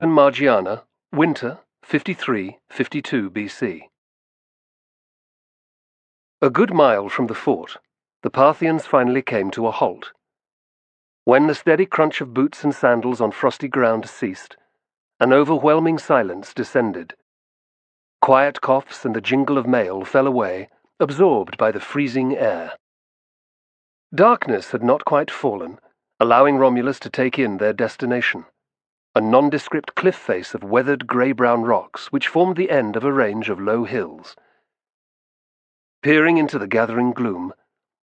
and Margiana, winter 53-52 BC. A good mile from the fort, the Parthians finally came to a halt. When the steady crunch of boots and sandals on frosty ground ceased, an overwhelming silence descended. Quiet coughs and the jingle of mail fell away, absorbed by the freezing air. Darkness had not quite fallen, allowing Romulus to take in their destination, a nondescript cliff face of weathered grey-brown rocks which formed the end of a range of low hills. Peering into the gathering gloom,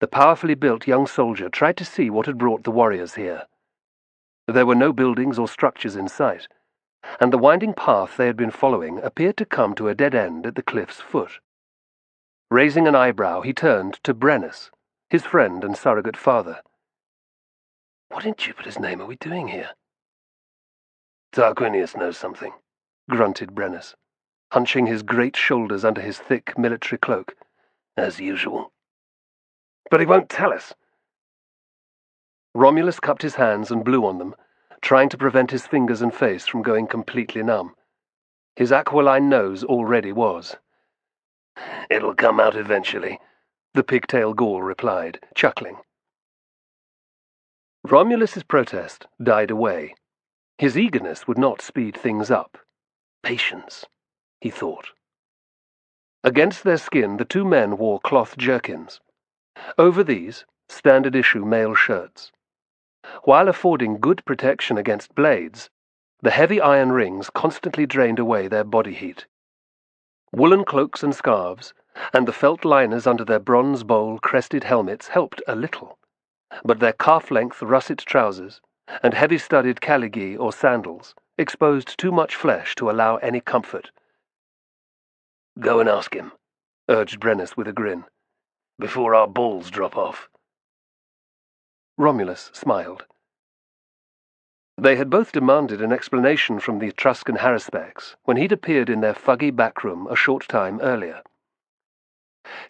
the powerfully built young soldier tried to see what had brought the warriors here. There were no buildings or structures in sight, and the winding path they had been following appeared to come to a dead end at the cliff's foot. Raising an eyebrow, he turned to Brennus, his friend and surrogate father. "What in Jupiter's name are we doing here?" "Tarquinius knows something," grunted Brennus, hunching his great shoulders under his thick military cloak, "as usual." "But he won't tell us." Romulus cupped his hands and blew on them, trying to prevent his fingers and face from going completely numb. His aquiline nose already was. "It'll come out eventually," the pigtail Gaul replied, chuckling. Romulus's protest died away. His eagerness would not speed things up. Patience, he thought. Against their skin, the two men wore cloth jerkins. Over these, standard-issue mail shirts. While affording good protection against blades, the heavy iron rings constantly drained away their body heat. Woolen cloaks and scarves, and the felt liners under their bronze bowl-crested helmets helped a little, but their calf-length russet trousers and heavy-studded caligi or sandals exposed too much flesh to allow any comfort. "Go and ask him," urged Brennus with a grin, "before our balls drop off." Romulus smiled. They had both demanded an explanation from the Etruscan haruspex when he'd appeared in their fuggy backroom a short time earlier.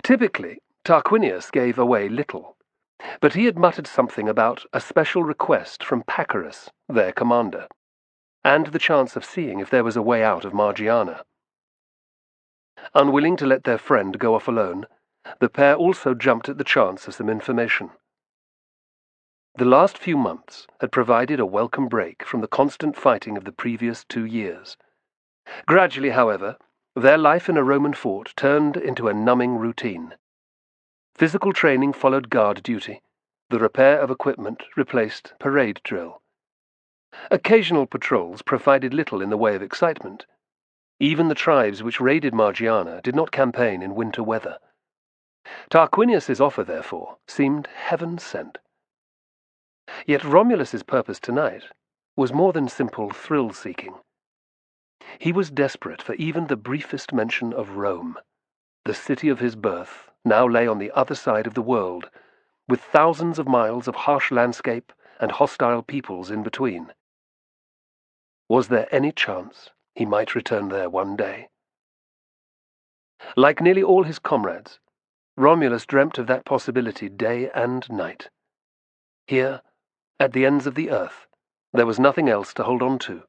Typically, Tarquinius gave away little, but he had muttered something about a special request from Pacorus, their commander, and the chance of seeing if there was a way out of Margiana. Unwilling to let their friend go off alone, the pair also jumped at the chance of some information. The last few months had provided a welcome break from the constant fighting of the previous 2 years. Gradually, however, their life in a Roman fort turned into a numbing routine. Physical training followed guard duty. The repair of equipment replaced parade drill. Occasional patrols provided little in the way of excitement. Even the tribes which raided Margiana did not campaign in winter weather. Tarquinius's offer, therefore, seemed heaven-sent. Yet Romulus's purpose tonight was more than simple thrill-seeking. He was desperate for even the briefest mention of Rome. The city of his birth now lay on the other side of the world, with thousands of miles of harsh landscape and hostile peoples in between. Was there any chance he might return there one day? Like nearly all his comrades, Romulus dreamt of that possibility day and night. Here, at the ends of the earth, there was nothing else to hold on to,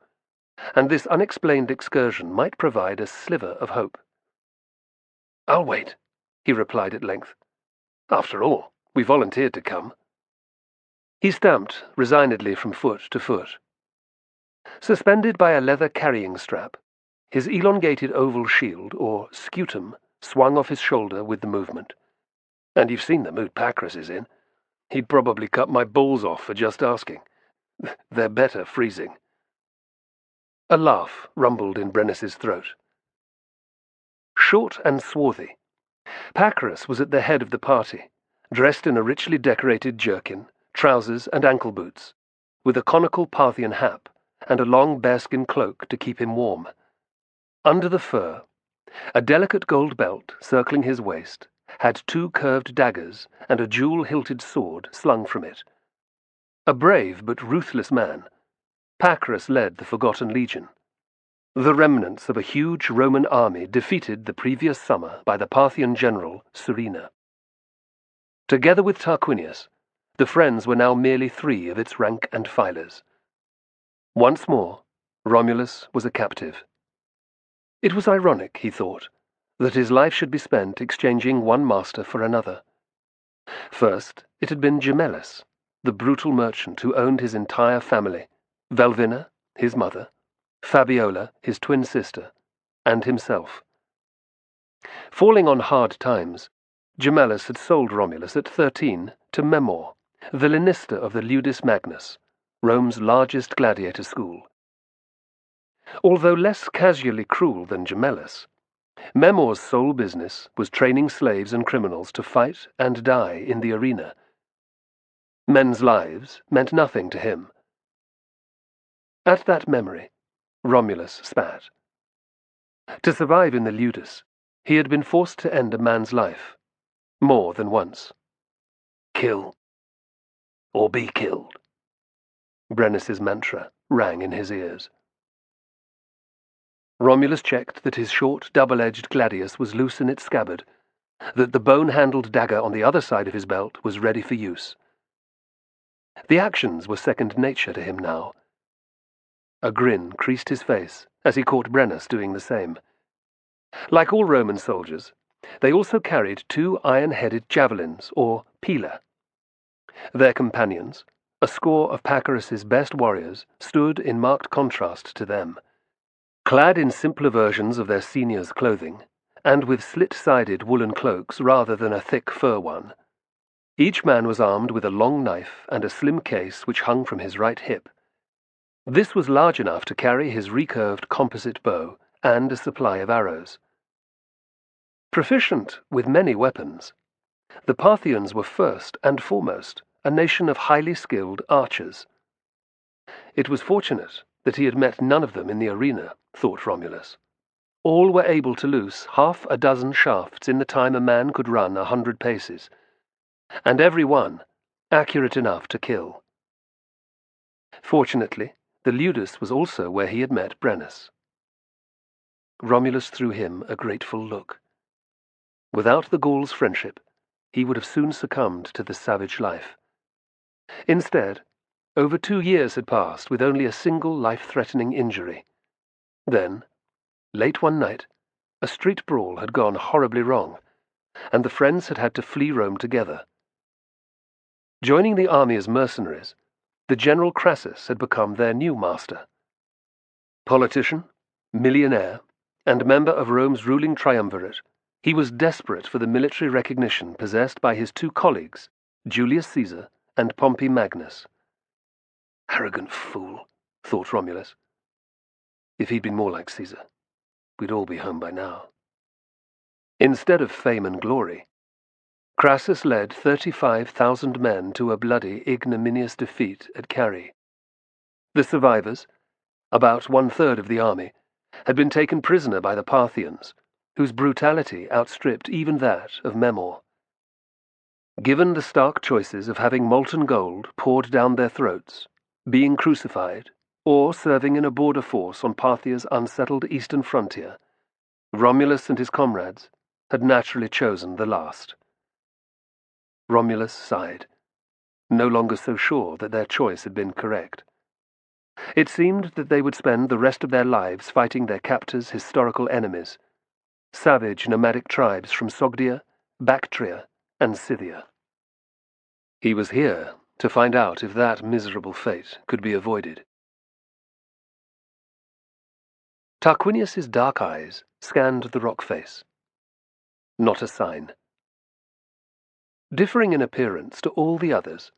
and this unexplained excursion might provide a sliver of hope. "I'll wait," he replied at length. "After all, we volunteered to come." He stamped resignedly from foot to foot. Suspended by a leather carrying strap, his elongated oval shield, or scutum, swung off his shoulder with the movement. "And you've seen the mood Pacorus is in. He'd probably cut my balls off for just asking. They're better freezing." A laugh rumbled in Brennus's throat. Short and swarthy, Pacorus was at the head of the party, dressed in a richly decorated jerkin, trousers and ankle boots, with a conical Parthian hat and a long bearskin cloak to keep him warm. Under the fur, a delicate gold belt circling his waist had 2 curved daggers and a jewel-hilted sword slung from it. A brave but ruthless man, Pacorus led the Forgotten Legion, the remnants of a huge Roman army defeated the previous summer by the Parthian general Surena. Together with Tarquinius, the friends were now merely 3 of its rank and filers. Once more, Romulus was a captive. It was ironic, he thought, that his life should be spent exchanging one master for another. First, it had been Gemellus, the brutal merchant who owned his entire family, Velvina, his mother, Fabiola, his twin sister, and himself. Falling on hard times, Gemellus had sold Romulus at 13 to Memor, the Linister of the Ludus Magnus, Rome's largest gladiator school. Although less casually cruel than Gemellus, Memor's sole business was training slaves and criminals to fight and die in the arena. Men's lives meant nothing to him. At that memory, Romulus spat. To survive in the Ludus, he had been forced to end a man's life, more than once. Kill, or be killed. Brennus's mantra rang in his ears. Romulus checked that his short, double-edged gladius was loose in its scabbard, that the bone-handled dagger on the other side of his belt was ready for use. The actions were second nature to him now. A grin creased his face as he caught Brennus doing the same. Like all Roman soldiers, they also carried 2 iron-headed javelins, or pila. Their companions, a score of Pacorus's best warriors, stood in marked contrast to them. Clad in simpler versions of their seniors' clothing, and with slit-sided woolen cloaks rather than a thick fur one, each man was armed with a long knife and a slim case which hung from his right hip. This was large enough to carry his recurved composite bow and a supply of arrows. Proficient with many weapons, the Parthians were first and foremost a nation of highly skilled archers. It was fortunate that he had met none of them in the arena, thought Romulus. All were able to loose 6 shafts in the time a man could run 100 paces, and every one accurate enough to kill. Fortunately, the Ludus was also where he had met Brennus. Romulus threw him a grateful look. Without the Gaul's friendship, he would have soon succumbed to the savage life. Instead, over 2 years had passed with only a single life-threatening injury. Then, late one night, a street brawl had gone horribly wrong, and the friends had had to flee Rome together. Joining the army as mercenaries, the General Crassus had become their new master. Politician, millionaire, and member of Rome's ruling triumvirate, he was desperate for the military recognition possessed by his 2 colleagues, Julius Caesar and Pompey Magnus. Arrogant fool, thought Romulus. If he'd been more like Caesar, we'd all be home by now. Instead of fame and glory, Crassus led 35,000 men to a bloody, ignominious defeat at Carrhae. The survivors, about 1/3 of the army, had been taken prisoner by the Parthians, whose brutality outstripped even that of Memor. Given the stark choices of having molten gold poured down their throats, being crucified, or serving in a border force on Parthia's unsettled eastern frontier, Romulus and his comrades had naturally chosen the last. Romulus sighed, no longer so sure that their choice had been correct. It seemed that they would spend the rest of their lives fighting their captors' historical enemies, savage nomadic tribes from Sogdia, Bactria, and Scythia. He was here to find out if that miserable fate could be avoided. Tarquinius's dark eyes scanned the rock face. Not a sign. Differing in appearance to all the others,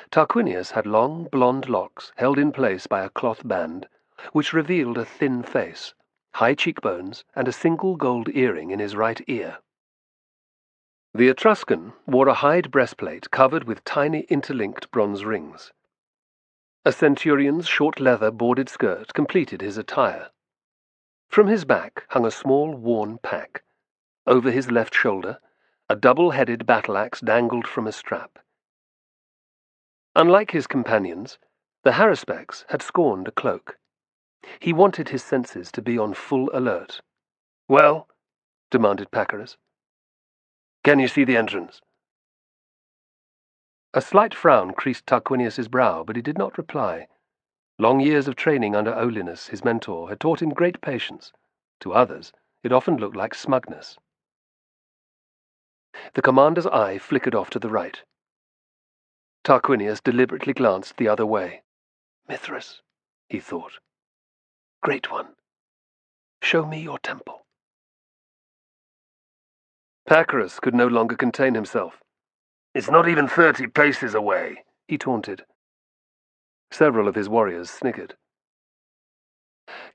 Tarquinius had long blonde locks held in place by a cloth band, which revealed a thin face, high cheekbones, and a single gold earring in his right ear. The Etruscan wore a hide breastplate covered with tiny interlinked bronze rings. A centurion's short leather bordered skirt completed his attire. From his back hung a small worn pack. Over his left shoulder, a double-headed battle-axe dangled from a strap. Unlike his companions, the haruspex had scorned a cloak. He wanted his senses to be on full alert. "Well?" demanded Pacorus. "Can you see the entrance?" A slight frown creased Tarquinius's brow, but he did not reply. Long years of training under Olinus, his mentor, had taught him great patience. To others, it often looked like smugness. The commander's eye flickered off to the right. Tarquinius deliberately glanced the other way. Mithras, he thought. Great One, show me your temple. Pacorus could no longer contain himself. It's not even 30 paces away, he taunted. Several of his warriors sniggered.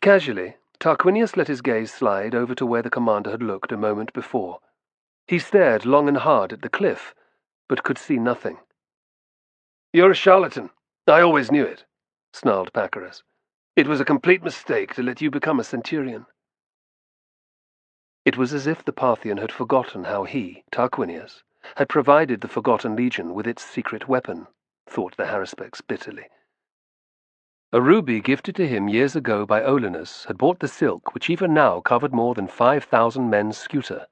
Casually, Tarquinius let his gaze slide over to where the commander had looked a moment before. He stared long and hard at the cliff, but could see nothing. You're a charlatan. I always knew it, snarled Pacorus. It was a complete mistake to let you become a centurion. It was as if the Parthian had forgotten how he, Tarquinius, had provided the Forgotten Legion with its secret weapon, thought the Haruspex bitterly. A ruby gifted to him years ago by Olinus had bought the silk which even now covered more than 5,000 men's scuta,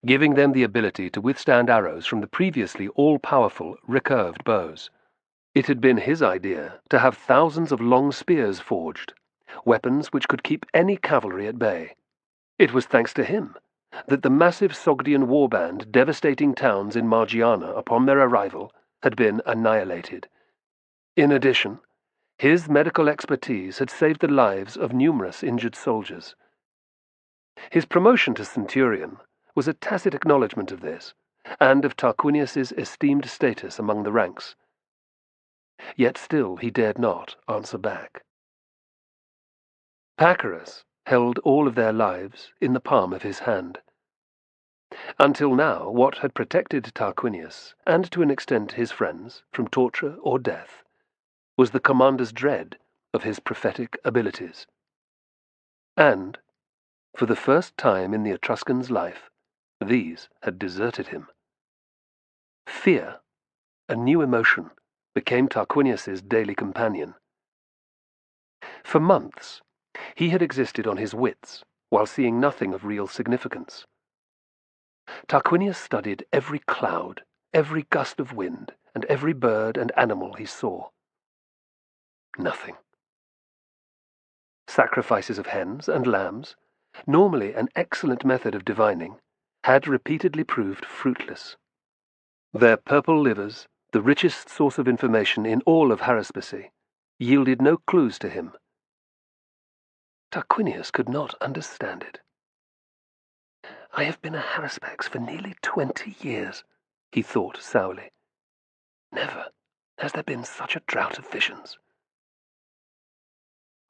giving them the ability to withstand arrows from the previously all-powerful recurved bows. It had been his idea to have thousands of long spears forged, weapons which could keep any cavalry at bay. It was thanks to him that the massive Sogdian warband devastating towns in Margiana upon their arrival had been annihilated. In addition, his medical expertise had saved the lives of numerous injured soldiers. His promotion to centurion was a tacit acknowledgment of this, and of Tarquinius's esteemed status among the ranks. Yet still he dared not answer back. Pacorus held all of their lives in the palm of his hand. Until now, what had protected Tarquinius, and to an extent his friends, from torture or death, was the commander's dread of his prophetic abilities. And, for the first time in the Etruscan's life, these had deserted him. Fear, a new emotion, became Tarquinius's daily companion. For months, he had existed on his wits, while seeing nothing of real significance. Tarquinius studied every cloud, every gust of wind, and every bird and animal he saw. Nothing. Sacrifices of hens and lambs, normally an excellent method of divining, had repeatedly proved fruitless. Their purple livers, the richest source of information in all of Haruspecy, yielded no clues to him. Tarquinius could not understand it. I have been a Haruspex for nearly 20 years, he thought sourly. Never has there been such a drought of visions.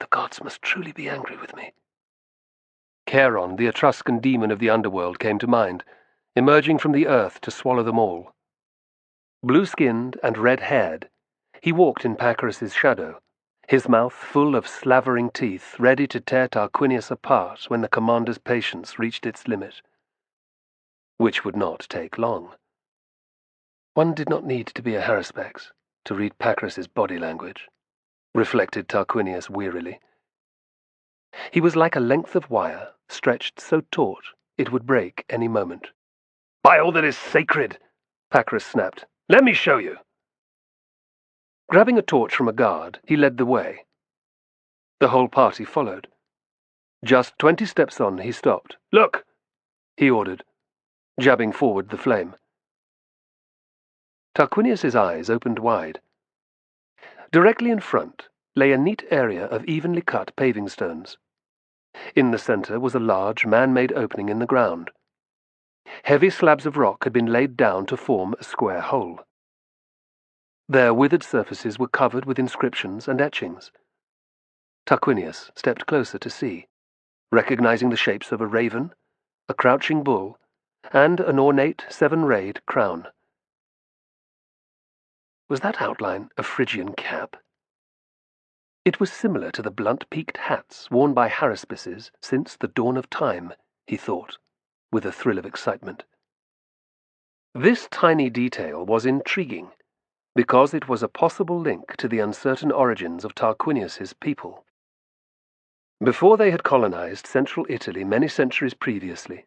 The gods must truly be angry with me. Charon, the Etruscan demon of the underworld, came to mind, emerging from the earth to swallow them all. Blue-skinned and red-haired, he walked in Pacorus's shadow, his mouth full of slavering teeth, ready to tear Tarquinius apart when the commander's patience reached its limit. Which would not take long. One did not need to be a Haruspex to read Pacorus's body language, reflected Tarquinius wearily. He was like a length of wire, stretched so taut it would break any moment. By all that is sacred, Pacorus snapped. Let me show you. Grabbing a torch from a guard, he led the way. The whole party followed. Just 20 steps on, he stopped. Look, he ordered, jabbing forward the flame. Tarquinius's eyes opened wide. Directly in front lay a neat area of evenly cut paving stones. In the center was a large man-made opening in the ground. Heavy slabs of rock had been laid down to form a square hole. Their withered surfaces were covered with inscriptions and etchings. Tarquinius stepped closer to see, recognizing the shapes of a raven, a crouching bull, and an ornate 7-rayed crown. Was that outline a Phrygian cap? It was similar to the blunt-peaked hats worn by Haruspeces since the dawn of time, he thought, with a thrill of excitement. This tiny detail was intriguing, because it was a possible link to the uncertain origins of Tarquinius's people. Before they had colonized central Italy many centuries previously,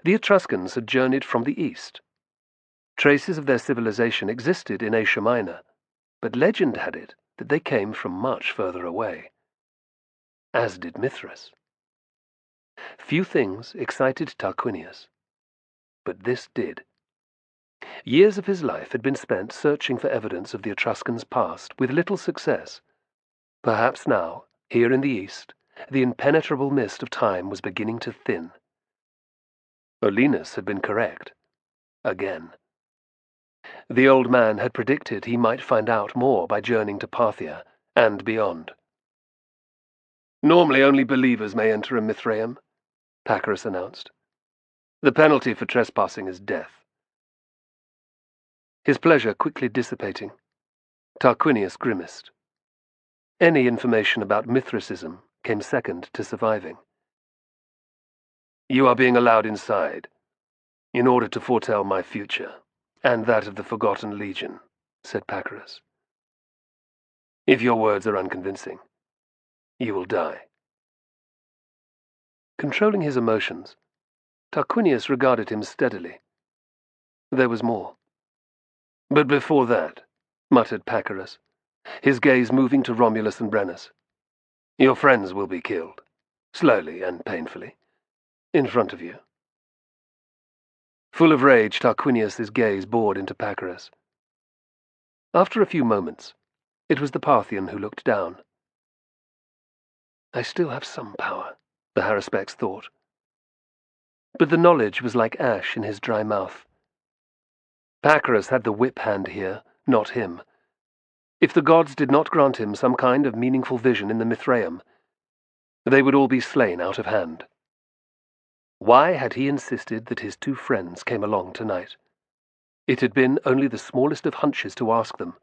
the Etruscans had journeyed from the east. Traces of their civilization existed in Asia Minor, but legend had it that they came from much further away, as did Mithras. Few things excited Tarquinius, but this did. Years of his life had been spent searching for evidence of the Etruscans' past, with little success. Perhaps now, here in the east, the impenetrable mist of time was beginning to thin. Olenus had been correct. Again. The old man had predicted he might find out more by journeying to Parthia and beyond. "Normally only believers may enter a Mithraeum," Pacorus announced. "The penalty for trespassing is death." His pleasure quickly dissipating, Tarquinius grimaced. Any information about Mithricism came second to surviving. "You are being allowed inside, in order to foretell my future, and that of the Forgotten Legion," said Pacorus. "If your words are unconvincing, you will die." Controlling his emotions, Tarquinius regarded him steadily. There was more. "But before that," muttered Pacorus, his gaze moving to Romulus and Brennus, "your friends will be killed, slowly and painfully, in front of you." Full of rage, Tarquinius's gaze bored into Pacorus. After a few moments, it was the Parthian who looked down. "I still have some power," the Haruspex thought. But the knowledge was like ash in his dry mouth. Pacorus had the whip hand here, not him. If the gods did not grant him some kind of meaningful vision in the Mithraeum, they would all be slain out of hand. Why had he insisted that his two friends came along tonight? It had been only the smallest of hunches to ask them.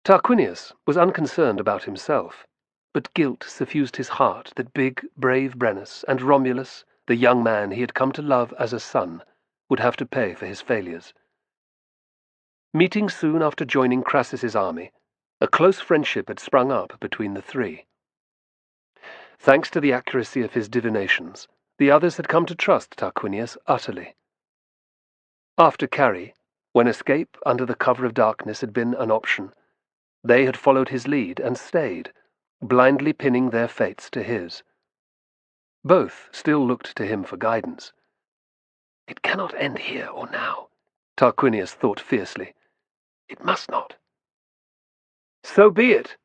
Tarquinius was unconcerned about himself, but guilt suffused his heart that big, brave Brennus and Romulus, the young man he had come to love as a son, would have to pay for his failures. Meeting soon after joining Crassus's army, a close friendship had sprung up between the three. Thanks to the accuracy of his divinations, the others had come to trust Tarquinius utterly. After Carrie, when escape under the cover of darkness had been an option, they had followed his lead and stayed, blindly pinning their fates to his. Both still looked to him for guidance. "It cannot end here or now," Tarquinius thought fiercely. "It must not." "So be it,"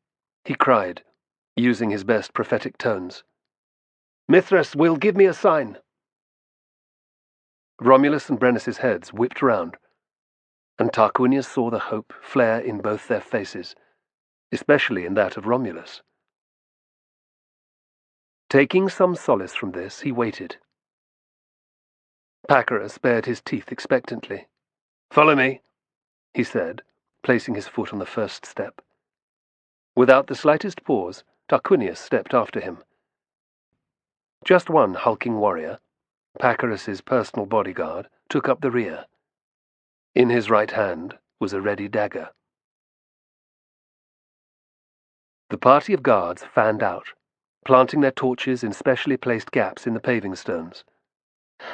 he cried, using his best prophetic tones. "Mithras will give me a sign." Romulus and Brennus's heads whipped round, and Tarquinius saw the hope flare in both their faces, especially in that of Romulus. Taking some solace from this, he waited. Pacorus bared his teeth expectantly. "Follow me," he said, placing his foot on the first step. Without the slightest pause, Tarquinius stepped after him. Just one hulking warrior, Pacorus's personal bodyguard, took up the rear. In his right hand was a ready dagger. The party of guards fanned out, planting their torches in specially placed gaps in the paving stones.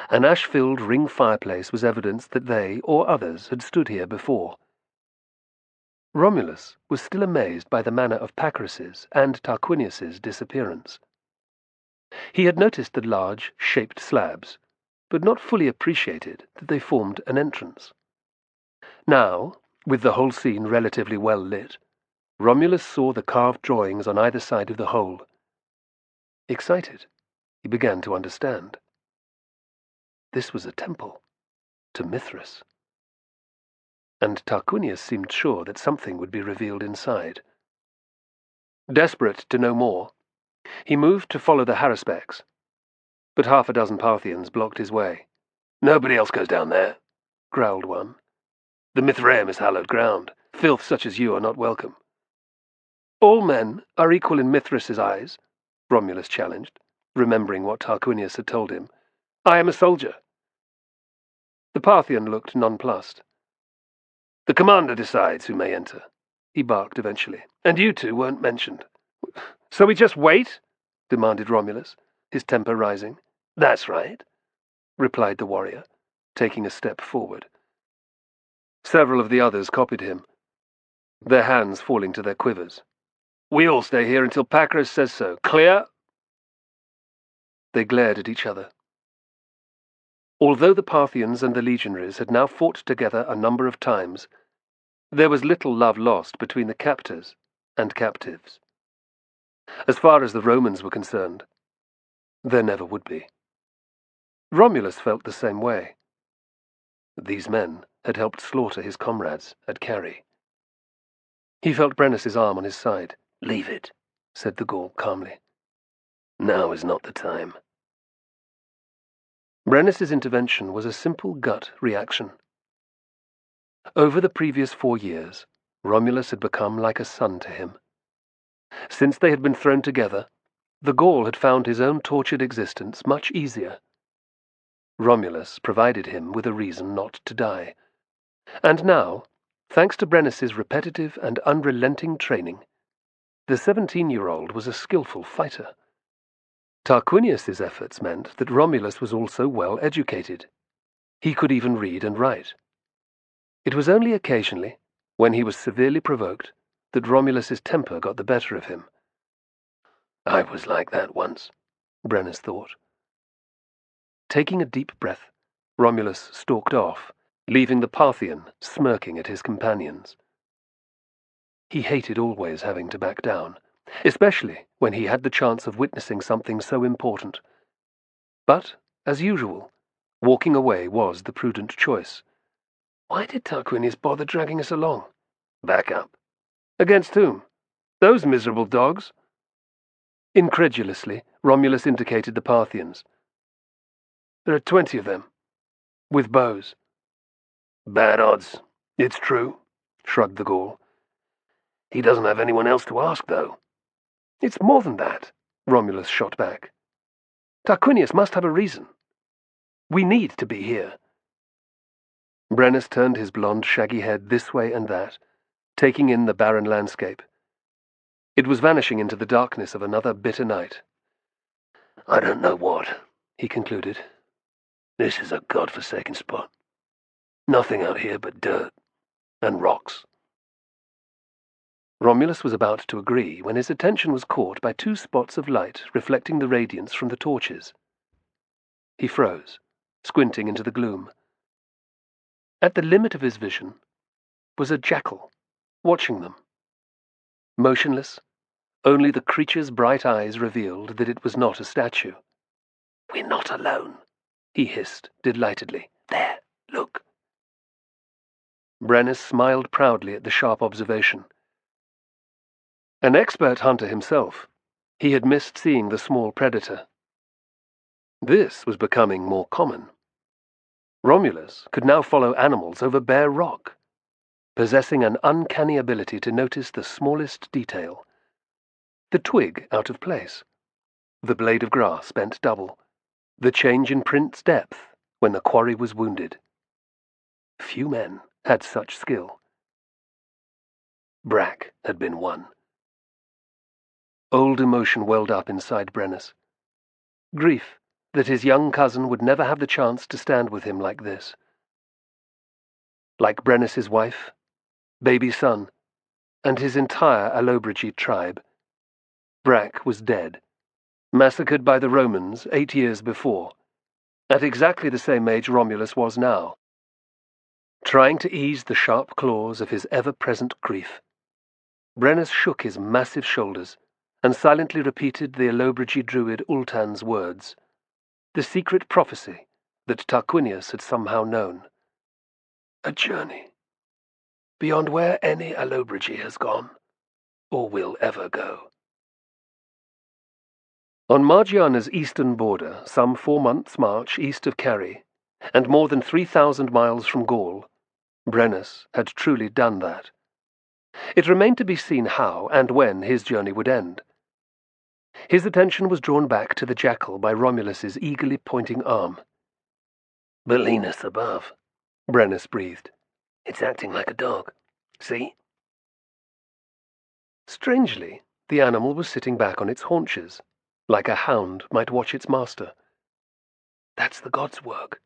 An ash-filled ring fireplace was evidence that they, or others, had stood here before. Romulus was still amazed by the manner of Pacorus's and Tarquinius's disappearance. He had noticed the large, shaped slabs, but not fully appreciated that they formed an entrance. Now, with the whole scene relatively well lit, Romulus saw the carved drawings on either side of the hole. Excited, he began to understand. This was a temple to Mithras. And Tarquinius seemed sure that something would be revealed inside. Desperate to know more, he moved to follow the Haruspex, but half a dozen Parthians blocked his way. "Nobody else goes down there," growled one. "The Mithraeum is hallowed ground. Filth such as you are not welcome." "All men are equal in Mithras's eyes," Romulus challenged, remembering what Tarquinius had told him. "I am a soldier." The Parthian looked nonplussed. "The commander decides who may enter," he barked eventually, "and you two weren't mentioned." "So we just wait?" demanded Romulus, his temper rising. "That's right," replied the warrior, taking a step forward. Several of the others copied him. their hands falling to their quivers. "We all stay here until Pacros says so. Clear?" They glared at each other. Although the Parthians and the legionaries had now fought together a number of times, there was little love lost between the captors and captives. As far as the Romans were concerned, there never would be. Romulus felt the same way. These men had helped slaughter his comrades at Carrhae. He felt Brennus's arm on his side. "Leave it," said the Gaul calmly. "Now is not the time." Brennus's intervention was a simple gut reaction. Over the previous 4 years, Romulus had become like a son to him. Since they had been thrown together, the Gaul had found his own tortured existence much easier. Romulus provided him with a reason not to die. And now, thanks to Brennus's repetitive and unrelenting training, the 17-year-old was a skillful fighter. Tarquinius's efforts meant that Romulus was also well educated. He could even read and write. It was only occasionally, when he was severely provoked, that Romulus's temper got the better of him. "I was like that once," Brennus thought. Taking a deep breath, Romulus stalked off, leaving the Parthian smirking at his companions. He hated always having to back down, especially when he had the chance of witnessing something so important. But, as usual, walking away was the prudent choice. Why did Tarquinius bother dragging us along? Back up. Against whom? Those miserable dogs? Incredulously, Romulus indicated the Parthians. "There are 20 of them, with bows." "Bad odds, it's true," shrugged the Gaul. "He doesn't have anyone else to ask, though." "It's more than that," Romulus shot back. "Tarquinius must have a reason. We need to be here." Brennus turned his blond, shaggy head this way and that, taking in the barren landscape. It was vanishing into the darkness of another bitter night. "I don't know what," he concluded. "This is a god-forsaken spot. Nothing out here but dirt and rocks." Romulus was about to agree when his attention was caught by 2 spots of light reflecting the radiance from the torches. He froze, squinting into the gloom. At the limit of his vision was a jackal, watching them. Motionless, only the creature's bright eyes revealed that it was not a statue. "We're not alone," he hissed delightedly. "There, look." Brennus smiled proudly at the sharp observation. An expert hunter himself, he had missed seeing the small predator. This was becoming more common. Romulus could now follow animals over bare rock, possessing an uncanny ability to notice the smallest detail. The twig out of place, the blade of grass bent double, the change in print's depth when the quarry was wounded. Few men had such skill. Brack had been one. Old emotion welled up inside Brennus. Grief that his young cousin would never have the chance to stand with him like this. Like Brennus's wife, baby son, and his entire Allobrigid tribe, Brack was dead, massacred by the Romans 8 years before, at exactly the same age Romulus was now. Trying to ease the sharp claws of his ever-present grief, Brennus shook his massive shoulders and silently repeated the Allobrigid druid Ultan's words, the secret prophecy that Tarquinius had somehow known. A journey, beyond where any Allobrigid has gone, or will ever go. On Margiana's eastern border, some 4 months' march east of Carrhae, and more than 3,000 miles from Gaul, Brennus had truly done that. It remained to be seen how and when his journey would end. His attention was drawn back to the jackal by Romulus's eagerly pointing arm. "Belinus above," Brennus breathed. "It's acting like a dog. See?" Strangely, the animal was sitting back on its haunches, like a hound might watch its master. "That's the god's work,"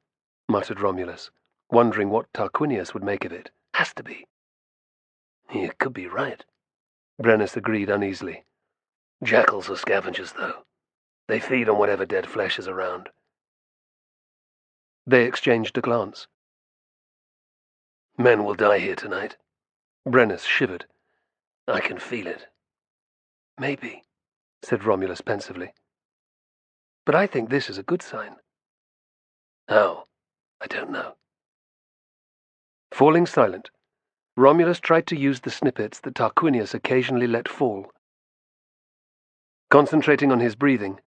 muttered Romulus, wondering what Tarquinius would make of it. "Has to be." You could be right, Brennus agreed uneasily. Jackals are scavengers, though. They feed on whatever dead flesh is around. They exchanged a glance. Men will die here tonight. Brennus shivered. I can feel it. Maybe, said Romulus pensively. But I think this is a good sign. How? I don't know. Falling silent, Romulus tried to use the snippets that Tarquinius occasionally let fall. Concentrating on his breathing,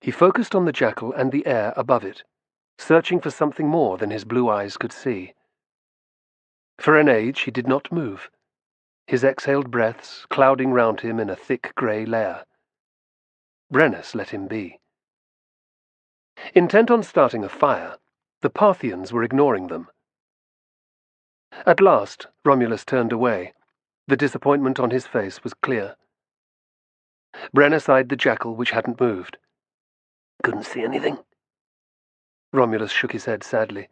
he focused on the jackal and the air above it, searching for something more than his blue eyes could see. For an age he did not move, his exhaled breaths clouding round him in a thick grey layer. Brennus let him be. Intent on starting a fire, the Parthians were ignoring them. At last, Romulus turned away. The disappointment on his face was clear. Brennus eyed the jackal, which hadn't moved. Couldn't see anything? Romulus shook his head sadly.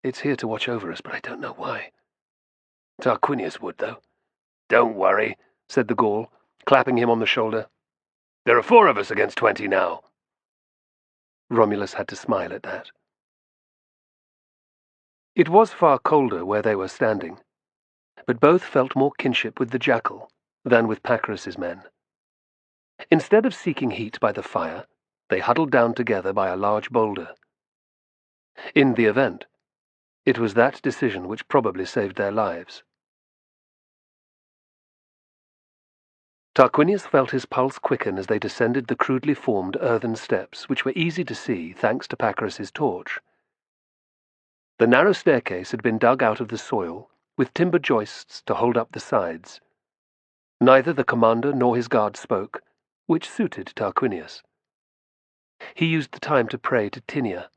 It's here to watch over us, but I don't know why. Tarquinius would, though. Don't worry, said the Gaul, clapping him on the shoulder. There are 4 of us against 20 now. Romulus had to smile at that. It was far colder where they were standing, but both felt more kinship with the jackal than with Pacorus's men. Instead of seeking heat by the fire, they huddled down together by a large boulder. In the event, it was that decision which probably saved their lives. Tarquinius felt his pulse quicken as they descended the crudely formed earthen steps, which were easy to see thanks to Pacorus's torch. The narrow staircase had been dug out of the soil, with timber joists to hold up the sides. Neither the commander nor his guard spoke, which suited Tarquinius. He used the time to pray to Tinia,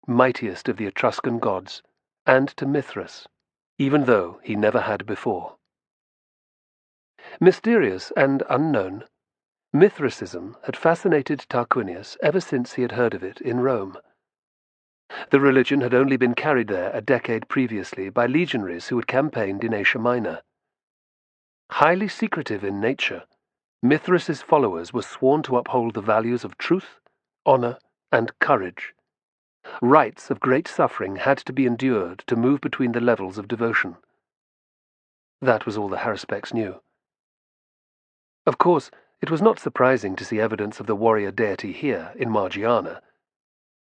mightiest of the Etruscan gods, and to Mithras, even though he never had before. Mysterious and unknown, Mithraism had fascinated Tarquinius ever since he had heard of it in Rome. The religion had only been carried there a decade previously by legionaries who had campaigned in Asia Minor. Highly secretive in nature, Mithras's followers were sworn to uphold the values of truth, honor, and courage. Rites of great suffering had to be endured to move between the levels of devotion. That was all the Haruspecs knew. Of course, it was not surprising to see evidence of the warrior deity here in Margiana.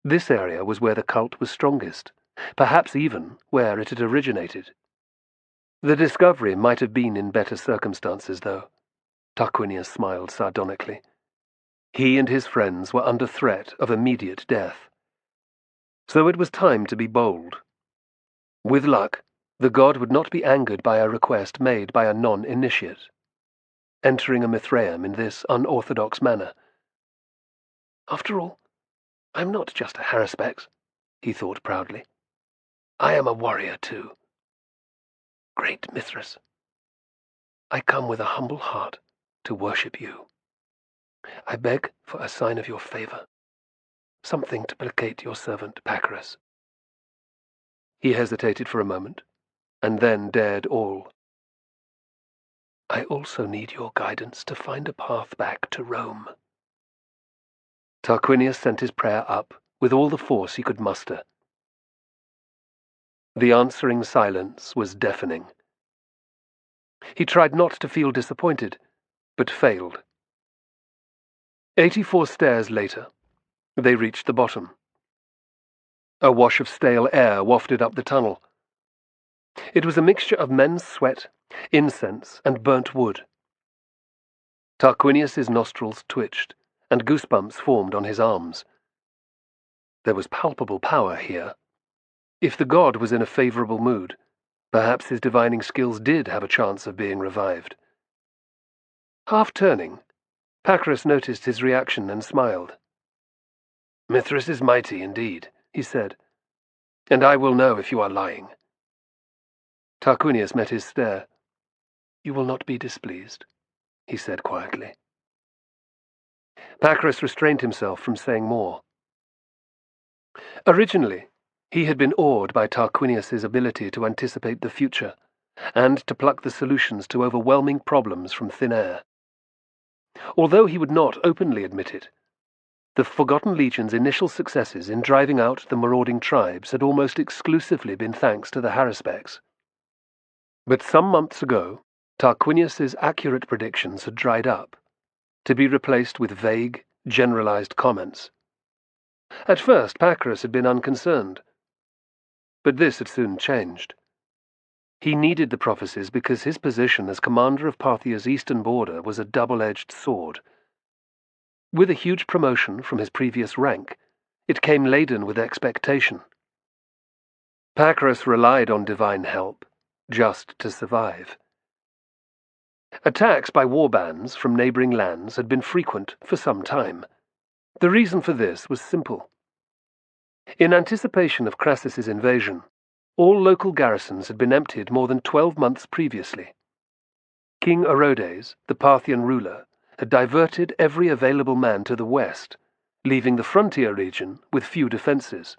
This area was where the cult was strongest, perhaps even where it had originated. The discovery might have been in better circumstances, though. Tarquinius smiled sardonically. He and his friends were under threat of immediate death. So it was time to be bold. With luck, the god would not be angered by a request made by a non-initiate, entering a Mithraeum in this unorthodox manner. After all, I'm not just a Haruspex, he thought proudly. I am a warrior too. Great Mithras, I come with a humble heart to worship you. I beg for a sign of your favor, something to placate your servant Pacorus. He hesitated for a moment, and then dared all. I also need your guidance to find a path back to Rome. Tarquinius sent his prayer up with all the force he could muster. The answering silence was deafening. He tried not to feel disappointed, but failed. 84 stairs later, they reached the bottom. A wash of stale air wafted up the tunnel. It was a mixture of men's sweat, incense, and burnt wood. Tarquinius's nostrils twitched, and goosebumps formed on his arms. There was palpable power here. If the god was in a favorable mood, perhaps his divining skills did have a chance of being revived. Half turning, Pacorus noticed his reaction and smiled. Mithras is mighty indeed, he said, and I will know if you are lying. Tarquinius met his stare. You will not be displeased, he said quietly. Pacorus restrained himself from saying more. Originally, he had been awed by Tarquinius's ability to anticipate the future, and to pluck the solutions to overwhelming problems from thin air. Although he would not openly admit it, the Forgotten Legion's initial successes in driving out the marauding tribes had almost exclusively been thanks to the Haruspecs. But some months ago, Tarquinius's accurate predictions had dried up, to be replaced with vague, generalized comments. At first, Pacorus had been unconcerned, but this had soon changed. He needed the prophecies because his position as commander of Parthia's eastern border was a double-edged sword. With a huge promotion from his previous rank, it came laden with expectation. Pacorus relied on divine help, just to survive. Attacks by warbands from neighboring lands had been frequent for some time. The reason for this was simple. In anticipation of Crassus's invasion, all local garrisons had been emptied more than 12 months previously. King Orodes, the Parthian ruler, had diverted every available man to the west, leaving the frontier region with few defences.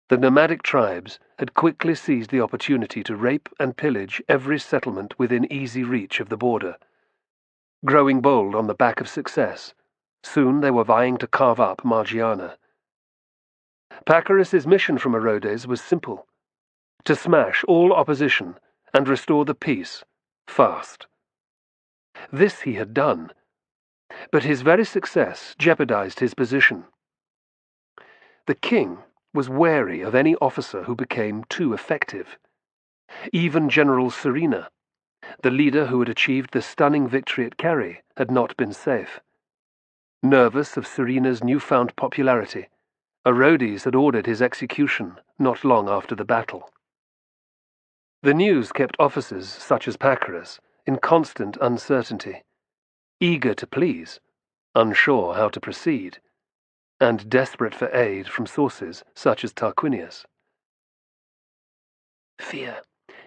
The nomadic tribes had quickly seized the opportunity to rape and pillage every settlement within easy reach of the border. Growing bold on the back of success, soon they were vying to carve up Margiana. Pacorus's mission from Orodes was simple: to smash all opposition and restore the peace fast. This he had done, but his very success jeopardized his position. The king was wary of any officer who became too effective. Even General Serena, the leader who had achieved the stunning victory at Carrhae, had not been safe. Nervous of Serena's newfound popularity, Orodes had ordered his execution not long after the battle. The news kept officers such as Pacorus in constant uncertainty, eager to please, unsure how to proceed, and desperate for aid from sources such as Tarquinius. Fear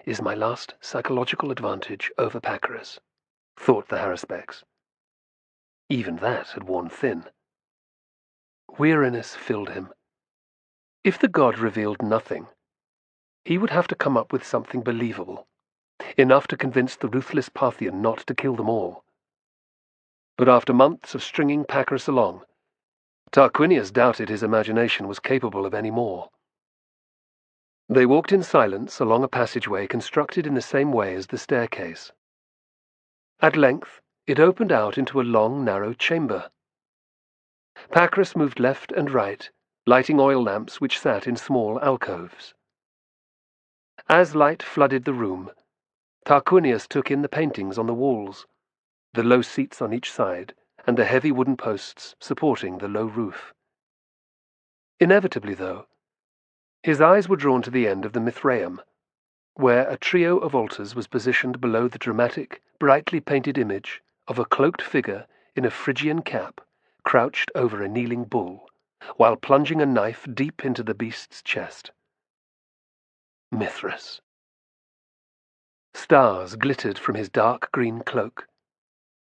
is my last psychological advantage over Pacorus, thought the Haruspecs. Even that had worn thin. Weariness filled him. If the god revealed nothing, he would have to come up with something believable, enough to convince the ruthless Parthian not to kill them all. But after months of stringing Pacorus along, Tarquinius doubted his imagination was capable of any more. They walked in silence along a passageway constructed in the same way as the staircase. At length, it opened out into a long, narrow chamber. Pacorus moved left and right, lighting oil lamps which sat in small alcoves. As light flooded the room, Tarquinius took in the paintings on the walls, the low seats on each side, and the heavy wooden posts supporting the low roof. Inevitably, though, his eyes were drawn to the end of the Mithraeum, where a trio of altars was positioned below the dramatic, brightly painted image of a cloaked figure in a Phrygian cap crouched over a kneeling bull, while plunging a knife deep into the beast's chest. Mithras. Stars glittered from his dark green cloak.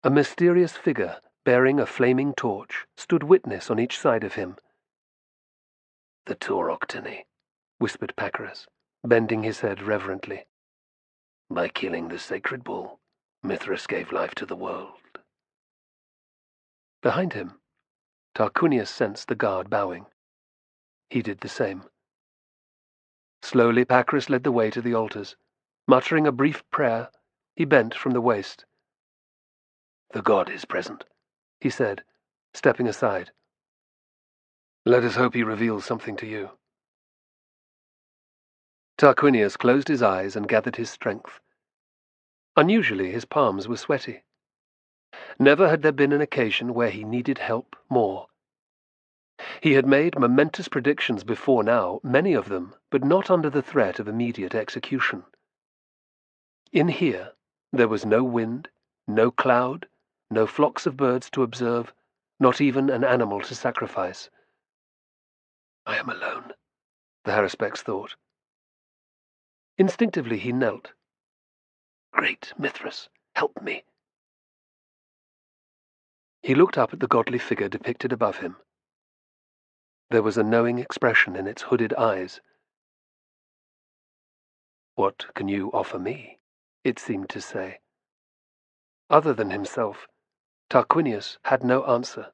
A mysterious figure bearing a flaming torch stood witness on each side of him. The Tauroctony, whispered Pacorus, bending his head reverently. By killing the sacred bull, Mithras gave life to the world. Behind him, Tarquinius sensed the guard bowing. He did the same. Slowly Pacorus led the way to the altars. Muttering a brief prayer, he bent from the waist. The god is present, he said, stepping aside. Let us hope he reveals something to you. Tarquinius closed his eyes and gathered his strength. Unusually, his palms were sweaty. Never had there been an occasion where he needed help more. He had made momentous predictions before now, many of them, but not under the threat of immediate execution. In here, there was no wind, no cloud, no flocks of birds to observe, not even an animal to sacrifice. I am alone, the Haruspecs thought. Instinctively he knelt. Great Mithras, help me. He looked up at the godly figure depicted above him. There was a knowing expression in its hooded eyes. What can you offer me? It seemed to say. Other than himself, Tarquinius had no answer.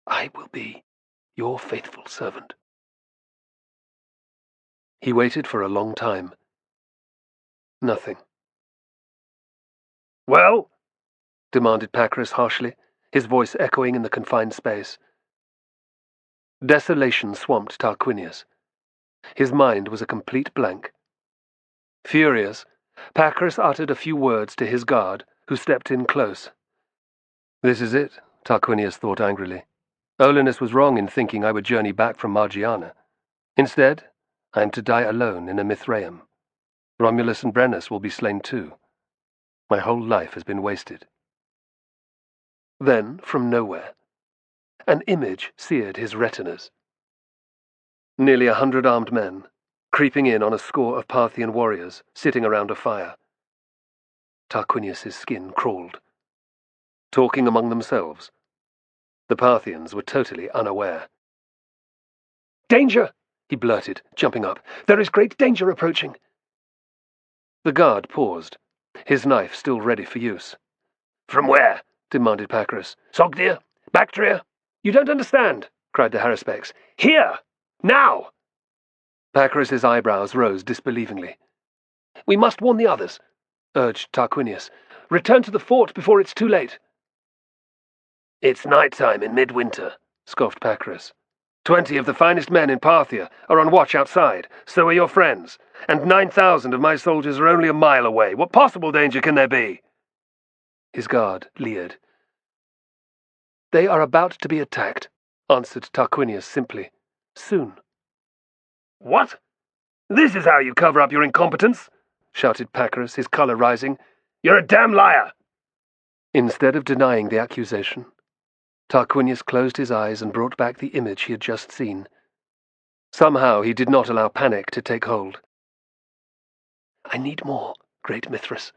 I will be your faithful servant. He waited for a long time. Nothing. Well? Demanded Pacorus harshly, his voice echoing in the confined space. Desolation swamped Tarquinius. His mind was a complete blank. Furious, Pacorus uttered a few words to his guard, who stepped in close. This is it, Tarquinius thought angrily. Olinus was wrong in thinking I would journey back from Margiana. Instead, I am to die alone in a Mithraeum. Romulus and Brennus will be slain too. My whole life has been wasted. Then, from nowhere, an image seared his retinas. Nearly 100 armed men, creeping in on a score of Parthian warriors, sitting around a fire. Tarquinius's skin crawled. Talking among themselves. The Parthians were totally unaware. "Danger!" he blurted, jumping up. "There is great danger approaching." The guard paused, his knife still ready for use. "From where?" demanded Pacorus. "Sogdia? Bactria?" "You don't understand," cried the Haruspex. "Here! Now!" Pacorus's eyebrows rose disbelievingly. "We must warn the others," urged Tarquinius. "Return to the fort before it's too late." "It's night-time in midwinter," scoffed Pacorus. 20 of the finest men in Parthia are on watch outside, so are your friends, and 9,000 of my soldiers are only a mile away. What possible danger can there be?" His guard leered. "They are about to be attacked," answered Tarquinius simply. "Soon." "What? This is how you cover up your incompetence?" shouted Pacorus, his colour rising. "You're a damn liar!" Instead of denying the accusation, Tarquinius closed his eyes and brought back the image he had just seen. Somehow he did not allow panic to take hold. "I need more, great Mithras."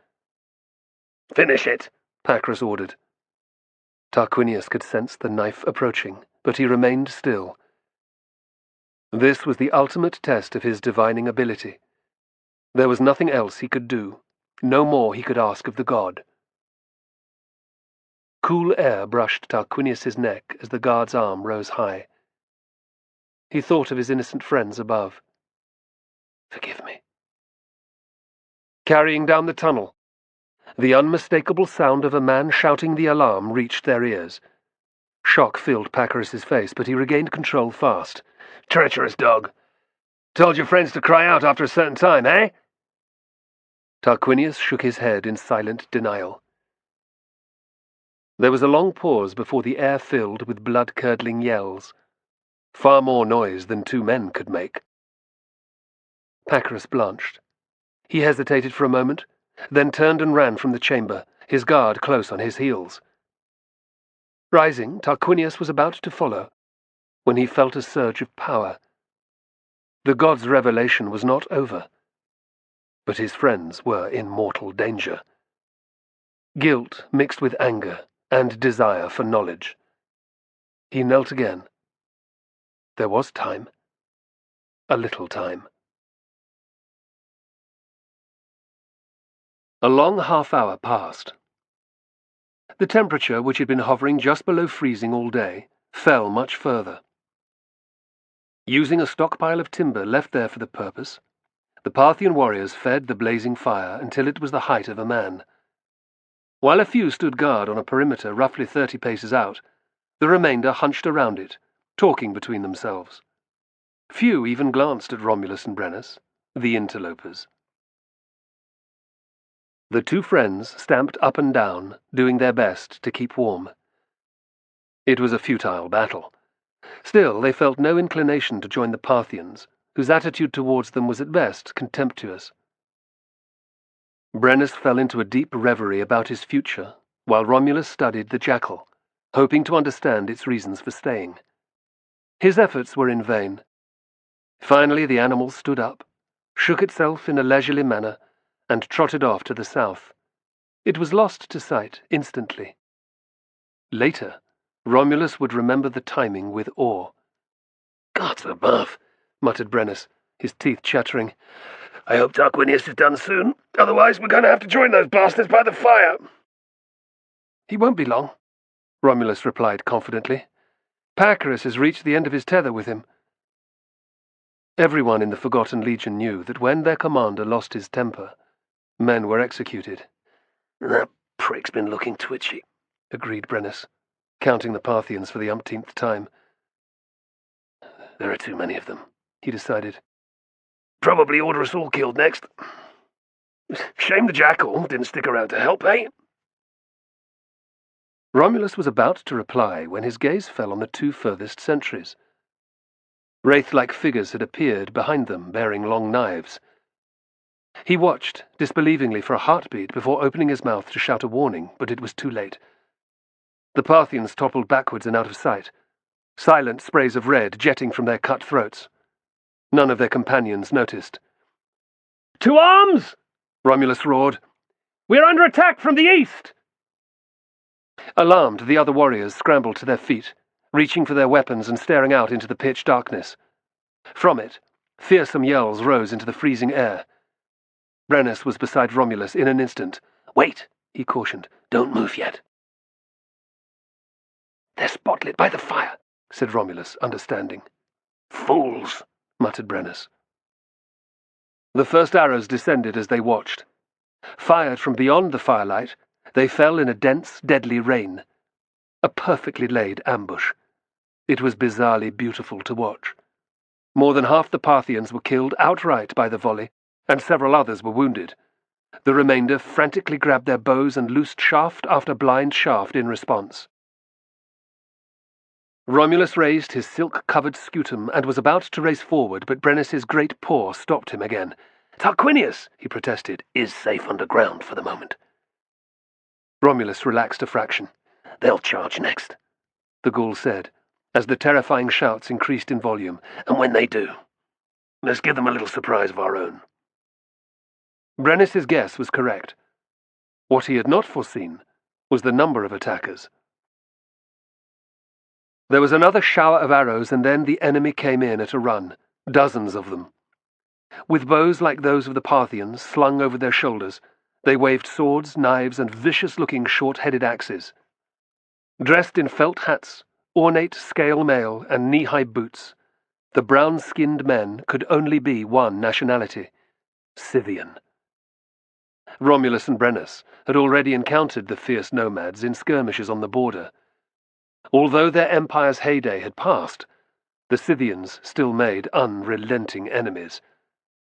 "Finish it," Pacorus ordered. Tarquinius could sense the knife approaching, but he remained still. This was the ultimate test of his divining ability. There was nothing else he could do, no more he could ask of the god. Cool air brushed Tarquinius's neck as the guard's arm rose high. He thought of his innocent friends above. "Forgive me." Carrying down the tunnel, the unmistakable sound of a man shouting the alarm reached their ears. Shock filled Pacorus's face, but he regained control fast. "Treacherous dog! Told your friends to cry out after a certain time, eh?" Tarquinius shook his head in silent denial. There was a long pause before the air filled with blood-curdling yells. Far more noise than 2 men could make. Pacorus blanched. He hesitated for a moment, then turned and ran from the chamber, his guard close on his heels. Rising, Tarquinius was about to follow, when he felt a surge of power. The god's revelation was not over, but his friends were in mortal danger. Guilt mixed with anger and desire for knowledge. He knelt again. There was time. A little time. A long half-hour passed. The temperature, which had been hovering just below freezing all day, fell much further. Using a stockpile of timber left there for the purpose, the Parthian warriors fed the blazing fire until it was the height of a man. While a few stood guard on a perimeter roughly 30 paces out, the remainder hunched around it, talking between themselves. Few even glanced at Romulus and Brennus, the interlopers. The 2 friends stamped up and down, doing their best to keep warm. It was a futile battle. Still, they felt no inclination to join the Parthians, whose attitude towards them was at best contemptuous. Brennus fell into a deep reverie about his future, while Romulus studied the jackal, hoping to understand its reasons for staying. His efforts were in vain. Finally the animal stood up, shook itself in a leisurely manner, and trotted off to the south. It was lost to sight instantly. Later, Romulus would remember the timing with awe. "Gods above," muttered Brennus, his teeth chattering. I hope Tarquinius is done soon. Otherwise, we're going to have to join those bastards by the fire. He won't be long, Romulus replied confidently. Pacorus has reached the end of his tether with him. Everyone in the Forgotten Legion knew that when their commander lost his temper, men were executed. That prick's been looking twitchy, agreed Brennus, counting the Parthians for the umpteenth time. There are too many of them, he decided. Probably order us all killed next. Shame the jackal didn't stick around to help, eh? Romulus was about to reply when his gaze fell on the two furthest sentries. Wraith-like figures had appeared behind them, bearing long knives. He watched, disbelievingly, for a heartbeat before opening his mouth to shout a warning, but it was too late. The Parthians toppled backwards and out of sight, silent sprays of red jetting from their cut throats. None of their companions noticed. "To arms!" Romulus roared. "We're under attack from the east!" Alarmed, the other warriors scrambled to their feet, reaching for their weapons and staring out into the pitch darkness. From it, fearsome yells rose into the freezing air. Brennus was beside Romulus in an instant. "Wait," he cautioned. "Don't move yet." "They're spotlit by the fire," said Romulus, understanding. "Fools," muttered Brennus. The first arrows descended as they watched. Fired from beyond the firelight, they fell in a dense, deadly rain. A perfectly laid ambush. It was bizarrely beautiful to watch. More than half the Parthians were killed outright by the volley, and several others were wounded. The remainder frantically grabbed their bows and loosed shaft after blind shaft in response. Romulus raised his silk-covered scutum and was about to race forward, but Brennus's great paw stopped him again. "Tarquinius," he protested, "is safe underground for the moment." Romulus relaxed a fraction. "They'll charge next," the Gaul said, as the terrifying shouts increased in volume. "And when they do, let's give them a little surprise of our own." Brennus's guess was correct. What he had not foreseen was the number of attackers. There was another shower of arrows, and then the enemy came in at a run, dozens of them. With bows like those of the Parthians slung over their shoulders, they waved swords, knives, and vicious-looking short-headed axes. Dressed in felt hats, ornate scale mail, and knee-high boots, the brown-skinned men could only be one nationality: Scythian. Romulus and Brennus had already encountered the fierce nomads in skirmishes on the border. Although their empire's heyday had passed, the Scythians still made unrelenting enemies,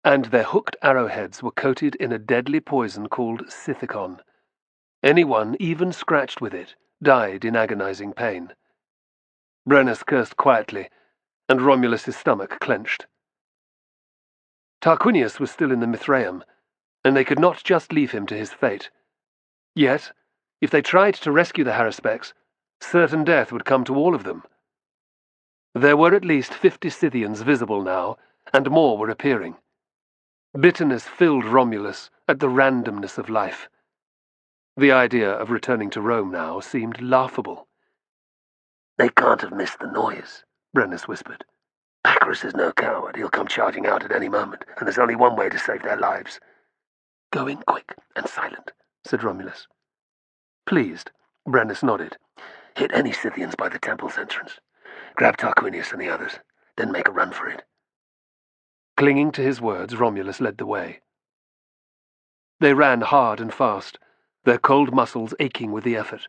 and their hooked arrowheads were coated in a deadly poison called Scythicon. Anyone even scratched with it died in agonizing pain. Brennus cursed quietly, and Romulus's stomach clenched. Tarquinius was still in the Mithraeum, and they could not just leave him to his fate. Yet, if they tried to rescue the Haruspecs, certain death would come to all of them. There were at least 50 Scythians visible now, and more were appearing. Bitterness filled Romulus at the randomness of life. The idea of returning to Rome now seemed laughable. "They can't have missed the noise," Brennus whispered. "Pacorus is no coward. He'll come charging out at any moment, and there's only one way to save their lives." "Go in quick and silent," said Romulus. Pleased, Brennus nodded. "Hit any Scythians by the temple's entrance. Grab Tarquinius and the others, then make a run for it." Clinging to his words, Romulus led the way. They ran hard and fast, their cold muscles aching with the effort.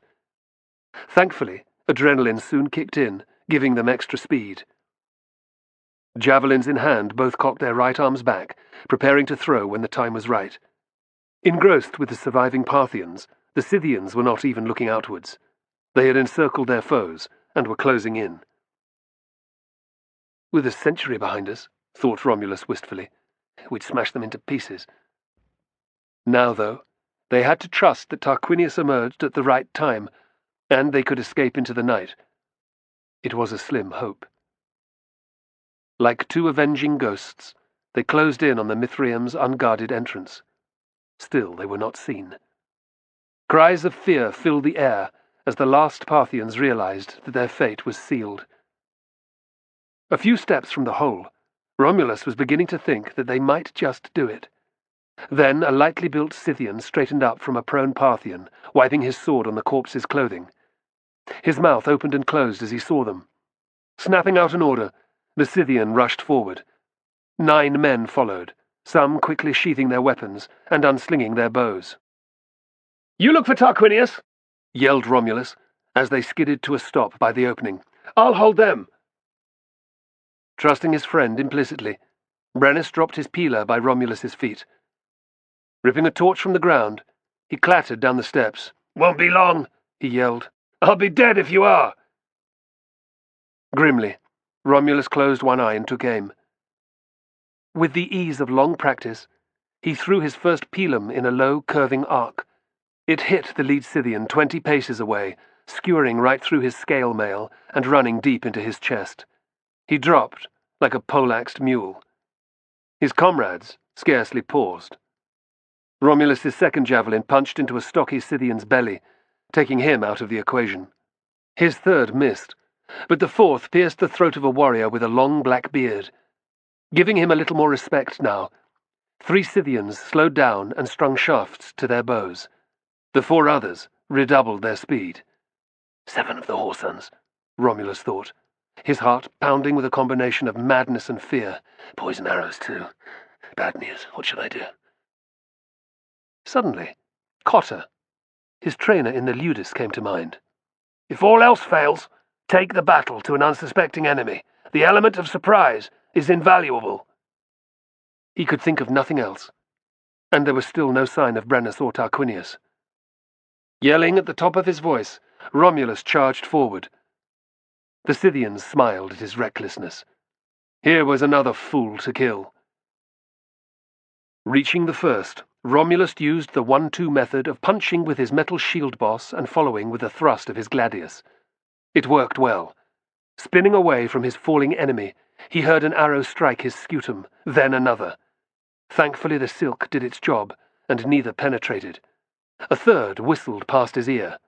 Thankfully, adrenaline soon kicked in, giving them extra speed. Javelins in hand, both cocked their right arms back, preparing to throw when the time was right. Engrossed with the surviving Parthians, the Scythians were not even looking outwards. They had encircled their foes and were closing in. "With a century behind us," thought Romulus wistfully, "we'd smash them into pieces." Now, though, they had to trust that Tarquinius emerged at the right time, and they could escape into the night. It was a slim hope. Like two avenging ghosts, they closed in on the Mithraeum's unguarded entrance. Still, they were not seen. Cries of fear filled the air as the last Parthians realized that their fate was sealed. A few steps from the hole, Romulus was beginning to think that they might just do it. Then a lightly built Scythian straightened up from a prone Parthian, wiping his sword on the corpse's clothing. His mouth opened and closed as he saw them. Snapping out an order, the Scythian rushed forward. 9 men followed, some quickly sheathing their weapons and unslinging their bows. "You look for Tarquinius!" yelled Romulus, as they skidded to a stop by the opening. "I'll hold them!" Trusting his friend implicitly, Brennus dropped his peeler by Romulus's feet. Ripping a torch from the ground, he clattered down the steps. "Won't be long," he yelled. "I'll be dead if you are!" Grimly, Romulus closed one eye and took aim. With the ease of long practice, he threw his first pilum in a low, curving arc. It hit the lead Scythian 20 paces away, skewering right through his scale mail and running deep into his chest. He dropped like a poleaxed mule. His comrades scarcely paused. Romulus's second javelin punched into a stocky Scythian's belly, taking him out of the equation. His third missed, but the fourth pierced the throat of a warrior with a long black beard. Giving him a little more respect now, 3 Scythians slowed down and strung shafts to their bows. The 4 others redoubled their speed. 7 of the Horsons, Romulus thought, his heart pounding with a combination of madness and fear. Poison arrows, too. Bad news. What should I do? Suddenly, Cotter, his trainer in the Ludus, came to mind. "If all else fails, take the battle to an unsuspecting enemy. The element of surprise is invaluable." He could think of nothing else, and there was still no sign of Brennus or Tarquinius. Yelling at the top of his voice, Romulus charged forward. The Scythians smiled at his recklessness. Here was another fool to kill. Reaching the first, Romulus used the 1-2 method of punching with his metal shield boss and following with a thrust of his gladius. It worked well. Spinning away from his falling enemy, he heard an arrow strike his scutum, then another. Thankfully the silk did its job, and neither penetrated. A third whistled past his ear.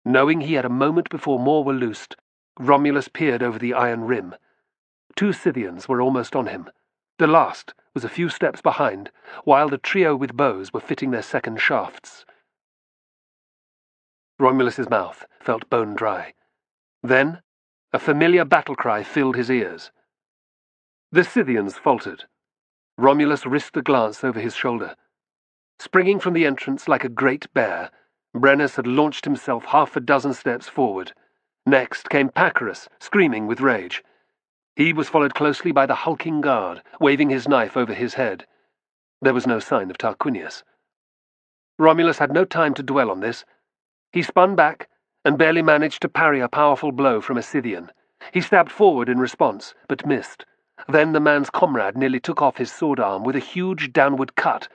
Knowing he had a moment before more were loosed, Romulus peered over the iron rim. 2 Scythians were almost on him. The last was a few steps behind, while the trio with bows were fitting their second shafts. Romulus's mouth felt bone dry. Then a familiar battle cry filled his ears. The Scythians faltered. Romulus risked a glance over his shoulder. Springing from the entrance like a great bear, Brennus had launched himself 6 steps forward. Next came Pacorus, screaming with rage. He was followed closely by the hulking guard, waving his knife over his head. There was no sign of Tarquinius. Romulus had no time to dwell on this. He spun back and barely managed to parry a powerful blow from a Scythian. He stabbed forward in response, but missed. Then the man's comrade nearly took off his sword arm with a huge downward cut.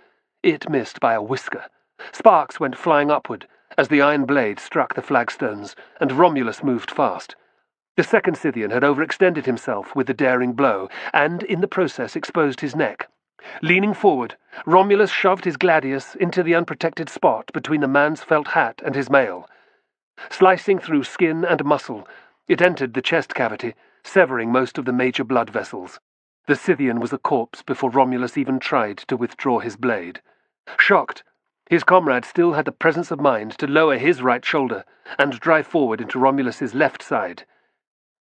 It missed by a whisker. Sparks went flying upward as the iron blade struck the flagstones, and Romulus moved fast. The second Scythian had overextended himself with the daring blow, and in the process exposed his neck. Leaning forward, Romulus shoved his gladius into the unprotected spot between the man's felt hat and his mail. Slicing through skin and muscle, it entered the chest cavity, severing most of the major blood vessels. The Scythian was a corpse before Romulus even tried to withdraw his blade. Shocked, his comrade still had the presence of mind to lower his right shoulder and drive forward into Romulus's left side.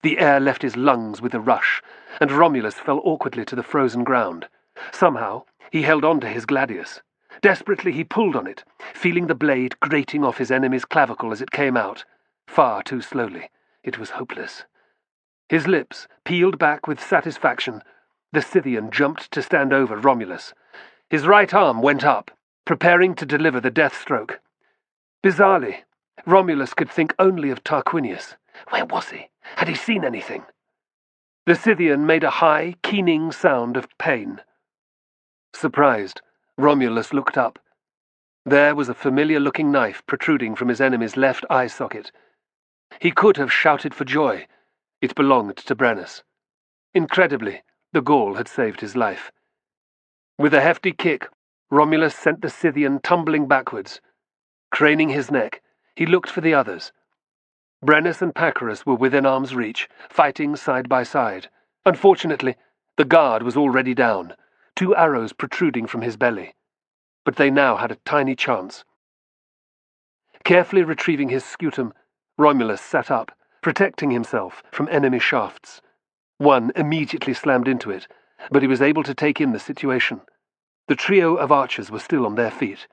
The air left his lungs with a rush, and Romulus fell awkwardly to the frozen ground. Somehow, he held on to his gladius. Desperately he pulled on it, feeling the blade grating off his enemy's clavicle as it came out. Far too slowly. It was hopeless. His lips peeled back with satisfaction. The Scythian jumped to stand over Romulus. His right arm went up, preparing to deliver the death stroke. Bizarrely, Romulus could think only of Tarquinius. Where was he? Had he seen anything? The Scythian made a high, keening sound of pain. Surprised, Romulus looked up. There was a familiar-looking knife protruding from his enemy's left eye socket. He could have shouted for joy. It belonged to Brennus. Incredibly, the Gaul had saved his life. With a hefty kick, Romulus sent the Scythian tumbling backwards. Craning his neck, he looked for the others. Brennus and Pacorus were within arm's reach, fighting side by side. Unfortunately, the guard was already down, 2 arrows protruding from his belly. but they now had a tiny chance. Carefully retrieving his scutum, Romulus sat up, protecting himself from enemy shafts. One immediately slammed into it, but he was able to take in the situation. The trio of archers were still on their feet,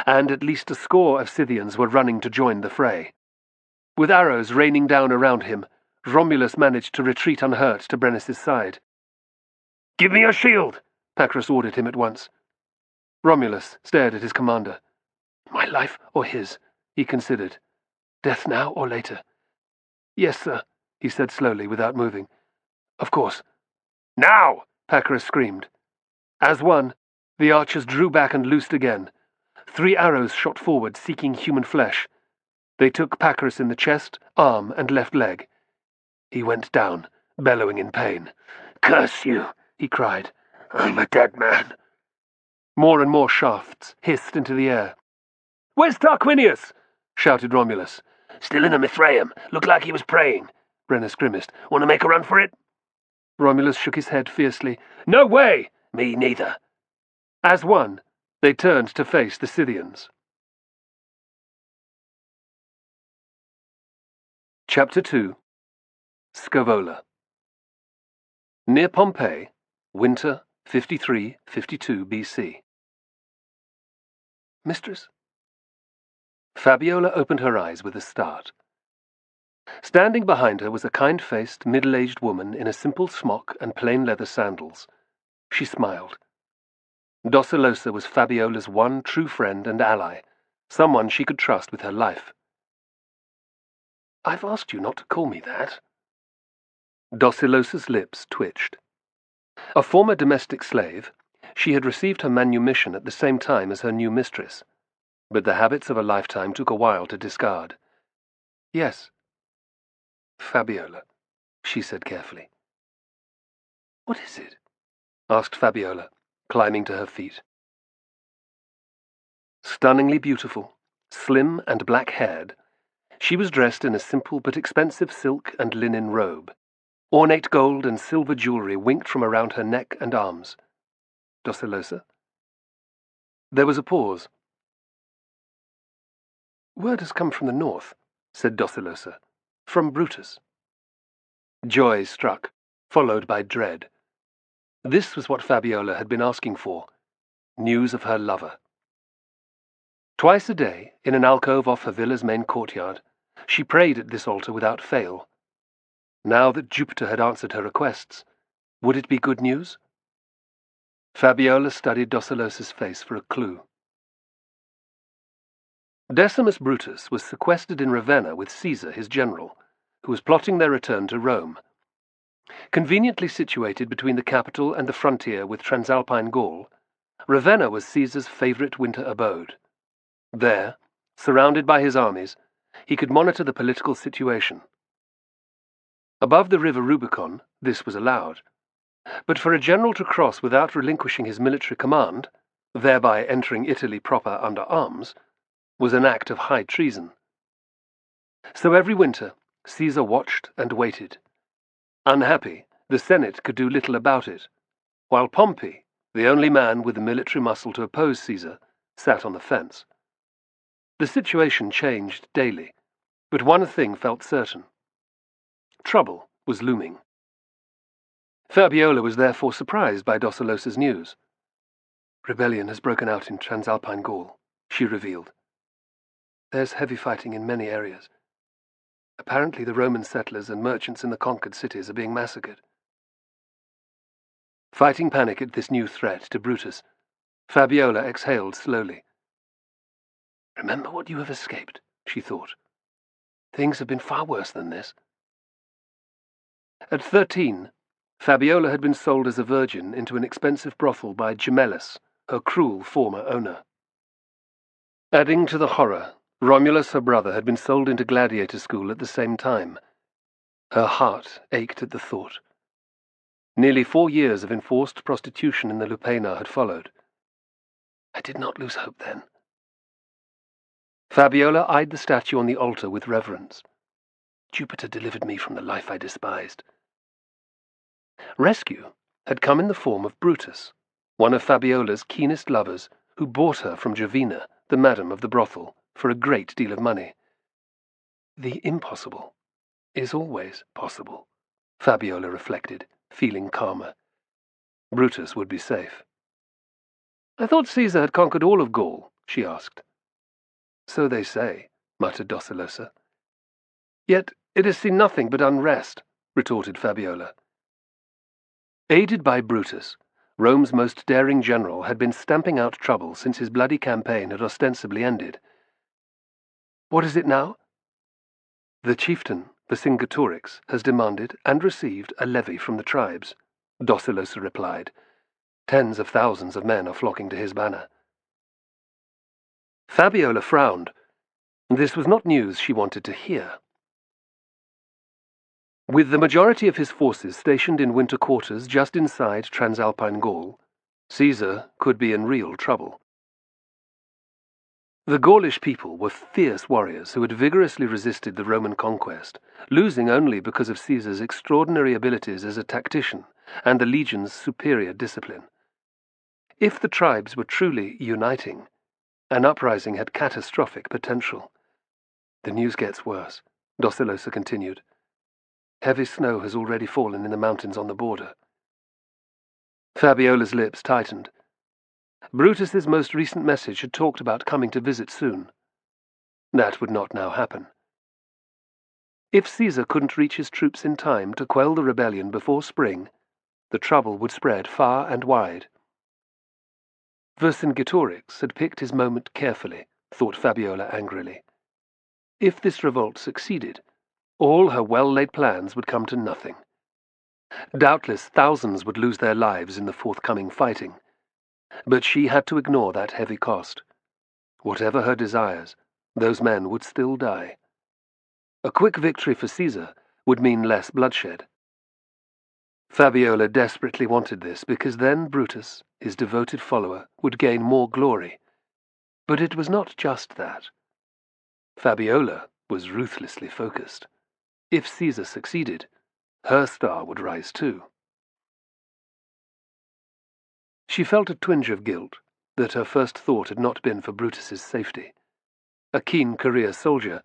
and at least a score of Scythians were running to join the fray. With arrows raining down around him, Romulus managed to retreat unhurt to Brennus's side. "Give me your shield!" Pacorus ordered him at once. Romulus stared at his commander. "My life or his?" he considered. "Death now or later?" "Yes, sir," he said slowly, without moving. "Of course." "Now!" Pacorus screamed. As one, the archers drew back and loosed again. 3 arrows shot forward, seeking human flesh. They took Pacorus in the chest, arm, and left leg. He went down, bellowing in pain. "Curse you!" he cried. "I'm a dead man." More and more shafts hissed into the air. "Where's Tarquinius?" shouted Romulus. "Still in the Mithraeum. Looked like he was praying," Brennus grimaced. "Want to make a run for it?" Romulus shook his head fiercely. "No way!" "Me neither." As one, they turned to face the Scythians. Chapter 2. Scaevola. Near Pompeii, winter 53-52 BC. "Mistress?" Fabiola opened her eyes with a start. Standing behind her was a kind-faced, middle-aged woman in a simple smock and plain leather sandals. She smiled. Docilosa was Fabiola's one true friend and ally, someone she could trust with her life. "I've asked you not to call me that." Docilosa's lips twitched. A former domestic slave, she had received her manumission at the same time as her new mistress, but the habits of a lifetime took a while to discard. "Yes." "Fabiola," she said carefully. "What is it?" asked Fabiola, climbing to her feet. Stunningly beautiful, slim and black-haired, she was dressed in a simple but expensive silk and linen robe. Ornate gold and silver jewelry winked from around her neck and arms. "Docilosa?" There was a pause. "Word has come from the north," said Docilosa. "From Brutus." Joy struck, followed by dread. This was what Fabiola had been asking for. News of her lover. Twice a day, in an alcove off her villa's main courtyard, she prayed at this altar without fail. Now that Jupiter had answered her requests, would it be good news? Fabiola studied Docilosa's face for a clue. Decimus Brutus was sequestered in Ravenna with Caesar, his general, who was plotting their return to Rome. Conveniently situated between the capital and the frontier with Transalpine Gaul, Ravenna was Caesar's favorite winter abode. There, surrounded by his armies, he could monitor the political situation. Above the river Rubicon, this was allowed. But for a general to cross without relinquishing his military command, thereby entering Italy proper under arms, was an act of high treason. So every winter, Caesar watched and waited. Unhappy, the Senate could do little about it, while Pompey, the only man with the military muscle to oppose Caesar, sat on the fence. The situation changed daily, but one thing felt certain. Trouble was looming. Fabiola was therefore surprised by Docilosa's news. "Rebellion has broken out in Transalpine Gaul," she revealed. "There's heavy fighting in many areas. Apparently the Roman settlers and merchants in the conquered cities are being massacred." Fighting panic at this new threat to Brutus, Fabiola exhaled slowly. "Remember what you have escaped," she thought. "Things have been far worse than this." At 13, Fabiola had been sold as a virgin into an expensive brothel by Gemellus, her cruel former owner. Adding to the horror, Romulus, her brother, had been sold into gladiator school at the same time. Her heart ached at the thought. Nearly 4 years of enforced prostitution in the Lupanar had followed. I did not lose hope then. Fabiola eyed the statue on the altar with reverence. Jupiter delivered me from the life I despised. Rescue had come in the form of Brutus, one of Fabiola's keenest lovers, who bought her from Jovina, the madam of the brothel, for a great deal of money. The impossible is always possible, Fabiola reflected, feeling calmer. Brutus would be safe. I thought Caesar had conquered all of Gaul, she asked. So they say, muttered Docilosa. Yet it has seen nothing but unrest, retorted Fabiola. Aided by Brutus, Rome's most daring general had been stamping out trouble since his bloody campaign had ostensibly ended. What is it now? The chieftain, Vercingetorix, has demanded and received a levy from the tribes, Docilosa replied. Tens of thousands of men are flocking to his banner. Fabiola frowned. This was not news she wanted to hear. With the majority of his forces stationed in winter quarters just inside Transalpine Gaul, Caesar could be in real trouble. The Gaulish people were fierce warriors who had vigorously resisted the Roman conquest, losing only because of Caesar's extraordinary abilities as a tactician and the legion's superior discipline. If the tribes were truly uniting, an uprising had catastrophic potential. The news gets worse, Docilosa continued. Heavy snow has already fallen in the mountains on the border. Fabiola's lips tightened. Brutus's most recent message had talked about coming to visit soon. That would not now happen. If Caesar couldn't reach his troops in time to quell the rebellion before spring, the trouble would spread far and wide. Vercingetorix had picked his moment carefully, thought Fabiola angrily. If this revolt succeeded, all her well-laid plans would come to nothing. Doubtless thousands would lose their lives in the forthcoming fighting, but she had to ignore that heavy cost. Whatever her desires, those men would still die. A quick victory for Caesar would mean less bloodshed. Fabiola desperately wanted this because then Brutus, his devoted follower, would gain more glory. But it was not just that. Fabiola was ruthlessly focused. If Caesar succeeded, her star would rise too. She felt a twinge of guilt that her first thought had not been for Brutus's safety. A keen career soldier,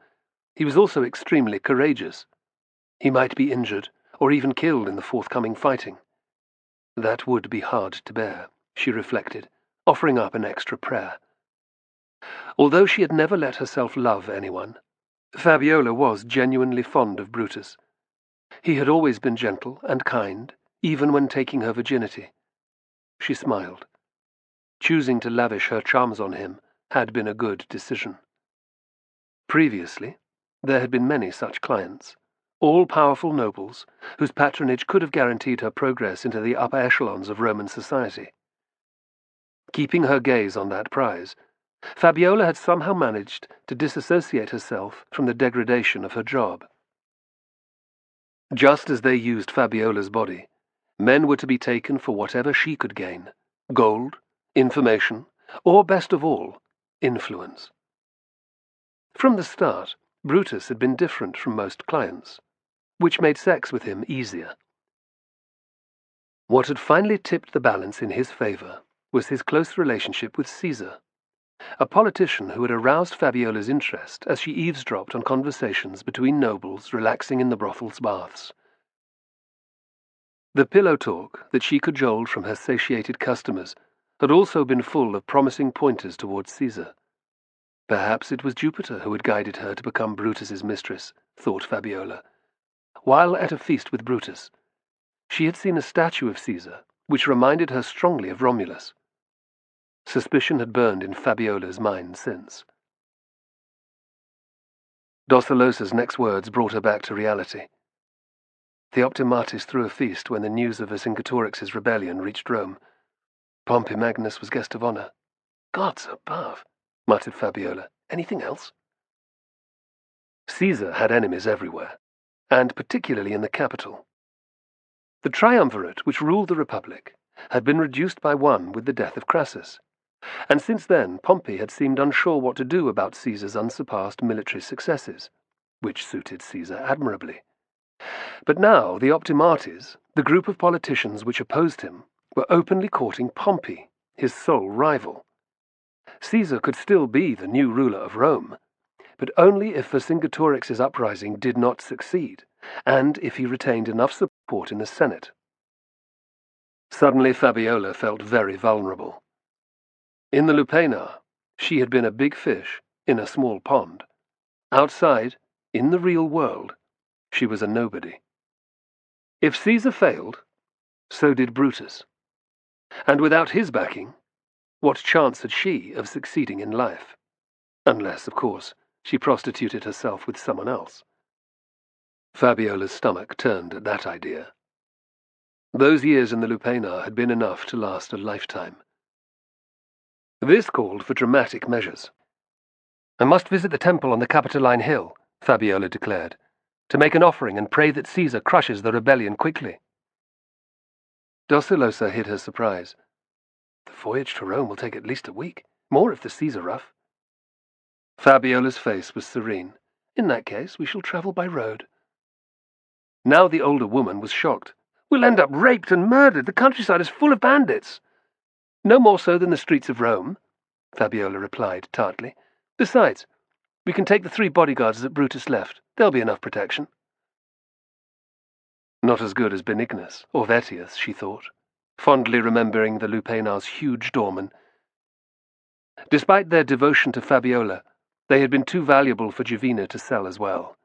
he was also extremely courageous. He might be injured or even killed in the forthcoming fighting. That would be hard to bear, she reflected, offering up an extra prayer. Although she had never let herself love anyone, Fabiola was genuinely fond of Brutus. He had always been gentle and kind, even when taking her virginity. She smiled. Choosing to lavish her charms on him had been a good decision. Previously, there had been many such clients, all powerful nobles, whose patronage could have guaranteed her progress into the upper echelons of Roman society. Keeping her gaze on that prize, Fabiola had somehow managed to disassociate herself from the degradation of her job. Just as they used Fabiola's body, men were to be taken for whatever she could gain: gold, information, or, best of all, influence. From the start, Brutus had been different from most clients, which made sex with him easier. What had finally tipped the balance in his favor was his close relationship with Caesar, a politician who had aroused Fabiola's interest as she eavesdropped on conversations between nobles relaxing in the brothel's baths. The pillow talk that she cajoled from her satiated customers had also been full of promising pointers towards Caesar. Perhaps it was Jupiter who had guided her to become Brutus's mistress, thought Fabiola. While at a feast with Brutus, she had seen a statue of Caesar which reminded her strongly of Romulus. Suspicion had burned in Fabiola's mind since. Docilosa's next words brought her back to reality. The Optimates threw a feast when the news of Vercingetorix's rebellion reached Rome. Pompey Magnus was guest of honor. Gods above, muttered Fabiola. Anything else? Caesar had enemies everywhere, and particularly in the capital. The triumvirate which ruled the Republic had been reduced by one with the death of Crassus, and since then Pompey had seemed unsure what to do about Caesar's unsurpassed military successes, which suited Caesar admirably. But now the Optimates, the group of politicians which opposed him, were openly courting Pompey, his sole rival. Caesar could still be the new ruler of Rome, but only if Vercingetorix's uprising did not succeed, and if he retained enough support in the Senate. Suddenly Fabiola felt very vulnerable. In the Lupanar, she had been a big fish in a small pond. Outside, in the real world, she was a nobody. If Caesar failed, so did Brutus. And without his backing, what chance had she of succeeding in life? Unless, of course, she prostituted herself with someone else. Fabiola's stomach turned at that idea. Those years in the Lupanar had been enough to last a lifetime. This called for dramatic measures. "I must visit the temple on the Capitoline Hill," Fabiola declared, "to make an offering and pray that Caesar crushes the rebellion quickly." Docilosa hid her surprise. "The voyage to Rome will take at least a week, more if the seas are rough." Fabiola's face was serene. "In that case, we shall travel by road." Now the older woman was shocked. "We'll end up raped and murdered. The countryside is full of bandits." "No more so than the streets of Rome," Fabiola replied tartly. "Besides, we can take the 3 bodyguards that Brutus left. There'll be enough protection." Not as good as Benignus or Vettius, she thought, fondly remembering the Lupanar's huge doorman. Despite their devotion to Fabiola, they had been too valuable for Jovina to sell as well.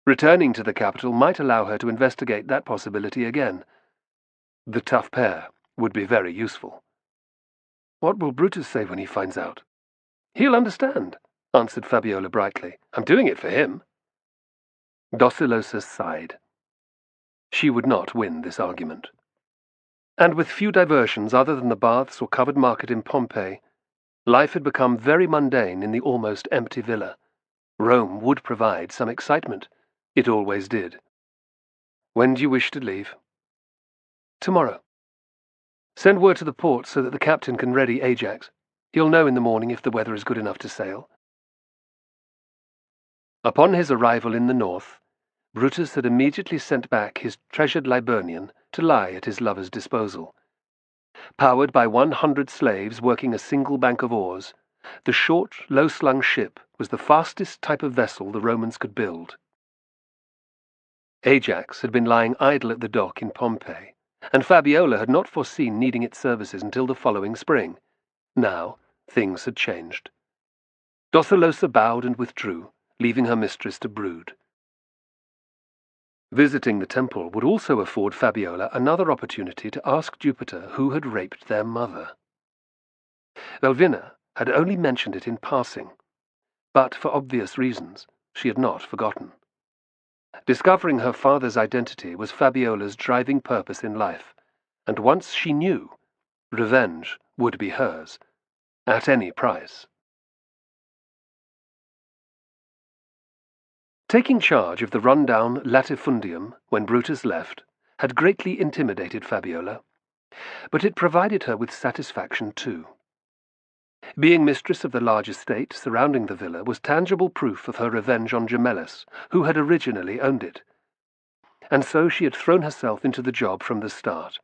Returning to the capital might allow her to investigate that possibility again. The tough pair would be very useful. "What will Brutus say when he finds out?" "He'll understand," answered Fabiola brightly. "I'm doing it for him." Docilosa sighed. She would not win this argument. And with few diversions other than the baths or covered market in Pompeii, life had become very mundane in the almost empty villa. Rome would provide some excitement. It always did. "When do you wish to leave?" "Tomorrow. Send word to the port so that the captain can ready Ajax. He'll know in the morning if the weather is good enough to sail." Upon his arrival in the north, Brutus had immediately sent back his treasured Liburnian to lie at his lover's disposal. Powered by 100 slaves working a single bank of oars, the short, low-slung ship was the fastest type of vessel the Romans could build. Ajax had been lying idle at the dock in Pompeii, and Fabiola had not foreseen needing its services until the following spring. Now, things had changed. Docilosa bowed and withdrew, leaving her mistress to brood. Visiting the temple would also afford Fabiola another opportunity to ask Jupiter who had raped their mother. Velvina had only mentioned it in passing, but for obvious reasons she had not forgotten. Discovering her father's identity was Fabiola's driving purpose in life, and once she knew, revenge would be hers, at any price. Taking charge of the run-down latifundium when Brutus left had greatly intimidated Fabiola, but it provided her with satisfaction too. Being mistress of the large estate surrounding the villa was tangible proof of her revenge on Gemellus, who had originally owned it, and so she had thrown herself into the job from the start.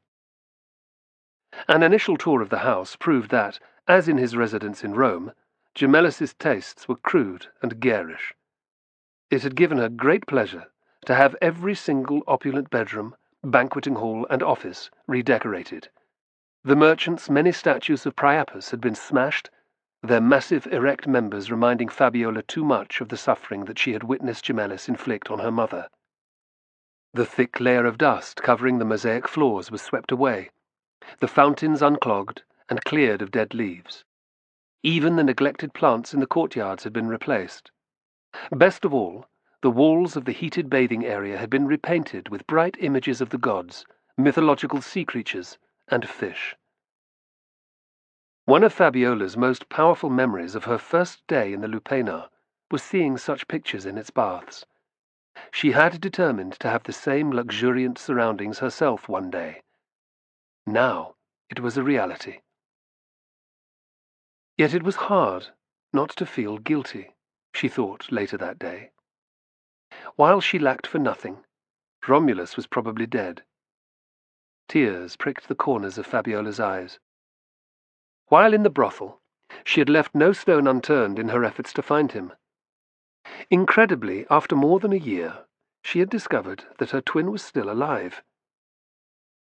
An initial tour of the house proved that, as in his residence in Rome, Gemellus's tastes were crude and garish. It had given her great pleasure to have every single opulent bedroom, banqueting hall, and office redecorated. The merchant's many statues of Priapus had been smashed, their massive erect members reminding Fabiola too much of the suffering that she had witnessed Gemellus inflict on her mother. The thick layer of dust covering the mosaic floors was swept away, the fountains unclogged and cleared of dead leaves. Even the neglected plants in the courtyards had been replaced. Best of all, the walls of the heated bathing area had been repainted with bright images of the gods, mythological sea creatures, and fish. One of Fabiola's most powerful memories of her first day in the Lupanar was seeing such pictures in its baths. She had determined to have the same luxuriant surroundings herself one day. Now it was a reality. Yet it was hard not to feel guilty, she thought later that day. While she lacked for nothing, Romulus was probably dead. Tears pricked the corners of Fabiola's eyes. While in the brothel, She had left no stone unturned in her efforts to find him. Incredibly, after more than a year, she had discovered that her twin was still alive.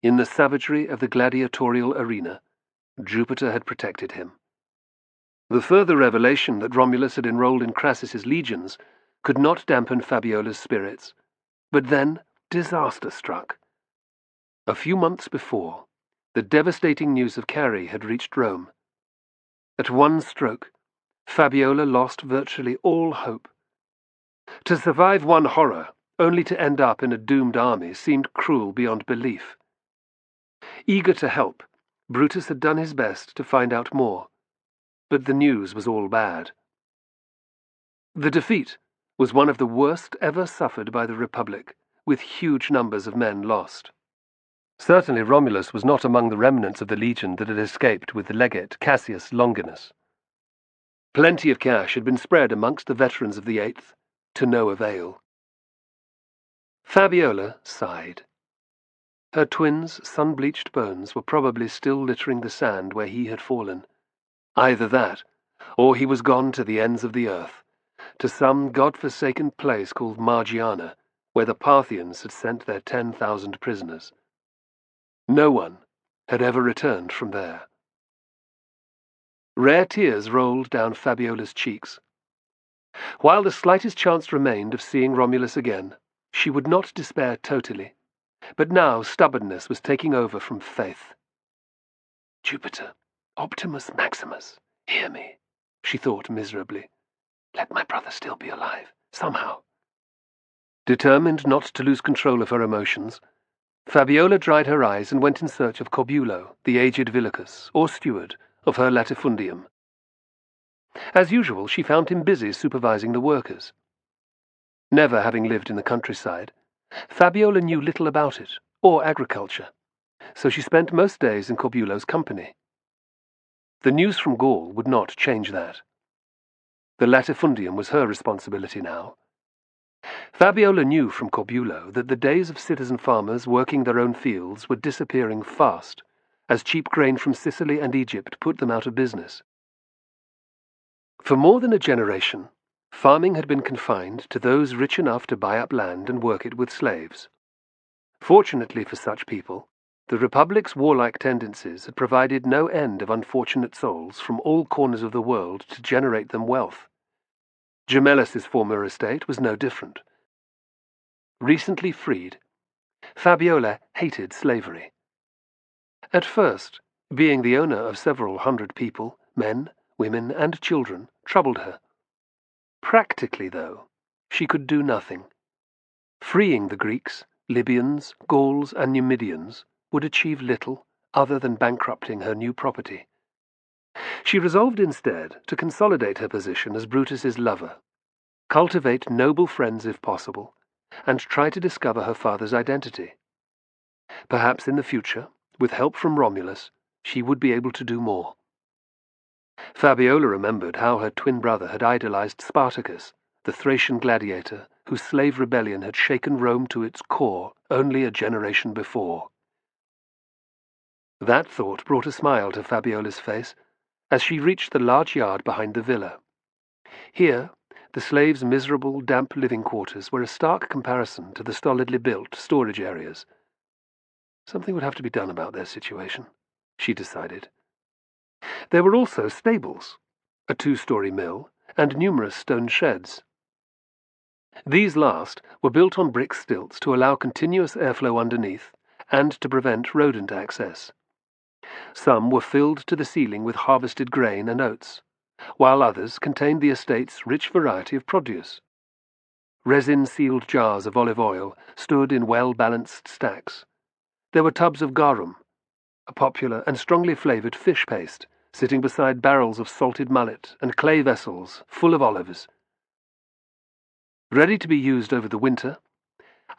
In the savagery of the gladiatorial arena, Jupiter had protected him. The further revelation that Romulus had enrolled in Crassus's legions could not dampen Fabiola's spirits, but then disaster struck. A few months before, the devastating news of Carrie had reached Rome. At one stroke, Fabiola lost virtually all hope. To survive one horror, only to end up in a doomed army, seemed cruel beyond belief. Eager to help, Brutus had done his best to find out more, but the news was all bad. The defeat was one of the worst ever suffered by the Republic, with huge numbers of men lost. Certainly Romulus was not among the remnants of the legion that had escaped with the legate Cassius Longinus. Plenty of cash had been spread amongst the veterans of the Eighth, to no avail. Fabiola sighed. Her twin's sun-bleached bones were probably still littering the sand where he had fallen. Either that, or he was gone to the ends of the earth, to some god-forsaken place called Margiana, where the Parthians had sent their 10,000 prisoners. No one had ever returned from there. Rare tears rolled down Fabiola's cheeks. While the slightest chance remained of seeing Romulus again, she would not despair totally, but now stubbornness was taking over from faith. "Jupiter, Optimus Maximus, hear me," she thought miserably. "Let my brother still be alive, somehow." Determined not to lose control of her emotions, Fabiola dried her eyes and went in search of Corbulo, the aged villicus, or steward, of her latifundium. As usual, she found him busy supervising the workers. Never having lived in the countryside, Fabiola knew little about it, or agriculture, so she spent most days in Corbulo's company. The news from Gaul would not change that. The latifundium was her responsibility now. Fabiola knew from Corbulo that the days of citizen farmers working their own fields were disappearing fast, as cheap grain from Sicily and Egypt put them out of business. For more than a generation, farming had been confined to those rich enough to buy up land and work it with slaves. Fortunately for such people, the Republic's warlike tendencies had provided no end of unfortunate souls from all corners of the world to generate them wealth. Gemellus's former estate was no different. Recently freed, Fabiola hated slavery. At first, being the owner of several hundred people, men, women, and children, troubled her. Practically, though, she could do nothing. Freeing the Greeks, Libyans, Gauls, and Numidians would achieve little other than bankrupting her new property. She resolved instead to consolidate her position as Brutus's lover, cultivate noble friends if possible, and try to discover her father's identity. Perhaps in the future, with help from Romulus, she would be able to do more. Fabiola remembered how her twin brother had idolized Spartacus, the Thracian gladiator whose slave rebellion had shaken Rome to its core only a generation before. That thought brought a smile to Fabiola's face as she reached the large yard behind the villa. Here, the slaves' miserable, damp living quarters were a stark comparison to the stolidly built storage areas. Something would have to be done about their situation, she decided. There were also stables, a 2-story mill, and numerous stone sheds. These last were built on brick stilts to allow continuous airflow underneath and to prevent rodent access. Some were filled to the ceiling with harvested grain and oats, while others contained the estate's rich variety of produce. Resin-sealed jars of olive oil stood in well-balanced stacks. There were tubs of garum, a popular and strongly flavoured fish paste, sitting beside barrels of salted mullet and clay vessels full of olives. Ready to be used over the winter,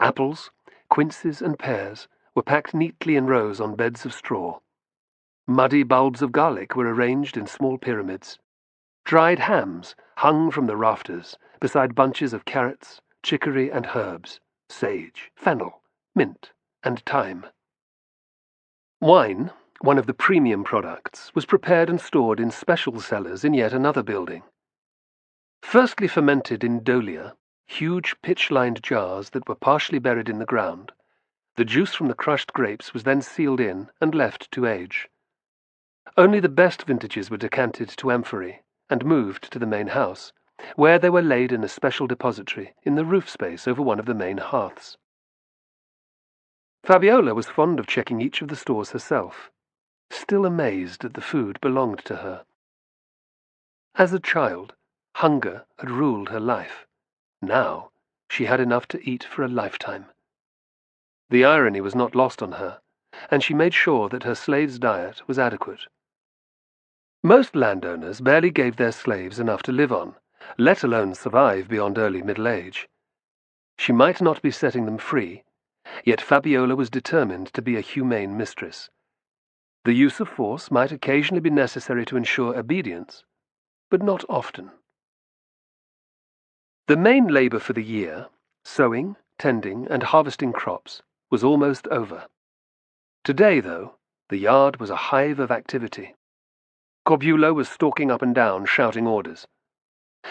apples, quinces, and pears were packed neatly in rows on beds of straw. Muddy bulbs of garlic were arranged in small pyramids. Dried hams hung from the rafters beside bunches of carrots, chicory, and herbs, sage, fennel, mint, and thyme. Wine, one of the premium products, was prepared and stored in special cellars in yet another building. Firstly fermented in dolia, huge pitch-lined jars that were partially buried in the ground, the juice from the crushed grapes was then sealed in and left to age. Only the best vintages were decanted to amphorae and moved to the main house, where they were laid in a special depository in the roof space over one of the main hearths. Fabiola was fond of checking each of the stores herself, still amazed that the food belonged to her. As a child, hunger had ruled her life. Now she had enough to eat for a lifetime. The irony was not lost on her, and she made sure that her slaves' diet was adequate. Most landowners barely gave their slaves enough to live on, let alone survive beyond early middle age. She might not be setting them free, yet Fabiola was determined to be a humane mistress. The use of force might occasionally be necessary to ensure obedience, but not often. The main labor for the year, sowing, tending, and harvesting crops, was almost over. Today, though, the yard was a hive of activity. Corbulo was stalking up and down, shouting orders.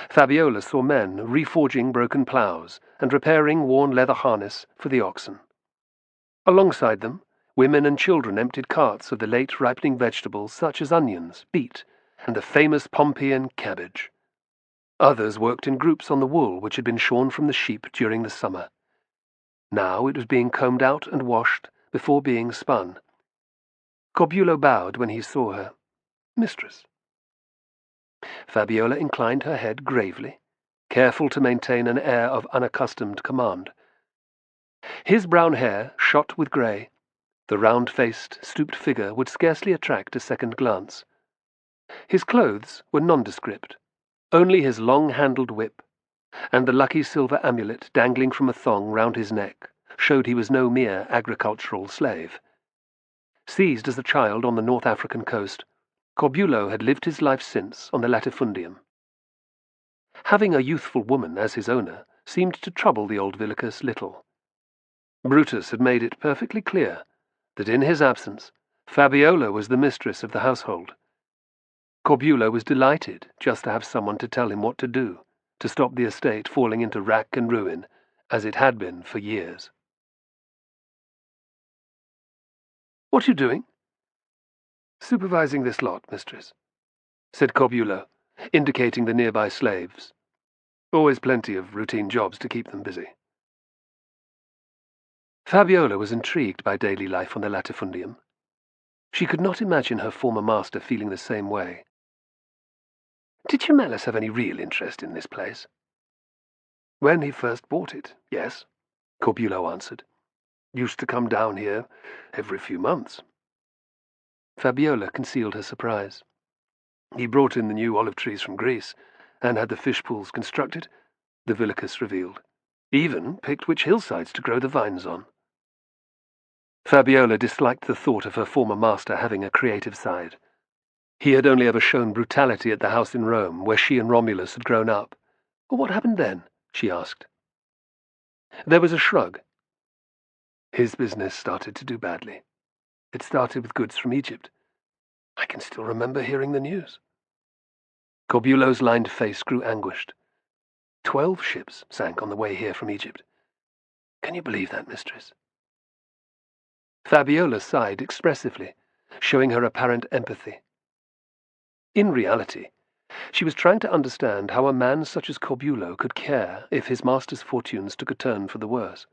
Fabiola saw men reforging broken ploughs and repairing worn leather harness for the oxen. Alongside them, women and children emptied carts of the late ripening vegetables such as onions, beet, and the famous Pompeian cabbage. Others worked in groups on the wool which had been shorn from the sheep during the summer. Now it was being combed out and washed before being spun. Corbulo bowed when he saw her. Mistress. Fabiola inclined her head gravely, careful to maintain an air of unaccustomed command. His brown hair shot with grey. The round-faced, stooped figure would scarcely attract a second glance. His clothes were nondescript. Only his long-handled whip, and the lucky silver amulet dangling from a thong round his neck, showed he was no mere agricultural slave. Seized as a child on the North African coast, Corbulo had lived his life since on the latifundium. Having a youthful woman as his owner seemed to trouble the old Villicus little. Brutus had made it perfectly clear that in his absence Fabiola was the mistress of the household. Corbulo was delighted just to have someone to tell him what to do, to stop the estate falling into rack and ruin, as it had been for years. "What are you doing?" "Supervising this lot, mistress," said Corbulo, indicating the nearby slaves. "Always plenty of routine jobs to keep them busy." Fabiola was intrigued by daily life on the latifundium. She could not imagine her former master feeling the same way. "Did Gemellus have any real interest in this place?" "When he first bought it, yes," Corbulo answered. "Used to come down here every few months." Fabiola concealed her surprise. "He brought in the new olive trees from Greece, and had the fish pools constructed," the Villicus revealed. "Even picked which hillsides to grow the vines on." Fabiola disliked the thought of her former master having a creative side. He had only ever shown brutality at the house in Rome, where she and Romulus had grown up. "What happened then?" she asked. There was a shrug. "His business started to do badly. It started with goods from Egypt. I can still remember hearing the news." Corbulo's lined face grew anguished. 12 ships sank on the way here from Egypt. Can you believe that, mistress? Fabiola sighed expressively, showing her apparent empathy. In reality, she was trying to understand how a man such as Corbulo could care if his master's fortunes took a turn for the worse.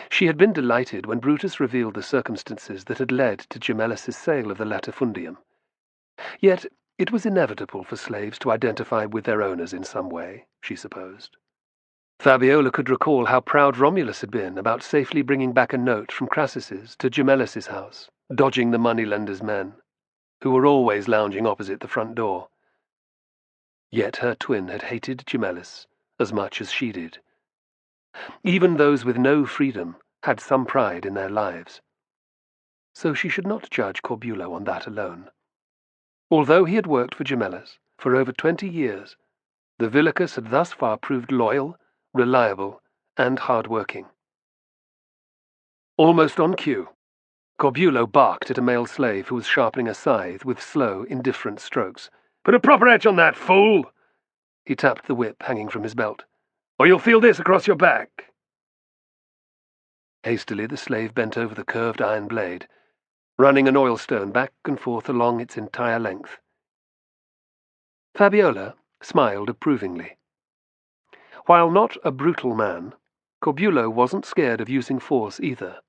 She had been delighted when Brutus revealed the circumstances that had led to Gemellus' sale of the latifundium. Yet it was inevitable for slaves to identify with their owners in some way, she supposed. Fabiola could recall how proud Romulus had been about safely bringing back a note from Crassus's to Gemellus' house, dodging the moneylender's men, who were always lounging opposite the front door. Yet her twin had hated Gemellus as much as she did. Even those with no freedom had some pride in their lives. So she should not judge Corbulo on that alone. Although he had worked for Gemellus for over 20 years, the Villicus had thus far proved loyal, reliable, and hard-working. Almost on cue, Corbulo barked at a male slave who was sharpening a scythe with slow, indifferent strokes. "Put a proper edge on that, fool!" He tapped the whip hanging from his belt. "Or you'll feel this across your back." Hastily the slave bent over the curved iron blade, running an oilstone back and forth along its entire length. Fabiola smiled approvingly. While not a brutal man, Corbulo wasn't scared of using force either.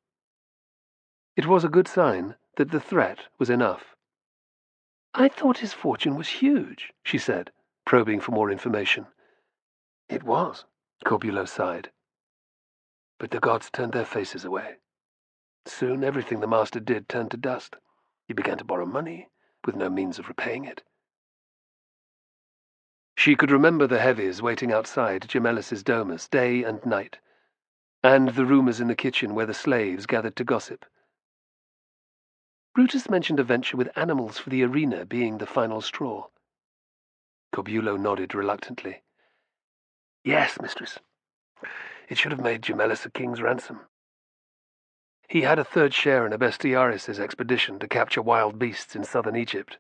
It was a good sign that the threat was enough. "I thought his fortune was huge," she said, probing for more information. "It was," Corbulo sighed. "But the gods turned their faces away. Soon everything the master did turned to dust. He began to borrow money, with no means of repaying it." She could remember the heavies waiting outside Gemellis's domus day and night, and the rumors in the kitchen where the slaves gathered to gossip. Brutus mentioned a venture with animals for the arena being the final straw. Corbulo nodded reluctantly. "Yes, mistress. It should have made Gemellis a king's ransom. He had a third share in Abestiaris' expedition to capture wild beasts in southern Egypt."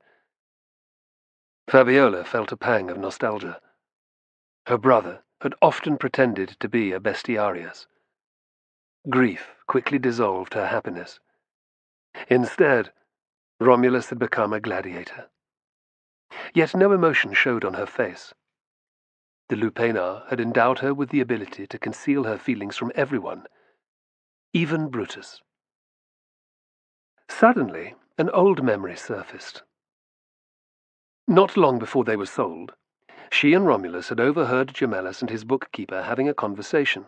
Fabiola felt a pang of nostalgia. Her brother had often pretended to be a bestiarius. Grief quickly dissolved her happiness. Instead, Romulus had become a gladiator. Yet no emotion showed on her face. The Lupanar had endowed her with the ability to conceal her feelings from everyone, even Brutus. Suddenly, an old memory surfaced. Not long before they were sold, she and Romulus had overheard Gemellis and his bookkeeper having a conversation.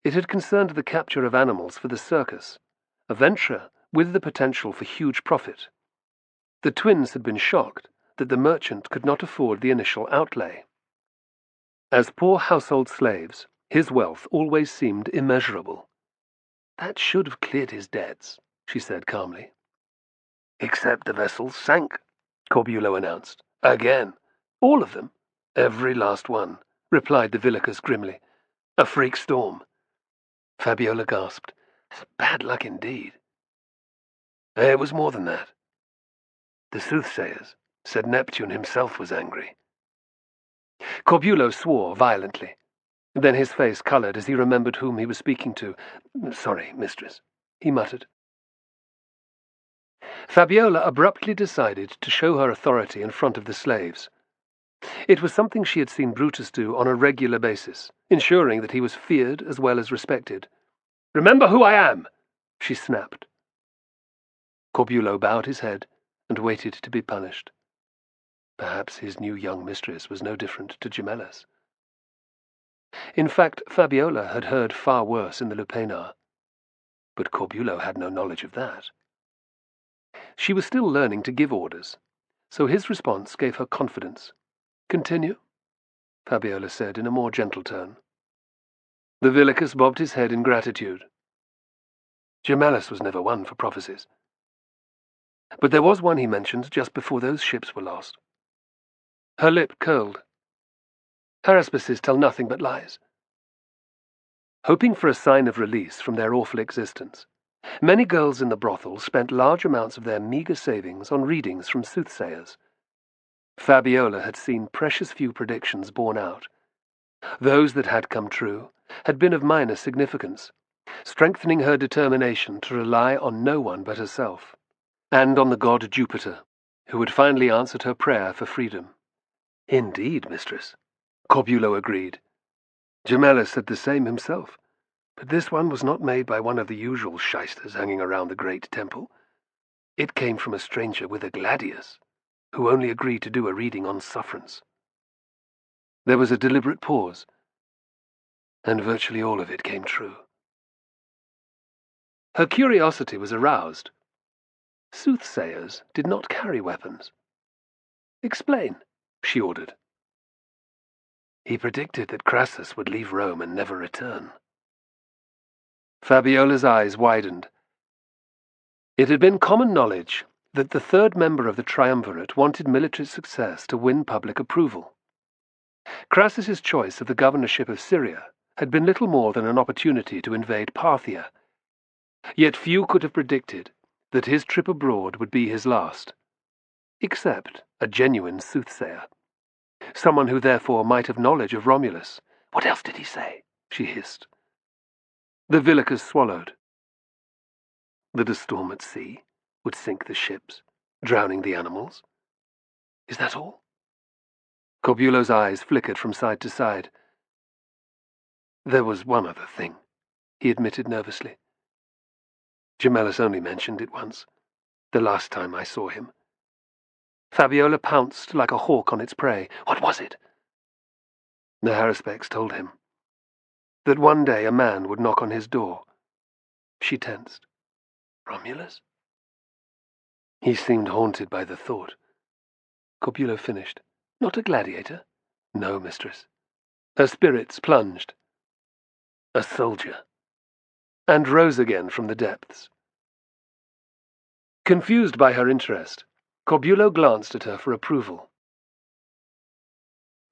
It had concerned the capture of animals for the circus, a venture with the potential for huge profit. The twins had been shocked that the merchant could not afford the initial outlay. As poor household slaves, his wealth always seemed immeasurable. "That should have cleared his debts," she said calmly. "Except the vessels sank," Corbulo announced. "Again. All of them. Every last one," replied the Villicus grimly. "A freak storm." Fabiola gasped. "Bad luck indeed." "It was more than that. The soothsayers said Neptune himself was angry." Corbulo swore violently. Then his face coloured as he remembered whom he was speaking to. "Sorry, mistress," he muttered. Fabiola abruptly decided to show her authority in front of the slaves. It was something she had seen Brutus do on a regular basis, ensuring that he was feared as well as respected. "Remember who I am!" she snapped. Corbulo bowed his head and waited to be punished. Perhaps his new young mistress was no different to Gemellis. In fact, Fabiola had heard far worse in the Lupanar, but Corbulo had no knowledge of that. She was still learning to give orders, so his response gave her confidence. "Continue," Fabiola said in a more gentle tone. The Villicus bobbed his head in gratitude. Gemellis was never one for prophecies. But there was one he mentioned just before those ships were lost. Her lip curled. "Haruspices tell nothing but lies." Hoping for a sign of release from their awful existence, many girls in the brothel spent large amounts of their meagre savings on readings from soothsayers. Fabiola had seen precious few predictions borne out. Those that had come true had been of minor significance, strengthening her determination to rely on no one but herself, and on the god Jupiter, who had finally answered her prayer for freedom. "Indeed, mistress," Corbulo agreed. "Gemellis said the same himself, but this one was not made by one of the usual shysters hanging around the great temple. It came from a stranger with a gladius, who only agreed to do a reading on sufferance." There was a deliberate pause, and virtually all of it came true. Her curiosity was aroused. Soothsayers did not carry weapons. "Explain," she ordered. "He predicted that Crassus would leave Rome and never return." Fabiola's eyes widened. It had been common knowledge that the third member of the triumvirate wanted military success to win public approval. Crassus's choice of the governorship of Syria had been little more than an opportunity to invade Parthia. Yet few could have predicted that his trip abroad would be his last, except a genuine soothsayer. Someone who therefore might have knowledge of Romulus. "What else did he say?" she hissed. The Villicus swallowed. That a storm at sea would sink the ships, drowning the animals. Is that all? Corbulo's eyes flickered from side to side. There was one other thing, he admitted nervously. Gemellus only mentioned it once, the last time I saw him. Fabiola pounced like a hawk on its prey. What was it? The Haruspex told him that one day a man would knock on his door. She tensed. Romulus? He seemed haunted by the thought. Corbulo finished. Not a gladiator? No, mistress. Her spirits plunged. A soldier. And rose again from the depths. Confused by her interest, Corbulo glanced at her for approval.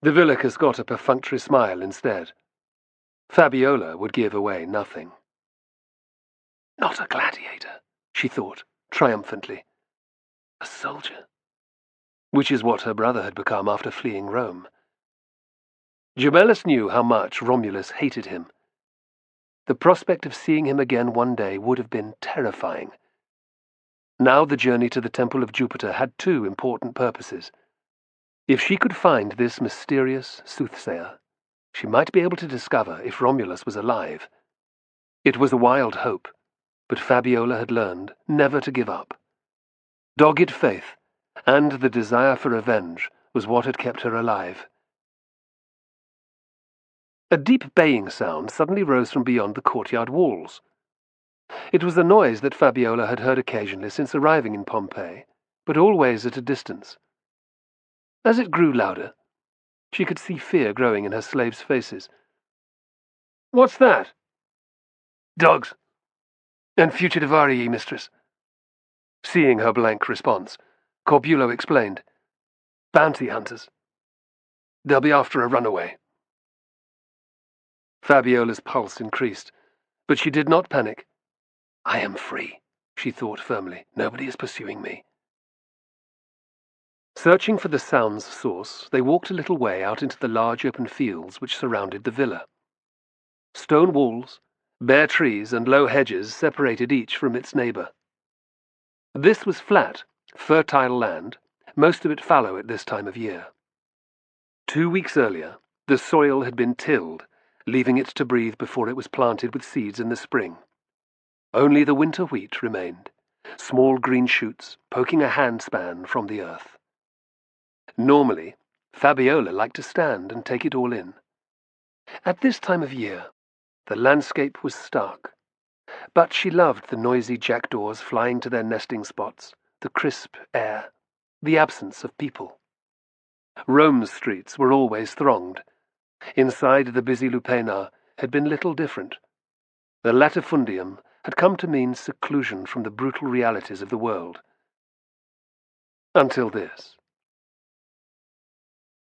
The Villicus got a perfunctory smile instead. Fabiola would give away nothing. Not a gladiator, she thought, triumphantly. A soldier. Which is what her brother had become after fleeing Rome. Gemellus knew how much Romulus hated him. The prospect of seeing him again one day would have been terrifying. Now the journey to the Temple of Jupiter had two important purposes. If she could find this mysterious soothsayer, she might be able to discover if Romulus was alive. It was a wild hope, but Fabiola had learned never to give up. Dogged faith and the desire for revenge was what had kept her alive. A deep baying sound suddenly rose from beyond the courtyard walls. It was a noise that Fabiola had heard occasionally since arriving in Pompeii, but always at a distance. As it grew louder, she could see fear growing in her slaves' faces. "What's that?" "Dogs. And fugitivarii, mistress." Seeing her blank response, Corbulo explained. "Bounty hunters. They'll be after a runaway." Fabiola's pulse increased, but she did not panic. I am free, she thought firmly. Nobody is pursuing me. Searching for the sound's source, they walked a little way out into the large open fields which surrounded the villa. Stone walls, bare trees, and low hedges separated each from its neighbour. This was flat, fertile land, most of it fallow at this time of year. 2 weeks earlier, the soil had been tilled, leaving it to breathe before it was planted with seeds in the spring. Only the winter wheat remained, small green shoots poking a handspan from the earth. Normally, Fabiola liked to stand and take it all in. At this time of year, the landscape was stark, but she loved the noisy jackdaws flying to their nesting spots, the crisp air, the absence of people. Rome's streets were always thronged. Inside the busy Lupanar had been little different. The latifundium had come to mean seclusion from the brutal realities of the world. Until this.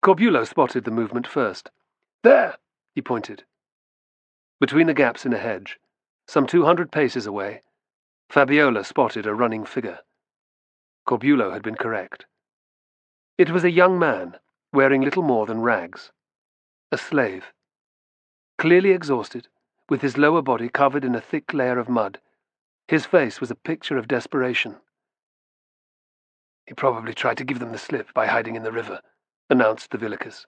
Corbulo spotted the movement first. "There!" he pointed. Between the gaps in a hedge, some 200 paces away, Fabiola spotted a running figure. Corbulo had been correct. It was a young man, wearing little more than rags. A slave. Clearly exhausted, with his lower body covered in a thick layer of mud, his face was a picture of desperation. "He probably tried to give them the slip by hiding in the river," announced the Villicus.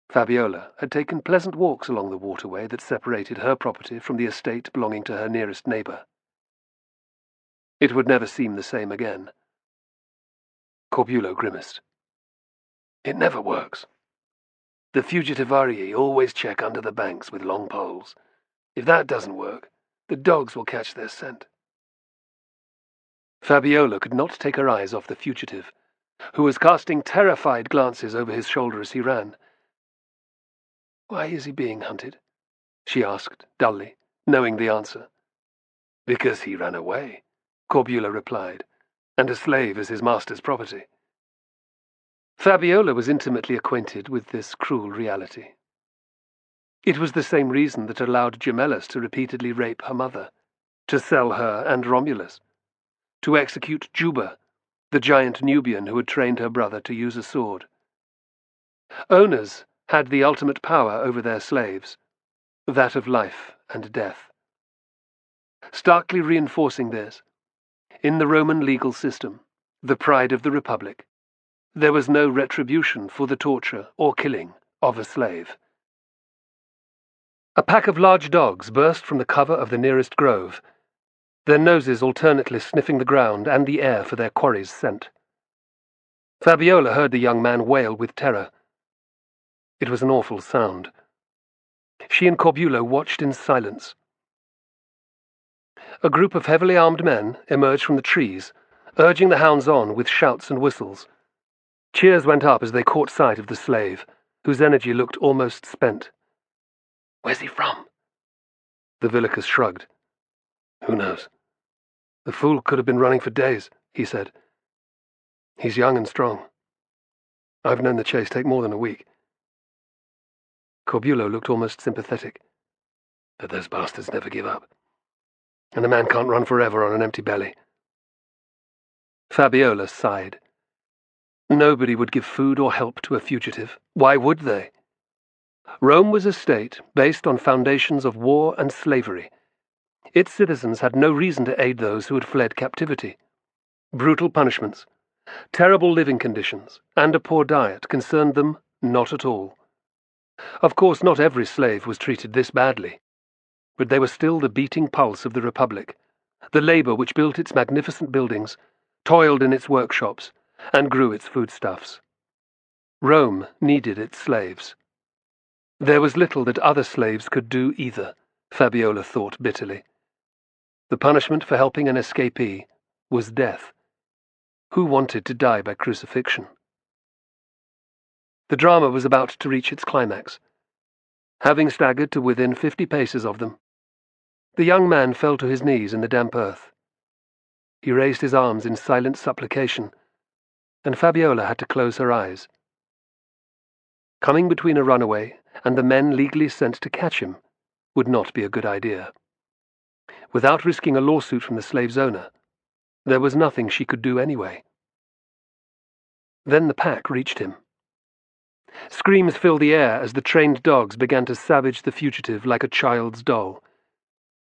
Fabiola had taken pleasant walks along the waterway that separated her property from the estate belonging to her nearest neighbour. It would never seem the same again. Corbulo grimaced. "It never works. The fugitivarii always check under the banks with long poles. If that doesn't work, the dogs will catch their scent." Fabiola could not take her eyes off the fugitive, who was casting terrified glances over his shoulder as he ran. "Why is he being hunted?" she asked, dully, knowing the answer. "Because he ran away," Corbulo replied, "and a slave is his master's property." Fabiola was intimately acquainted with this cruel reality. It was the same reason that allowed Gemellus to repeatedly rape her mother. to sell her and Romulus, to execute Juba, the giant Nubian who had trained her brother to use a sword. Owners had the ultimate power over their slaves, that of life and death. Starkly reinforcing this, in the Roman legal system, the pride of the Republic, there was no retribution for the torture or killing of a slave. A pack of large dogs burst from the cover of the nearest grove, their noses alternately sniffing the ground and the air for their quarry's scent. Fabiola heard the young man wail with terror. It was an awful sound. She and Corbulo watched in silence. A group of heavily armed men emerged from the trees, urging the hounds on with shouts and whistles. Cheers went up as they caught sight of the slave, whose energy looked almost spent. "Where's he from?" The Villicus shrugged. "Who knows? The fool could have been running for days," he said. "He's young and strong. I've known the chase take more than a week." Corbulo looked almost sympathetic. "But those bastards never give up. And a man can't run forever on an empty belly." Fabiola sighed. Nobody would give food or help to a fugitive. Why would they? Rome was a state based on foundations of war and slavery. Its citizens had no reason to aid those who had fled captivity. Brutal punishments, terrible living conditions, and a poor diet concerned them not at all. Of course, not every slave was treated this badly, but they were still the beating pulse of the Republic, the labor which built its magnificent buildings, toiled in its workshops, and grew its foodstuffs. Rome needed its slaves. There was little that other slaves could do either, Fabiola thought bitterly. The punishment for helping an escapee was death. Who wanted to die by crucifixion? The drama was about to reach its climax. Having staggered to within 50 paces of them, the young man fell to his knees in the damp earth. He raised his arms in silent supplication, and Fabiola had to close her eyes. Coming between a runaway and the men legally sent to catch him would not be a good idea. Without risking a lawsuit from the slave's owner, there was nothing she could do anyway. Then the pack reached him. Screams filled the air as the trained dogs began to savage the fugitive like a child's doll.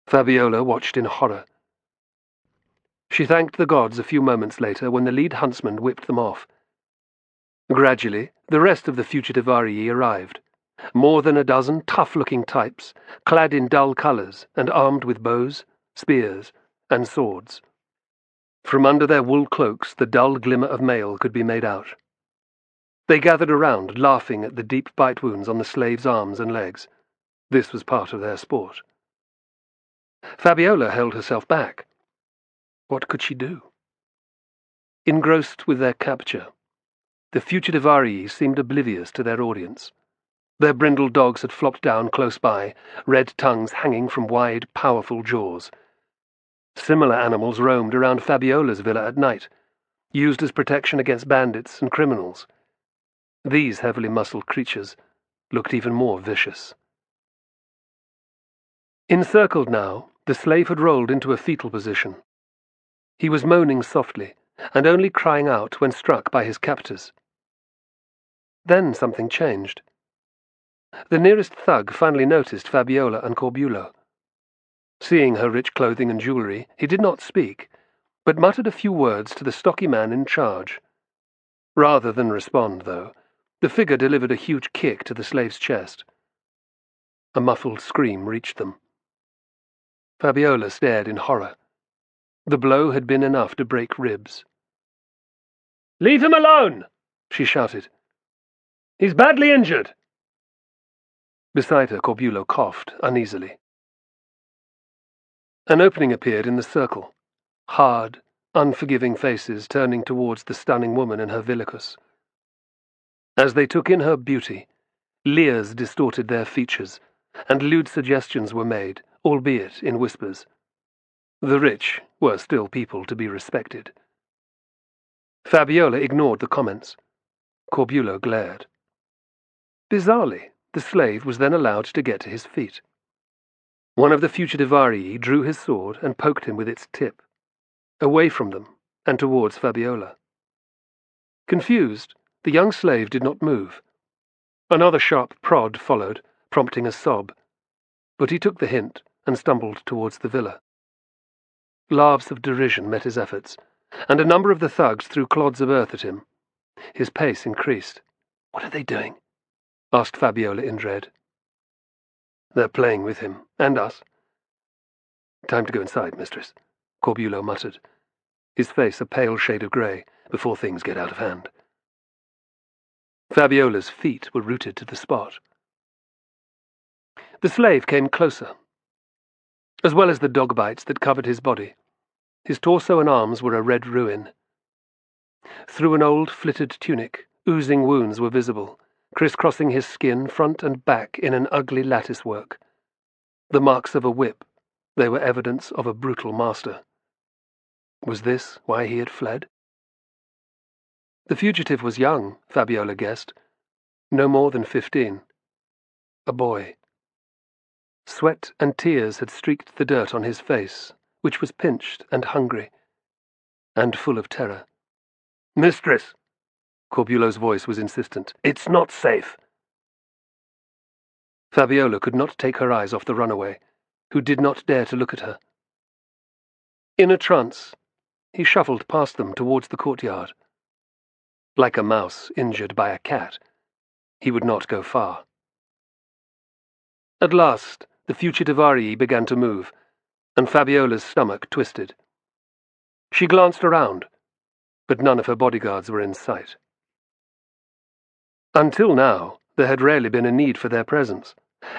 Fabiola watched in horror. She thanked the gods a few moments later when the lead huntsman whipped them off. Gradually, the rest of the fugitive arii arrived, more than a dozen tough-looking types, clad in dull colors and armed with bows, spears, and swords. From under their wool cloaks the dull glimmer of mail could be made out. They gathered around, laughing at the deep bite wounds on the slave's arms and legs. This was part of their sport. Fabiola held herself back. What could she do? Engrossed with their capture, the fugitive arii seemed oblivious to their audience. Their brindled dogs had flopped down close by, red tongues hanging from wide, powerful jaws. Similar animals roamed around Fabiola's villa at night, used as protection against bandits and criminals. These heavily muscled creatures looked even more vicious. Encircled now, the slave had rolled into a fetal position. He was moaning softly, and only crying out when struck by his captors. Then something changed. The nearest thug finally noticed Fabiola and Corbulo. Seeing her rich clothing and jewelry, he did not speak, but muttered a few words to the stocky man in charge. Rather than respond, though, the figure delivered a huge kick to the slave's chest. A muffled scream reached them. Fabiola stared in horror. The blow had been enough to break ribs. "Leave him alone!" she shouted. "He's badly injured." Beside her, Corbulo coughed uneasily. An opening appeared in the circle, hard, unforgiving faces turning towards the stunning woman and her Villicus. As they took in her beauty, leers distorted their features, and lewd suggestions were made, albeit in whispers. The rich were still people to be respected. Fabiola ignored the comments. Corbulo glared. Bizarrely, the slave was then allowed to get to his feet. One of the fugitivarii drew his sword and poked him with its tip, away from them and towards Fabiola. Confused, the young slave did not move. Another sharp prod followed, prompting a sob, but he took the hint and stumbled towards the villa. Laughs of derision met his efforts, and a number of the thugs threw clods of earth at him. His pace increased. "What are they doing?" asked Fabiola in dread. "They're playing with him, and us." "Time to go inside, mistress," Corbulo muttered, his face a pale shade of grey, before things get out of hand. Fabiola's feet were rooted to the spot. The slave came closer. As well as the dog bites that covered his body, his torso and arms were a red ruin. Through an old flitted tunic, oozing wounds were visible, crisscrossing his skin front and back in an ugly latticework. The marks of a whip, they were evidence of a brutal master. Was this why he had fled? The fugitive was young, Fabiola guessed, no more than 15. A boy. Sweat and tears had streaked the dirt on his face, which was pinched and hungry, and full of terror. "Mistress!" Corbulo's voice was insistent. "It's not safe." Fabiola could not take her eyes off the runaway, who did not dare to look at her. In a trance, he shuffled past them towards the courtyard. Like a mouse injured by a cat, he would not go far. At last, the fugitivarii began to move, and Fabiola's stomach twisted. She glanced around, but none of her bodyguards were in sight. Until now, there had rarely been a need for their presence,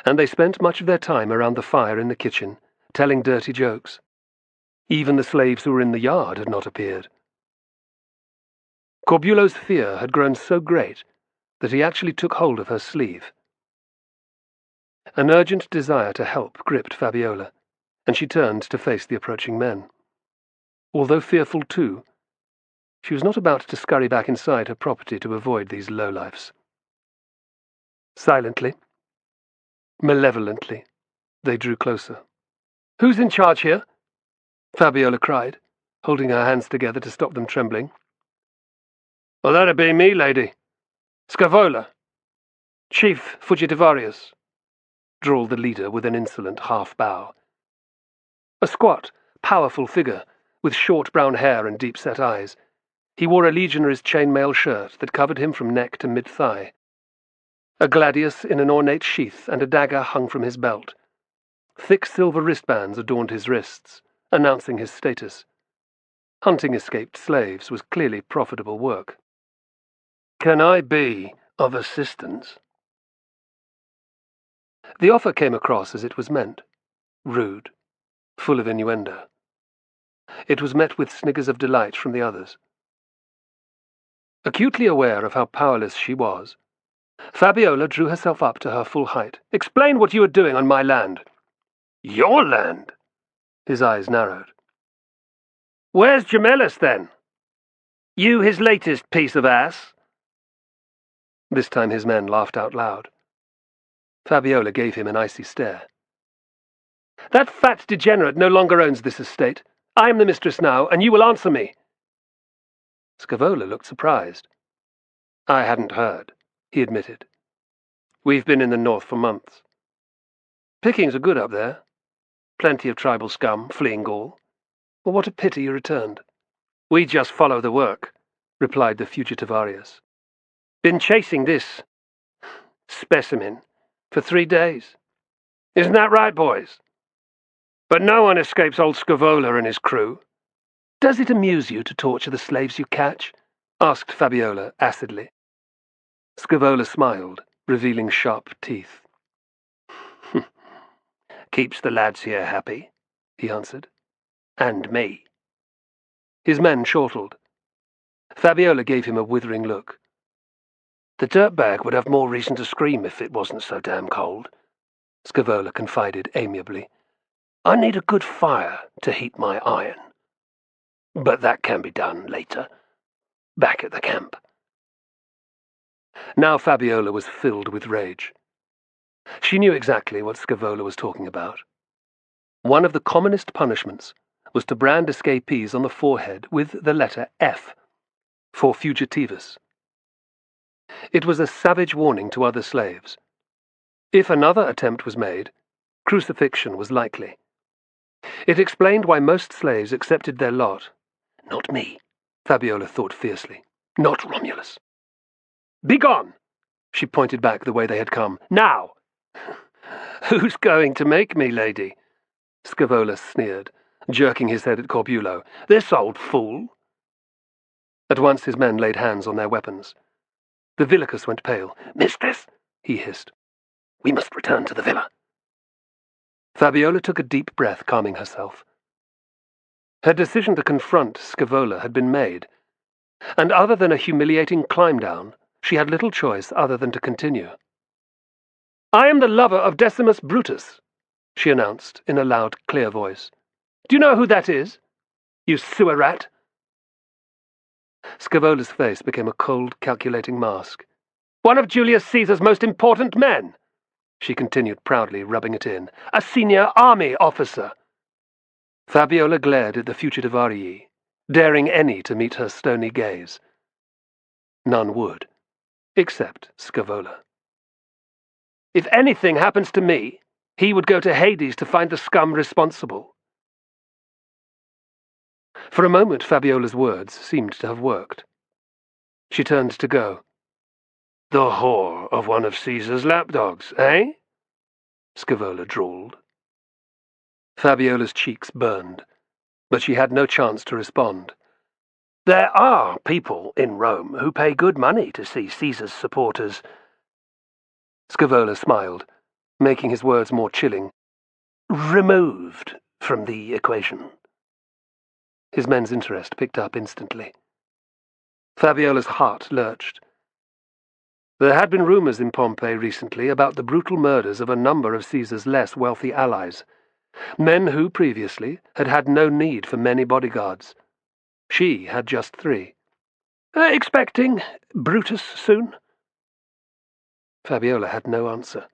and they spent much of their time around the fire in the kitchen, telling dirty jokes. Even the slaves who were in the yard had not appeared. Corbulo's fear had grown so great that he actually took hold of her sleeve. An urgent desire to help gripped Fabiola, and she turned to face the approaching men. Although fearful too, she was not about to scurry back inside her property to avoid these lowlifes. Silently, malevolently, they drew closer. "Who's in charge here?" Fabiola cried, holding her hands together to stop them trembling. "Well, that'd be me, lady. Scaevola, Chief Fugitivarius," drawled the leader with an insolent half-bow. A squat, powerful figure, with short brown hair and deep-set eyes, he wore a legionary's chainmail shirt that covered him from neck to mid-thigh. A gladius in an ornate sheath and a dagger hung from his belt. Thick silver wristbands adorned his wrists, announcing his status. Hunting escaped slaves was clearly profitable work. "Can I be of assistance?" The offer came across as it was meant, rude, full of innuendo. It was met with sniggers of delight from the others. Acutely aware of how powerless she was, Fabiola drew herself up to her full height. "Explain what you are doing on my land." "Your land?" His eyes narrowed. "Where's Gemellus, then? You his latest piece of ass?" This time his men laughed out loud. Fabiola gave him an icy stare. "That fat degenerate no longer owns this estate. I am the mistress now, and you will answer me." Scaevola looked surprised. "I hadn't heard," he admitted. "We've been in the north for months. Pickings are good up there. Plenty of tribal scum fleeing Gaul. Well, what a pity you returned." "We just follow the work," replied the fugitivarius. "Been chasing this specimen for 3 days. Isn't that right, boys? But no one escapes old Scaevola and his crew." "Does it amuse you to torture the slaves you catch?" asked Fabiola acidly. Scaevola smiled, revealing sharp teeth. "Keeps the lads here happy," he answered. "And me." His men chortled. Fabiola gave him a withering look. "The dirtbag would have more reason to scream if it wasn't so damn cold," Scaevola confided amiably. "I need a good fire to heat my iron. But that can be done later, back at the camp." Now Fabiola was filled with rage. She knew exactly what Scaevola was talking about. One of the commonest punishments was to brand escapees on the forehead with the letter F, for fugitivus. It was a savage warning to other slaves. If another attempt was made, crucifixion was likely. It explained why most slaves accepted their lot. Not me, Fabiola thought fiercely. Not Romulus. Begone! She pointed back the way they had come. Now! Who's going to make me, lady? Scaevola sneered, jerking his head at Corbulo. This old fool! At once his men laid hands on their weapons. The Villicus went pale. Mistress, he hissed. We must return to the villa. Fabiola took a deep breath, calming herself. Her decision to confront Scaevola had been made, and other than a humiliating climb-down, she had little choice other than to continue. I am the lover of Decimus Brutus, she announced in a loud, clear voice. Do you know who that is? You sewer rat! Scaevola's face became a cold, calculating mask. One of Julius Caesar's most important men, she continued proudly, rubbing it in. A senior army officer. Fabiola glared at the fugitive Arii, daring any to meet her stony gaze. None would, except Scaevola. If anything happens to me, he would go to Hades to find the scum responsible. For a moment, Fabiola's words seemed to have worked. She turned to go. The whore of one of Caesar's lapdogs, eh? Scaevola drawled. Fabiola's cheeks burned, but she had no chance to respond. There are people in Rome who pay good money to see Caesar's supporters. Scaevola smiled, making his words more chilling. Removed from the equation. His men's interest picked up instantly. Fabiola's heart lurched. There had been rumors in Pompeii recently about the brutal murders of a number of Caesar's less wealthy allies, men who previously had had no need for many bodyguards. She had just 3. Expecting Brutus soon? Fabiola had no answer.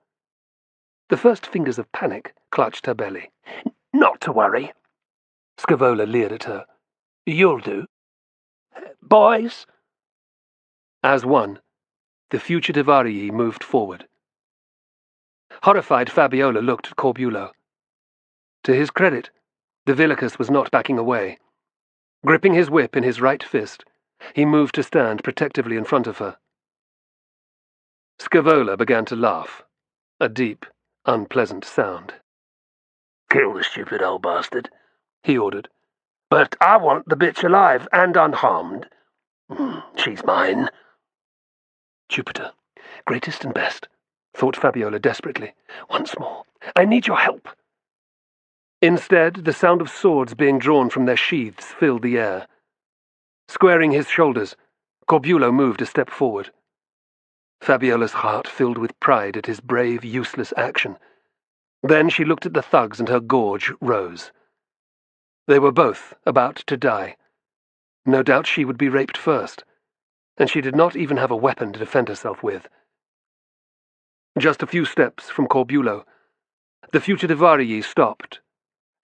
The first fingers of panic clutched her belly. Not to worry. Scaevola leered at her. You'll do. Boys? As one, the fugitive Arii moved forward. Horrified, Fabiola looked at Corbulo. To his credit, the Villicus was not backing away. Gripping his whip in his right fist, he moved to stand protectively in front of her. Scaevola began to laugh, a deep, unpleasant sound. Kill the stupid old bastard, he ordered. But I want the bitch alive and unharmed. She's mine. Jupiter, greatest and best, thought Fabiola desperately. Once more, I need your help. Instead, the sound of swords being drawn from their sheaths filled the air. Squaring his shoulders, Corbulo moved a step forward. Fabiola's heart filled with pride at his brave, useless action. Then she looked at the thugs and her gorge rose. They were both about to die. No doubt she would be raped first, and she did not even have a weapon to defend herself with. Just a few steps from Corbulo, the fugitive Arii stopped,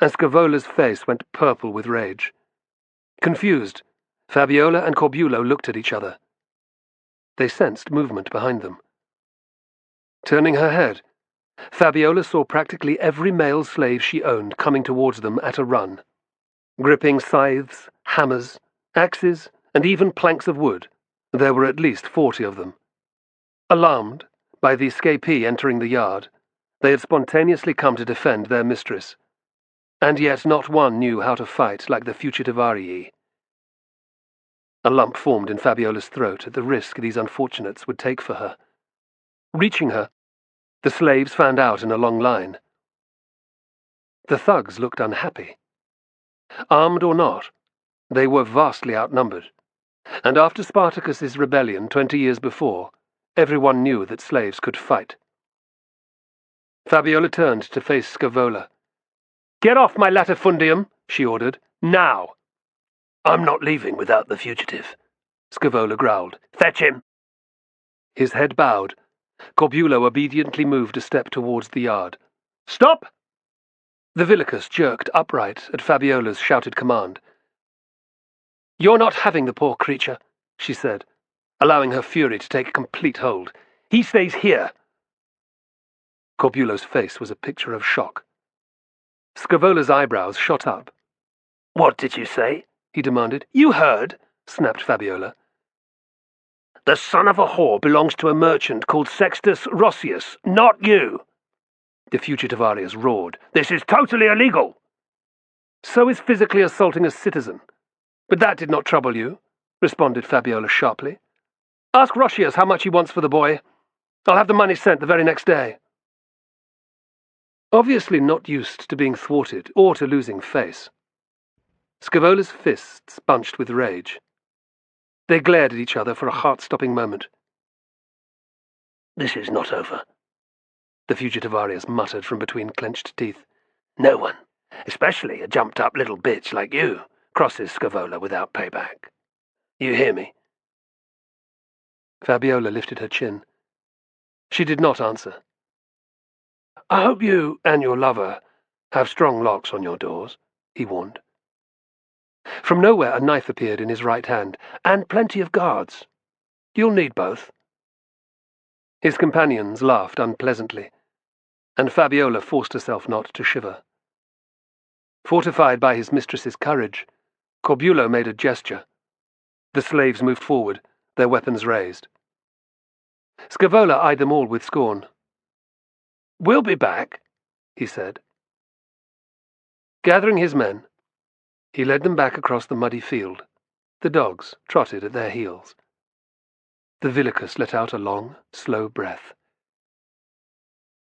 and Scaevola's face went purple with rage. Confused, Fabiola and Corbulo looked at each other. They sensed movement behind them. Turning her head, Fabiola saw practically every male slave she owned coming towards them at a run, gripping scythes, hammers, axes, and even planks of wood. There were at least 40 of them. Alarmed by the escapee entering the yard, they had spontaneously come to defend their mistress, and yet not one knew how to fight like the fugitive Arii. A lump formed in Fabiola's throat at the risk these unfortunates would take for her. Reaching her, the slaves fanned out in a long line. The thugs looked unhappy. Armed or not, they were vastly outnumbered, and after Spartacus's rebellion 20 years before, everyone knew that slaves could fight. Fabiola turned to face Scaevola. "Get off my latifundium," she ordered. "Now!" "I'm not leaving without the fugitive," Scaevola growled. "Fetch him!" His head bowed. Corbulo obediently moved a step towards the yard. "Stop!" The Villicus jerked upright at Fabiola's shouted command. "You're not having the poor creature," she said, allowing her fury to take complete hold. "He stays here." Corbulo's face was a picture of shock. Scavola's eyebrows shot up. "What did you say?" he demanded. "You heard," snapped Fabiola. "The son of a whore belongs to a merchant called Sextus Rossius, not you." The Fugitivarius roared. "This is totally illegal." "So is physically assaulting a citizen. But that did not trouble you," responded Fabiola sharply. "Ask Rossius how much he wants for the boy. I'll have the money sent the very next day." Obviously not used to being thwarted or to losing face, Scavola's fists bunched with rage. They glared at each other for a heart-stopping moment. "This is not over," the Fugitivarius muttered from between clenched teeth. "No one, especially a jumped-up little bitch like you, crosses Scavola without payback. You hear me?" Fabiola lifted her chin. She did not answer. "I hope you and your lover have strong locks on your doors," he warned. From nowhere a knife appeared in his right hand, "and plenty of guards. You'll need both." His companions laughed unpleasantly, and Fabiola forced herself not to shiver. Fortified by his mistress's courage, Corbulo made a gesture. The slaves moved forward, their weapons raised. Scavola eyed them all with scorn. "We'll be back," he said. Gathering his men, he led them back across the muddy field. The dogs trotted at their heels. The Villicus let out a long, slow breath.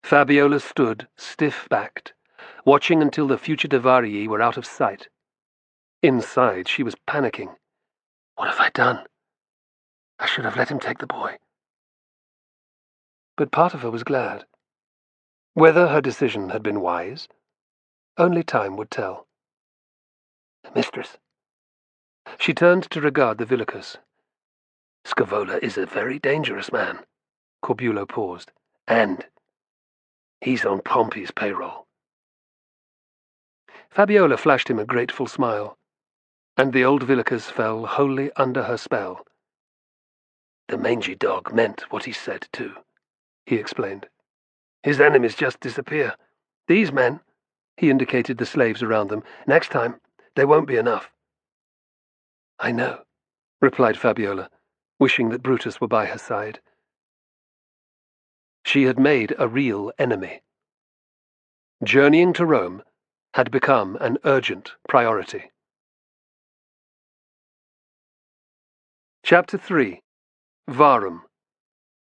Fabiola stood, stiff-backed, watching until the Fugitivarius were out of sight. Inside, she was panicking. What have I done? I should have let him take the boy. But part of her was glad. Whether her decision had been wise, only time would tell. "Mistress." She turned to regard the Villicus. "Scavola is a very dangerous man." Corbulo paused. "And he's on Pompey's payroll." Fabiola flashed him a grateful smile, and the old Villicus fell wholly under her spell. "The mangy dog meant what he said, too," he explained. "His enemies just disappear. These men," he indicated the slaves around them, "next time, there won't be enough." "I know," replied Fabiola, wishing that Brutus were by her side. She had made a real enemy. Journeying to Rome had become an urgent priority. Chapter 3. Varum.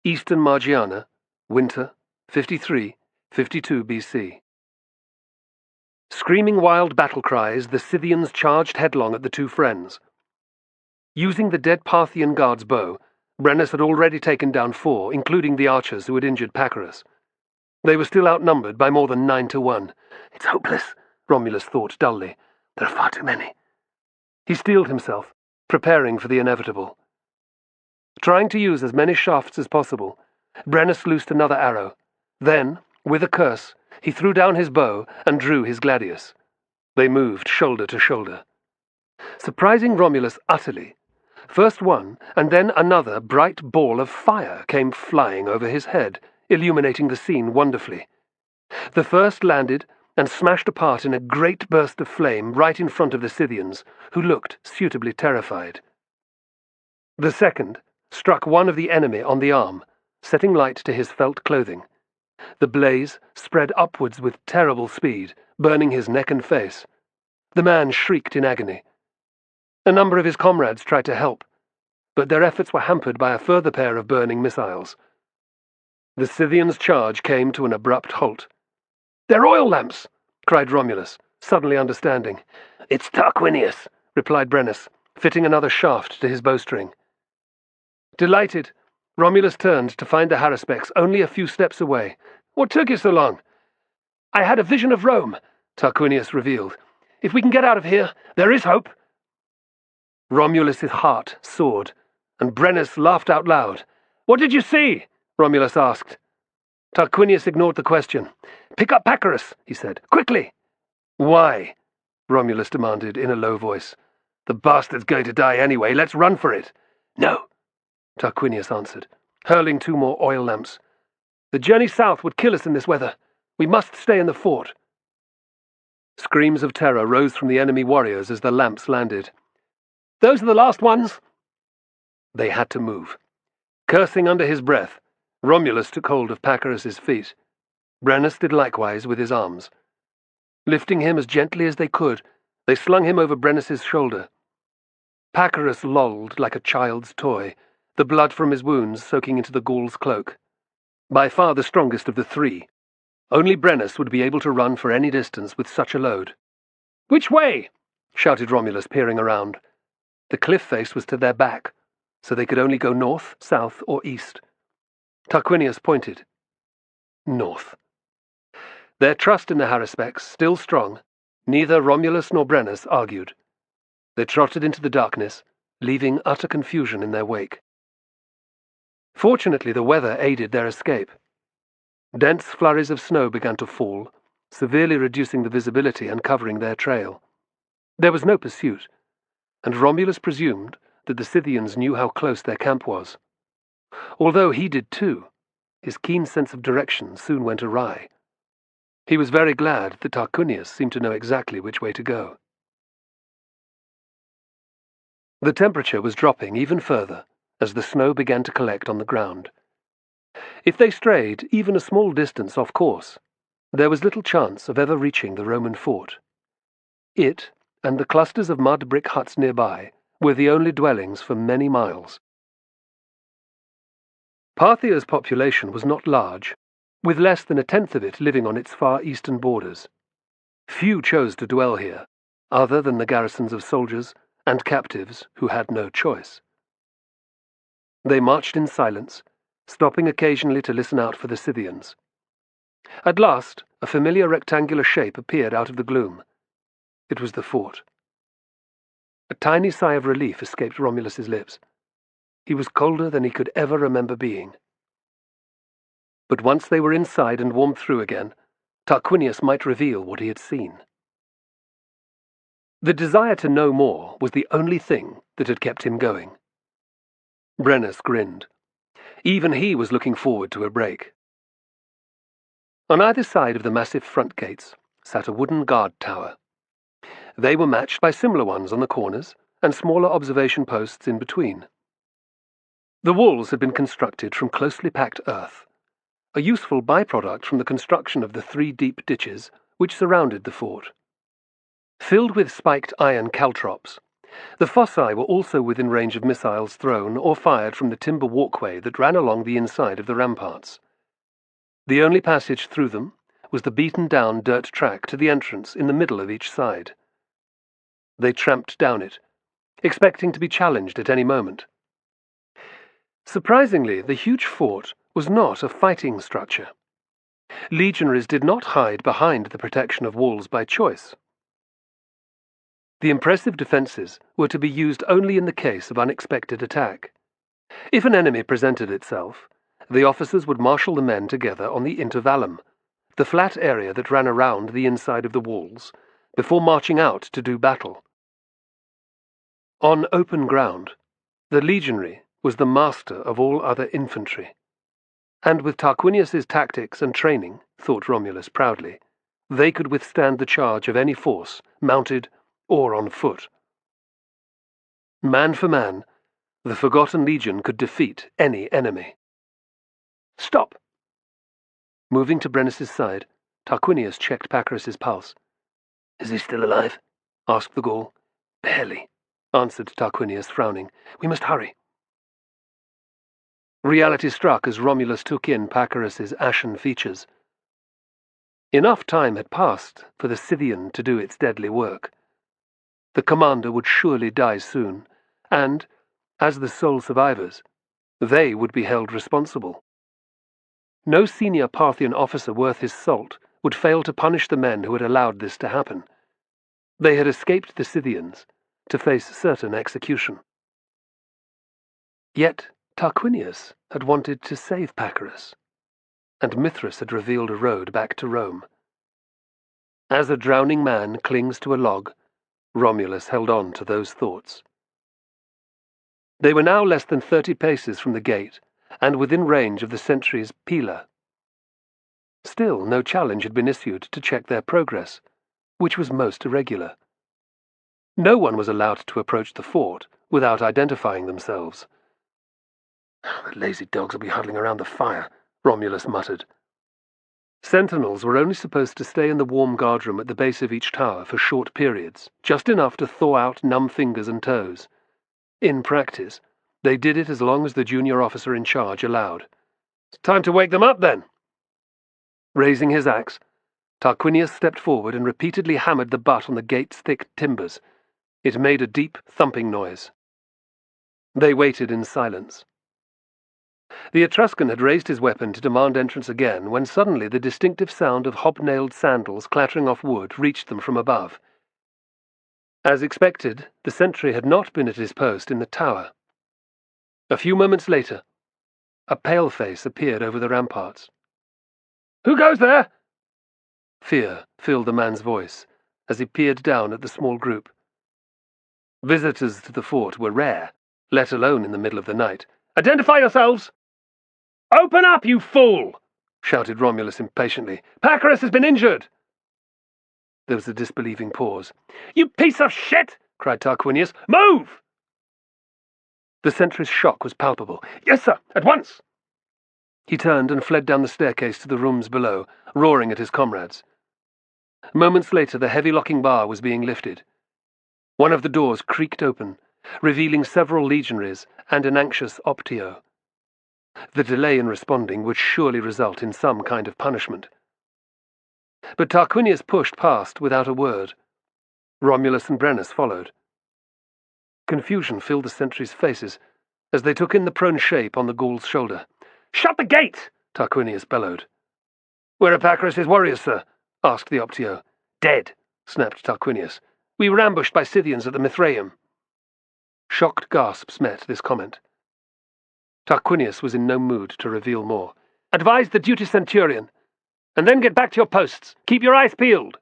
Eastern Margiana, winter, 53-52 BC. Screaming wild battle cries, the Scythians charged headlong at the two friends. Using the dead Parthian guard's bow, Brennus had already taken down 4, including the archers who had injured Pacorus. They were still outnumbered by more than 9-1. "It's hopeless," Romulus thought dully. "There are far too many." He steeled himself, preparing for the inevitable. Trying to use as many shafts as possible, Brennus loosed another arrow. Then, with a curse, he threw down his bow and drew his gladius. They moved shoulder to shoulder. Surprising Romulus utterly, first one and then another bright ball of fire came flying over his head, illuminating the scene wonderfully. The first landed and smashed apart in a great burst of flame right in front of the Scythians, who looked suitably terrified. The second struck one of the enemy on the arm, setting light to his felt clothing. The blaze spread upwards with terrible speed, burning his neck and face. The man shrieked in agony. A number of his comrades tried to help, but their efforts were hampered by a further pair of burning missiles. The Scythians' charge came to an abrupt halt. "They're oil lamps!" cried Romulus, suddenly understanding. "It's Tarquinius," replied Brennus, fitting another shaft to his bowstring. Delighted, Romulus turned to find the haruspex only a few steps away. "What took you so long?" "I had a vision of Rome," Tarquinius revealed. "If we can get out of here, there is hope." Romulus's heart soared, and Brennus laughed out loud. "What did you see?" Romulus asked. Tarquinius ignored the question. "Pick up Pacorus," he said. "Quickly!" "Why?" Romulus demanded in a low voice. "The bastard's going to die anyway. Let's run for it." "No," Tarquinius answered, hurling 2 more oil lamps. "The journey south would kill us in this weather. We must stay in the fort." Screams of terror rose from the enemy warriors as the lamps landed. "Those are the last ones!" They had to move. Cursing under his breath, Romulus took hold of Pacorus's feet. Brennus did likewise with his arms. Lifting him as gently as they could, they slung him over Brennus's shoulder. Pacorus lolled like a child's toy, the blood from his wounds soaking into the Gaul's cloak. By far the strongest of the 3. Only Brennus would be able to run for any distance with such a load. "Which way?" shouted Romulus, peering around. The cliff face was to their back, so they could only go north, south, or east. Tarquinius pointed. North. Their trust in the Haruspecs still strong, neither Romulus nor Brennus argued. They trotted into the darkness, leaving utter confusion in their wake. Fortunately, the weather aided their escape. Dense flurries of snow began to fall, severely reducing the visibility and covering their trail. There was no pursuit, and Romulus presumed that the Scythians knew how close their camp was. Although he did too, his keen sense of direction soon went awry. He was very glad that Tarquinius seemed to know exactly which way to go. The temperature was dropping even further as the snow began to collect on the ground. If they strayed even a small distance off course, there was little chance of ever reaching the Roman fort. It, and the clusters of mud brick huts nearby, were the only dwellings for many miles. Parthia's population was not large, with less than 1/10 of it living on its far eastern borders. Few chose to dwell here, other than the garrisons of soldiers and captives who had no choice. They marched in silence, stopping occasionally to listen out for the Scythians. At last, a familiar rectangular shape appeared out of the gloom. It was the fort. A tiny sigh of relief escaped Romulus's lips. He was colder than he could ever remember being. But once they were inside and warmed through again, Tarquinius might reveal what he had seen. The desire to know more was the only thing that had kept him going. Brennus grinned. Even he was looking forward to a break. On either side of the massive front gates sat a wooden guard tower. They were matched by similar ones on the corners and smaller observation posts in between. The walls had been constructed from closely packed earth, a useful byproduct from the construction of the 3 deep ditches which surrounded the fort. Filled with spiked iron caltrops, the fossae were also within range of missiles thrown or fired from the timber walkway that ran along the inside of the ramparts. The only passage through them was the beaten-down dirt track to the entrance in the middle of each side. They tramped down it, expecting to be challenged at any moment. Surprisingly, the huge fort was not a fighting structure. Legionaries did not hide behind the protection of walls by choice. The impressive defences were to be used only in the case of unexpected attack. If an enemy presented itself, the officers would marshal the men together on the intervallum, the flat area that ran around the inside of the walls, before marching out to do battle. On open ground, the legionary was the master of all other infantry. And with Tarquinius's tactics and training, thought Romulus proudly, they could withstand the charge of any force, mounted or on foot. Man for man, the Forgotten Legion could defeat any enemy. "Stop!" Moving to Brennus's side, Tarquinius checked Pacorus's pulse. "Is he still alive?" asked the Gaul. "Barely," answered Tarquinius, frowning. "We must hurry." Reality struck as Romulus took in Pacorus's ashen features. Enough time had passed for the Scythian to do its deadly work. The commander would surely die soon, and, as the sole survivors, they would be held responsible. No senior Parthian officer worth his salt would fail to punish the men who had allowed this to happen. They had escaped the Scythians to face certain execution. Yet Tarquinius had wanted to save Pacorus, and Mithras had revealed a road back to Rome. As a drowning man clings to a log, Romulus held on to those thoughts. They were now less than 30 paces from the gate, and within range of the sentry's pila. Still, no challenge had been issued to check their progress, which was most irregular. No one was allowed to approach the fort without identifying themselves. "The lazy dogs will be huddling around the fire," Romulus muttered. Sentinels were only supposed to stay in the warm guardroom at the base of each tower for short periods, just enough to thaw out numb fingers and toes. In practice, they did it as long as the junior officer in charge allowed. "It's time to wake them up, then." Raising his axe, Tarquinius stepped forward and repeatedly hammered the butt on the gate's thick timbers. It made a deep, thumping noise. They waited in silence. The Etruscan had raised his weapon to demand entrance again when suddenly the distinctive sound of hobnailed sandals clattering off wood reached them from above. As expected, the sentry had not been at his post in the tower. A few moments later, a pale face appeared over the ramparts. "Who goes there?" Fear filled the man's voice as he peered down at the small group. Visitors to the fort were rare, let alone in the middle of the night. "Identify yourselves!" "Open up, you fool!" shouted Romulus impatiently. "Pacorus has been injured!" There was a disbelieving pause. "You piece of shit!" cried Tarquinius. "Move!" The sentry's shock was palpable. "Yes, sir, at once!" He turned and fled down the staircase to the rooms below, roaring at his comrades. Moments later, the heavy locking bar was being lifted. One of the doors creaked open, revealing several legionaries and an anxious Optio. The delay in responding would surely result in some kind of punishment. But Tarquinius pushed past without a word. Romulus and Brennus followed. Confusion filled the sentries' faces as they took in the prone shape on the Gaul's shoulder. "Shut the gate!" Tarquinius bellowed. "Where are Pacorus's warriors, sir?" asked the Optio. "Dead," snapped Tarquinius. "We were ambushed by Scythians at the Mithraeum." Shocked gasps met this comment. Tarquinius was in no mood to reveal more. "Advise the duty centurion, and then get back to your posts. Keep your eyes peeled."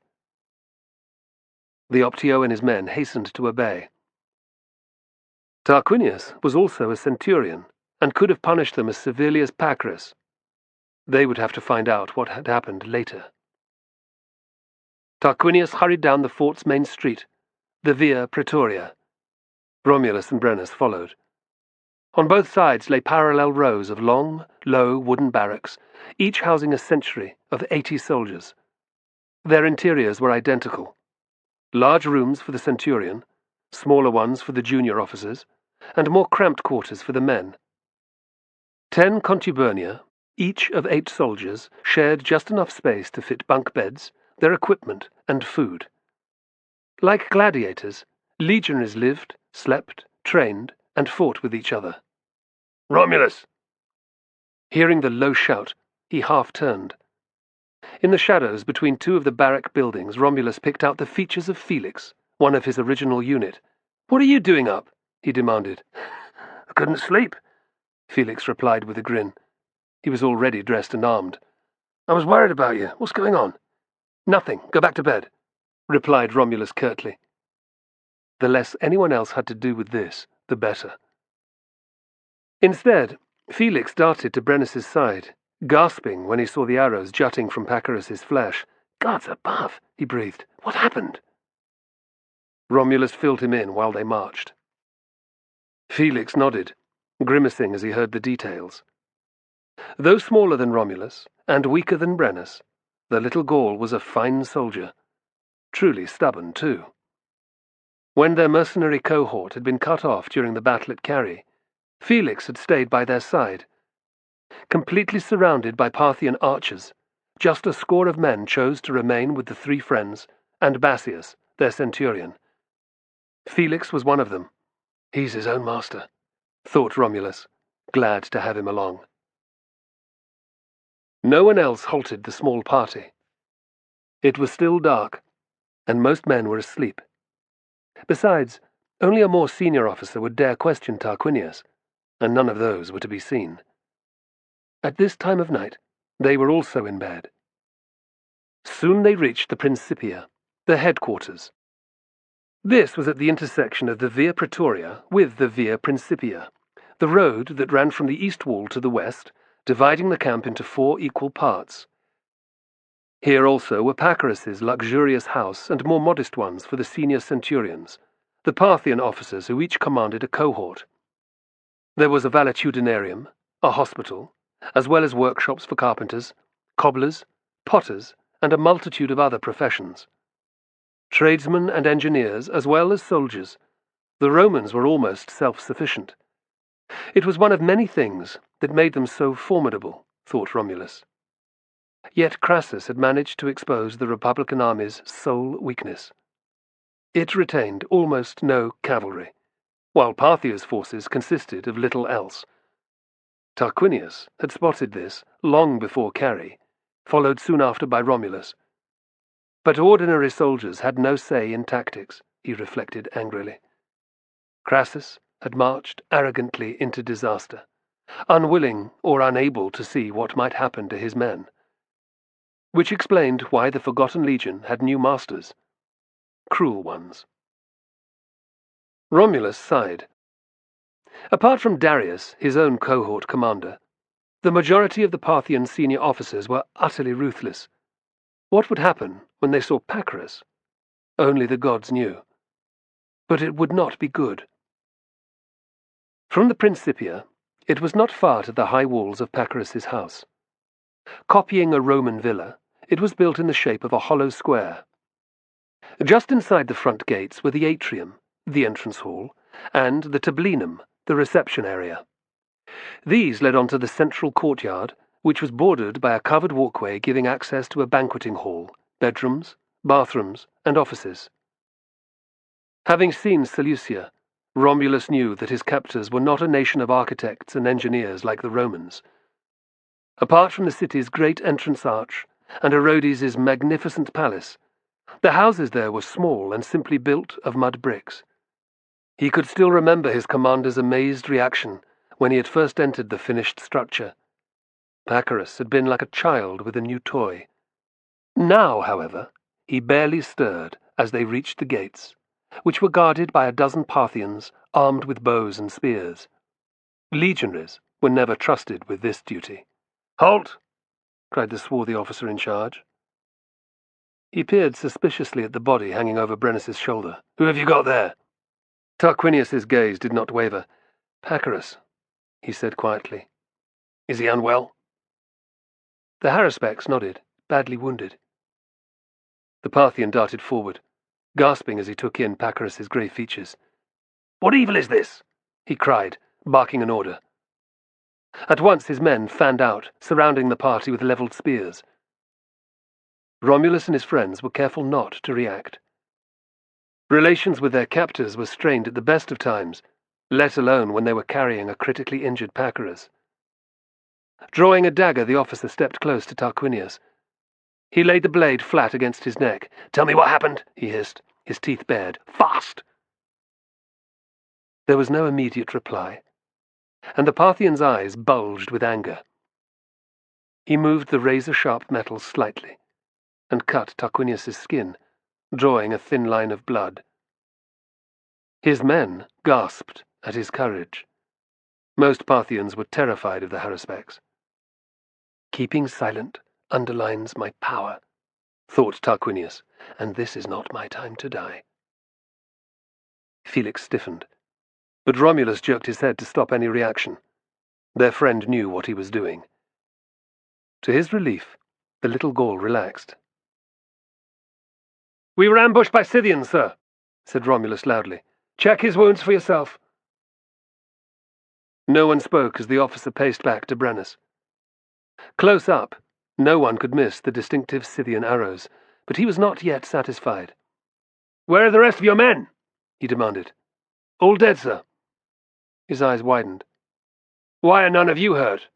The Optio and his men hastened to obey. Tarquinius was also a centurion, and could have punished them as severely as Pacorus. They would have to find out what had happened later. Tarquinius hurried down the fort's main street, the Via Praetoria. Romulus and Brennus followed. On both sides lay parallel rows of long, low wooden barracks, each housing a century of 80 soldiers. Their interiors were identical. Large rooms for the centurion, smaller ones for the junior officers, and more cramped quarters for the men. 10 contubernia, each of 8 soldiers, shared just enough space to fit bunk beds, their equipment, and food. Like gladiators, legionaries lived, slept, trained, and fought with each other. "Romulus!" Hearing the low shout, he half-turned. In the shadows between 2 of the barrack buildings, Romulus picked out the features of Felix, one of his original unit. "What are you doing up?" he demanded. "I couldn't sleep," Felix replied with a grin. He was already dressed and armed. "I was worried about you. What's going on?" "Nothing. Go back to bed," replied Romulus curtly. The less anyone else had to do with this, the better. Instead, Felix darted to Brennus's side, gasping when he saw the arrows jutting from Pacorus's flesh. "Gods above," he breathed. "What happened?" Romulus filled him in while they marched. Felix nodded, grimacing as he heard the details. Though smaller than Romulus, and weaker than Brennus, the little Gaul was a fine soldier. Truly stubborn, too. When their mercenary cohort had been cut off during the battle at Carrhae, Felix had stayed by their side. Completely surrounded by Parthian archers, just a score of men chose to remain with the 3 friends and Bassius, their centurion. Felix was one of them. "He's his own master," thought Romulus, glad to have him along. No one else halted the small party. It was still dark, and most men were asleep. Besides, only a more senior officer would dare question Tarquinius, and none of those were to be seen. At this time of night, they were also in bed. Soon they reached the Principia, the headquarters. This was at the intersection of the Via Praetoria with the Via Principia, the road that ran from the east wall to the west, dividing the camp into 4 equal parts. Here also were Pacorus's luxurious house and more modest ones for the senior centurions, the Parthian officers who each commanded a cohort. There was a valetudinarium, a hospital, as well as workshops for carpenters, cobblers, potters, and a multitude of other professions. Tradesmen and engineers, as well as soldiers, the Romans were almost self-sufficient. It was one of many things that made them so formidable, thought Romulus. Yet Crassus had managed to expose the Republican army's sole weakness. It retained almost no cavalry, while Parthia's forces consisted of little else. Tarquinius had spotted this long before Carey, followed soon after by Romulus. But ordinary soldiers had no say in tactics, he reflected angrily. Crassus had marched arrogantly into disaster, unwilling or unable to see what might happen to his men. Which explained why the Forgotten Legion had new masters, cruel ones. Romulus sighed. Apart from Darius, his own cohort commander, the majority of the Parthian senior officers were utterly ruthless. What would happen when they saw Pacorus? Only the gods knew. But it would not be good. From the Principia, it was not far to the high walls of Pacorus's house. Copying a Roman villa, it was built in the shape of a hollow square. Just inside the front gates were the atrium, the entrance hall, and the tablinum, the reception area. These led onto the central courtyard, which was bordered by a covered walkway giving access to a banqueting hall, bedrooms, bathrooms, and offices. Having seen Seleucia, Romulus knew that his captors were not a nation of architects and engineers like the Romans. Apart from the city's great entrance arch and Herodes' magnificent palace, the houses there were small and simply built of mud bricks. He could still remember his commander's amazed reaction when he had first entered the finished structure. Pacorus had been like a child with a new toy. Now, however, he barely stirred as they reached the gates, which were guarded by a dozen Parthians armed with bows and spears. Legionaries were never trusted with this duty. "Halt!" cried the swarthy officer in charge. He peered suspiciously at the body hanging over Brennus's shoulder. "Who have you got there?" Tarquinius's gaze did not waver. "Pacorus," he said quietly. "Is he unwell?" The haruspex nodded, badly wounded. The Parthian darted forward, gasping as he took in Pacorus's grey features. "What evil is this?" he cried, barking an order. At once his men fanned out, surrounding the party with levelled spears. Romulus and his friends were careful not to react. Relations with their captors were strained at the best of times, let alone when they were carrying a critically injured Pacorus. Drawing a dagger, the officer stepped close to Tarquinius. He laid the blade flat against his neck. "Tell me what happened," he hissed, his teeth bared. "Fast!" There was no immediate reply, and the Parthian's eyes bulged with anger. He moved the razor-sharp metal slightly, and cut Tarquinius's skin, drawing a thin line of blood. His men gasped at his courage. Most Parthians were terrified of the haruspex. "Keeping silent underlines my power," thought Tarquinius, "and this is not my time to die." Felix stiffened, but Romulus jerked his head to stop any reaction. Their friend knew what he was doing. To his relief, the little Gaul relaxed. "We were ambushed by Scythians, sir," said Romulus loudly. "Check his wounds for yourself." No one spoke as the officer paced back to Brennus. Close up, no one could miss the distinctive Scythian arrows, but he was not yet satisfied. "Where are the rest of your men?" he demanded. "All dead, sir." His eyes widened. "Why are none of you hurt?"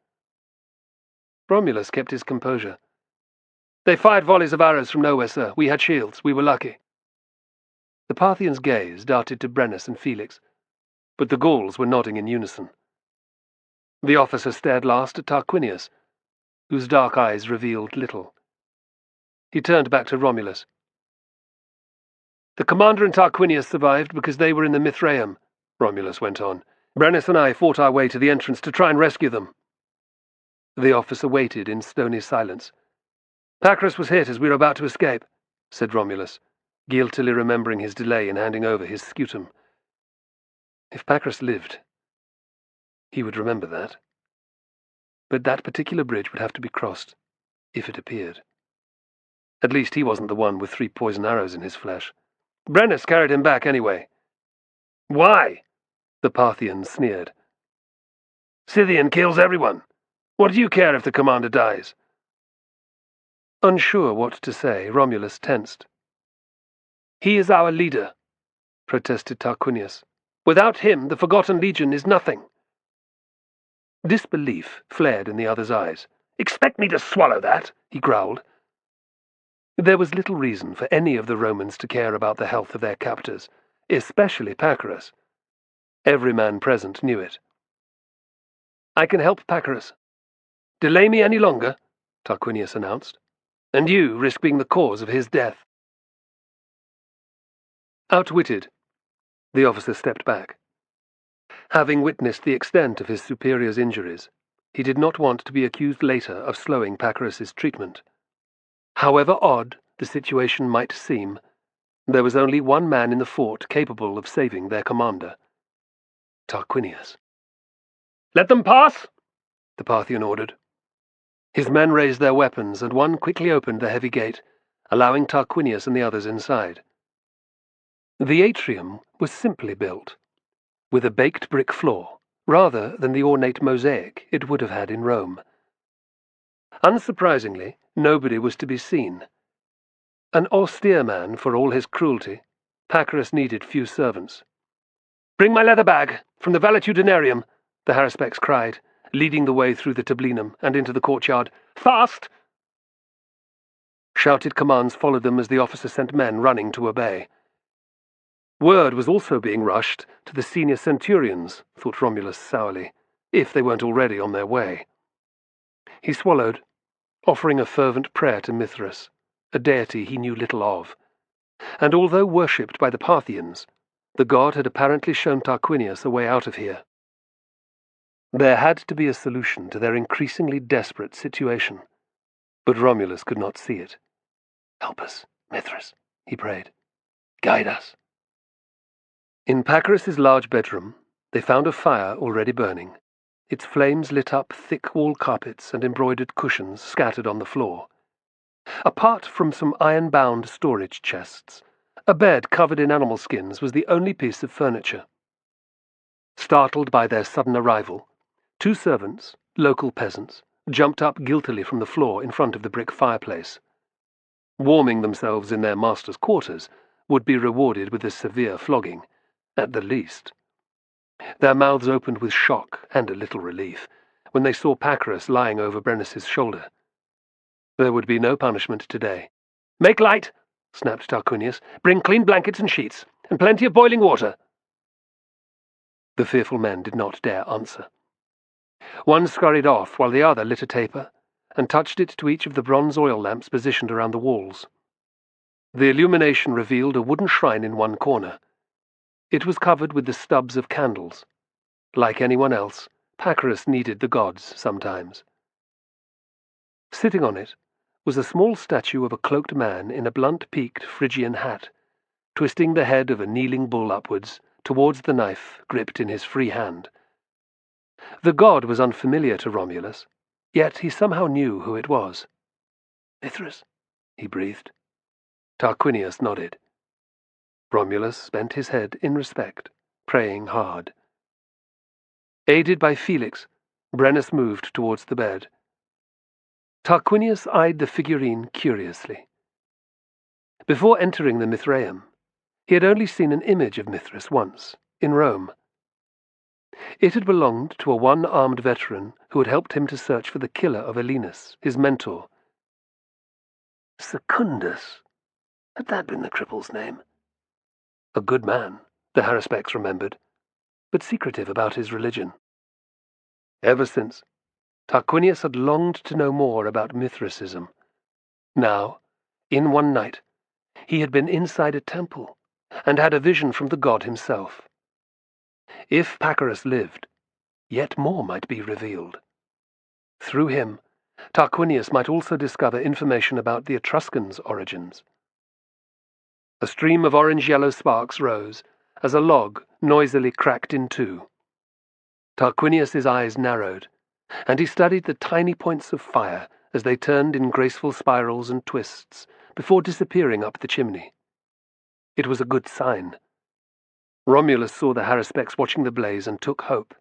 Romulus kept his composure. "They fired volleys of arrows from nowhere, sir. We had shields. We were lucky." The Parthian's gaze darted to Brennus and Felix, but the Gauls were nodding in unison. The officer stared last at Tarquinius, whose dark eyes revealed little. He turned back to Romulus. "The commander and Tarquinius survived because they were in the Mithraeum," Romulus went on. "Brennus and I fought our way to the entrance to try and rescue them." The officer waited in stony silence. "Pacorus was hit as we were about to escape," said Romulus, guiltily remembering his delay in handing over his scutum. If Pacorus lived, he would remember that. But that particular bridge would have to be crossed, if it appeared. At least he wasn't the one with 3 poison arrows in his flesh. "Brennus carried him back anyway." "Why?" the Parthian sneered. "Scythian kills everyone. What do you care if the commander dies?" Unsure what to say, Romulus tensed. "He is our leader," protested Tarquinius. "Without him, the Forgotten Legion is nothing." Disbelief flared in the other's eyes. "Expect me to swallow that?" he growled. There was little reason for any of the Romans to care about the health of their captors, especially Pacorus. Every man present knew it. "I can help Pacorus." "Delay me any longer," Tarquinius announced, "and you risk being the cause of his death." Outwitted, the officer stepped back. Having witnessed the extent of his superior's injuries, he did not want to be accused later of slowing Pacorus's treatment. However odd the situation might seem, there was only one man in the fort capable of saving their commander: Tarquinius. "Let them pass!" the Parthian ordered. His men raised their weapons, and one quickly opened the heavy gate, allowing Tarquinius and the others inside. The atrium was simply built, with a baked brick floor, rather than the ornate mosaic it would have had in Rome. Unsurprisingly, nobody was to be seen. An austere man for all his cruelty, Pacorus needed few servants. "Bring my leather bag, from the valetudinarium," the haruspex cried, leading the way through the tablinum and into the courtyard. "Fast!" Shouted commands followed them as the officer sent men running to obey. Word was also being rushed to the senior centurions, thought Romulus sourly, if they weren't already on their way. He swallowed, offering a fervent prayer to Mithras, a deity he knew little of, and although worshipped by the Parthians, the god had apparently shown Tarquinius a way out of here. There had to be a solution to their increasingly desperate situation, but Romulus could not see it. "Help us, Mithras," he prayed. "Guide us." In Pacorus's large bedroom, they found a fire already burning. Its flames lit up thick wall carpets and embroidered cushions scattered on the floor. Apart from some iron-bound storage chests, a bed covered in animal skins was the only piece of furniture. Startled by their sudden arrival, 2 servants, local peasants, jumped up guiltily from the floor in front of the brick fireplace. Warming themselves in their master's quarters would be rewarded with a severe flogging, at the least. Their mouths opened with shock and a little relief when they saw Pacorus lying over Brennus's shoulder. There would be no punishment today. "Make light," snapped Tarquinius. "Bring clean blankets and sheets, and plenty of boiling water." The fearful men did not dare answer. One scurried off while the other lit a taper and touched it to each of the bronze oil lamps positioned around the walls. The illumination revealed a wooden shrine in one corner. It was covered with the stubs of candles. Like anyone else, Pacorus needed the gods sometimes. Sitting on it was a small statue of a cloaked man in a blunt-peaked Phrygian hat, twisting the head of a kneeling bull upwards towards the knife gripped in his free hand. The god was unfamiliar to Romulus, yet he somehow knew who it was. "Mithras," he breathed. Tarquinius nodded. Romulus bent his head in respect, praying hard. Aided by Felix, Brennus moved towards the bed. Tarquinius eyed the figurine curiously. Before entering the Mithraeum, he had only seen an image of Mithras once, in Rome. It had belonged to a one-armed veteran who had helped him to search for the killer of Elenus, his mentor. Secundus. Had that been the cripple's name? A good man, the haruspex remembered, but secretive about his religion. Ever since, Tarquinius had longed to know more about Mithrasism. Now, In one night, he had been inside a temple and had a vision from the god himself. If Pacorus lived, yet more might be revealed. Through him, Tarquinius might also discover information about the Etruscans' origins. A stream of orange-yellow sparks rose as a log noisily cracked in two. Tarquinius's eyes narrowed, and he studied the tiny points of fire as they turned in graceful spirals and twists before disappearing up the chimney. It was a good sign. Romulus saw the haruspex watching the blaze and took hope.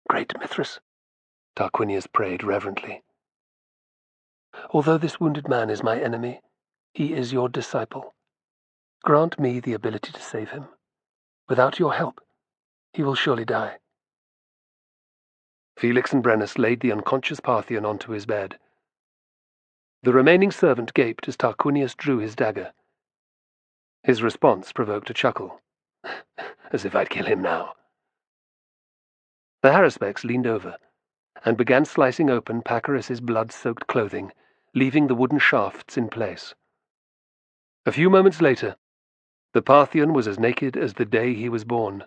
"Great Mithras," Tarquinius prayed reverently. "Although this wounded man is my enemy, he is your disciple. Grant me the ability to save him. Without your help, he will surely die." Felix and Brennus laid the unconscious Parthian onto his bed. The remaining servant gaped as Tarquinius drew his dagger. His response provoked a chuckle. "As if I'd kill him now." The haruspex leaned over and began slicing open Pacorus's blood-soaked clothing, leaving the wooden shafts in place. A few moments later, the Parthian was as naked as the day he was born.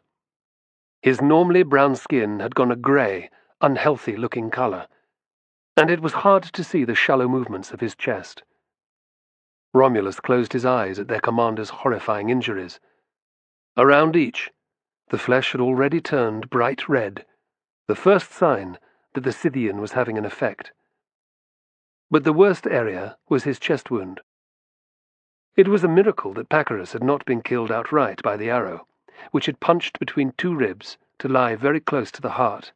His normally brown skin had gone a grey, unhealthy-looking colour, and it was hard to see the shallow movements of his chest. Romulus closed his eyes at their commander's horrifying injuries. Around each, the flesh had already turned bright red, the first sign that the Scythian was having an effect. But the worst area was his chest wound. It was a miracle that Pacorus had not been killed outright by the arrow, which had punched between two ribs to lie very close to the heart.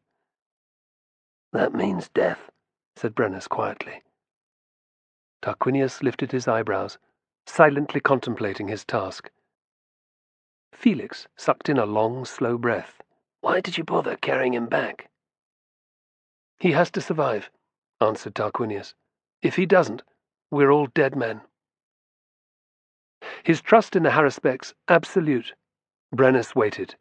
"That means death," said Brennus quietly. Tarquinius lifted his eyebrows, silently contemplating his task. Felix sucked in a long, slow breath. "Why did you bother carrying him back?" "He has to survive," answered Tarquinius. "If he doesn't, we're all dead men." His trust in the haruspex absolute. Brennus waited.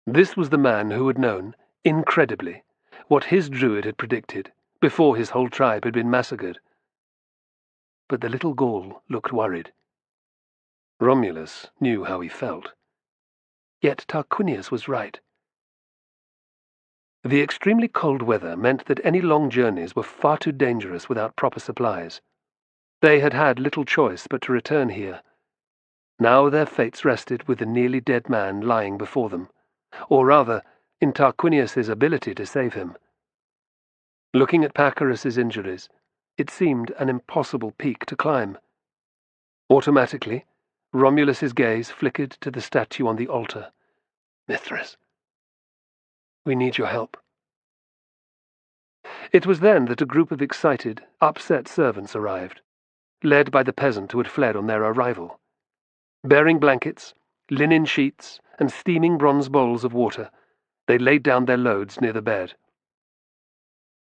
This was the man who had known, incredibly, what his druid had predicted before his whole tribe had been massacred. But the little Gaul looked worried. Romulus knew how he felt. Yet Tarquinius was right. The extremely cold weather meant that any long journeys were far too dangerous without proper supplies. They had had little choice but to return here. Now their fates rested with the nearly dead man lying before them, or rather, in Tarquinius's ability to save him. Looking at Pacorus's injuries, it seemed an impossible peak to climb. Automatically, Romulus's gaze flickered to the statue on the altar. "Mithras, we need your help." It was then that a group of excited, upset servants arrived, led by the peasant who had fled on their arrival. Bearing blankets, linen sheets, and steaming bronze bowls of water, they laid down their loads near the bed.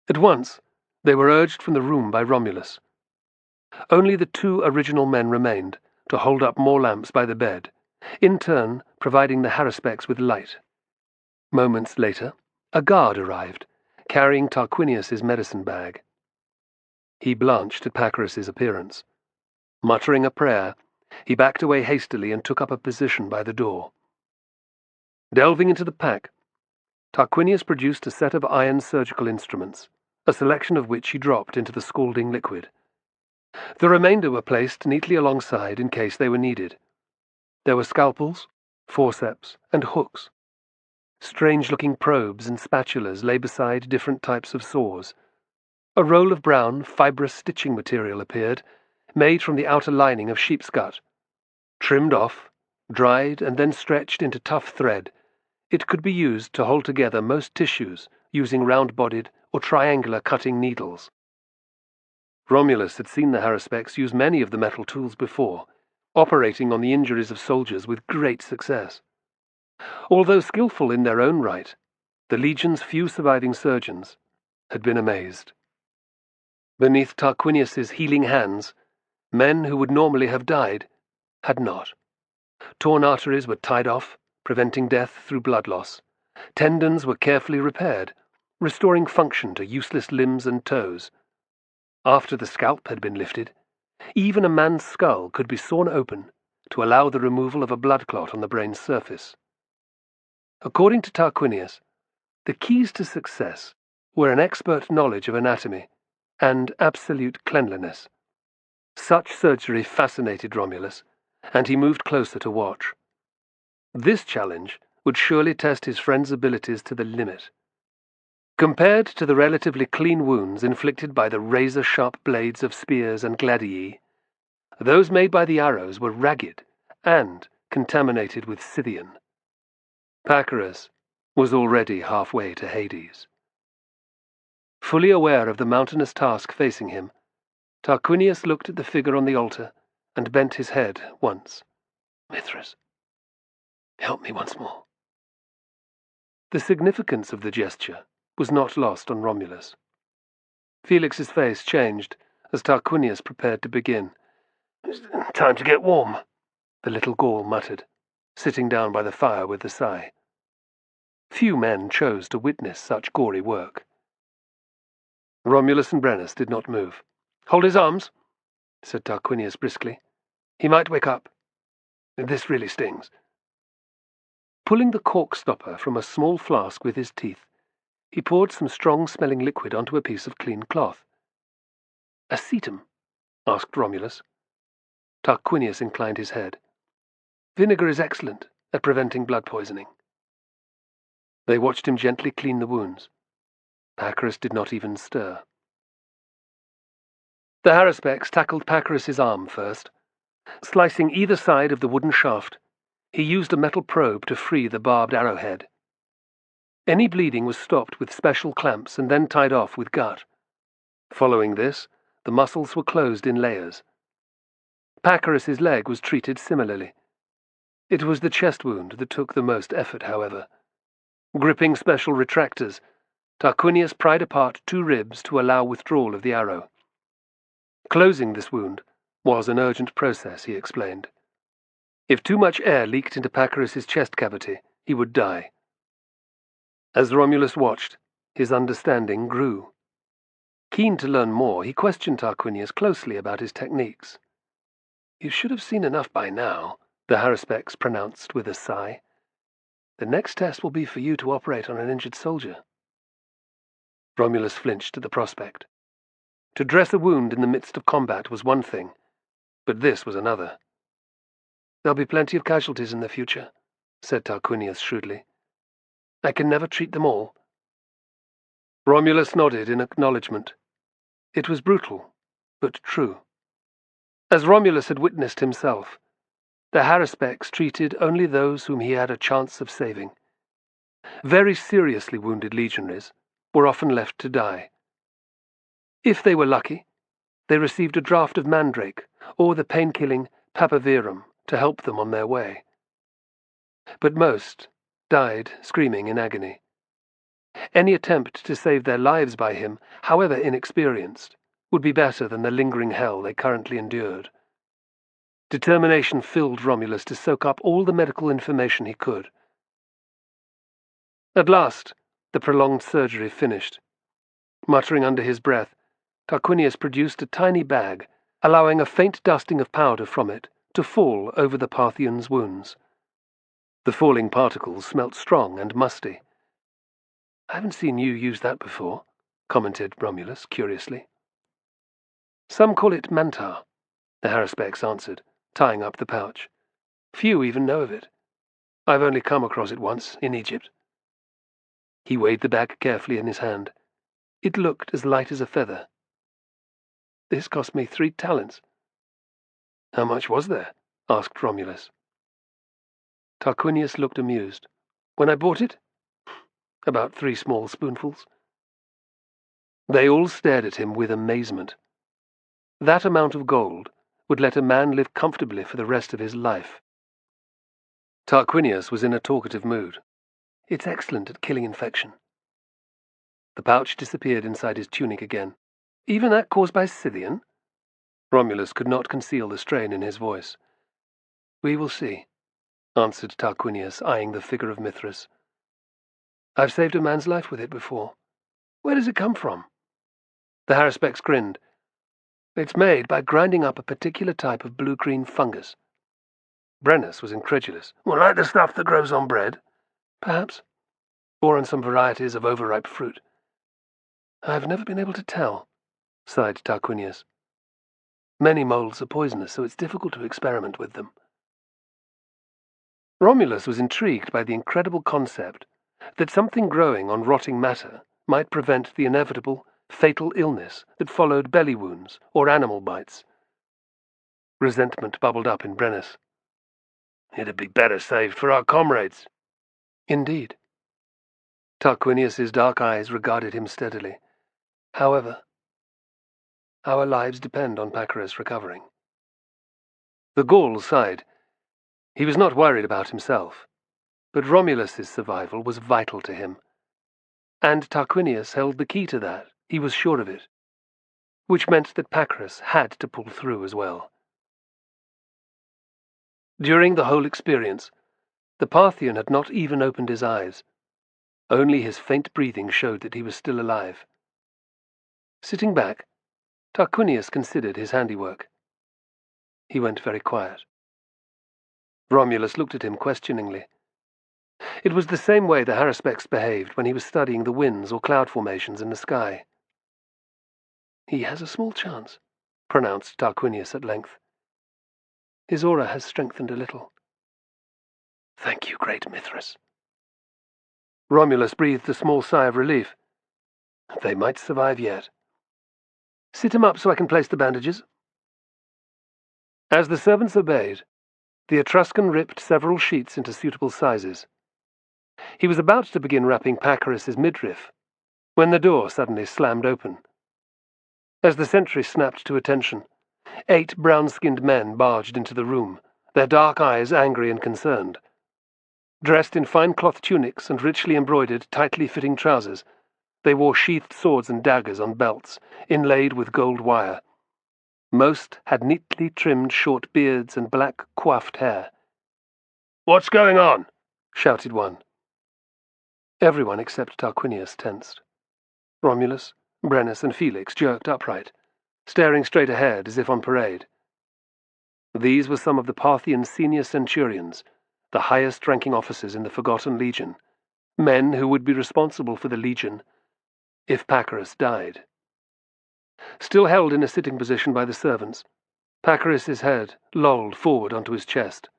At once, they were urged from the room by Romulus. Only the two original men remained to hold up more lamps by the bed, in turn providing the haruspex with light. Moments later, a guard arrived, carrying Tarquinius's medicine bag. He blanched at Pacorus's appearance. Muttering a prayer, he backed away hastily and took up a position by the door. Delving into the pack, Tarquinius produced a set of iron surgical instruments, a selection of which he dropped into the scalding liquid. The remainder were placed neatly alongside in case they were needed. There were scalpels, forceps, and hooks. Strange-looking probes and spatulas lay beside different types of saws. A roll of brown, fibrous stitching material appeared, made from the outer lining of sheep's gut. Trimmed off, dried, and then stretched into tough thread, it could be used to hold together most tissues using round-bodied or triangular cutting needles. Romulus had seen the haruspex use many of the metal tools before, operating on the injuries of soldiers with great success. Although skillful in their own right, the legion's few surviving surgeons had been amazed. Beneath Tarquinius's healing hands, men who would normally have died had not. Torn arteries were tied off, preventing death through blood loss. Tendons were carefully repaired, restoring function to useless limbs and toes. After the scalp had been lifted, Even a man's skull could be sawn open to allow the removal of a blood clot on the brain's surface. According to Tarquinius, the keys to success were an expert knowledge of anatomy and absolute cleanliness. Such surgery fascinated Romulus, and he moved closer to watch. This challenge would surely test his friend's abilities to the limit. Compared to the relatively clean wounds inflicted by the razor-sharp blades of spears and gladii, those made by the arrows were ragged and contaminated with Scythian. Pacorus was already halfway to Hades. Fully aware of the mountainous task facing him, Tarquinius looked at the figure on the altar and bent his head once. "Mithras, help me once more." The significance of the gesture was not lost on Romulus. Felix's face changed as Tarquinius prepared to begin. "It's time to get warm," the little Gaul muttered, sitting down by the fire with a sigh. Few men chose to witness such gory work. Romulus and Brennus did not move. "Hold his arms," said Tarquinius briskly. "He might wake up. This really stings." Pulling the cork stopper from a small flask with his teeth, he poured some strong-smelling liquid onto a piece of clean cloth. "Acetum?" asked Romulus. Tarquinius inclined his head. "Vinegar is excellent at preventing blood poisoning." They watched him gently clean the wounds. Pacorus did not even stir. The Haruspex tackled Pacorus's arm first. Slicing either side of the wooden shaft, he used a metal probe to free the barbed arrowhead. Any bleeding was stopped with special clamps and then tied off with gut. Following this, the muscles were closed in layers. Pacorus's leg was treated similarly. It was the chest wound that took the most effort, however. Gripping special retractors, Tarquinius pried apart 2 ribs to allow withdrawal of the arrow. Closing this wound was an urgent process, he explained. If too much air leaked into Pacorus's chest cavity, he would die. As Romulus watched, his understanding grew. Keen to learn more, he questioned Tarquinius closely about his techniques. "You should have seen enough by now," the Haruspex pronounced with a sigh. "The next test will be for you to operate on an injured soldier." Romulus flinched at the prospect. To dress a wound in the midst of combat was one thing, but this was another. "There'll be plenty of casualties in the future," said Tarquinius shrewdly. "I can never treat them all." Romulus nodded in acknowledgement. It was brutal, but true. As Romulus had witnessed himself, the Haruspex treated only those whom he had a chance of saving. Very seriously wounded legionaries were often left to die. If they were lucky, they received a draught of mandrake or the pain-killing papaverum to help them on their way. But most died screaming in agony. Any attempt to save their lives by him, however inexperienced, would be better than the lingering hell they currently endured. Determination filled Romulus to soak up all the medical information he could. At last, the prolonged surgery finished. Muttering under his breath, Tarquinius produced a tiny bag, allowing a faint dusting of powder from it to fall over the Parthian's wounds. The falling particles smelt strong and musty. "I haven't seen you use that before," commented Romulus curiously. "Some call it mantar," the Haruspex answered, tying up the pouch. "Few even know of it. I've only come across it once, in Egypt." He weighed the bag carefully in his hand. It looked as light as a feather. "This cost me 3 talents. "How much was there?" asked Romulus. Tarquinius looked amused. "When I bought it? About 3 small spoonfuls." They all stared at him with amazement. That amount of gold would let a man live comfortably for the rest of his life. Tarquinius was in a talkative mood. "It's excellent at killing infection." The pouch disappeared inside his tunic again. "Even that caused by Scythian?" Romulus could not conceal the strain in his voice. "We will see," answered Tarquinius, eyeing the figure of Mithras. "I've saved a man's life with it before. Where does it come from?" The Haruspex grinned. It's made by grinding up a particular type of blue-green fungus. Brennus was incredulous. Well, like the stuff that grows on bread? Perhaps. Or on some varieties of overripe fruit. I've never been able to tell, sighed Tarquinius. Many molds are poisonous, so it's difficult to experiment with them. Romulus was intrigued by the incredible concept that something growing on rotting matter might prevent the inevitable, fatal illness that followed belly wounds or animal bites. Resentment bubbled up in Brennus. It'd be better saved for our comrades. Indeed. Tarquinius's dark eyes regarded him steadily. However, our lives depend on Pacorus recovering. The Gaul sighed. He was not worried about himself, but Romulus's survival was vital to him. And Tarquinius held the key to that, he was sure of it, which meant that Pacorus had to pull through as well. During the whole experience, the Parthian had not even opened his eyes. Only his faint breathing showed that he was still alive. Sitting back, Tarquinius considered his handiwork. He went very quiet. Romulus looked at him questioningly. It was the same way the Haruspex behaved when he was studying the winds or cloud formations in the sky. He has a small chance, pronounced Tarquinius at length. His aura has strengthened a little. Thank you, great Mithras. Romulus breathed a small sigh of relief. They might survive yet. Sit him up so I can place the bandages. As the servants obeyed, the Etruscan ripped several sheets into suitable sizes. He was about to begin wrapping Pacorus's midriff, when the door suddenly slammed open. As the sentry snapped to attention, 8 brown-skinned men barged into the room, their dark eyes angry and concerned. Dressed in fine cloth tunics and richly embroidered, tightly fitting trousers, they wore sheathed swords and daggers on belts, inlaid with gold wire. Most had neatly trimmed short beards and black coiffed hair. "What's going on?" shouted one. Everyone except Tarquinius tensed. Romulus, Brennus, and Felix jerked upright, staring straight ahead as if on parade. These were some of the Parthian senior centurions, the highest-ranking officers in the Forgotten Legion, men who would be responsible for the Legion if Pacorus died. Still held in a sitting position by the servants, Pacorus's head lolled forward onto his chest.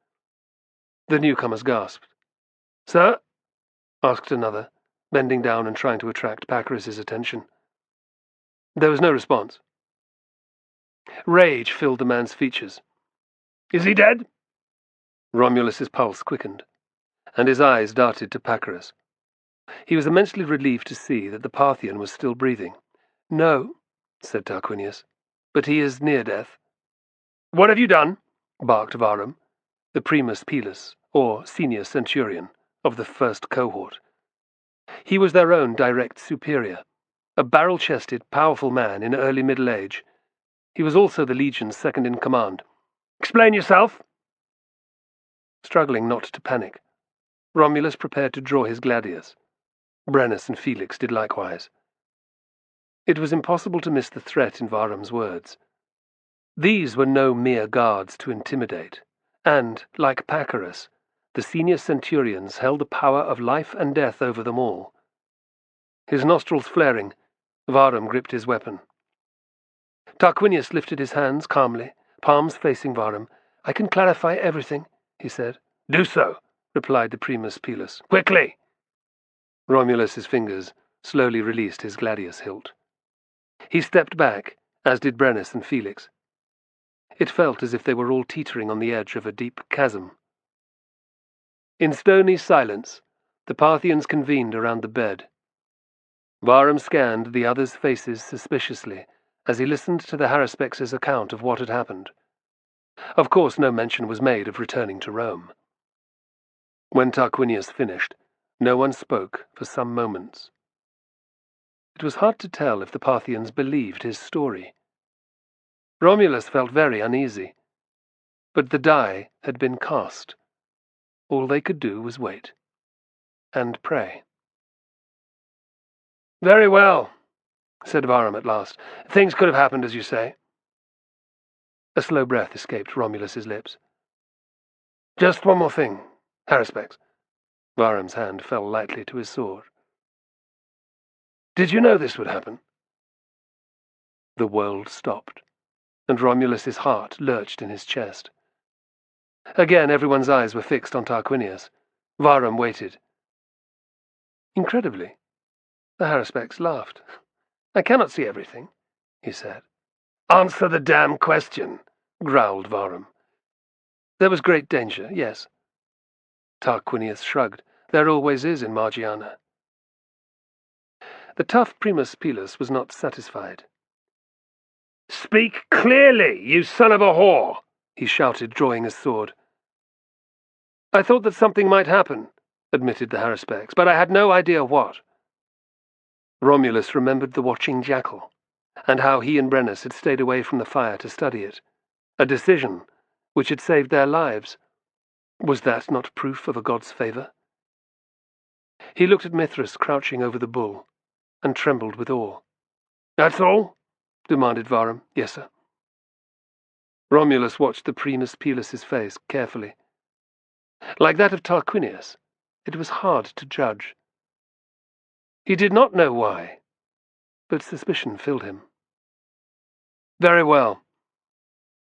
The newcomers gasped. "Sir?" asked another, bending down and trying to attract Pacorus's attention. There was no response. Rage filled the man's features. "Is he dead?" Romulus's pulse quickened, and his eyes darted to Pacorus. He was immensely relieved to see that the Parthian was still breathing. "No," said Tarquinius, "but he is near death." "What have you done?" barked Varum, the primus pilus, or senior centurion, of the first cohort. He was their own direct superior, a barrel-chested, powerful man in early middle age. He was also the Legion's second-in-command. "Explain yourself!" Struggling not to panic, Romulus prepared to draw his gladius. Brennus and Felix did likewise. It was impossible to miss the threat in Varum's words. These were no mere guards to intimidate, and, like Pacorus, the senior centurions held the power of life and death over them all. His nostrils flaring, Varum gripped his weapon. Tarquinius lifted his hands calmly, palms facing Varum. "I can clarify everything," he said. "Do so," replied the primus pilus. "Quickly!" Romulus's fingers slowly released his gladius hilt. He stepped back, as did Brennus and Felix. It felt as if they were all teetering on the edge of a deep chasm. In stony silence, the Parthians convened around the bed. Varum scanned the others' faces suspiciously as he listened to the Haruspex's account of what had happened. Of course, no mention was made of returning to Rome. When Tarquinius finished, no one spoke for some moments. It was hard to tell if the Parthians believed his story. Romulus felt very uneasy, but the die had been cast. All they could do was wait and pray. "Very well," said Varum at last. "Things could have happened as you say. A slow breath escaped Romulus's lips. "Just one more thing, Harrispex." Varum's hand fell lightly to his sword. "Did you know this would happen?" The world stopped, and Romulus's heart lurched in his chest. Again everyone's eyes were fixed on Tarquinius. Varum waited. Incredibly, the Harrispex laughed. "I cannot see everything," he said. "Answer the damn question," growled Varum. "There was great danger, yes." Tarquinius shrugged. "There always is in Margiana." The tough Primus Pilus was not satisfied. "Speak clearly, you son of a whore!" he shouted, drawing his sword. "I thought that something might happen," admitted the Harrispex, "but I had no idea what." Romulus remembered the watching jackal, and how he and Brennus had stayed away from the fire to study it. A decision which had saved their lives. Was that not proof of a god's favour? He looked at Mithras crouching over the bull, and trembled with awe. "That's all?" demanded Varum. "Yes, sir." Romulus watched the Primus Pilus's face carefully. Like that of Tarquinius, it was hard to judge. He did not know why, but suspicion filled him. "Very well."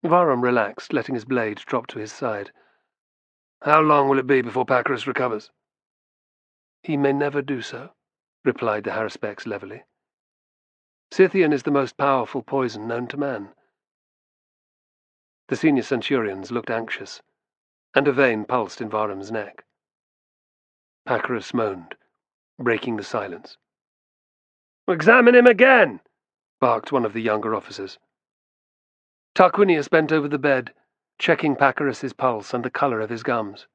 Varum relaxed, letting his blade drop to his side. "How long will it be before Pacorus recovers?" "He may never do so," replied the Harrispex levelly. "Scythian is the most powerful poison known to man." The senior centurions looked anxious, and a vein pulsed in Varum's neck. Pacorus moaned, breaking the silence. "Examine him again!" barked one of the younger officers. Tarquinius bent over the bed, checking Pacorus's pulse and the colour of his gums.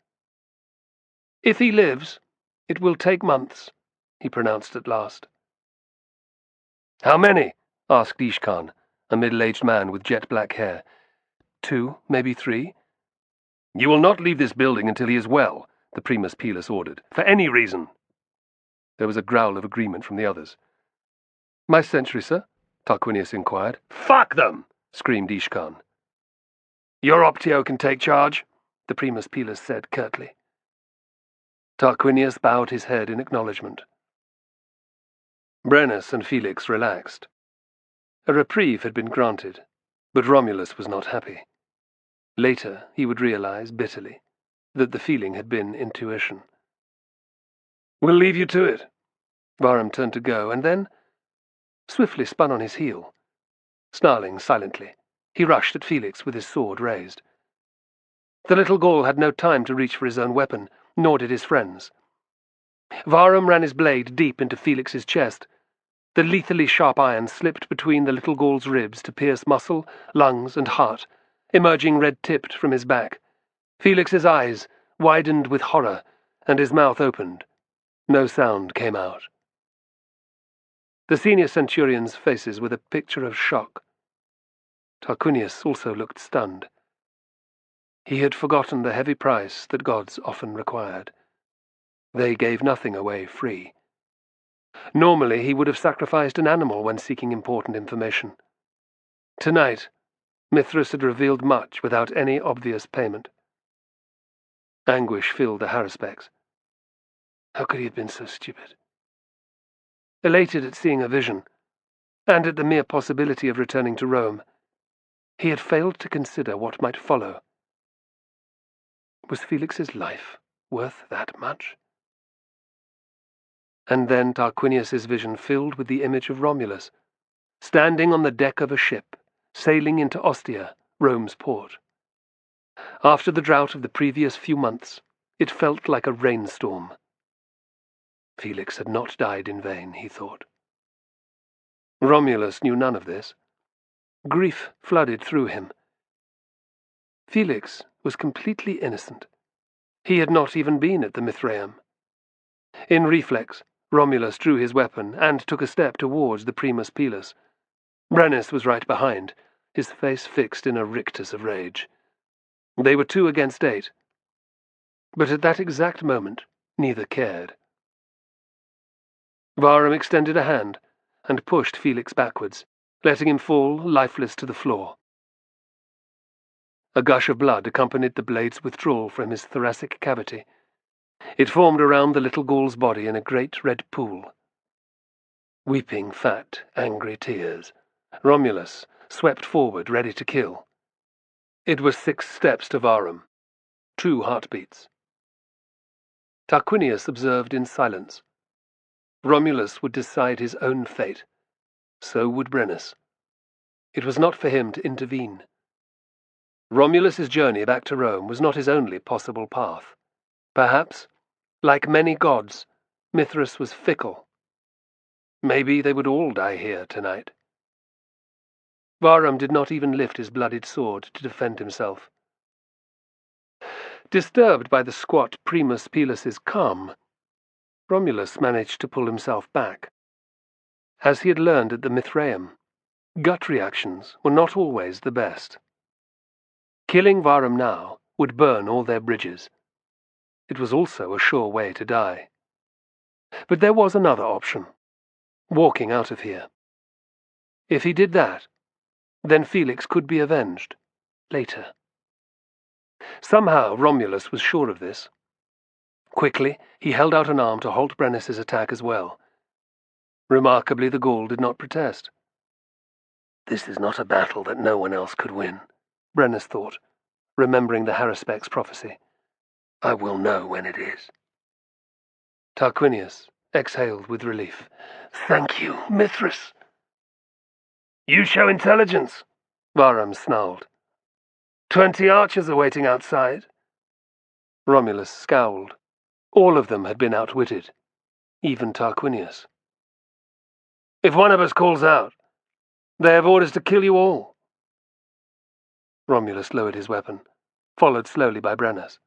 "If he lives, it will take months," he pronounced at last. "How many?" asked Ishkan, a middle-aged man with jet-black hair. "2, maybe 3. "You will not leave this building until he is well," the Primus Pilus ordered, "for any reason." There was a growl of agreement from the others. "My sentry, sir?" Tarquinius inquired. "Fuck them!" screamed Ishkan. "Your Optio can take charge," the Primus Pilus said curtly. Tarquinius bowed his head in acknowledgement. Brennus and Felix relaxed. A reprieve had been granted, but Romulus was not happy. Later he would realize, bitterly, that the feeling had been intuition. "We'll leave you to it." Varum turned to go, and then swiftly spun on his heel. Snarling silently, he rushed at Felix with his sword raised. The little Gaul had no time to reach for his own weapon, nor did his friends. Varum ran his blade deep into Felix's chest. The lethally sharp iron slipped between the little Gaul's ribs to pierce muscle, lungs, and heart, emerging red-tipped from his back. Felix's eyes widened with horror, and his mouth opened. No sound came out. The senior centurions' faces were the picture of shock. Tarquinius also looked stunned. He had forgotten the heavy price that gods often required. They gave nothing away free. Normally he would have sacrificed an animal when seeking important information. Tonight, Mithras had revealed much without any obvious payment. Anguish filled the Harrispex. How could he have been so stupid? Elated at seeing a vision, and at the mere possibility of returning to Rome, he had failed to consider what might follow. Was Felix's life worth that much? And then Tarquinius's vision filled with the image of Romulus, standing on the deck of a ship, sailing into Ostia, Rome's port. After the drought of the previous few months, it felt like a rainstorm. Felix had not died in vain, he thought. Romulus knew none of this. Grief flooded through him. Felix was completely innocent. He had not even been at the Mithraeum. In reflex, Romulus drew his weapon and took a step towards the Primus Pilus. Brennus was right behind, his face fixed in a rictus of rage. They were 2 against 8. But at that exact moment, neither cared. Varum extended a hand and pushed Felix backwards, letting him fall lifeless to the floor. A gush of blood accompanied the blade's withdrawal from his thoracic cavity. It formed around the little Gaul's body in a great red pool. Weeping fat, angry tears, Romulus swept forward, ready to kill. It was 6 steps to Varum, 2 heartbeats. Tarquinius observed in silence. Romulus would decide his own fate. So would Brennus. It was not for him to intervene. Romulus's journey back to Rome was not his only possible path. Perhaps, like many gods, Mithras was fickle. Maybe they would all die here tonight. Varum did not even lift his bloodied sword to defend himself. Disturbed by the squat Primus Pilus's calm, Romulus managed to pull himself back. As he had learned at the Mithraeum, gut reactions were not always the best. Killing Varum now would burn all their bridges. It was also a sure way to die. But there was another option: walking out of here. If he did that, then Felix could be avenged later. Somehow Romulus was sure of this. Quickly, he held out an arm to halt Brennus's attack as well. Remarkably, the Gaul did not protest. This is not a battle that no one else could win, Brennus thought, remembering the Haruspex prophecy. I will know when it is. Tarquinius exhaled with relief. Thank you, Mithras. You show intelligence, Varum snarled. 20 archers are waiting outside. Romulus scowled. All of them had been outwitted, even Tarquinius. If one of us calls out, they have orders to kill you all. Romulus lowered his weapon, followed slowly by Brennus.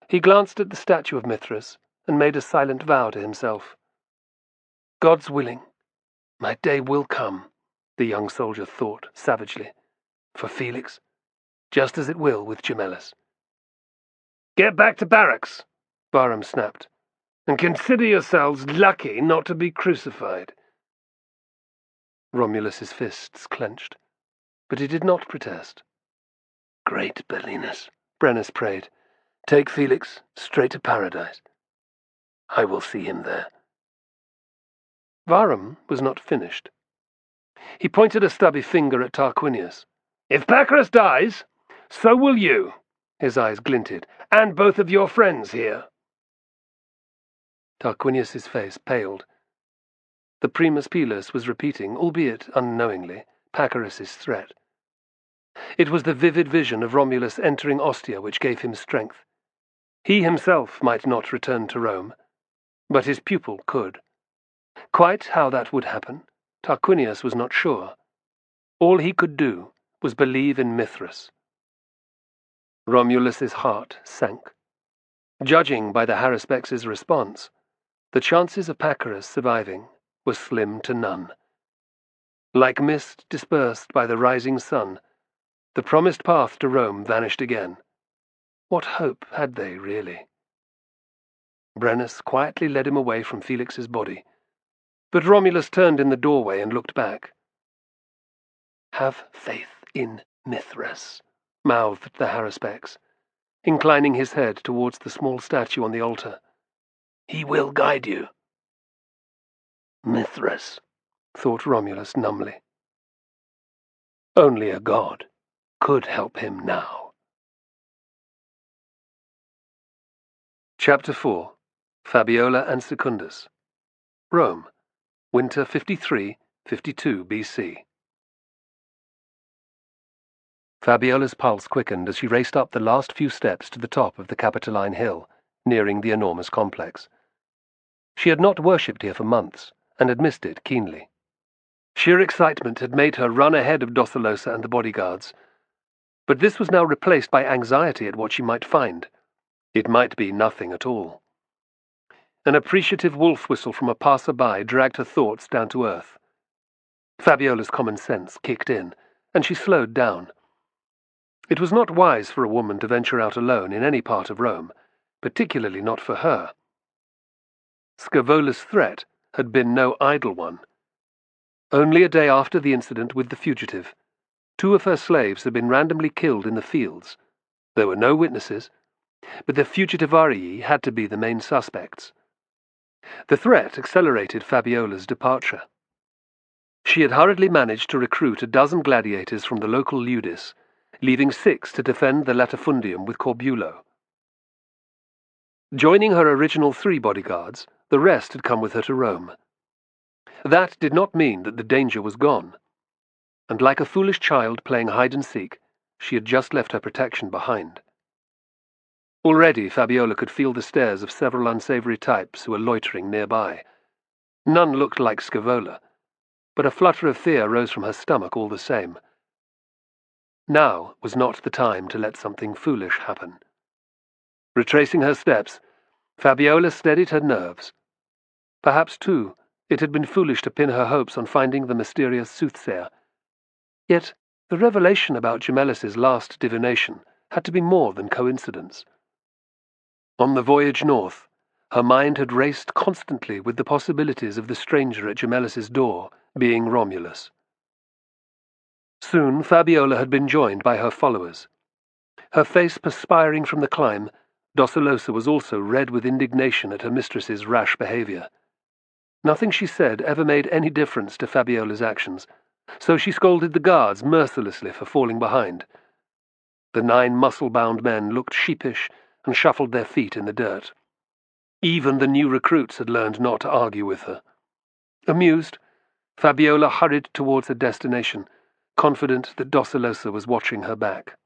He glanced at the statue of Mithras and made a silent vow to himself. God's willing, my day will come, the young soldier thought savagely, for Felix, just as it will with Gemellus. Get back to barracks, Varum snapped, and consider yourselves lucky not to be crucified. Romulus's fists clenched, but he did not protest. Great Belinus, Brennus prayed. Take Felix straight to paradise. I will see him there. Varum was not finished. He pointed a stubby finger at Tarquinius. If Pacorus dies, so will you, his eyes glinted, and both of your friends here. Tarquinius's face paled. The Primus Pilus was repeating, albeit unknowingly, Pacorus's threat. It was the vivid vision of Romulus entering Ostia which gave him strength. He himself might not return to Rome, but his pupil could. Quite how that would happen, Tarquinius was not sure. All he could do was believe in Mithras. Romulus's heart sank. Judging by the Haruspex's response, the chances of Pacorus surviving were slim to none. Like mist dispersed by the rising sun, the promised path to Rome vanished again. What hope had they, really? Brennus quietly led him away from Felix's body, but Romulus turned in the doorway and looked back. Have faith in Mithras, mouthed the Haruspex, inclining his head towards the small statue on the altar. He will guide you. Mithras, thought Romulus numbly. Only a god could help him now. Chapter 4. Fabiola and Secundus. Rome, winter 53-52 BC. Fabiola's pulse quickened as she raced up the last few steps to the top of the Capitoline Hill, nearing the enormous complex. She had not worshipped here for months, and had missed it keenly. Sheer excitement had made her run ahead of Docilosa and the bodyguards, but this was now replaced by anxiety at what she might find. It might be nothing at all. An appreciative wolf whistle from a passer-by dragged her thoughts down to earth. Fabiola's common sense kicked in, and she slowed down. It was not wise for a woman to venture out alone in any part of Rome, particularly not for her. Scavola's threat had been no idle one. Only a day after the incident with the fugitive, 2 of her slaves had been randomly killed in the fields. There were no witnesses, but the fugitivarii had to be the main suspects. The threat accelerated Fabiola's departure. She had hurriedly managed to recruit a dozen gladiators from the local ludus, leaving 6 to defend the latifundium with Corbulo. Joining her original 3 bodyguards, the rest had come with her to Rome. That did not mean that the danger was gone, and like a foolish child playing hide-and-seek, she had just left her protection behind. Already Fabiola could feel the stares of several unsavory types who were loitering nearby. None looked like Scaevola, but a flutter of fear rose from her stomach all the same. Now was not the time to let something foolish happen. Retracing her steps, Fabiola steadied her nerves. Perhaps, too, it had been foolish to pin her hopes on finding the mysterious soothsayer. Yet the revelation about Gemellis's last divination had to be more than coincidence. On the voyage north, her mind had raced constantly with the possibilities of the stranger at Gemellis's door being Romulus. Soon Fabiola had been joined by her followers. Her face perspiring from the climb, Docilosa was also red with indignation at her mistress's rash behavior. Nothing she said ever made any difference to Fabiola's actions, so she scolded the guards mercilessly for falling behind. The 9 muscle-bound men looked sheepish and shuffled their feet in the dirt. Even the new recruits had learned not to argue with her. Amused, Fabiola hurried towards her destination, confident that Docilosa was watching her back.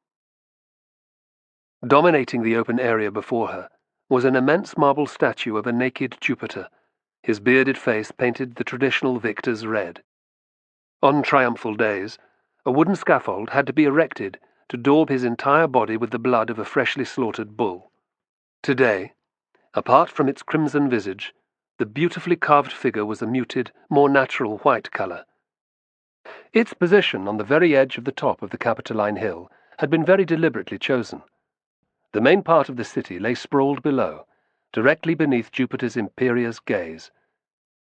Dominating the open area before her was an immense marble statue of a naked Jupiter, his bearded face painted the traditional victor's red. On triumphal days, a wooden scaffold had to be erected to daub his entire body with the blood of a freshly slaughtered bull. Today, apart from its crimson visage, the beautifully carved figure was a muted, more natural white colour. Its position on the very edge of the top of the Capitoline Hill had been very deliberately chosen. The main part of the city lay sprawled below, directly beneath Jupiter's imperious gaze.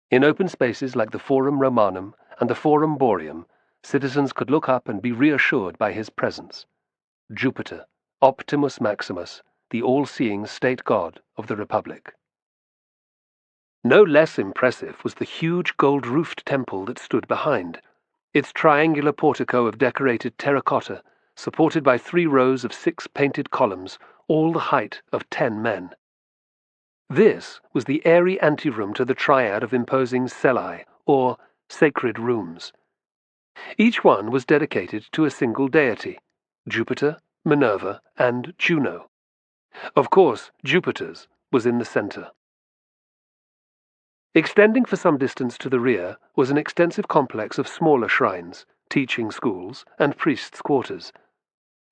In open spaces like the Forum Romanum and the Forum Boreum, citizens could look up and be reassured by his presence. Jupiter, Optimus Maximus, the all-seeing state god of the Republic. No less impressive was the huge gold-roofed temple that stood behind, its triangular portico of decorated terracotta, supported by 3 rows of 6 painted columns, all the height of 10 men. This was the airy anteroom to the triad of imposing cellae, or sacred rooms. Each one was dedicated to a single deity, Jupiter, Minerva, and Juno. Of course, Jupiter's was in the centre. Extending for some distance to the rear was an extensive complex of smaller shrines, teaching schools, and priests' quarters.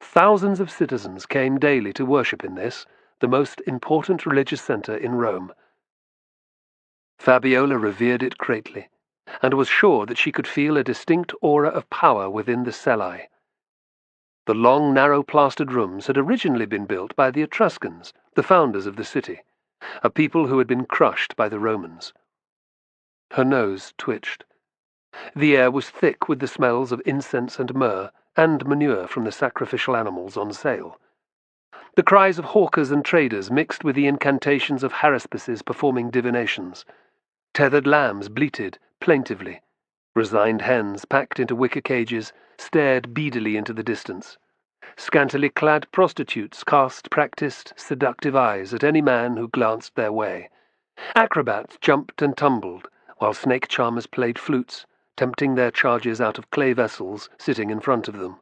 Thousands of citizens came daily to worship in this, the most important religious centre in Rome. Fabiola revered it greatly, and was sure that she could feel a distinct aura of power within the cellae. The long, narrow plastered rooms had originally been built by the Etruscans, the founders of the city, a people who had been crushed by the Romans. Her nose twitched. The air was thick with the smells of incense and myrrh, and manure from the sacrificial animals on sale. The cries of hawkers and traders mixed with the incantations of haruspices performing divinations. Tethered lambs bleated plaintively. Resigned hens, packed into wicker cages, stared beadily into the distance. Scantily clad prostitutes cast practised, seductive eyes at any man who glanced their way. Acrobats jumped and tumbled, while snake charmers played flutes, tempting their charges out of clay vessels sitting in front of them.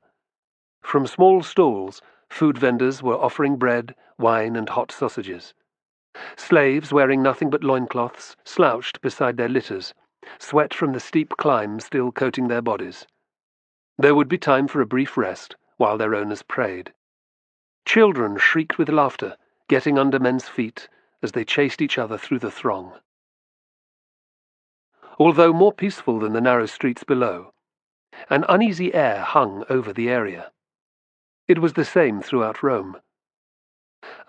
From small stalls, food vendors were offering bread, wine, and hot sausages. Slaves, wearing nothing but loincloths, slouched beside their litters, sweat from the steep climb still coating their bodies. There would be time for a brief rest while their owners prayed. Children shrieked with laughter, getting under men's feet as they chased each other through the throng. Although more peaceful than the narrow streets below, an uneasy air hung over the area. It was the same throughout Rome.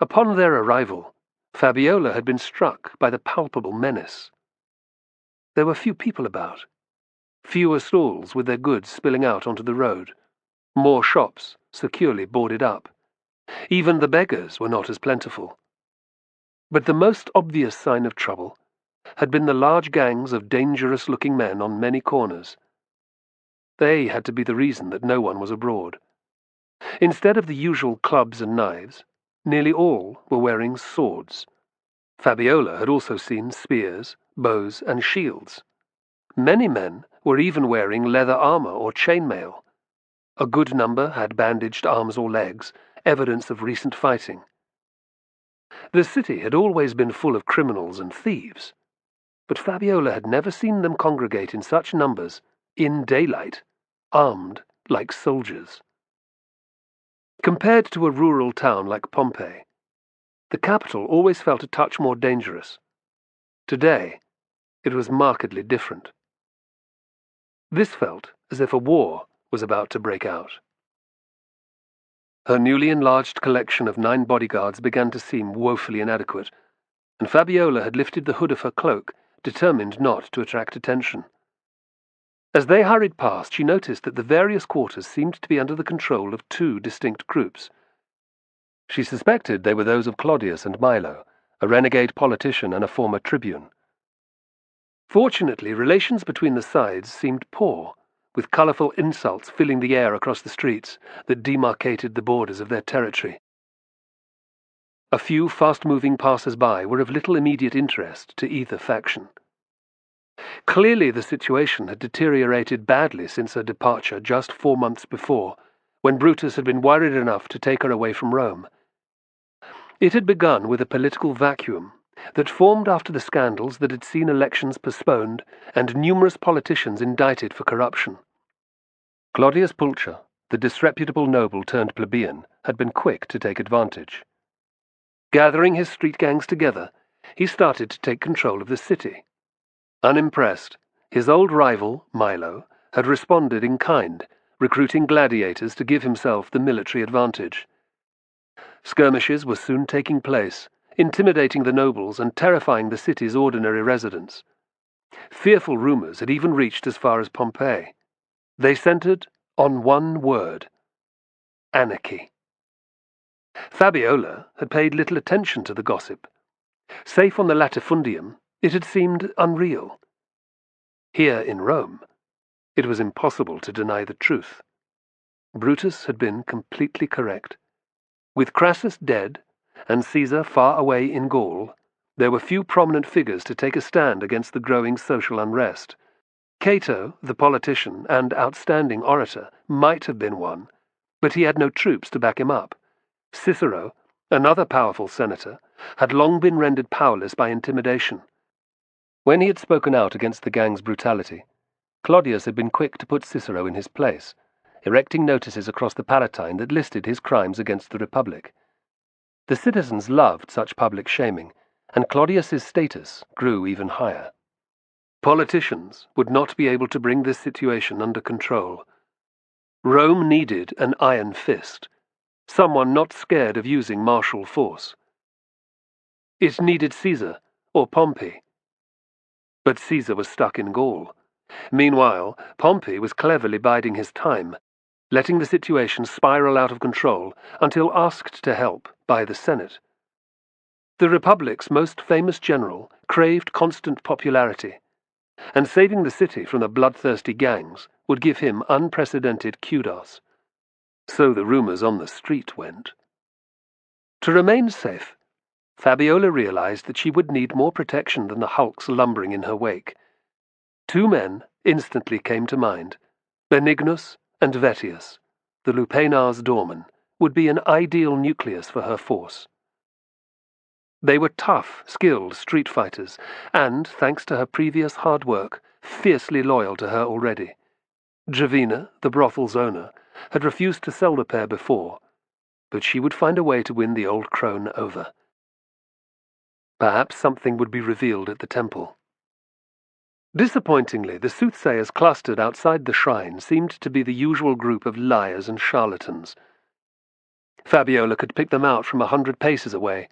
Upon their arrival, Fabiola had been struck by the palpable menace. There were few people about, fewer stalls with their goods spilling out onto the road. More shops securely boarded up. Even the beggars were not as plentiful. But the most obvious sign of trouble had been the large gangs of dangerous-looking men on many corners. They had to be the reason that no one was abroad. Instead of the usual clubs and knives, nearly all were wearing swords. Fabiola had also seen spears, bows, and shields. Many men were even wearing leather armor or chainmail. A good number had bandaged arms or legs, evidence of recent fighting. The city had always been full of criminals and thieves, but Fabiola had never seen them congregate in such numbers, in daylight, armed like soldiers. Compared to a rural town like Pompeii, the capital always felt a touch more dangerous. Today, it was markedly different. This felt as if a war was about to break out. Her newly enlarged collection of 9 bodyguards began to seem woefully inadequate, and Fabiola had lifted the hood of her cloak, determined not to attract attention. As they hurried past, she noticed that the various quarters seemed to be under the control of 2 distinct groups. She suspected they were those of Claudius and Milo, a renegade politician and a former tribune. Fortunately, relations between the sides seemed poor, with colourful insults filling the air across the streets that demarcated the borders of their territory. A few fast-moving passers-by were of little immediate interest to either faction. Clearly the situation had deteriorated badly since her departure just 4 months before, when Brutus had been worried enough to take her away from Rome. It had begun with a political vacuum that formed after the scandals that had seen elections postponed and numerous politicians indicted for corruption. Claudius Pulcher, the disreputable noble turned plebeian, had been quick to take advantage. Gathering his street gangs together, he started to take control of the city. Unimpressed, his old rival, Milo, had responded in kind, recruiting gladiators to give himself the military advantage. Skirmishes were soon taking place, intimidating the nobles and terrifying the city's ordinary residents. Fearful rumors had even reached as far as Pompeii. They centered on one word: anarchy. Fabiola had paid little attention to the gossip. Safe on the latifundium, it had seemed unreal. Here in Rome, it was impossible to deny the truth. Brutus had been completely correct. With Crassus dead, and Caesar far away in Gaul, there were few prominent figures to take a stand against the growing social unrest. Cato, the politician and outstanding orator, might have been one, but he had no troops to back him up. Cicero, another powerful senator, had long been rendered powerless by intimidation. When he had spoken out against the gang's brutality, Claudius had been quick to put Cicero in his place, erecting notices across the Palatine that listed his crimes against the Republic. The citizens loved such public shaming, and Claudius's status grew even higher. Politicians would not be able to bring this situation under control. Rome needed an iron fist, someone not scared of using martial force. It needed Caesar or Pompey. But Caesar was stuck in Gaul. Meanwhile, Pompey was cleverly biding his time, letting the situation spiral out of control until asked to help by the Senate. The Republic's most famous general craved constant popularity, and saving the city from the bloodthirsty gangs would give him unprecedented kudos. So the rumors on the street went. To remain safe, Fabiola realized that she would need more protection than the hulks lumbering in her wake. 2 men instantly came to mind. Benignus and Vettius, the Lupanar's doorman, would be an ideal nucleus for her force. They were tough, skilled street fighters, and, thanks to her previous hard work, fiercely loyal to her already. Gravina, the brothel's owner, had refused to sell the pair before, but she would find a way to win the old crone over. Perhaps something would be revealed at the temple. Disappointingly, the soothsayers clustered outside the shrine seemed to be the usual group of liars and charlatans. Fabiola could pick them out from 100 paces away.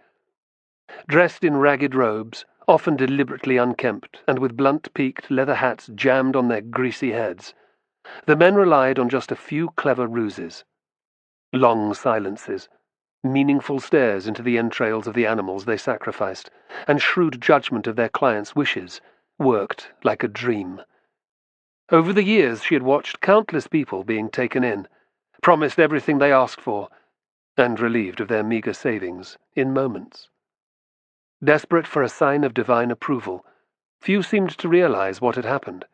Dressed in ragged robes, often deliberately unkempt, and with blunt-peaked leather hats jammed on their greasy heads, The men relied on just a few clever ruses. Long silences, meaningful stares into the entrails of the animals they sacrificed, and shrewd judgment of their clients' wishes worked like a dream. Over the years she had watched countless people being taken in, promised everything they asked for, and relieved of their meager savings in moments. Desperate for a sign of divine approval, few seemed to realize what had happened.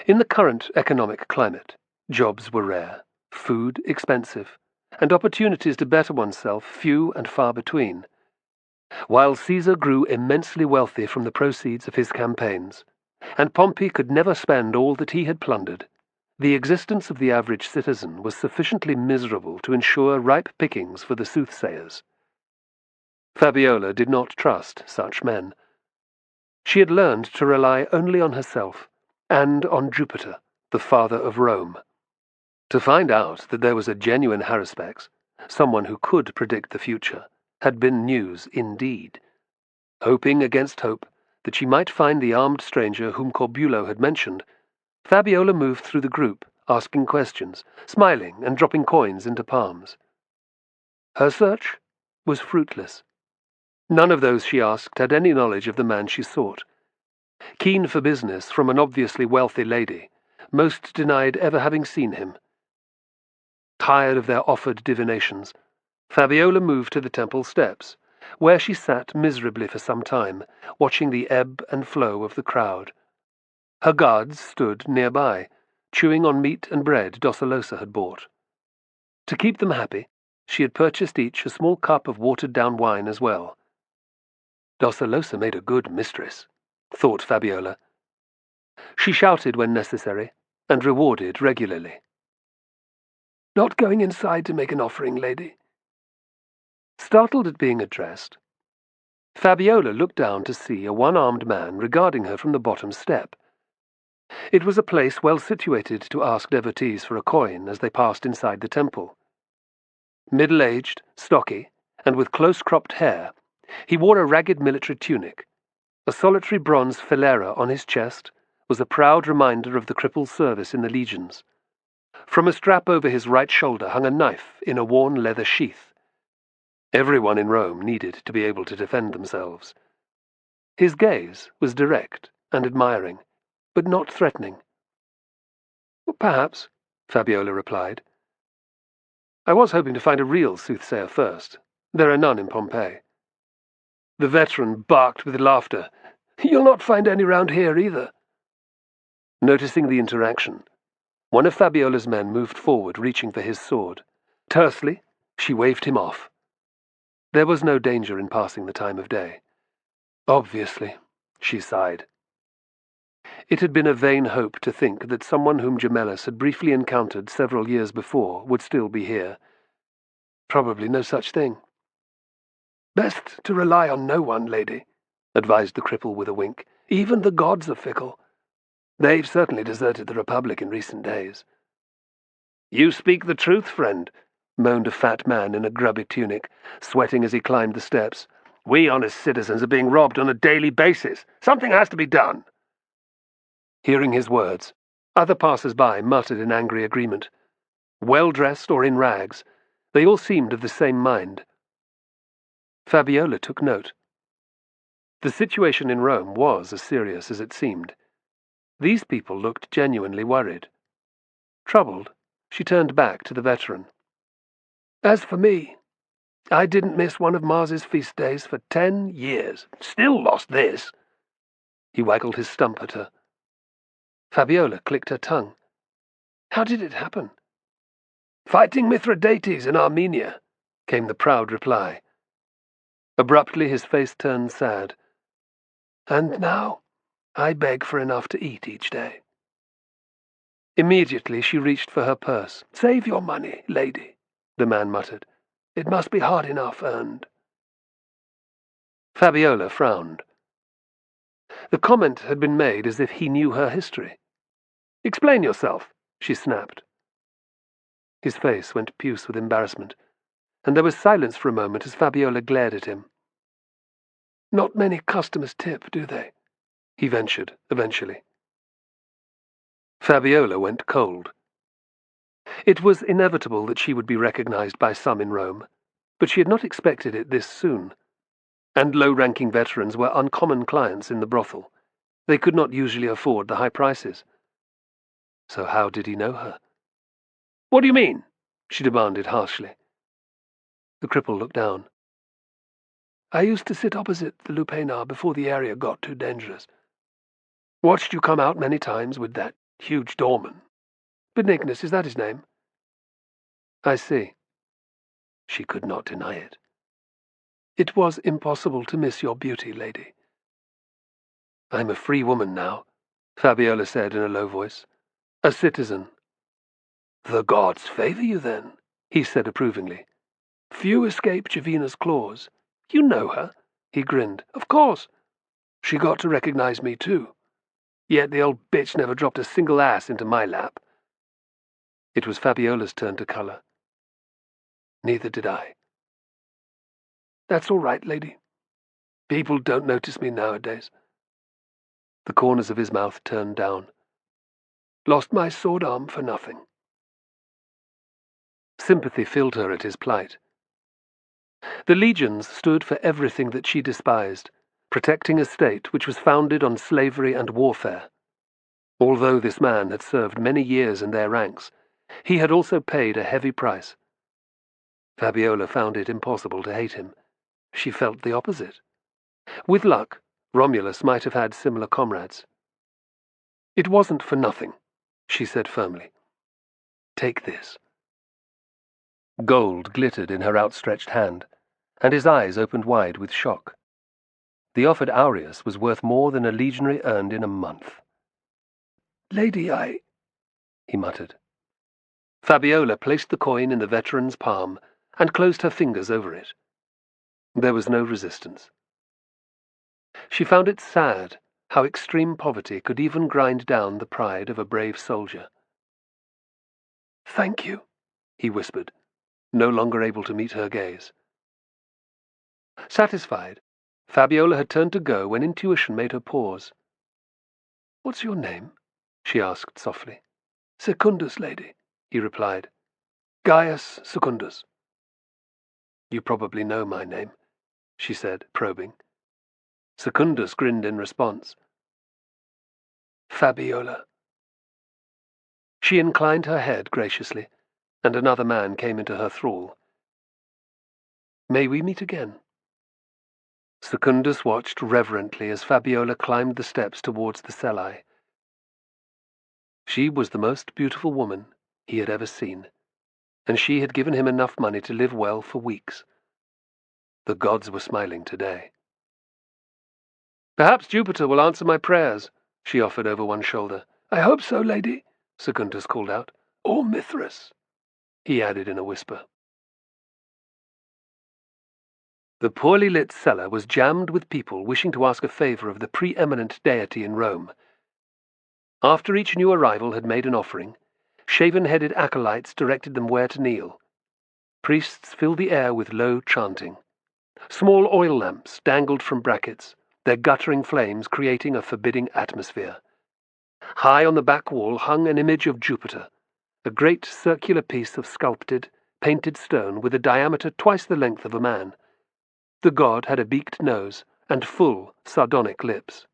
In the current economic climate, jobs were rare, food expensive, and opportunities to better oneself few and far between. While Caesar grew immensely wealthy from the proceeds of his campaigns, and Pompey could never spend all that he had plundered, the existence of the average citizen was sufficiently miserable to ensure ripe pickings for the soothsayers. Fabiola did not trust such men. She had learned to rely only on herself, and on Jupiter, the father of Rome. To find out that there was a genuine haruspex, someone who could predict the future, had been news indeed. Hoping against hope that she might find the armed stranger whom Corbulo had mentioned, Fabiola moved through the group, asking questions, smiling and dropping coins into palms. Her search was fruitless. None of those she asked had any knowledge of the man she sought. Keen for business from an obviously wealthy lady, most denied ever having seen him. Tired of their offered divinations, Fabiola moved to the temple steps, where she sat miserably for some time, watching the ebb and flow of the crowd. Her guards stood nearby, chewing on meat and bread Dosalosa had bought. To keep them happy, she had purchased each a small cup of watered-down wine as well. Dosalosa made a good mistress, thought Fabiola. She shouted when necessary, and rewarded regularly. "Not going inside to make an offering, lady?" Startled at being addressed, Fabiola looked down to see a one-armed man regarding her from the bottom step. It was a place well situated to ask devotees for a coin as they passed inside the temple. Middle-aged, stocky, and with close-cropped hair, he wore a ragged military tunic. A solitary bronze filera on his chest was a proud reminder of the cripple's service in the legions. From a strap over his right shoulder hung a knife in a worn leather sheath. Everyone in Rome needed to be able to defend themselves. His gaze was direct and admiring, but not threatening. "Perhaps," Fabiola replied. "I was hoping to find a real soothsayer first. There are none in Pompeii." The veteran barked with laughter. "You'll not find any round here either." Noticing the interaction, one of Fabiola's men moved forward, reaching for his sword. Tersely, she waved him off. There was no danger in passing the time of day. "Obviously," she sighed. It had been a vain hope to think that someone whom Gemellus had briefly encountered several years before would still be here. Probably no such thing. "Best to rely on no one, lady," advised the cripple with a wink. "Even the gods are fickle. They've certainly deserted the Republic in recent days." "You speak the truth, friend," moaned a fat man in a grubby tunic, sweating as he climbed the steps. "We honest citizens are being robbed on a daily basis. Something has to be done." Hearing his words, other passers-by muttered in angry agreement. Well-dressed or in rags, they all seemed of the same mind. Fabiola took note. The situation in Rome was as serious as it seemed. These people looked genuinely worried. Troubled, she turned back to the veteran. "As for me, I didn't miss one of Mars's feast days for 10 years. Still lost this." He waggled his stump at her. Fabiola clicked her tongue. How did it happen? "Fighting Mithridates in Armenia," came the proud reply. Abruptly his face turned sad. "And now I beg for enough to eat each day." Immediately she reached for her purse. "Save your money, lady," the man muttered. "It must be hard enough earned." Fabiola frowned. The comment had been made as if he knew her history. "Explain yourself," she snapped. His face went puce with embarrassment, and there was silence for a moment as Fabiola glared at him. "Not many customers tip, do they?" he ventured, eventually. Fabiola went cold. It was inevitable that she would be recognized by some in Rome, but she had not expected it this soon. And low-ranking veterans were uncommon clients in the brothel. They could not usually afford the high prices. So how did he know her? "What do you mean?" she demanded harshly. The cripple looked down. "I used to sit opposite the Lupanar before the area got too dangerous. Watched you come out many times with that huge doorman. Benignus, is that his name?" "I see." She could not deny it. "It was impossible to miss your beauty, lady." "I'm a free woman now," Fabiola said in a low voice. "A citizen." "The gods favor you, then," he said approvingly. "Few escape Jovina's claws. You know her?" He grinned. "Of course. She got to recognize me, too. Yet the old bitch never dropped a single ass into my lap." It was Fabiola's turn to color. "Neither did I." "That's all right, lady. People don't notice me nowadays." The corners of his mouth turned down. "Lost my sword arm for nothing." Sympathy filled her at his plight. The legions stood for everything that she despised, protecting a state which was founded on slavery and warfare. Although this man had served many years in their ranks, he had also paid a heavy price. Fabiola found it impossible to hate him. She felt the opposite. With luck, Romulus might have had similar comrades. "It wasn't for nothing," she said firmly. "Take this." Gold glittered in her outstretched hand, and his eyes opened wide with shock. The offered aureus was worth more than a legionary earned in a month. "Lady, he muttered. Fabiola placed the coin in the veteran's palm and closed her fingers over it. There was no resistance. She found it sad how extreme poverty could even grind down the pride of a brave soldier. "Thank you," he whispered, no longer able to meet her gaze. Satisfied, Fabiola had turned to go when intuition made her pause. "What's your name?" she asked softly. "Secundus, lady," he replied. "Gaius Secundus." "You probably know my name," she said, probing. Secundus grinned in response. "Fabiola." She inclined her head graciously, and another man came into her thrall. "May we meet again?" Secundus watched reverently as Fabiola climbed the steps towards the cellae. She was the most beautiful woman he had ever seen, and she had given him enough money to live well for weeks. The gods were smiling today. "Perhaps Jupiter will answer my prayers," she offered over one shoulder. "I hope so, lady," Secundus called out. "Or Mithras," he added in a whisper. The poorly lit cellar was jammed with people wishing to ask a favor of the preeminent deity in Rome. After each new arrival had made an offering, shaven-headed acolytes directed them where to kneel. Priests filled the air with low chanting. Small oil lamps dangled from brackets, their guttering flames creating a forbidding atmosphere. High on the back wall hung an image of Jupiter, a great circular piece of sculpted, painted stone with a diameter twice the length of a man. The god had a beaked nose and full, sardonic lips.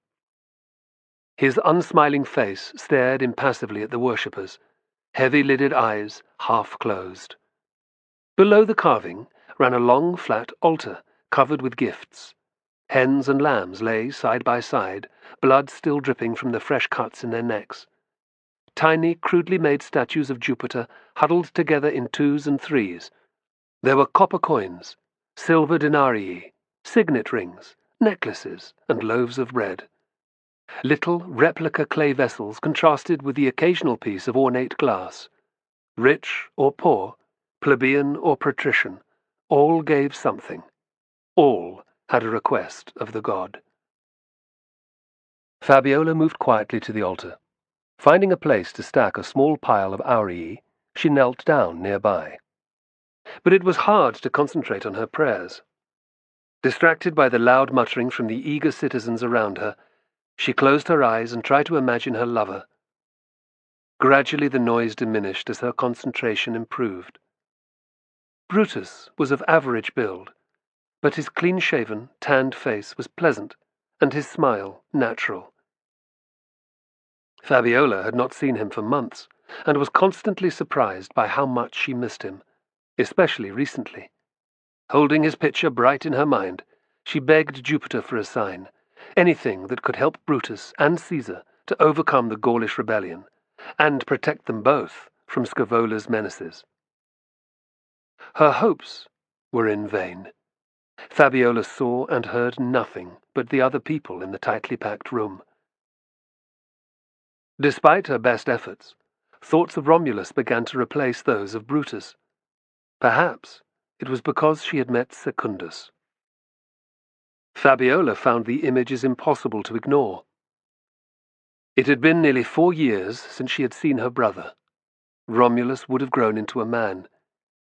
His unsmiling face stared impassively at the worshippers, heavy-lidded eyes half closed. Below the carving ran a long, flat altar covered with gifts. Hens and lambs lay side by side, blood still dripping from the fresh cuts in their necks. Tiny, crudely made statues of Jupiter huddled together in twos and threes. There were copper coins, silver denarii, signet rings, necklaces, and loaves of bread. Little replica clay vessels contrasted with the occasional piece of ornate glass. Rich or poor, plebeian or patrician, all gave something. All had a request of the god. Fabiola moved quietly to the altar. Finding a place to stack a small pile of aurii, she knelt down nearby. But it was hard to concentrate on her prayers. Distracted by the loud muttering from the eager citizens around her, she closed her eyes and tried to imagine her lover. Gradually the noise diminished as her concentration improved. Brutus was of average build, but his clean-shaven, tanned face was pleasant, and his smile natural. Fabiola had not seen him for months, and was constantly surprised by how much she missed him, especially recently. Holding his picture bright in her mind, she begged Jupiter for a sign, anything that could help Brutus and Caesar to overcome the Gaulish rebellion, and protect them both from Scavola's menaces. Her hopes were in vain. Fabiola saw and heard nothing but the other people in the tightly packed room. Despite her best efforts, thoughts of Romulus began to replace those of Brutus. Perhaps it was because she had met Secundus. Fabiola found the images impossible to ignore. It had been nearly 4 years since she had seen her brother. Romulus would have grown into a man.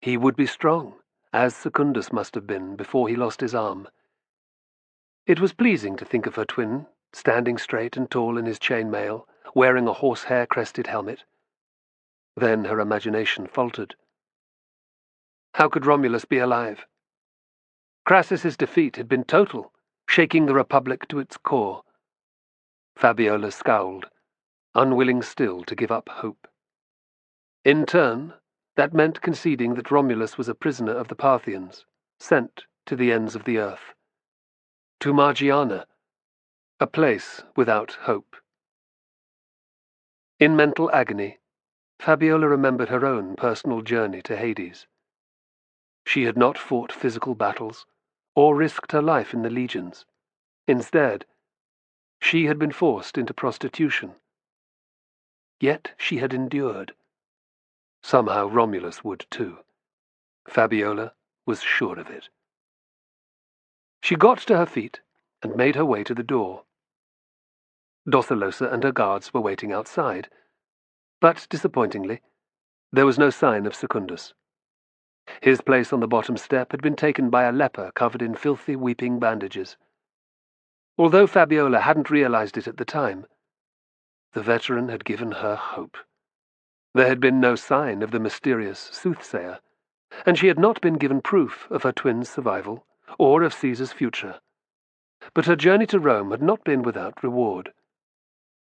He would be strong, as Secundus must have been before he lost his arm. It was pleasing to think of her twin, standing straight and tall in his chainmail, wearing a horsehair-crested helmet. Then her imagination faltered. How could Romulus be alive? Crassus's defeat had been total, shaking the Republic to its core. Fabiola scowled, unwilling still to give up hope. In turn, that meant conceding that Romulus was a prisoner of the Parthians, sent to the ends of the earth. To Margiana, a place without hope. In mental agony, Fabiola remembered her own personal journey to Hades. She had not fought physical battles, or risked her life in the legions. Instead, she had been forced into prostitution. Yet she had endured. Somehow Romulus would too. Fabiola was sure of it. She got to her feet and made her way to the door. Docilosa and her guards were waiting outside, but disappointingly, there was no sign of Secundus. His place on the bottom step had been taken by a leper covered in filthy, weeping bandages. Although Fabiola hadn't realized it at the time, the veteran had given her hope. There had been no sign of the mysterious soothsayer, and she had not been given proof of her twin's survival or of Caesar's future. But her journey to Rome had not been without reward.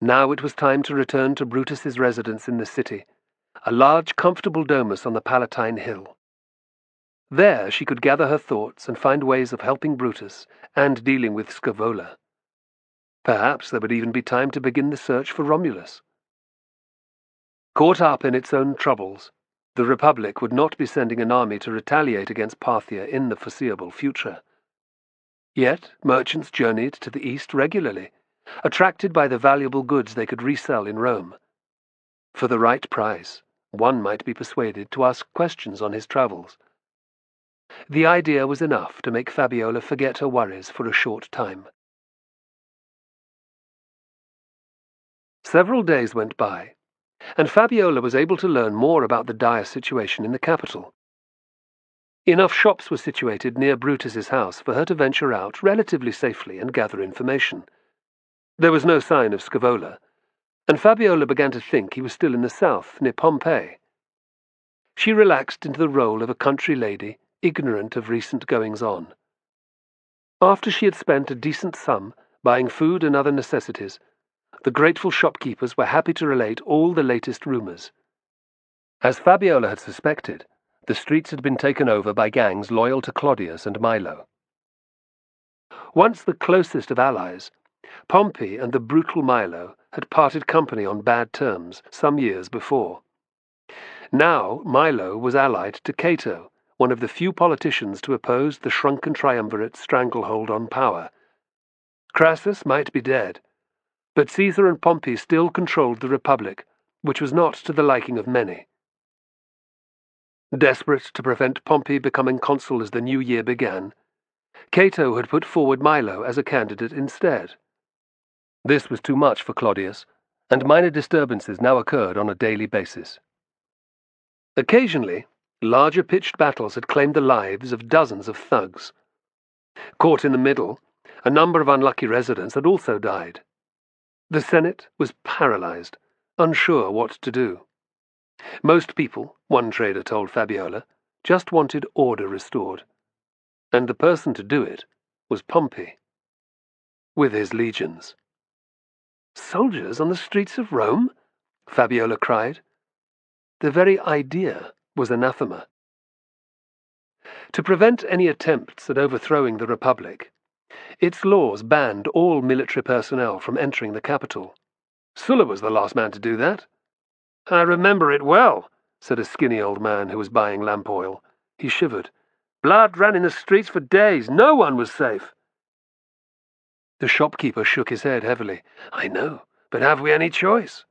Now it was time to return to Brutus's residence in the city, a large, comfortable domus on the Palatine Hill. There she could gather her thoughts and find ways of helping Brutus and dealing with Scaevola. Perhaps there would even be time to begin the search for Romulus. Caught up in its own troubles, the Republic would not be sending an army to retaliate against Parthia in the foreseeable future. Yet merchants journeyed to the east regularly, attracted by the valuable goods they could resell in Rome. For the right price, one might be persuaded to ask questions on his travels. The idea was enough to make Fabiola forget her worries for a short time. Several days went by, and Fabiola was able to learn more about the dire situation in the capital. Enough shops were situated near Brutus's house for her to venture out relatively safely and gather information. There was no sign of Scaevola, and Fabiola began to think he was still in the south, near Pompeii. She relaxed into the role of a country lady, ignorant of recent goings-on. After she had spent a decent sum buying food and other necessities, the grateful shopkeepers were happy to relate all the latest rumors. As Fabiola had suspected, the streets had been taken over by gangs loyal to Claudius and Milo. Once the closest of allies, Pompey and the brutal Milo had parted company on bad terms some years before. Now Milo was allied to Cato, one of the few politicians to oppose the shrunken triumvirate's stranglehold on power. Crassus might be dead, but Caesar and Pompey still controlled the Republic, which was not to the liking of many. Desperate to prevent Pompey becoming consul as the new year began, Cato had put forward Milo as a candidate instead. This was too much for Claudius, and minor disturbances now occurred on a daily basis. Occasionally, larger pitched battles had claimed the lives of dozens of thugs. Caught in the middle, a number of unlucky residents had also died. The Senate was paralyzed, unsure what to do. Most people, one trader told Fabiola, just wanted order restored. And the person to do it was Pompey, with his legions. "Soldiers on the streets of Rome?" Fabiola cried. The very idea was anathema. To prevent any attempts at overthrowing the Republic, its laws banned all military personnel from entering the capital. Sulla was the last man to do that. "I remember it well," said a skinny old man who was buying lamp oil. He shivered. "Blood ran in the streets for days. No one was safe." The shopkeeper shook his head heavily. "I know, but have we any choice?"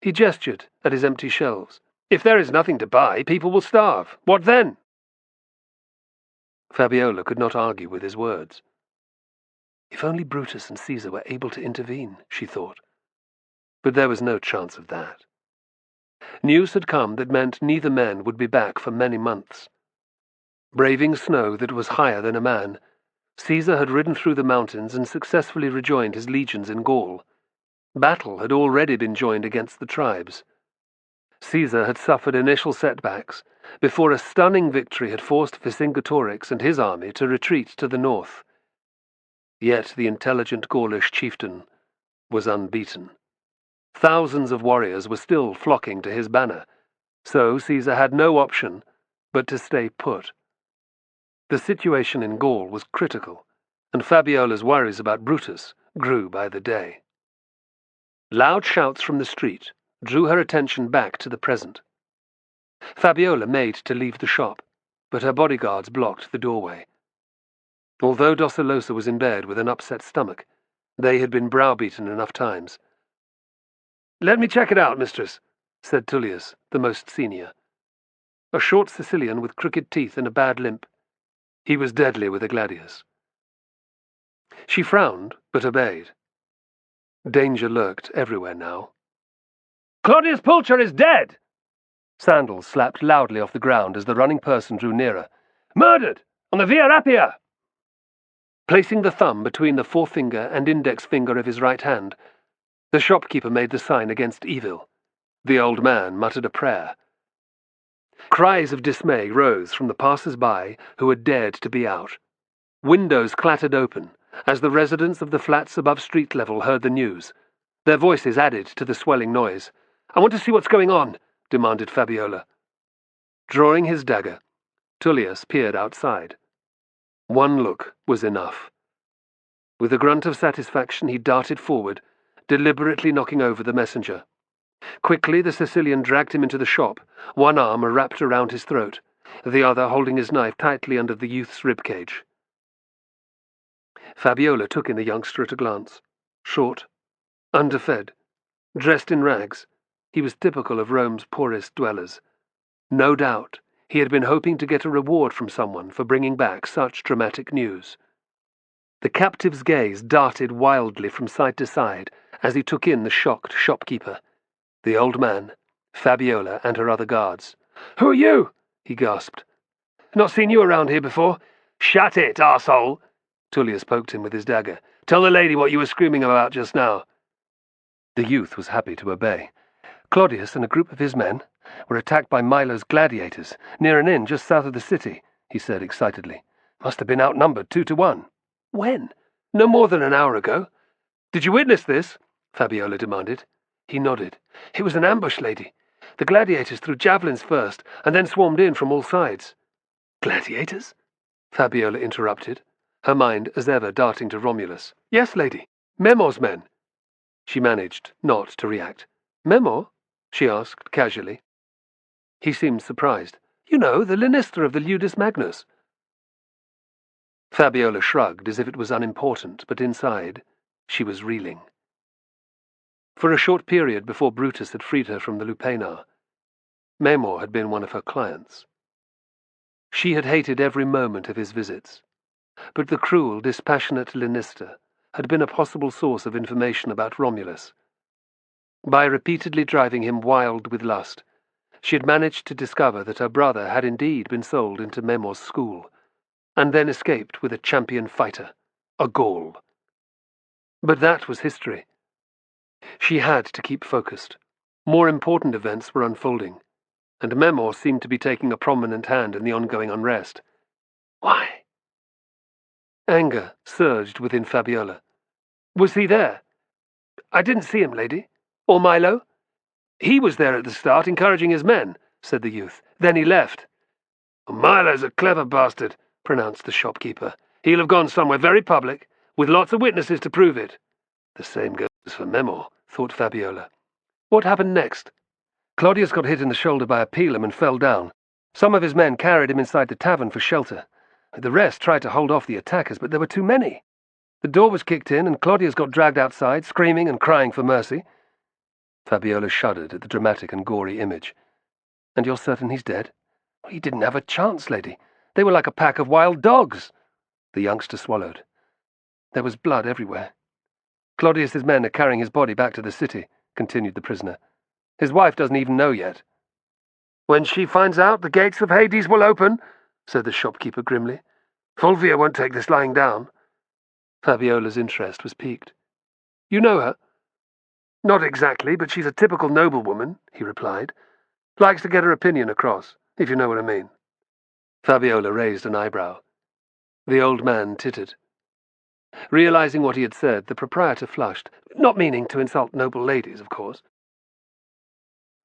He gestured at his empty shelves. "If there is nothing to buy, people will starve. What then?" Fabiola could not argue with his words. If only Brutus and Caesar were able to intervene, she thought. But there was no chance of that. News had come that meant neither men would be back for many months. Braving snow that was higher than a man, Caesar had ridden through the mountains and successfully rejoined his legions in Gaul. Battle had already been joined against the tribes. Caesar had suffered initial setbacks before a stunning victory had forced Vercingetorix and his army to retreat to the north. Yet the intelligent Gaulish chieftain was unbeaten. Thousands of warriors were still flocking to his banner, so Caesar had no option but to stay put. The situation in Gaul was critical, and Fabiola's worries about Brutus grew by the day. Loud shouts from the street drew her attention back to the present. Fabiola made to leave the shop, but her bodyguards blocked the doorway. Although Docilosa was in bed with an upset stomach, they had been browbeaten enough times. "Let me check it out, mistress," said Tullius, the most senior. A short Sicilian with crooked teeth and a bad limp. He was deadly with a gladius. She frowned, but obeyed. Danger lurked everywhere now. "Claudius Pulcher is dead!" Sandals slapped loudly off the ground as the running person drew nearer. "Murdered! On the Via Appia!" Placing the thumb between the forefinger and index finger of his right hand, the shopkeeper made the sign against evil. The old man muttered a prayer. Cries of dismay rose from the passers-by who had dared to be out. Windows clattered open as the residents of the flats above street level heard the news. Their voices added to the swelling noise. "I want to see what's going on," demanded Fabiola. Drawing his dagger, Tullius peered outside. One look was enough. With a grunt of satisfaction, he darted forward, deliberately knocking over the messenger. Quickly, the Sicilian dragged him into the shop, one arm wrapped around his throat, the other holding his knife tightly under the youth's ribcage. Fabiola took in the youngster at a glance. Short, underfed, dressed in rags, he was typical of Rome's poorest dwellers. No doubt he had been hoping to get a reward from someone for bringing back such dramatic news. The captive's gaze darted wildly from side to side as he took in the shocked shopkeeper, the old man, Fabiola, and her other guards. "Who are you?" he gasped. "Not seen you around here before." "Shut it, arsehole!" Tullius poked him with his dagger. "Tell the lady what you were screaming about just now." The youth was happy to obey. Claudius and a group of his men were attacked by Milo's gladiators near an inn just south of the city, he said excitedly. "Must have been outnumbered 2-1. "When?" "No more than an hour ago." "Did you witness this?" Fabiola demanded. He nodded. "It was an ambush, lady. The gladiators threw javelins first, and then swarmed in from all sides." "Gladiators?" Fabiola interrupted, her mind as ever darting to Romulus. "Yes, lady. Memo's men." She managed not to react. "Memo?" she asked casually. He seemed surprised. "You know, the Linister of the Ludus Magnus." Fabiola shrugged as if it was unimportant, but inside she was reeling. For a short period before Brutus had freed her from the Lupanar, Memo had been one of her clients. She had hated every moment of his visits, but the cruel, dispassionate Linister had been a possible source of information about Romulus. By repeatedly driving him wild with lust, she had managed to discover that her brother had indeed been sold into Memo's school, and then escaped with a champion fighter, a Gaul. But that was history. She had to keep focused. More important events were unfolding, and Memor seemed to be taking a prominent hand in the ongoing unrest. Why? Anger surged within Fabiola. Was he there? I didn't see him, lady. Or Milo? He was there at the start, encouraging his men, said the youth. Then he left. Milo's a clever bastard, pronounced the shopkeeper. He'll have gone somewhere very public, with lots of witnesses to prove it. The same goes for Memor, thought Fabiola. What happened next? Claudius got hit in the shoulder by a pilum and fell down. Some of his men carried him inside the tavern for shelter. The rest tried to hold off the attackers, but there were too many. The door was kicked in, and Claudius got dragged outside, screaming and crying for mercy. Fabiola shuddered at the dramatic and gory image. And you're certain he's dead? He didn't have a chance, lady. They were like a pack of wild dogs. The youngster swallowed. There was blood everywhere. Claudius's men are carrying his body back to the city, continued the prisoner. His wife doesn't even know yet. When she finds out, the gates of Hades will open, said the shopkeeper grimly. Fulvia won't take this lying down. Fabiola's interest was piqued. You know her? Not exactly, but she's a typical noblewoman, he replied. Likes to get her opinion across, if you know what I mean. Fabiola raised an eyebrow. The old man tittered. Realizing what he had said, the proprietor flushed, not meaning to insult noble ladies, of course.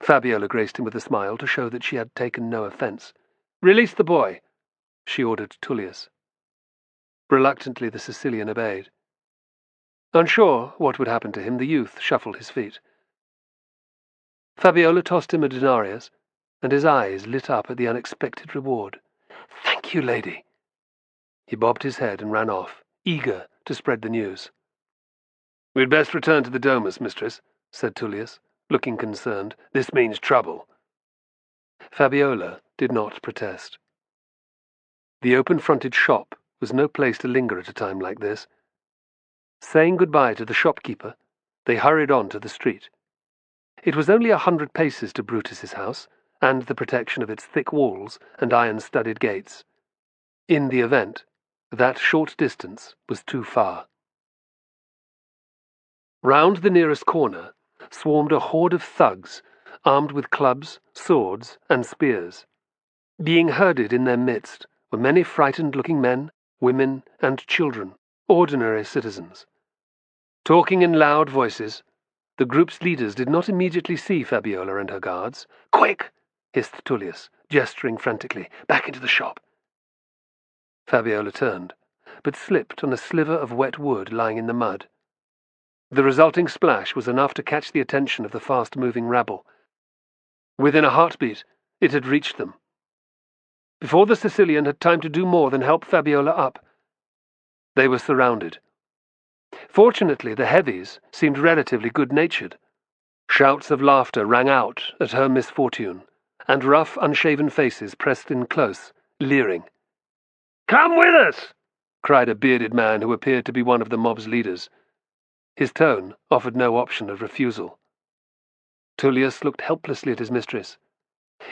Fabiola graced him with a smile to show that she had taken no offence. Release the boy, she ordered Tullius. Reluctantly, the Sicilian obeyed. Unsure what would happen to him, the youth shuffled his feet. Fabiola tossed him a denarius, and his eyes lit up at the unexpected reward. Thank you, lady. He bobbed his head and ran off, eager to spread the news. We'd best return to the domus, mistress, said Tullius, looking concerned. This means trouble. Fabiola did not protest. The open-fronted shop was no place to linger at a time like this. Saying goodbye to the shopkeeper, they hurried on to the street. It was only 100 paces to Brutus's house, and the protection of its thick walls and iron-studded gates. In the event, that short distance was too far. Round the nearest corner swarmed a horde of thugs, armed with clubs, swords, and spears. Being herded in their midst were many frightened-looking men, women, and children, ordinary citizens. Talking in loud voices, the group's leaders did not immediately see Fabiola and her guards. Quick! Hissed Tullius, gesturing frantically. Back into the shop. Fabiola turned, but slipped on a sliver of wet wood lying in the mud. The resulting splash was enough to catch the attention of the fast-moving rabble. Within a heartbeat, it had reached them. Before the Sicilian had time to do more than help Fabiola up, they were surrounded. Fortunately, the heavies seemed relatively good-natured. Shouts of laughter rang out at her misfortune, and rough, unshaven faces pressed in close, leering. "Come with us!" cried a bearded man who appeared to be one of the mob's leaders. His tone offered no option of refusal. Tullius looked helplessly at his mistress.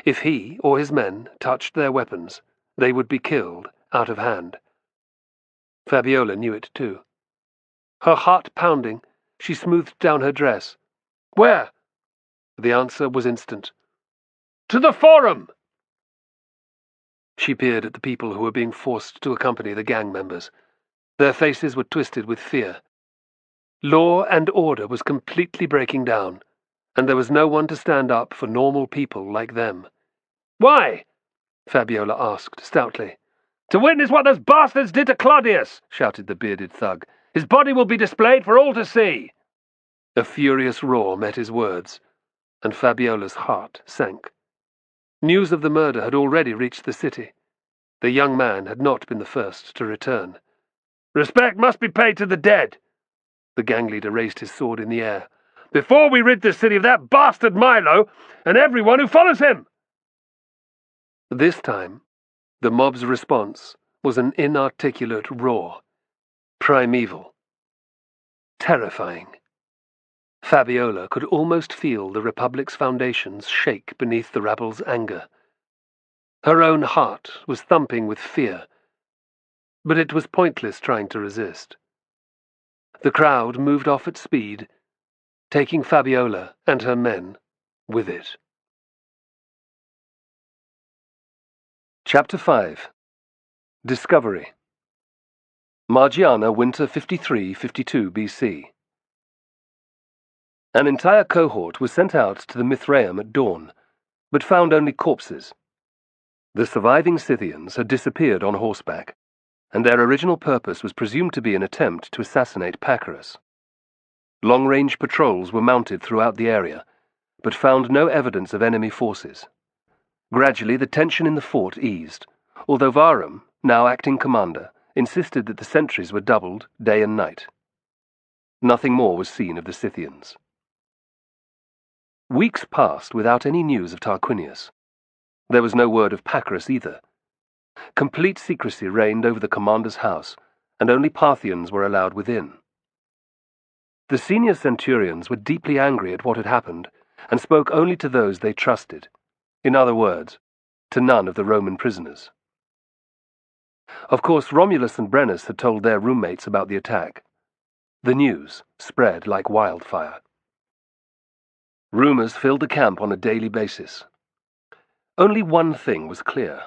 If he or his men touched their weapons, they would be killed out of hand. Fabiola knew it too. Her heart pounding, she smoothed down her dress. "Where?" The answer was instant. "To the Forum!" She peered at the people who were being forced to accompany the gang members. Their faces were twisted with fear. Law and order was completely breaking down, and there was no one to stand up for normal people like them. "Why?" Fabiola asked stoutly. "To witness what those bastards did to Claudius!" shouted the bearded thug. "His body will be displayed for all to see!" A furious roar met his words, and Fabiola's heart sank. News of the murder had already reached the city. The young man had not been the first to return. "Respect must be paid to the dead!" The gang leader raised his sword in the air. "Before we rid the city of that bastard Milo, and everyone who follows him!" This time, the mob's response was an inarticulate roar. Primeval. Terrifying. Fabiola could almost feel the Republic's foundations shake beneath the rabble's anger. Her own heart was thumping with fear, but it was pointless trying to resist. The crowd moved off at speed, taking Fabiola and her men with it. Chapter 5. Discovery. Margiana, winter 53-52 BC. An entire cohort was sent out to the Mithraeum at dawn, but found only corpses. The surviving Scythians had disappeared on horseback, and their original purpose was presumed to be an attempt to assassinate Pacorus. Long-range patrols were mounted throughout the area, but found no evidence of enemy forces. Gradually, the tension in the fort eased, although Varum, now acting commander, insisted that the sentries were doubled day and night. Nothing more was seen of the Scythians. Weeks passed without any news of Tarquinius. There was no word of Pacorus either. Complete secrecy reigned over the commander's house, and only Parthians were allowed within. The senior centurions were deeply angry at what had happened, and spoke only to those they trusted. In other words, to none of the Roman prisoners. Of course, Romulus and Brennus had told their roommates about the attack. The news spread like wildfire. Rumors filled the camp on a daily basis. Only one thing was clear.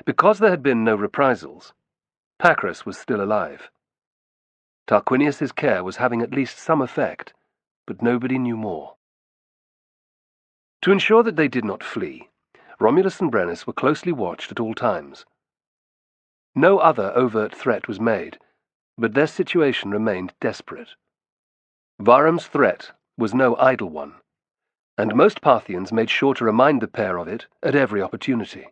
Because there had been no reprisals, Pacorus was still alive. Tarquinius's care was having at least some effect, but nobody knew more. To ensure that they did not flee, Romulus and Brennus were closely watched at all times. No other overt threat was made, but their situation remained desperate. Varum's threat was no idle one, and most Parthians made sure to remind the pair of it at every opportunity.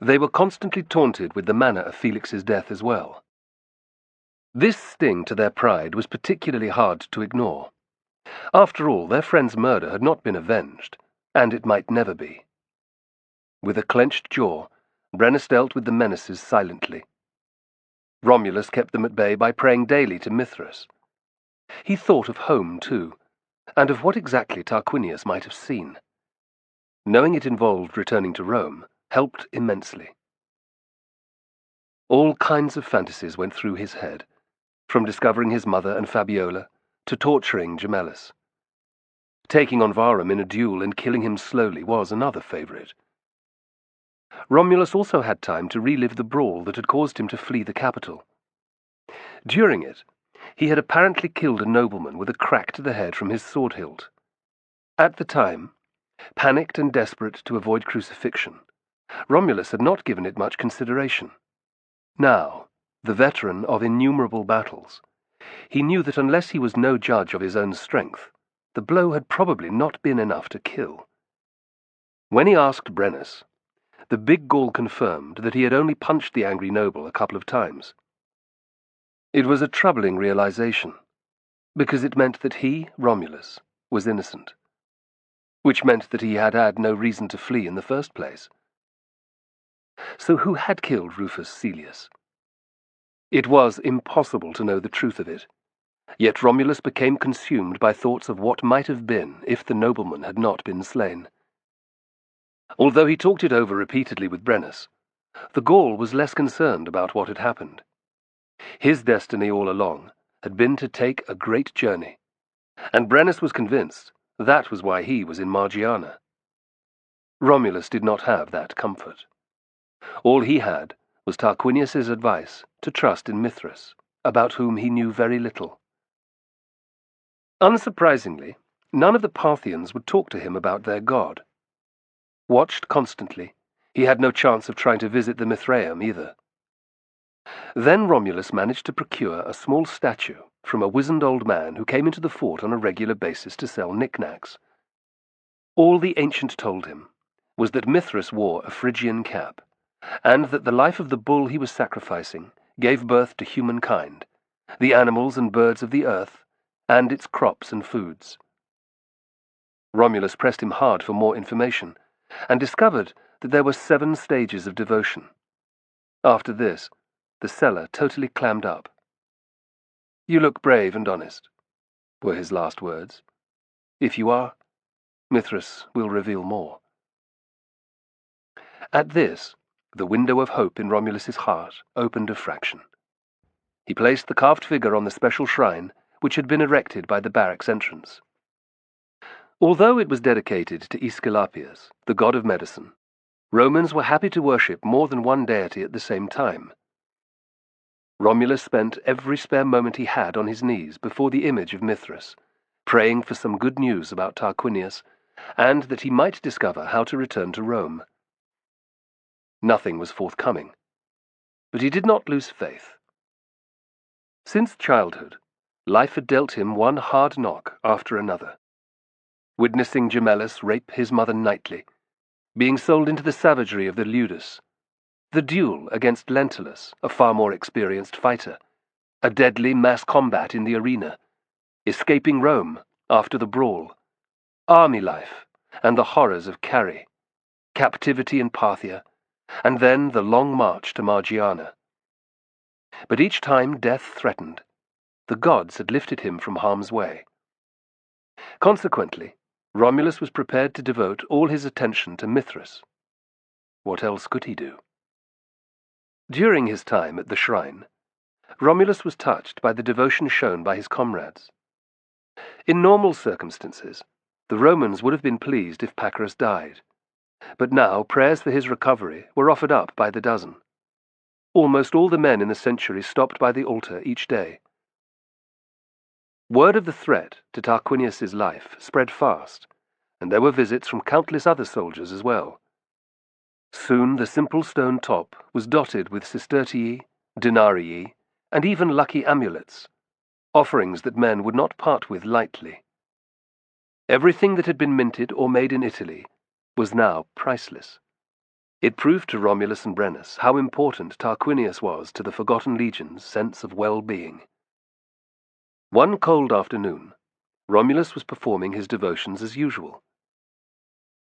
They were constantly taunted with the manner of Felix's death as well. This sting to their pride was particularly hard to ignore. After all, their friend's murder had not been avenged, and it might never be. With a clenched jaw, Brennus dealt with the menaces silently. Romulus kept them at bay by praying daily to Mithras. He thought of home, too, and of what exactly Tarquinius might have seen. Knowing it involved returning to Rome helped immensely. All kinds of fantasies went through his head, from discovering his mother and Fabiola to torturing Gemellus. Taking on Varum in a duel and killing him slowly was another favourite. Romulus also had time to relive the brawl that had caused him to flee the capital. During it, he had apparently killed a nobleman with a crack to the head from his sword hilt. At the time, panicked and desperate to avoid crucifixion, Romulus had not given it much consideration. Now, the veteran of innumerable battles, he knew that unless he was no judge of his own strength, the blow had probably not been enough to kill. When he asked Brennus, the big Gaul confirmed that he had only punched the angry noble a couple of times. It was a troubling realization, because it meant that he, Romulus, was innocent, which meant that he had had no reason to flee in the first place. So who had killed Rufus Caelius? It was impossible to know the truth of it, yet Romulus became consumed by thoughts of what might have been if the nobleman had not been slain. Although he talked it over repeatedly with Brennus, the Gaul was less concerned about what had happened. His destiny all along had been to take a great journey, and Brennus was convinced that was why he was in Margiana. Romulus did not have that comfort. All he had was Tarquinius's advice to trust in Mithras, about whom he knew very little. Unsurprisingly, none of the Parthians would talk to him about their god. Watched constantly, he had no chance of trying to visit the Mithraeum either. Then Romulus managed to procure a small statue from a wizened old man who came into the fort on a regular basis to sell knickknacks. All the ancient told him was that Mithras wore a Phrygian cap, and that the life of the bull he was sacrificing gave birth to humankind, the animals and birds of the earth, and its crops and foods. Romulus pressed him hard for more information, and discovered that there were 7 stages of devotion. After this, the seller totally clammed up. "You look brave and honest," were his last words. "If you are, Mithras will reveal more." At this, the window of hope in Romulus's heart opened a fraction. He placed the carved figure on the special shrine which had been erected by the barracks entrance. Although it was dedicated to Aesculapius, the god of medicine, Romans were happy to worship more than one deity at the same time. Romulus spent every spare moment he had on his knees before the image of Mithras, praying for some good news about Tarquinius, and that he might discover how to return to Rome. Nothing was forthcoming, but he did not lose faith. Since childhood, life had dealt him one hard knock after another. Witnessing Gemellus rape his mother nightly, being sold into the savagery of the Ludus, the duel against Lentulus, a far more experienced fighter, a deadly mass combat in the arena, escaping Rome after the brawl, army life, and the horrors of Carrhae, captivity in Parthia, and then the long march to Margiana. But each time death threatened, the gods had lifted him from harm's way. Consequently, Romulus was prepared to devote all his attention to Mithras. What else could he do? During his time at the shrine, Romulus was touched by the devotion shown by his comrades. In normal circumstances, the Romans would have been pleased if Pacorus died, but now prayers for his recovery were offered up by the dozen. Almost all the men in the century stopped by the altar each day. Word of the threat to Tarquinius's life spread fast, and there were visits from countless other soldiers as well. Soon the simple stone top was dotted with sestertii, denarii, and even lucky amulets, offerings that men would not part with lightly. Everything that had been minted or made in Italy was now priceless. It proved to Romulus and Brennus how important Tarquinius was to the forgotten legion's sense of well-being. One cold afternoon, Romulus was performing his devotions as usual.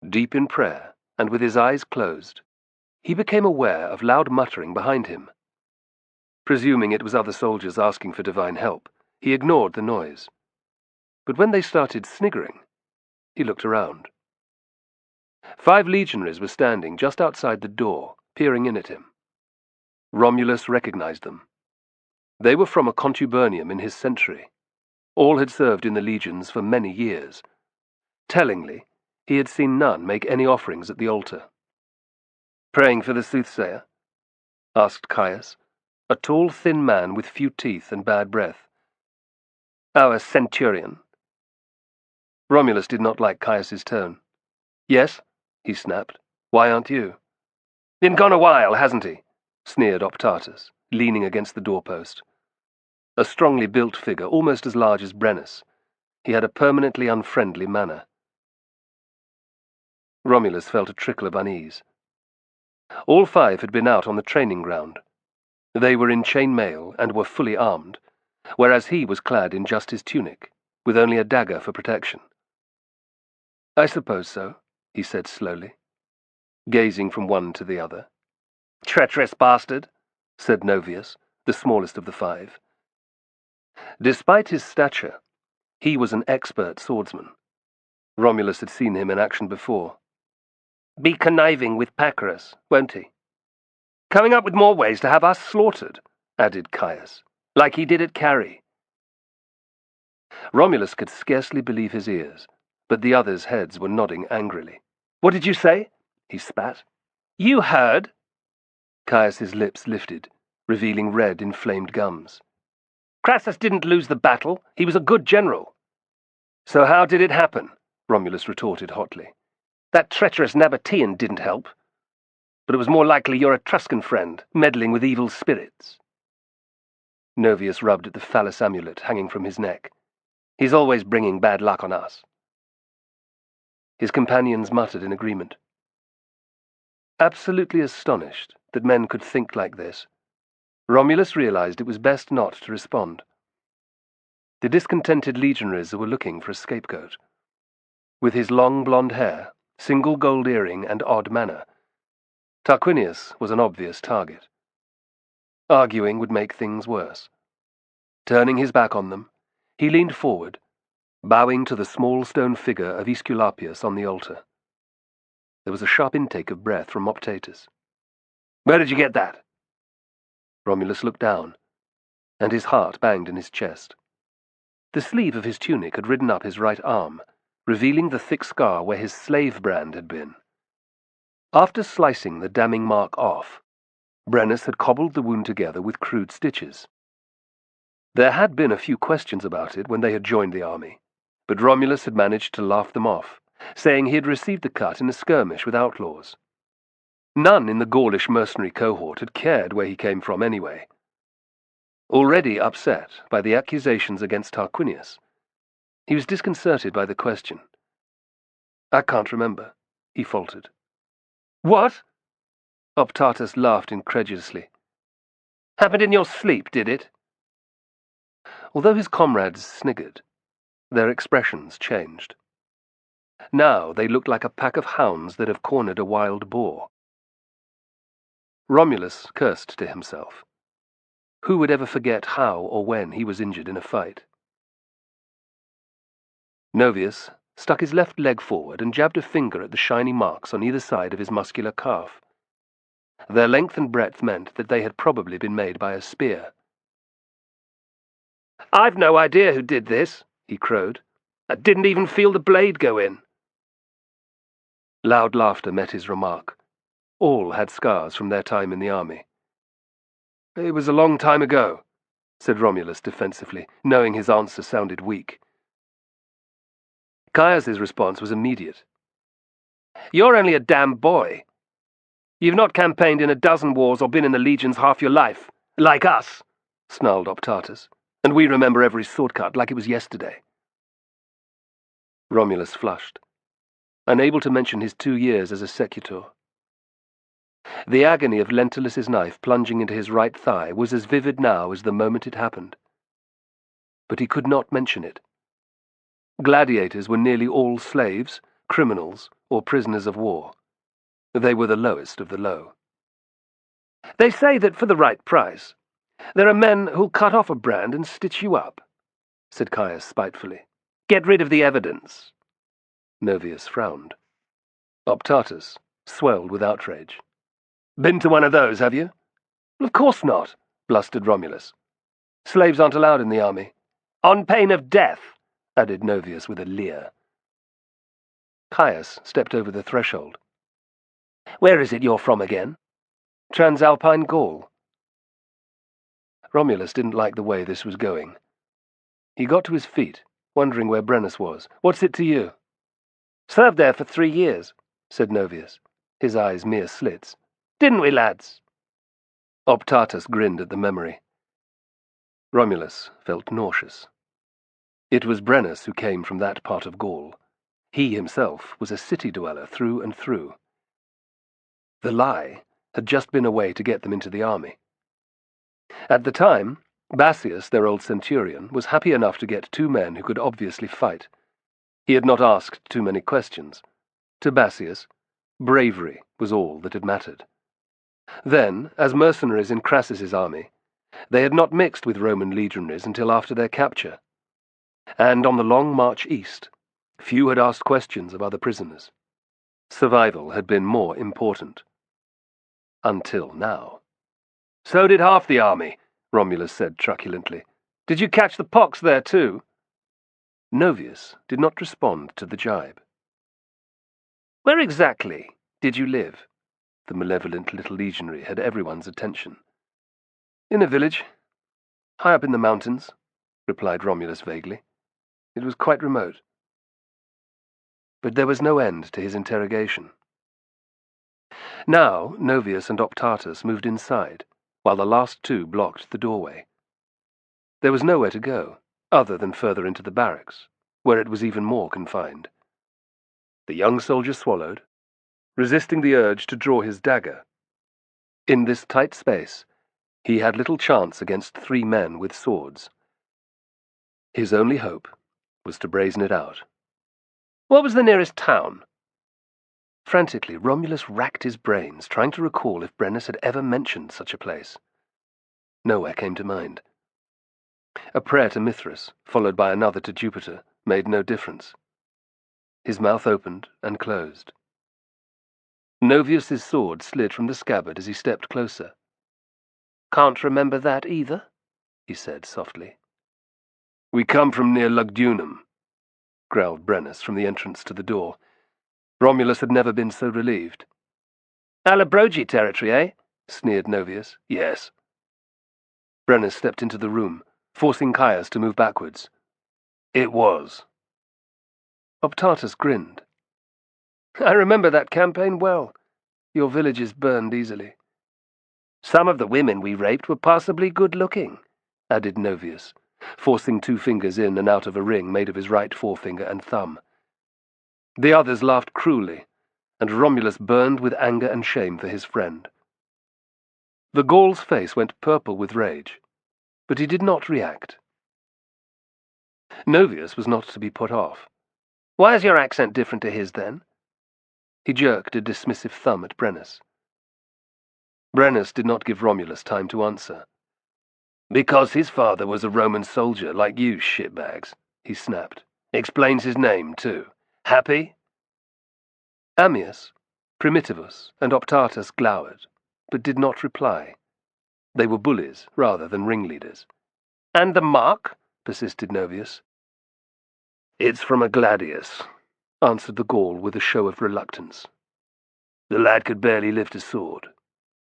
Deep in prayer, and with his eyes closed, he became aware of loud muttering behind him. Presuming it was other soldiers asking for divine help, he ignored the noise. But when they started sniggering, he looked around. 5 legionaries were standing just outside the door, peering in at him. Romulus recognized them. They were from a contubernum in his century. All had served in the legions for many years. Tellingly, he had seen none make any offerings at the altar. "Praying for the soothsayer?" asked Caius, a tall, thin man with few teeth and bad breath. "Our centurion." Romulus did not like Caius's tone. "Yes," he snapped. "Why aren't you?" "Been gone a while, hasn't he?" sneered Optatus, leaning against the doorpost. A strongly built figure, almost as large as Brennus, he had a permanently unfriendly manner. Romulus felt a trickle of unease. All 5 had been out on the training ground. They were in chain-mail and were fully armed, whereas he was clad in just his tunic, with only a dagger for protection. "I suppose so," he said slowly, gazing from one to the other. "Treacherous bastard," said Novius, the smallest of the 5. Despite his stature, he was an expert swordsman. Romulus had seen him in action before. "Be conniving with Pacorus, won't he?" "Coming up with more ways to have us slaughtered," added Caius, "like he did at Carrhae." Romulus could scarcely believe his ears, but the others' heads were nodding angrily. "What did you say?" he spat. "You heard." Caius's lips lifted, revealing red, inflamed gums. "Crassus didn't lose the battle. He was a good general." "So how did it happen?" Romulus retorted hotly. "That treacherous Nabatean didn't help. But it was more likely your Etruscan friend, meddling with evil spirits." Novius rubbed at the phallus amulet hanging from his neck. "He's always bringing bad luck on us." His companions muttered in agreement. Absolutely astonished that men could think like this, Romulus realized it was best not to respond. The discontented legionaries were looking for a scapegoat. With his long blonde hair, single gold earring, and odd manner, Tarquinius was an obvious target. Arguing would make things worse. Turning his back on them, he leaned forward, bowing to the small stone figure of Aesculapius on the altar. There was a sharp intake of breath from Optatus. "Where did you get that?" Romulus looked down, and his heart banged in his chest. The sleeve of his tunic had ridden up his right arm, revealing the thick scar where his slave brand had been. After slicing the damning mark off, Brennus had cobbled the wound together with crude stitches. There had been a few questions about it when they had joined the army, but Romulus had managed to laugh them off, saying he had received the cut in a skirmish with outlaws. None in the Gaulish mercenary cohort had cared where he came from anyway. Already upset by the accusations against Tarquinius, he was disconcerted by the question. "I can't remember," he faltered. "What?" Optatus laughed incredulously. "Happened in your sleep, did it?" Although his comrades sniggered, their expressions changed. Now they looked like a pack of hounds that have cornered a wild boar. Romulus cursed to himself. Who would ever forget how or when he was injured in a fight? Novius stuck his left leg forward and jabbed a finger at the shiny marks on either side of his muscular calf. Their length and breadth meant that they had probably been made by a spear. "I've no idea who did this," he crowed. "I didn't even feel the blade go in." Loud laughter met his remark. All had scars from their time in the army. "It was a long time ago," said Romulus defensively, knowing his answer sounded weak. Caius's response was immediate. "You're only a damn boy. You've not campaigned in a dozen wars or been in the legions half your life, like us," snarled Optatus, "and we remember every sword cut like it was yesterday." Romulus flushed, unable to mention his 2 years as a secutor. The agony of Lentulus' knife plunging into his right thigh was as vivid now as the moment it happened. But he could not mention it. Gladiators were nearly all slaves, criminals, or prisoners of war. They were the lowest of the low. "They say that for the right price, there are men who'll cut off a brand and stitch you up," said Caius spitefully. "Get rid of the evidence." Novius frowned. Optatus swelled with outrage. "Been to one of those, have you?" "Of course not," blustered Romulus. "Slaves aren't allowed in the army." "On pain of death," added Novius with a leer. Caius stepped over the threshold. "Where is it you're from again?" "Transalpine Gaul." Romulus didn't like the way this was going. He got to his feet, wondering where Brennus was. "What's it to you?" "Served there for 3 years," said Novius, his eyes mere slits. "Didn't we, lads?" Optatus grinned at the memory. Romulus felt nauseous. It was Brennus who came from that part of Gaul. He himself was a city dweller through and through. The lie had just been a way to get them into the army. At the time, Bassius, their old centurion, was happy enough to get 2 men who could obviously fight. He had not asked too many questions. To Bassius, bravery was all that had mattered. Then, as mercenaries in Crassus's army, they had not mixed with Roman legionaries until after their capture. And on the long march east, few had asked questions of other prisoners. Survival had been more important. Until now. "So did half the army," Romulus said truculently. "Did you catch the pox there too?" Novius did not respond to the jibe. "Where exactly did you live?" The malevolent little legionary had everyone's attention. "In a village, high up in the mountains," replied Romulus vaguely. "It was quite remote." But there was no end to his interrogation. Now Novius and Optatus moved inside, while the last 2 blocked the doorway. There was nowhere to go, other than further into the barracks, where it was even more confined. The young soldier swallowed, resisting the urge to draw his dagger. In this tight space, he had little chance against 3 men with swords. His only hope was to brazen it out. "What was the nearest town?" Frantically, Romulus racked his brains, trying to recall if Brennus had ever mentioned such a place. Nowhere came to mind. A prayer to Mithras, followed by another to Jupiter, made no difference. His mouth opened and closed. Novius's sword slid from the scabbard as he stepped closer. "Can't remember that either," he said softly. "We come from near Lugdunum." growled Brennus from the entrance to the door. Romulus had never been so relieved. Alabrogi territory, eh? Sneered Novius. Yes. Brennus stepped into the room, forcing Caius to move backwards. It was. Optatus grinned. I remember that campaign well. Your villages burned easily. Some of the women we raped were passably good-looking, added Novius, forcing 2 fingers in and out of a ring made of his right forefinger and thumb. The others laughed cruelly, and Romulus burned with anger and shame for his friend. The Gaul's face went purple with rage, but he did not react. Novius was not to be put off. Why is your accent different to his, then? He jerked a dismissive thumb at Brennus. Brennus did not give Romulus time to answer. Because his father was a Roman soldier like you, shitbags, he snapped. Explains his name, too. Happy? Ammius, Primitivus, and Optatus glowered, but did not reply. They were bullies rather than ringleaders. And the mark? Persisted Novius. It's from a gladius, answered the Gaul with a show of reluctance. The lad could barely lift a sword,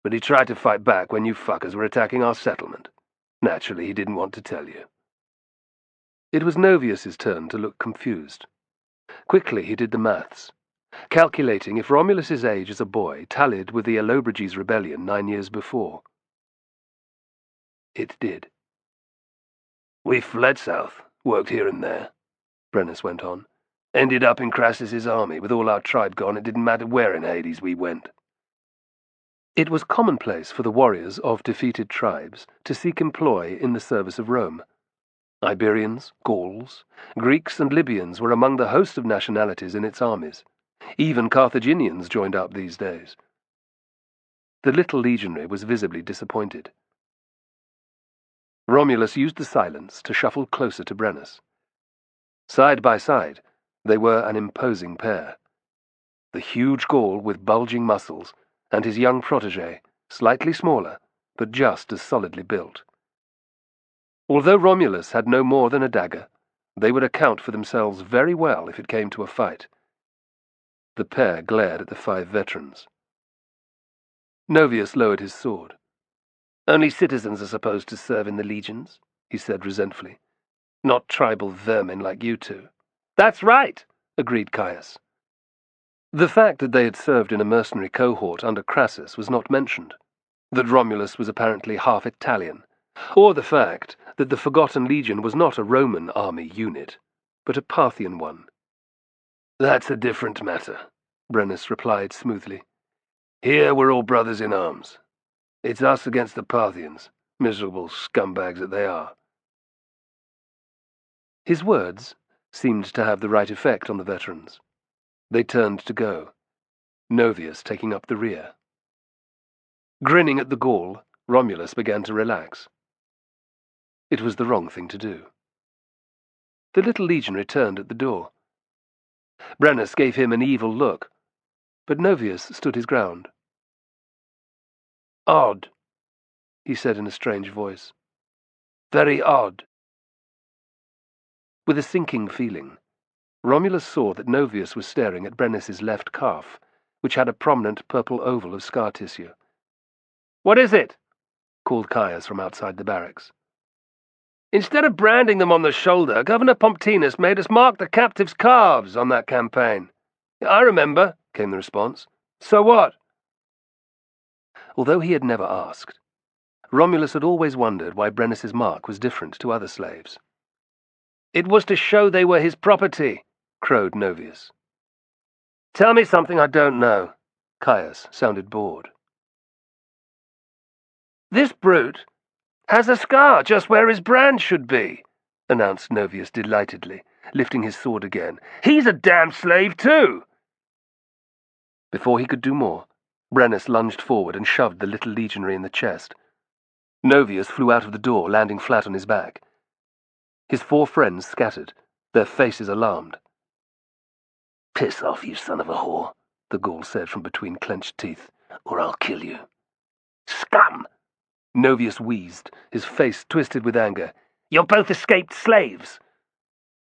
but he tried to fight back when you fuckers were attacking our settlement. Naturally, he didn't want to tell you. It was Novius's turn to look confused. Quickly he did the maths, calculating if Romulus's age as a boy tallied with the Allobriges rebellion 9 years before. It did. We fled south, worked here and there, Brennus went on. Ended up in Crassus's army. With all our tribe gone, it didn't matter where in Hades we went. It was commonplace for the warriors of defeated tribes to seek employ in the service of Rome. Iberians, Gauls, Greeks and Libyans were among the host of nationalities in its armies. Even Carthaginians joined up these days. The little legionary was visibly disappointed. Romulus used the silence to shuffle closer to Brennus. Side by side, they were an imposing pair. The huge Gaul with bulging muscles, and his young protégé, slightly smaller, but just as solidly built. Although Romulus had no more than a dagger, they would account for themselves very well if it came to a fight. The pair glared at the 5 veterans. Novius lowered his sword. Only citizens are supposed to serve in the legions, he said resentfully. Not tribal vermin like you two. That's right, agreed Caius. The fact that they had served in a mercenary cohort under Crassus was not mentioned, that Romulus was apparently half Italian, or the fact that the Forgotten Legion was not a Roman army unit, but a Parthian one. That's a different matter, Brennus replied smoothly. Here we're all brothers in arms. It's us against the Parthians, miserable scumbags that they are. His words seemed to have the right effect on the veterans. They turned to go, Novius taking up the rear. Grinning at the Gaul, Romulus began to relax. It was the wrong thing to do. The little legionary turned at the door. Brennus gave him an evil look, but Novius stood his ground. Odd, he said in a strange voice. Very odd. With a sinking feeling, Romulus saw that Novius was staring at Brennus's left calf, which had a prominent purple oval of scar tissue. What is it? Called Caius from outside the barracks. Instead of branding them on the shoulder, Governor Pomptinus made us mark the captives' calves on that campaign. I remember, came the response. So what? Although he had never asked, Romulus had always wondered why Brennus's mark was different to other slaves. It was to show they were his property, crowed Novius. Tell me something I don't know. Caius sounded bored. This brute has a scar just where his brand should be, announced Novius delightedly, lifting his sword again. He's a damn slave too! Before he could do more, Brennus lunged forward and shoved the little legionary in the chest. Novius flew out of the door, landing flat on his back. His 4 friends scattered, their faces alarmed. Piss off, you son of a whore, the Gaul said from between clenched teeth, or I'll kill you. Scum! Novius wheezed, his face twisted with anger. You're both escaped slaves.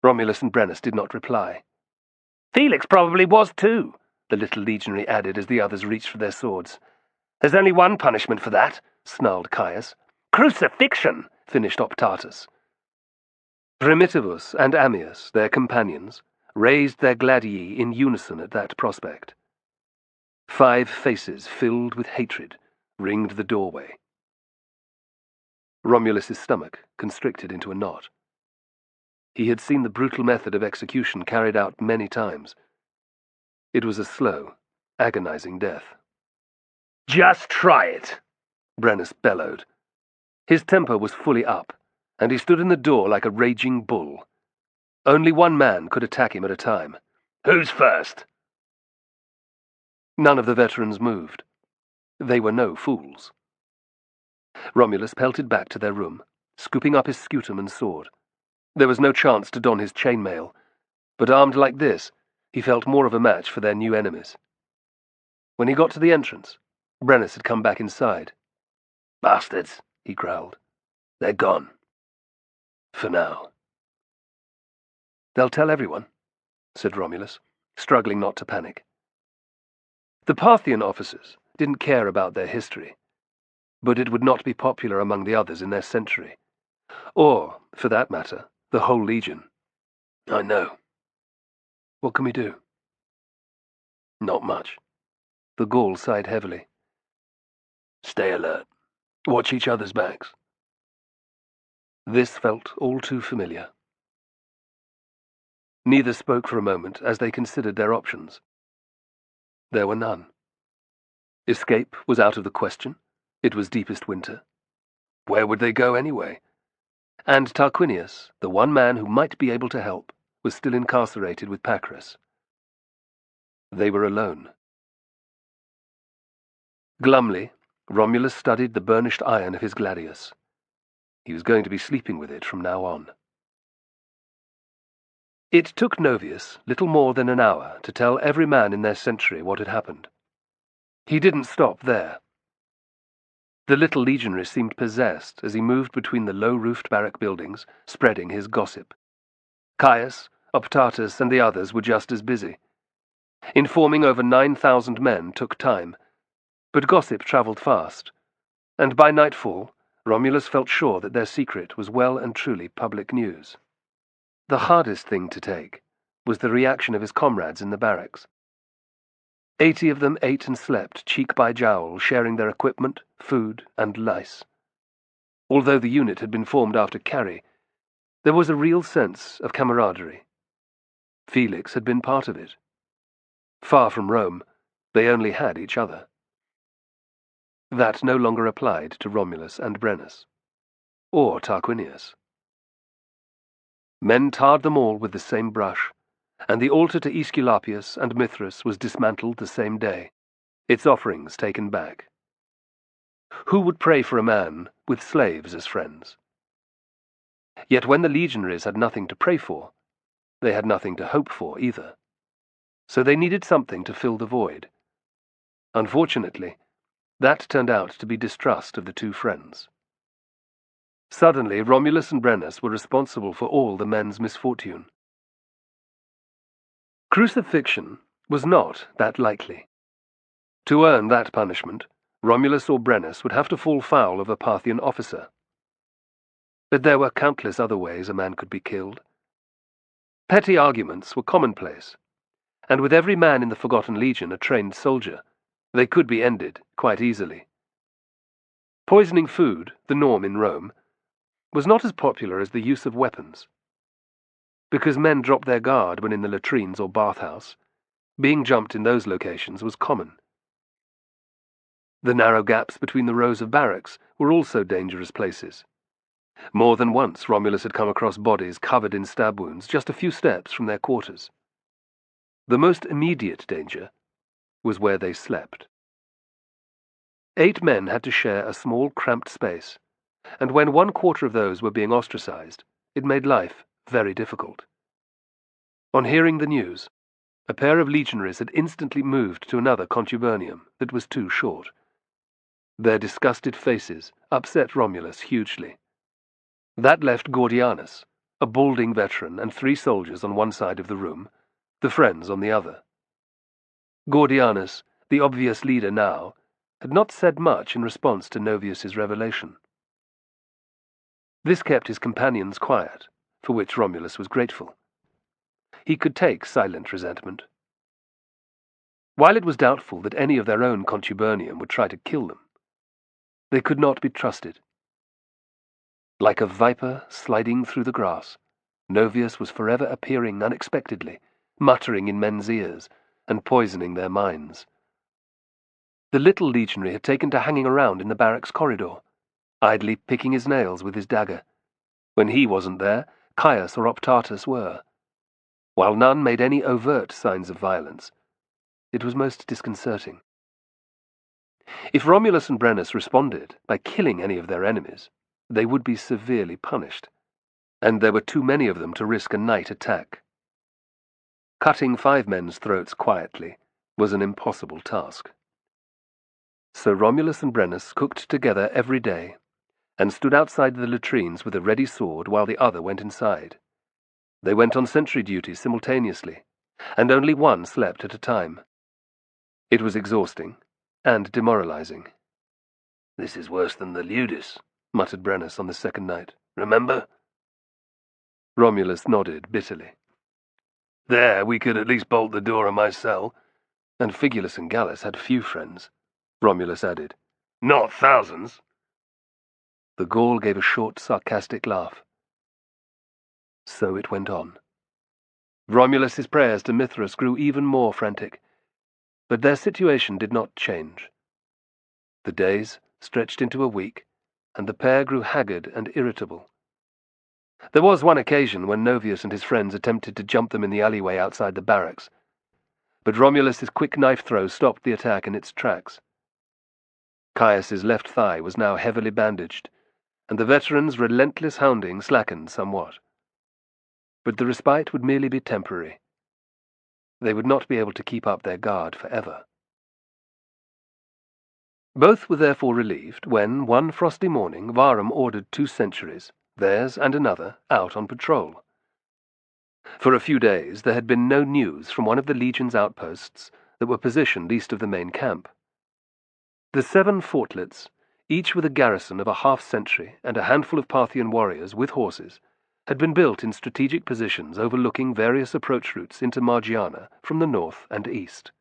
Romulus and Brennus did not reply. "Felix probably was too," the little legionary added as the others reached for their swords. "There's only one punishment for that," snarled Caius. "Crucifixion," finished Optatus. Primitivus and Ammius, their companions, raised their gladii in unison at that prospect. 5 faces filled with hatred ringed the doorway. Romulus's stomach constricted into a knot. He had seen the brutal method of execution carried out many times. It was a slow, agonizing death. "Just try it," Brennus bellowed. His temper was fully up, and he stood in the door like a raging bull. Only one man could attack him at a time. "Who's first?" None of the veterans moved. They were no fools. Romulus pelted back to their room, scooping up his scutum and sword. There was no chance to don his chainmail, but armed like this, he felt more of a match for their new enemies. When he got to the entrance, Brennus had come back inside. "Bastards," he growled. "They're gone. For now." "They'll tell everyone," said Romulus, struggling not to panic. The Parthian officers didn't care about their history, but it would not be popular among the others in their century, or, for that matter, the whole legion. "I know." "What can we do?" "Not much." The Gaul sighed heavily. "Stay alert. Watch each other's backs." This felt all too familiar. Neither spoke for a moment as they considered their options. There were none. Escape was out of the question. It was deepest winter. Where would they go anyway? And Tarquinius, the one man who might be able to help, was still incarcerated with Pacorus. They were alone. Glumly, Romulus studied the burnished iron of his gladius. He was going to be sleeping with it from now on. It took Novius little more than an hour to tell every man in their century what had happened. He didn't stop there. The little legionary seemed possessed as he moved between the low-roofed barrack buildings, spreading his gossip. Caius, Optatus, and the others were just as busy. Informing over 9,000 men took time, but gossip travelled fast, and by nightfall Romulus felt sure that their secret was well and truly public news. The hardest thing to take was the reaction of his comrades in the barracks. 80 of them ate and slept cheek by jowl, sharing their equipment, food, and lice. Although the unit had been formed after Carrie, there was a real sense of camaraderie. Felix had been part of it. Far from Rome, they only had each other. That no longer applied to Romulus and Brennus, or Tarquinius. Men tarred them all with the same brush, and the altar to Aesculapius and Mithras was dismantled the same day, its offerings taken back. Who would pray for a man with slaves as friends? Yet when the legionaries had nothing to pray for, they had nothing to hope for either. So they needed something to fill the void. Unfortunately, that turned out to be distrust of the two friends. Suddenly, Romulus and Brennus were responsible for all the men's misfortune. Crucifixion was not that likely. To earn that punishment, Romulus or Brennus would have to fall foul of a Parthian officer. But there were countless other ways a man could be killed. Petty arguments were commonplace, and with every man in the Forgotten Legion a trained soldier, they could be ended quite easily. Poisoning food, the norm in Rome, was not as popular as the use of weapons. Because men dropped their guard when in the latrines or bathhouse, being jumped in those locations was common. The narrow gaps between the rows of barracks were also dangerous places. More than once Romulus had come across bodies covered in stab wounds just a few steps from their quarters. The most immediate danger was where they slept. 8 men had to share a small, cramped space, and when 1/4 of those were being ostracized, it made life very difficult. On hearing the news, a pair of legionaries had instantly moved to another contubernium that was too short. Their disgusted faces upset Romulus hugely. That left Gordianus, a balding veteran and 3 soldiers on one side of the room, the friends on the other. Gordianus, the obvious leader now, had not said much in response to Novius's revelation. This kept his companions quiet, for which Romulus was grateful. He could take silent resentment. While it was doubtful that any of their own contubernium would try to kill them, they could not be trusted. Like a viper sliding through the grass, Novius was forever appearing unexpectedly, muttering in men's ears, and poisoning their minds. The little legionary had taken to hanging around in the barracks corridor, idly picking his nails with his dagger. When he wasn't there, Caius or Optatus were. While none made any overt signs of violence, it was most disconcerting. If Romulus and Brennus responded by killing any of their enemies, they would be severely punished, and there were too many of them to risk a night attack. Cutting 5 men's throats quietly was an impossible task. So Romulus and Brennus cooked together every day, and stood outside the latrines with a ready sword while the other went inside. They went on sentry duty simultaneously, and only one slept at a time. It was exhausting and demoralizing. "This is worse than the Ludus," muttered Brennus on the second night. "Remember?" Romulus nodded bitterly. "There we could at least bolt the door of my cell, and Figulus and Gallus had few friends," Romulus added. "Not thousands." The Gaul gave a short, sarcastic laugh. So it went on. Romulus's prayers to Mithras grew even more frantic, but their situation did not change. The days stretched into a week, and the pair grew haggard and irritable. There was one occasion when Novius and his friends attempted to jump them in the alleyway outside the barracks, but Romulus's quick knife throw stopped the attack in its tracks. Caius's left thigh was now heavily bandaged, and the veteran's relentless hounding slackened somewhat. But the respite would merely be temporary. They would not be able to keep up their guard forever. Both were therefore relieved when, one frosty morning, Varum ordered 2 sentries, theirs and another, out on patrol. For a few days there had been no news from one of the Legion's outposts that were positioned east of the main camp. The 7 fortlets, each with a garrison of a half-sentry and a handful of Parthian warriors with horses, had been built in strategic positions overlooking various approach routes into Margiana from the north and east.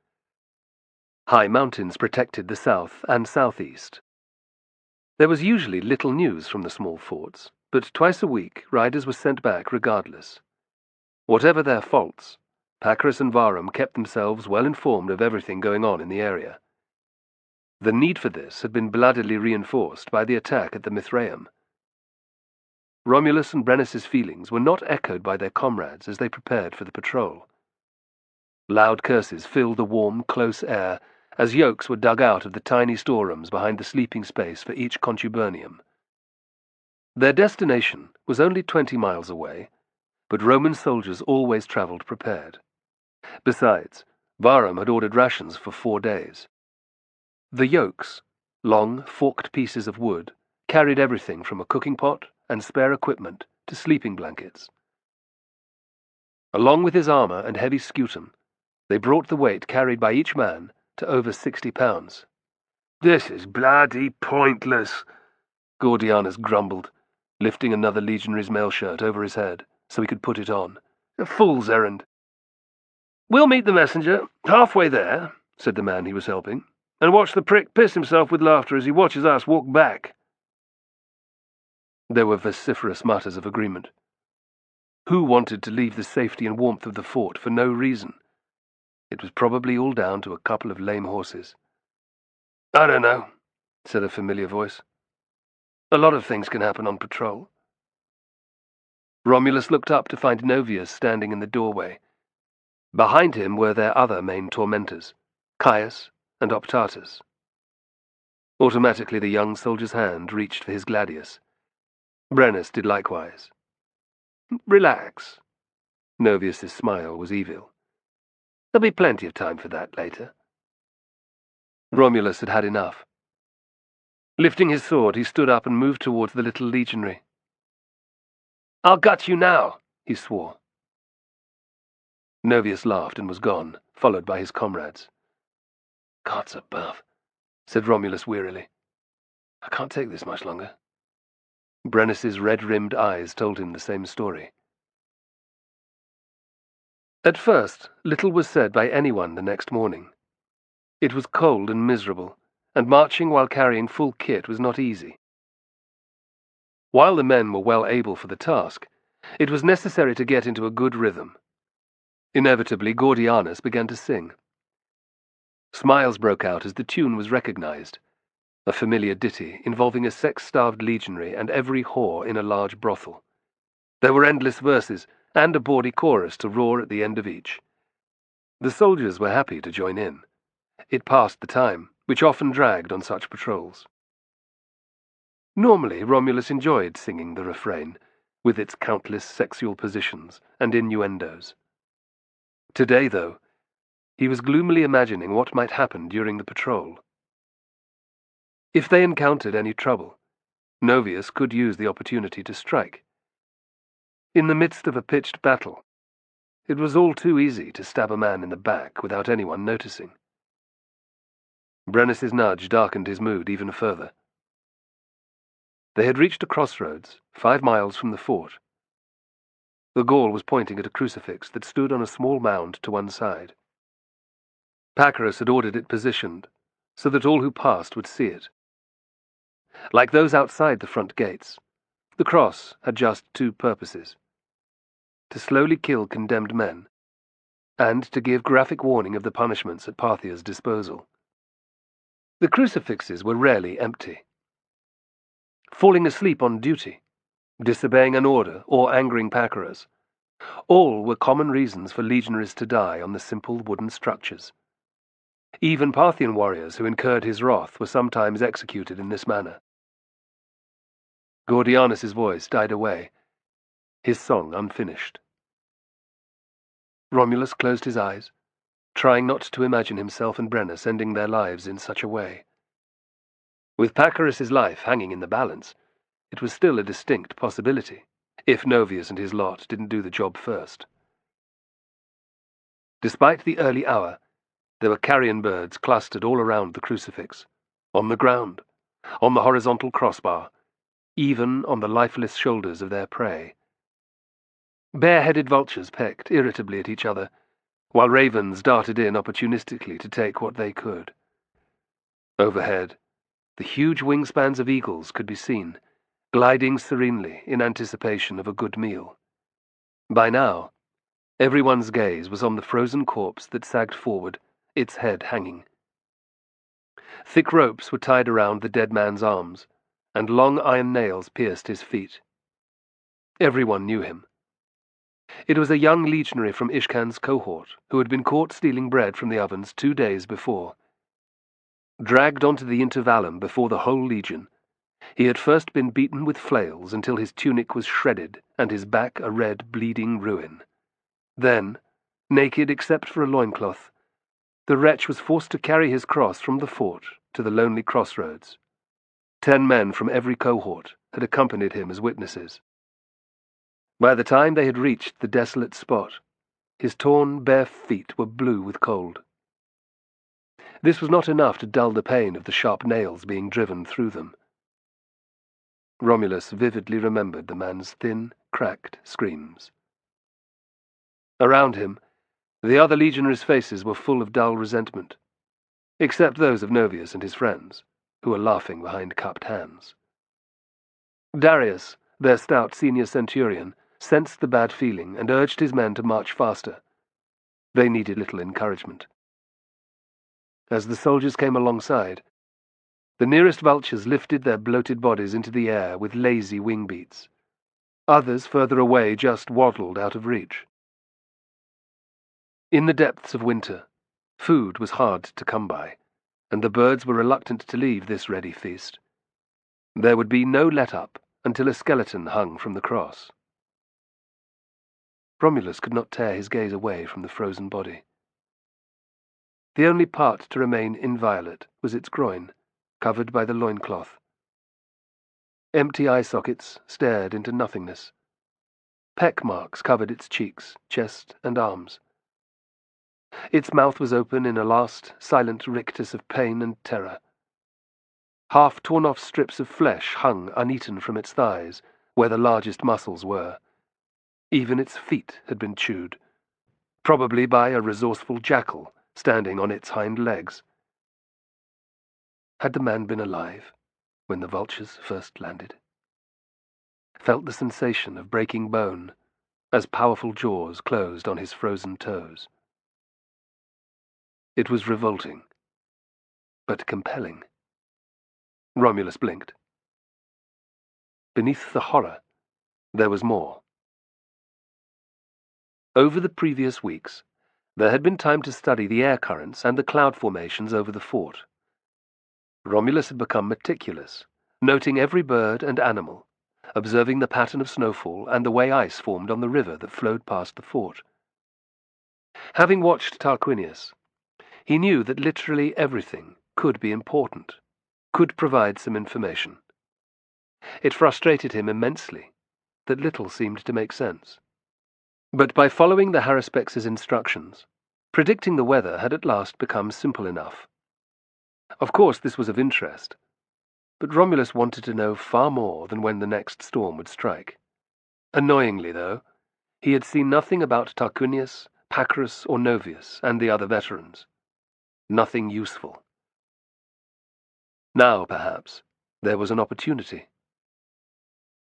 High mountains protected the south and southeast. There was usually little news from the small forts, but twice a week riders were sent back regardless. Whatever their faults, Pacorus and Varum kept themselves well informed of everything going on in the area. The need for this had been bloodily reinforced by the attack at the Mithraeum. Romulus and Brennus's feelings were not echoed by their comrades as they prepared for the patrol. Loud curses filled the warm, close air as yokes were dug out of the tiny storerooms behind the sleeping space for each contubernium. Their destination was only 20 miles away, but Roman soldiers always travelled prepared. Besides, Varum had ordered rations for 4 days. The yokes, long, forked pieces of wood, carried everything from a cooking pot and spare equipment to sleeping blankets. Along with his armor and heavy scutum, they brought the weight carried by each man to over 60 pounds. "This is bloody pointless," Gordianus grumbled, lifting another legionary's mail shirt over his head so he could put it on. "A fool's errand." "We'll meet the messenger halfway there," said the man he was helping, "and watch the prick piss himself with laughter as he watches us walk back." There were vociferous mutters of agreement. Who wanted to leave the safety and warmth of the fort for no reason? It was probably all down to a couple of lame horses. "I don't know," said a familiar voice. "A lot of things can happen on patrol." Romulus looked up to find Novius standing in the doorway. Behind him were their other main tormentors, Caius and Optatus. Automatically the young soldier's hand reached for his gladius. Brennus did likewise. "Relax." Novius's smile was evil. "There'll be plenty of time for that later." Romulus had had enough. Lifting his sword, he stood up and moved towards the little legionary. "I'll gut you now," he swore. Novius laughed and was gone, followed by his comrades. "Gods above," said Romulus wearily. "I can't take this much longer." Brennus's red-rimmed eyes told him the same story. At first, little was said by anyone the next morning. It was cold and miserable, and marching while carrying full kit was not easy. While the men were well able for the task, it was necessary to get into a good rhythm. Inevitably, Gordianus began to sing. Smiles broke out as the tune was recognized, a familiar ditty involving a sex-starved legionary and every whore in a large brothel. There were endless verses, and a bawdy chorus to roar at the end of each. The soldiers were happy to join in. It passed the time, which often dragged on such patrols. Normally, Romulus enjoyed singing the refrain, with its countless sexual positions and innuendos. Today, though, he was gloomily imagining what might happen during the patrol. If they encountered any trouble, Novius could use the opportunity to strike. In the midst of a pitched battle, it was all too easy to stab a man in the back without anyone noticing. Brennus's nudge darkened his mood even further. They had reached a crossroads, 5 miles from the fort. The Gaul was pointing at a crucifix that stood on a small mound to one side. Pacorus had ordered it positioned, so that all who passed would see it. Like those outside the front gates, the cross had just 2 purposes: to slowly kill condemned men, and to give graphic warning of the punishments at Parthia's disposal. The crucifixes were rarely empty. Falling asleep on duty, disobeying an order, or angering Pacorus, all were common reasons for legionaries to die on the simple wooden structures. Even Parthian warriors who incurred his wrath were sometimes executed in this manner. Gordianus's voice died away, his song unfinished. Romulus closed his eyes, trying not to imagine himself and Brennus ending their lives in such a way. With Pacorus's life hanging in the balance, it was still a distinct possibility, if Novius and his lot didn't do the job first. Despite the early hour, there were carrion birds clustered all around the crucifix, on the ground, on the horizontal crossbar, even on the lifeless shoulders of their prey. Bare-headed vultures pecked irritably at each other, while ravens darted in opportunistically to take what they could. Overhead, the huge wingspans of eagles could be seen, gliding serenely in anticipation of a good meal. By now, everyone's gaze was on the frozen corpse that sagged forward, its head hanging. Thick ropes were tied around the dead man's arms, and long iron nails pierced his feet. Everyone knew him. It was a young legionary from Ishkan's cohort who had been caught stealing bread from the ovens 2 days before. Dragged onto the intervallum before the whole legion, he had first been beaten with flails until his tunic was shredded and his back a red, bleeding ruin. Then, naked except for a loincloth, the wretch was forced to carry his cross from the fort to the lonely crossroads. 10 men from every cohort had accompanied him as witnesses. By the time they had reached the desolate spot, his torn, bare feet were blue with cold. This was not enough to dull the pain of the sharp nails being driven through them. Romulus vividly remembered the man's thin, cracked screams. Around him, the other legionaries' faces were full of dull resentment, except those of Novius and his friends, who were laughing behind cupped hands. Darius, their stout senior centurion, sensed the bad feeling and urged his men to march faster. They needed little encouragement. As the soldiers came alongside, the nearest vultures lifted their bloated bodies into the air with lazy wing beats. Others further away just waddled out of reach. In the depths of winter, food was hard to come by, and the birds were reluctant to leave this ready feast. There would be no let-up until a skeleton hung from the cross. Romulus could not tear his gaze away from the frozen body. The only part to remain inviolate was its groin, covered by the loincloth. Empty eye sockets stared into nothingness, Peck marks covered its cheeks, chest, and arms. Its mouth was open in a last, silent rictus of pain and terror. Half torn-off strips of flesh hung uneaten from its thighs, where the largest muscles were. Even its feet had been chewed, probably by a resourceful jackal standing on its hind legs. Had the man been alive when the vultures first landed? Felt the sensation of breaking bone as powerful jaws closed on his frozen toes. It was revolting, but compelling. Romulus blinked. Beneath the horror, there was more. Over the previous weeks, there had been time to study the air currents and the cloud formations over the fort. Romulus had become meticulous, noting every bird and animal, observing the pattern of snowfall and the way ice formed on the river that flowed past the fort. Having watched Tarquinius, he knew that literally everything could be important, could provide some information. It frustrated him immensely that little seemed to make sense. But by following the Harrispex's instructions, predicting the weather had at last become simple enough. Of course this was of interest, but Romulus wanted to know far more than when the next storm would strike. Annoyingly, though, he had seen nothing about Tarquinius, Pacorus, or Novius and the other veterans. Nothing useful. Now, perhaps, there was an opportunity.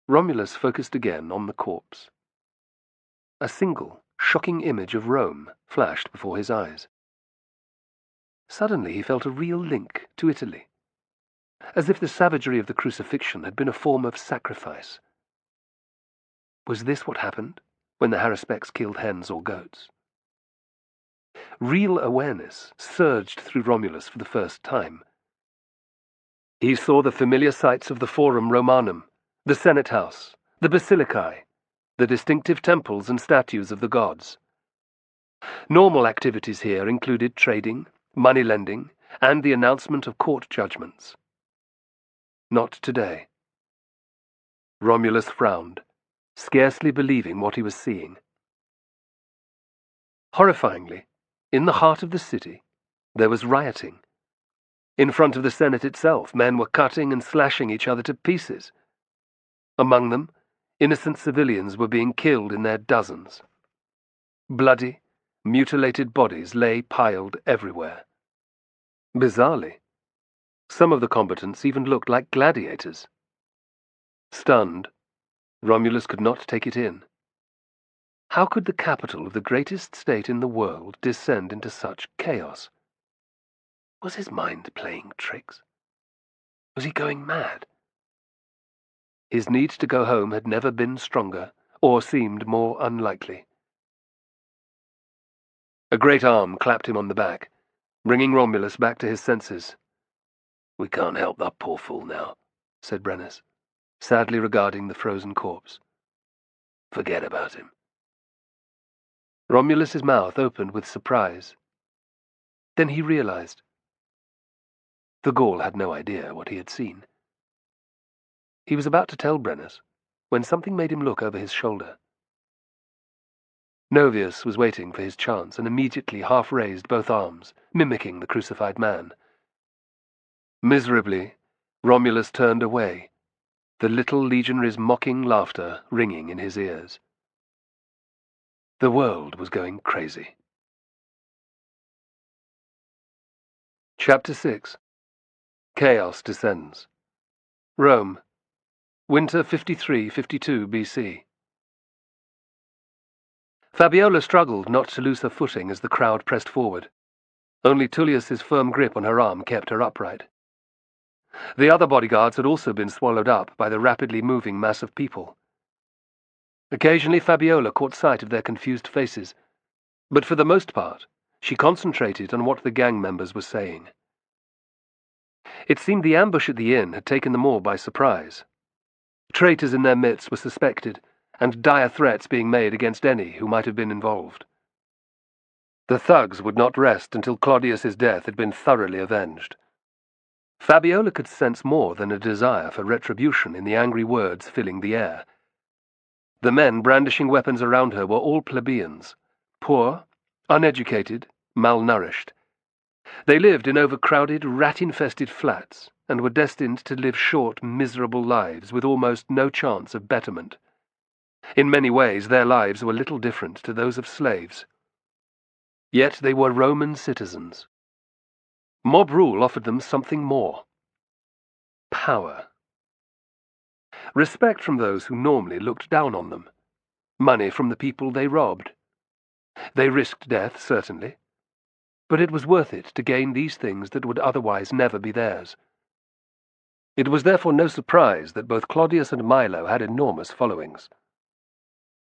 Romulus focused again on the corpse. A single, shocking image of Rome flashed before his eyes. Suddenly he felt a real link to Italy, as if the savagery of the crucifixion had been a form of sacrifice. Was this what happened when the Harrispex killed hens or goats? Real awareness surged through Romulus for the first time. He saw the familiar sights of the Forum Romanum, the Senate House, the Basilicae, the distinctive temples and statues of the gods. Normal activities here included trading, money lending, and the announcement of court judgments. Not today. Romulus frowned, scarcely believing what he was seeing. Horrifyingly, in the heart of the city, there was rioting. In front of the Senate itself, men were cutting and slashing each other to pieces. Among them, innocent civilians were being killed in their dozens. Bloody, mutilated bodies lay piled everywhere. Bizarrely, some of the combatants even looked like gladiators. Stunned, Romulus could not take it in. How could the capital of the greatest state in the world descend into such chaos? Was his mind playing tricks? Was he going mad? His need to go home had never been stronger, or seemed more unlikely. A great arm clapped him on the back, bringing Romulus back to his senses. "We can't help that poor fool now," said Brennus, sadly regarding the frozen corpse. "Forget about him." Romulus's mouth opened with surprise. Then he realized. The Gaul had no idea what he had seen. He was about to tell Brennus when something made him look over his shoulder. Novius was waiting for his chance and immediately half-raised both arms, mimicking the crucified man. Miserably, Romulus turned away, the little legionary's mocking laughter ringing in his ears. The world was going crazy. Chapter 6. Chaos Descends. Rome. Winter 53-52 BC. Fabiola struggled not to lose her footing as the crowd pressed forward. Only Tullius's firm grip on her arm kept her upright. The other bodyguards had also been swallowed up by the rapidly moving mass of people. Occasionally Fabiola caught sight of their confused faces, but for the most part she concentrated on what the gang members were saying. It seemed the ambush at the inn had taken them all by surprise. Traitors in their midst were suspected, and dire threats being made against any who might have been involved. The thugs would not rest until Claudius's death had been thoroughly avenged. Fabiola could sense more than a desire for retribution in the angry words filling the air. The men brandishing weapons around her were all plebeians, poor, uneducated, malnourished. They lived in overcrowded, rat-infested flats and were destined to live short, miserable lives with almost no chance of betterment. In many ways, their lives were little different to those of slaves. Yet they were Roman citizens. Mob rule offered them something more. Power. Respect from those who normally looked down on them. Money from the people they robbed. They risked death, certainly, but it was worth it to gain these things that would otherwise never be theirs. It was therefore no surprise that both Claudius and Milo had enormous followings.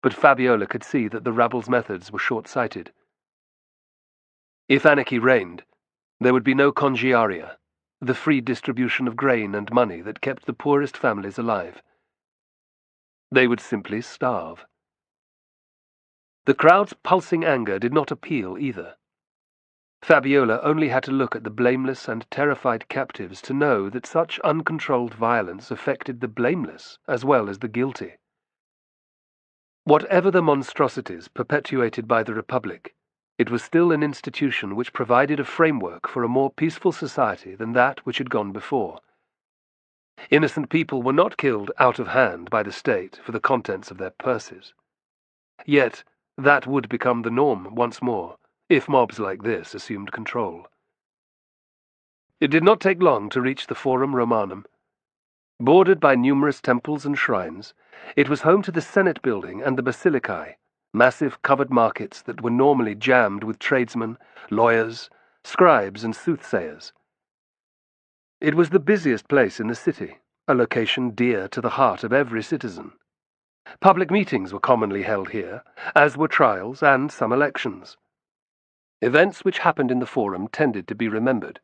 But Fabiola could see that the rabble's methods were short-sighted. If anarchy reigned, there would be no congiaria, the free distribution of grain and money that kept the poorest families alive. They would simply starve. The crowd's pulsing anger did not appeal either. Fabiola only had to look at the blameless and terrified captives to know that such uncontrolled violence affected the blameless as well as the guilty. Whatever the monstrosities perpetuated by the Republic, it was still an institution which provided a framework for a more peaceful society than that which had gone before. Innocent people were not killed out of hand by the state for the contents of their purses. Yet that would become the norm once more, if mobs like this assumed control. It did not take long to reach the Forum Romanum. Bordered by numerous temples and shrines, it was home to the Senate building and the Basilicae, massive covered markets that were normally jammed with tradesmen, lawyers, scribes, and soothsayers. It was the busiest place in the city, a location dear to the heart of every citizen. Public meetings were commonly held here, as were trials and some elections. Events which happened in the Forum tended to be remembered,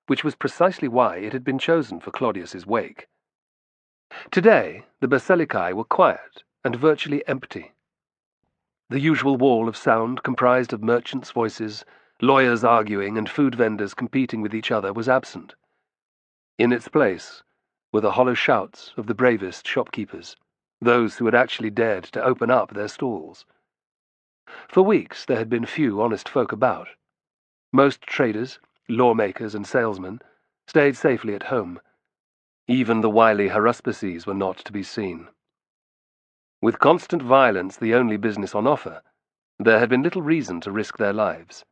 which was precisely why it had been chosen for Claudius's wake. Today, the Basilicae were quiet and virtually empty. The usual wall of sound comprised of merchants' voices, lawyers arguing, and food vendors competing with each other was absent. In its place were the hollow shouts of the bravest shopkeepers, those who had actually dared to open up their stalls. For weeks there had been few honest folk about. Most traders, lawmakers, and salesmen stayed safely at home. Even the wily haruspices were not to be seen. With constant violence the only business on offer, there had been little reason to risk their lives.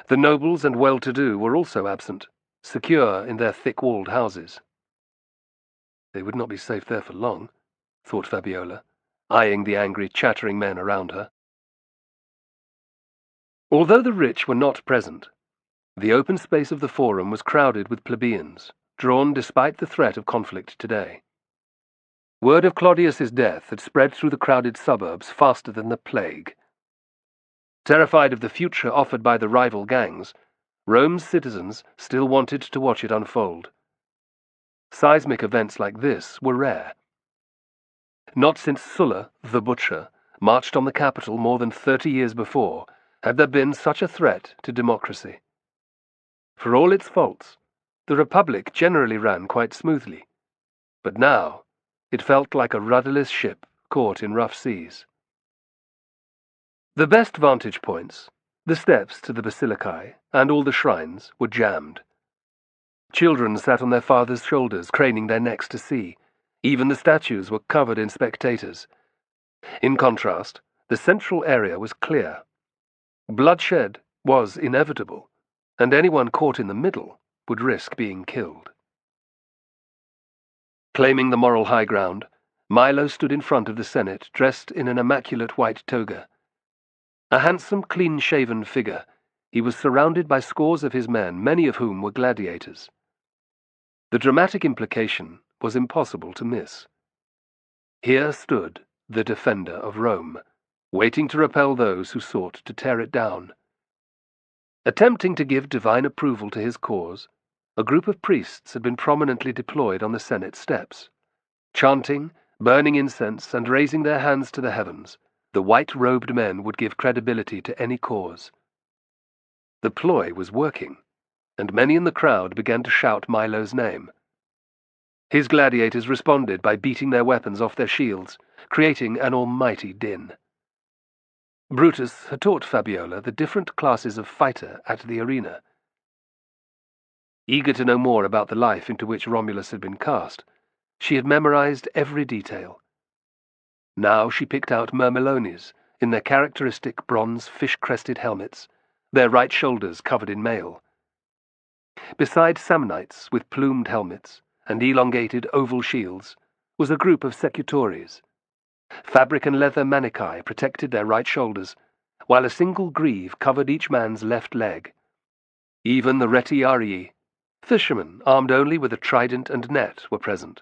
The nobles and well-to-do were also absent, secure in their thick-walled houses. They would not be safe there for long, thought Fabiola, eyeing the angry, chattering men around her. Although the rich were not present, the open space of the Forum was crowded with plebeians, drawn despite the threat of conflict today. Word of Claudius's death had spread through the crowded suburbs faster than the plague. Terrified of the future offered by the rival gangs, Rome's citizens still wanted to watch it unfold. Seismic events like this were rare. Not since Sulla, the butcher, marched on the capital more than 30 years before had there been such a threat to democracy. For all its faults, the Republic generally ran quite smoothly, but now it felt like a rudderless ship caught in rough seas. The best vantage points, the steps to the Basilicae, and all the shrines were jammed. Children sat on their fathers' shoulders, craning their necks to see. Even the statues were covered in spectators. In contrast, the central area was clear. Bloodshed was inevitable, and anyone caught in the middle would risk being killed. Claiming the moral high ground, Milo stood in front of the Senate, dressed in an immaculate white toga. A handsome, clean-shaven figure, he was surrounded by scores of his men, many of whom were gladiators. The dramatic implication was impossible to miss. Here stood the defender of Rome, waiting to repel those who sought to tear it down. Attempting to give divine approval to his cause, a group of priests had been prominently deployed on the Senate steps. Chanting, burning incense, and raising their hands to the heavens, the white-robed men would give credibility to any cause. The ploy was working, and many in the crowd began to shout Milo's name. His gladiators responded by beating their weapons off their shields, creating an almighty din. Brutus had taught Fabiola the different classes of fighter at the arena. Eager to know more about the life into which Romulus had been cast, she had memorized every detail. Now she picked out Myrmilones in their characteristic bronze fish-crested helmets, their right shoulders covered in mail. Beside Samnites with plumed helmets and elongated oval shields was a group of secutores. Fabric and leather manichae protected their right shoulders, while a single greave covered each man's left leg. Even the retiarii, fishermen armed only with a trident and net, were present.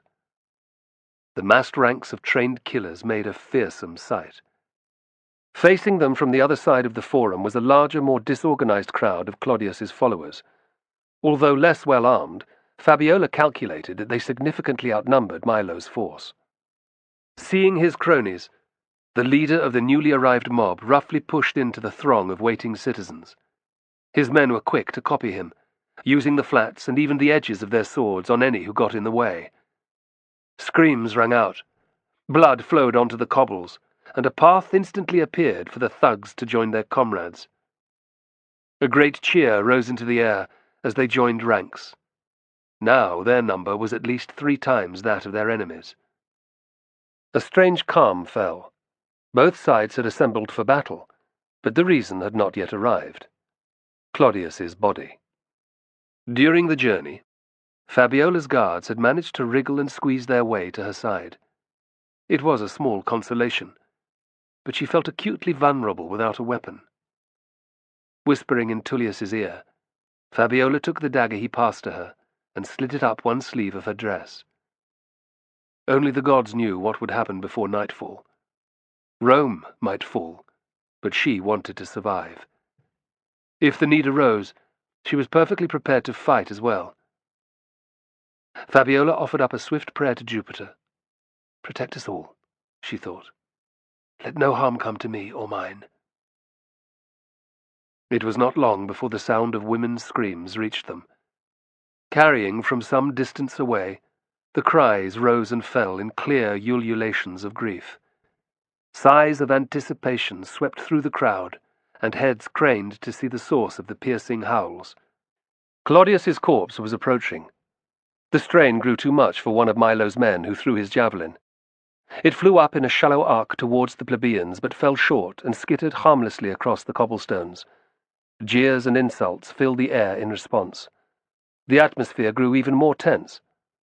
The massed ranks of trained killers made a fearsome sight. Facing them from the other side of the forum was a larger, more disorganized crowd of Claudius's followers. Although less well armed, Fabiola calculated that they significantly outnumbered Milo's force. Seeing his cronies, the leader of the newly arrived mob roughly pushed into the throng of waiting citizens. His men were quick to copy him, using the flats and even the edges of their swords on any who got in the way. Screams rang out. Blood flowed onto the cobbles, and a path instantly appeared for the thugs to join their comrades. A great cheer rose into the air as they joined ranks. Now their number was at least 3 times that of their enemies. A strange calm fell. Both sides had assembled for battle, but the reason had not yet arrived. Claudius's body. During the journey, Fabiola's guards had managed to wriggle and squeeze their way to her side. It was a small consolation, but she felt acutely vulnerable without a weapon. Whispering in Tullius's ear, Fabiola took the dagger he passed to her and slit it up one sleeve of her dress. Only the gods knew what would happen before nightfall. Rome might fall, but she wanted to survive. If the need arose, she was perfectly prepared to fight as well. Fabiola offered up a swift prayer to Jupiter. "Protect us all," she thought. "Let no harm come to me or mine." It was not long before the sound of women's screams reached them. Carrying from some distance away, the cries rose and fell in clear ululations of grief. Sighs of anticipation swept through the crowd, and heads craned to see the source of the piercing howls. Claudius's corpse was approaching. The strain grew too much for one of Milo's men, who threw his javelin. It flew up in a shallow arc towards the plebeians, but fell short and skittered harmlessly across the cobblestones. Jeers and insults filled the air in response. The atmosphere grew even more tense,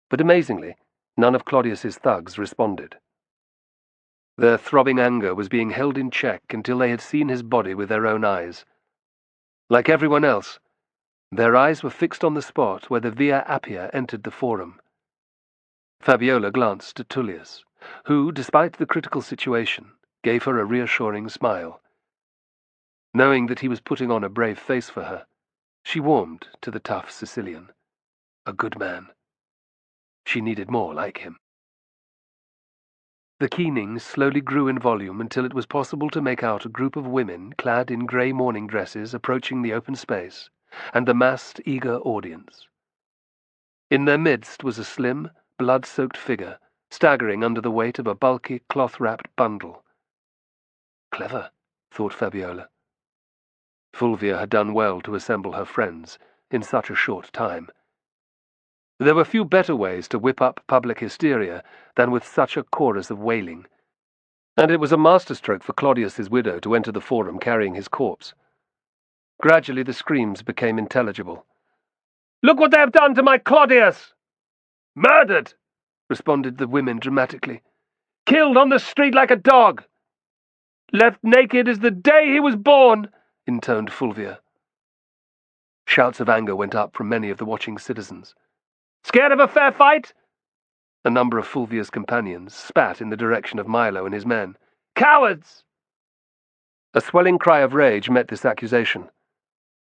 but amazingly, none of Claudius's thugs responded. Their throbbing anger was being held in check until they had seen his body with their own eyes. Like everyone else, their eyes were fixed on the spot where the Via Appia entered the forum. Fabiola glanced at Tullius, who, despite the critical situation, gave her a reassuring smile. Knowing that he was putting on a brave face for her, she warmed to the tough Sicilian. A good man. She needed more like him. The keening slowly grew in volume until it was possible to make out a group of women clad in grey morning dresses approaching the open space, and the massed, eager audience. In their midst was a slim, blood-soaked figure, staggering under the weight of a bulky, cloth-wrapped bundle. Clever, thought Fabiola. Fulvia had done well to assemble her friends in such a short time. There were few better ways to whip up public hysteria than with such a chorus of wailing, and it was a masterstroke for Claudius's widow to enter the forum carrying his corpse. Gradually the screams became intelligible. "Look what they have done to my Claudius!" "Murdered!" responded the women dramatically. "Killed on the street like a dog!" "Left naked as the day he was born!" intoned Fulvia. Shouts of anger went up from many of the watching citizens. "Scared of a fair fight?" A number of Fulvia's companions spat in the direction of Milo and his men. "Cowards!" A swelling cry of rage met this accusation.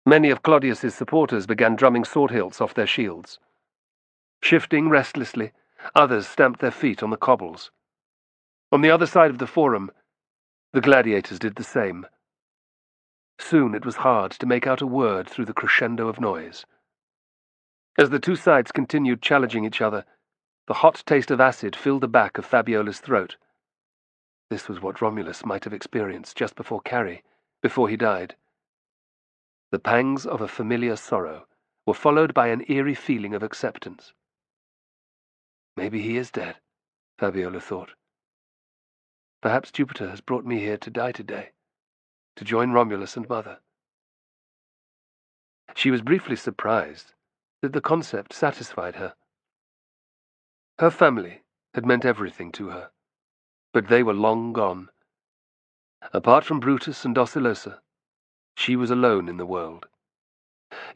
Many of Claudius's supporters began drumming sword hilts off their shields. Shifting restlessly, others stamped their feet on the cobbles. On the other side of the forum, the gladiators did the same. Soon it was hard to make out a word through the crescendo of noise. As the two sides continued challenging each other, the hot taste of acid filled the back of Fabiola's throat. This was what Romulus might have experienced just before Carrie, before he died. The pangs of a familiar sorrow were followed by an eerie feeling of acceptance. Maybe he is dead, Fabiola thought. Perhaps Jupiter has brought me here to die today, to join Romulus and Mother. She was briefly surprised that the concept satisfied her. Her family had meant everything to her, but they were long gone. Apart from Brutus and Docilosa, she was alone in the world.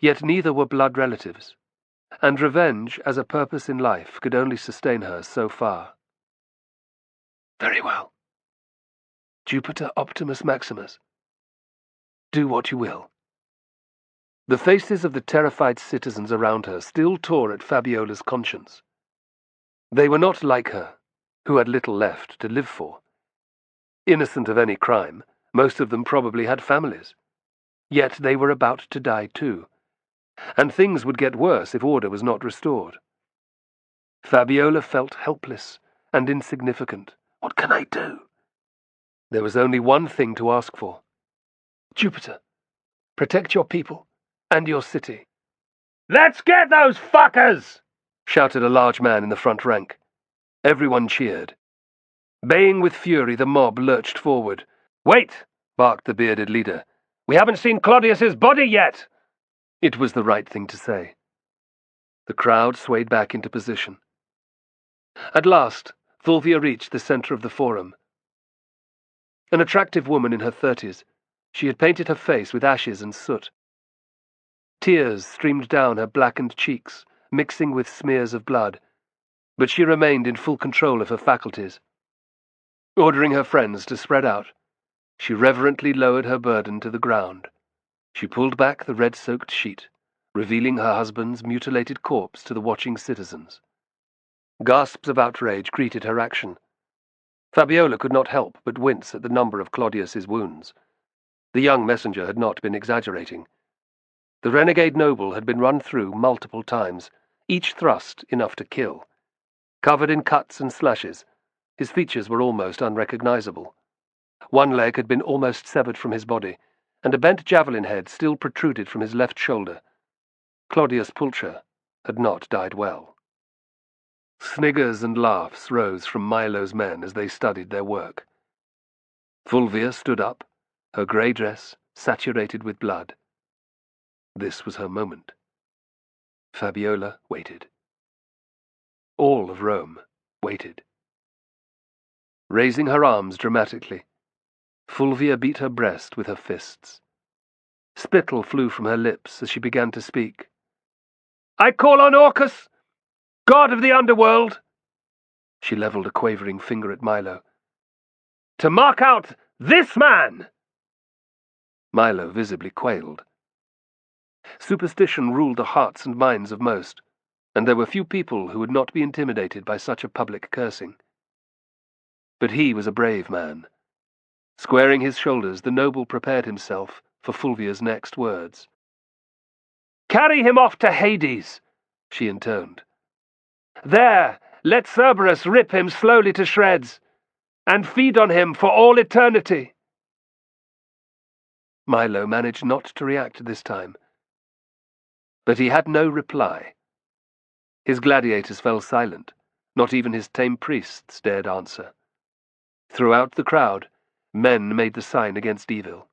Yet neither were blood relatives, and revenge as a purpose in life could only sustain her so far. Very well. Jupiter Optimus Maximus, do what you will. The faces of the terrified citizens around her still tore at Fabiola's conscience. They were not like her, who had little left to live for. Innocent of any crime, most of them probably had families. Yet they were about to die too, and things would get worse if order was not restored. Fabiola felt helpless and insignificant. What can I do? There was only one thing to ask for. Jupiter, protect your people and your city. Let's get those fuckers! Shouted a large man in the front rank. Everyone cheered. Baying with fury, the mob lurched forward. Wait, barked the bearded leader. We haven't seen Claudius's body yet. It was the right thing to say. The crowd swayed back into position. At last, Fulvia reached the center of the forum. An attractive woman in her 30s, she had painted her face with ashes and soot. Tears streamed down her blackened cheeks, mixing with smears of blood, but she remained in full control of her faculties. Ordering her friends to spread out, she reverently lowered her burden to the ground. She pulled back the red-soaked sheet, revealing her husband's mutilated corpse to the watching citizens. Gasps of outrage greeted her action. Fabiola could not help but wince at the number of Claudius's wounds. The young messenger had not been exaggerating. The renegade noble had been run through multiple times, each thrust enough to kill. Covered in cuts and slashes, his features were almost unrecognizable. One leg had been almost severed from his body, and a bent javelin head still protruded from his left shoulder. Claudius Pulcher had not died well. Sniggers and laughs rose from Milo's men as they studied their work. Fulvia stood up, her grey dress saturated with blood. This was her moment. Fabiola waited. All of Rome waited. Raising her arms dramatically, Fulvia beat her breast with her fists. Spittle flew from her lips as she began to speak. I call on Orcus, god of the underworld, she levelled a quavering finger at Milo, to mark out this man. Milo visibly quailed. Superstition ruled the hearts and minds of most, and there were few people who would not be intimidated by such a public cursing. But he was a brave man. Squaring his shoulders, the noble prepared himself for Fulvia's next words. Carry him off to Hades, she intoned. There, let Cerberus rip him slowly to shreds, and feed on him for all eternity. Milo managed not to react this time, but he had no reply. His gladiators fell silent. Not even his tame priests dared answer. Throughout the crowd, men made the sign against evil.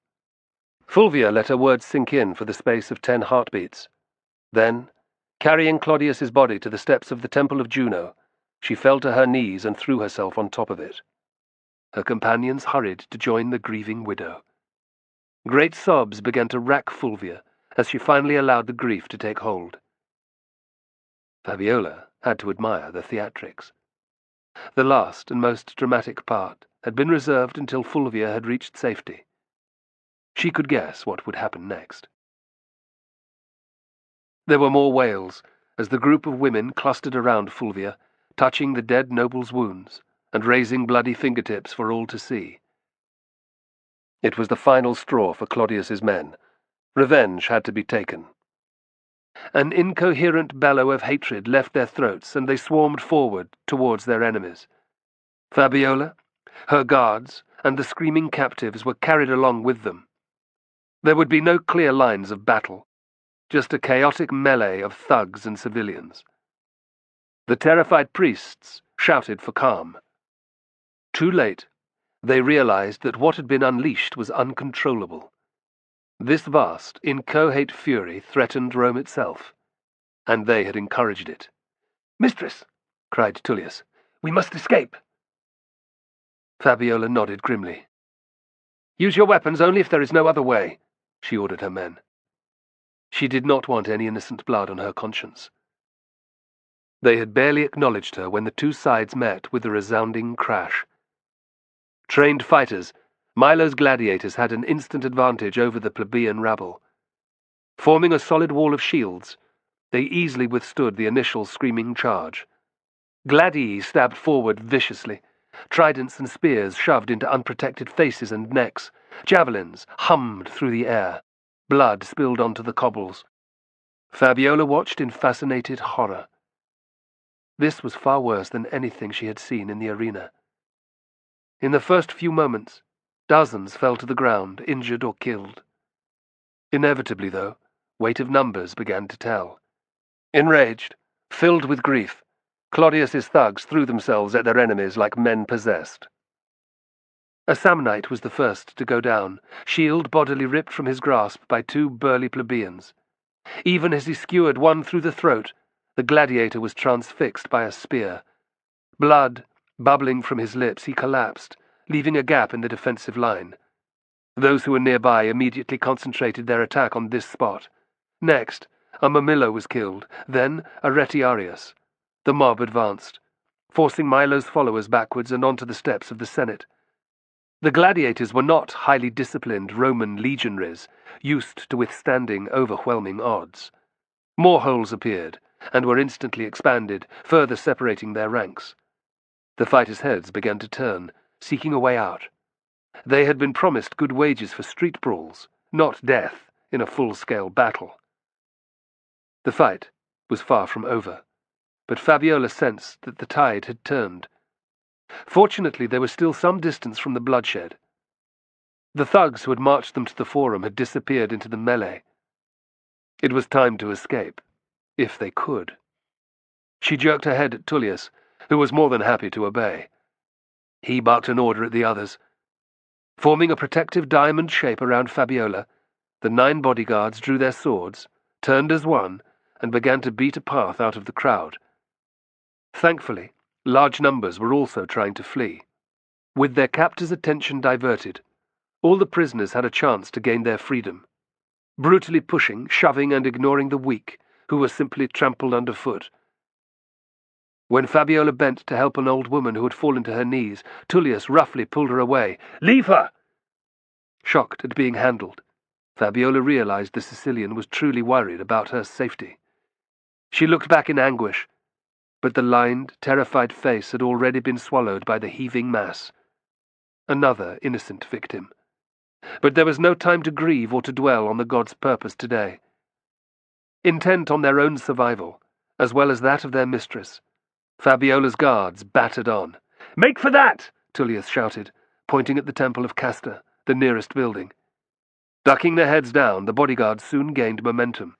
Fulvia let her words sink in for the space of 10 heartbeats. Then, carrying Claudius's body to the steps of the Temple of Juno, she fell to her knees and threw herself on top of it. Her companions hurried to join the grieving widow. Great sobs began to rack Fulvia as she finally allowed the grief to take hold. Fabiola had to admire the theatrics. The last and most dramatic part had been reserved until Fulvia had reached safety. She could guess what would happen next. There were more wails as the group of women clustered around Fulvia, touching the dead noble's wounds and raising bloody fingertips for all to see. It was the final straw for Claudius's men. Revenge had to be taken. An incoherent bellow of hatred left their throats, and they swarmed forward towards their enemies. Fabiola, Her guards and the screaming captives were carried along with them. There would be no clear lines of battle, just a chaotic melee of thugs and civilians. The terrified priests shouted for calm. Too late, they realized that what had been unleashed was uncontrollable. This vast, inchoate fury threatened Rome itself, and they had encouraged it. "Mistress," cried Tullius, "we must escape." Fabiola nodded grimly. "Use your weapons only if there is no other way," she ordered her men. She did not want any innocent blood on her conscience. They had barely acknowledged her when the two sides met with a resounding crash. Trained fighters, Milo's gladiators had an instant advantage over the plebeian rabble. Forming a solid wall of shields, they easily withstood the initial screaming charge. Gladii stabbed forward viciously, tridents and spears shoved into unprotected faces and necks, javelins hummed through the air, blood spilled onto the cobbles. Fabiola watched in fascinated horror. This was far worse than anything she had seen in the arena. In the first few moments, dozens fell to the ground, injured or killed. Inevitably, though, weight of numbers began to tell. Enraged, filled with grief, Claudius's thugs threw themselves at their enemies like men possessed. A Samnite was the first to go down, shield bodily ripped from his grasp by two burly plebeians. Even as he skewered one through the throat, the gladiator was transfixed by a spear. Blood bubbling from his lips, he collapsed, leaving a gap in the defensive line. Those who were nearby immediately concentrated their attack on this spot. Next, a Mamillo was killed, then a Retiarius. The mob advanced, forcing Milo's followers backwards and onto the steps of the Senate. The gladiators were not highly disciplined Roman legionaries, used to withstanding overwhelming odds. More holes appeared, and were instantly expanded, further separating their ranks. The fighters' heads began to turn, seeking a way out. They had been promised good wages for street brawls, not death in a full-scale battle. The fight was far from over, but Fabiola sensed that the tide had turned. Fortunately, they were still some distance from the bloodshed. The thugs who had marched them to the forum had disappeared into the melee. It was time to escape, if they could. She jerked her head at Tullius, who was more than happy to obey. He barked an order at the others. Forming a protective diamond shape around Fabiola, the 9 bodyguards drew their swords, turned as one, and began to beat a path out of the crowd. Thankfully, large numbers were also trying to flee. With their captors' attention diverted, all the prisoners had a chance to gain their freedom, brutally pushing, shoving, and ignoring the weak, who were simply trampled underfoot. When Fabiola bent to help an old woman who had fallen to her knees, Tullius roughly pulled her away. "Leave her!" Shocked at being handled, Fabiola realized the Sicilian was truly worried about her safety. She looked back in anguish, but the lined, terrified face had already been swallowed by the heaving mass. Another innocent victim. But there was no time to grieve or to dwell on the gods' purpose today. Intent on their own survival, as well as that of their mistress, Fabiola's guards battered on. "Make for that!" Tullius shouted, pointing at the temple of Castor, the nearest building. Ducking their heads down, the bodyguards soon gained momentum.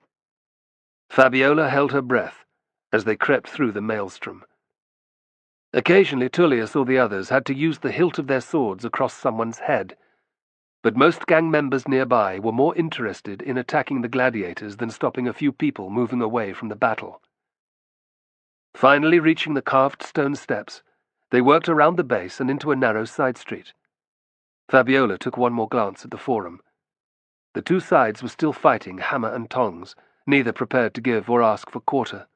Fabiola held her breath as they crept through the maelstrom. Occasionally Tullius or the others had to use the hilt of their swords across someone's head, but most gang members nearby were more interested in attacking the gladiators than stopping a few people moving away from the battle. Finally reaching the carved stone steps, they worked around the base and into a narrow side street. Fabiola took one more glance at the forum. The two sides were still fighting hammer and tongs, neither prepared to give or ask for quarter.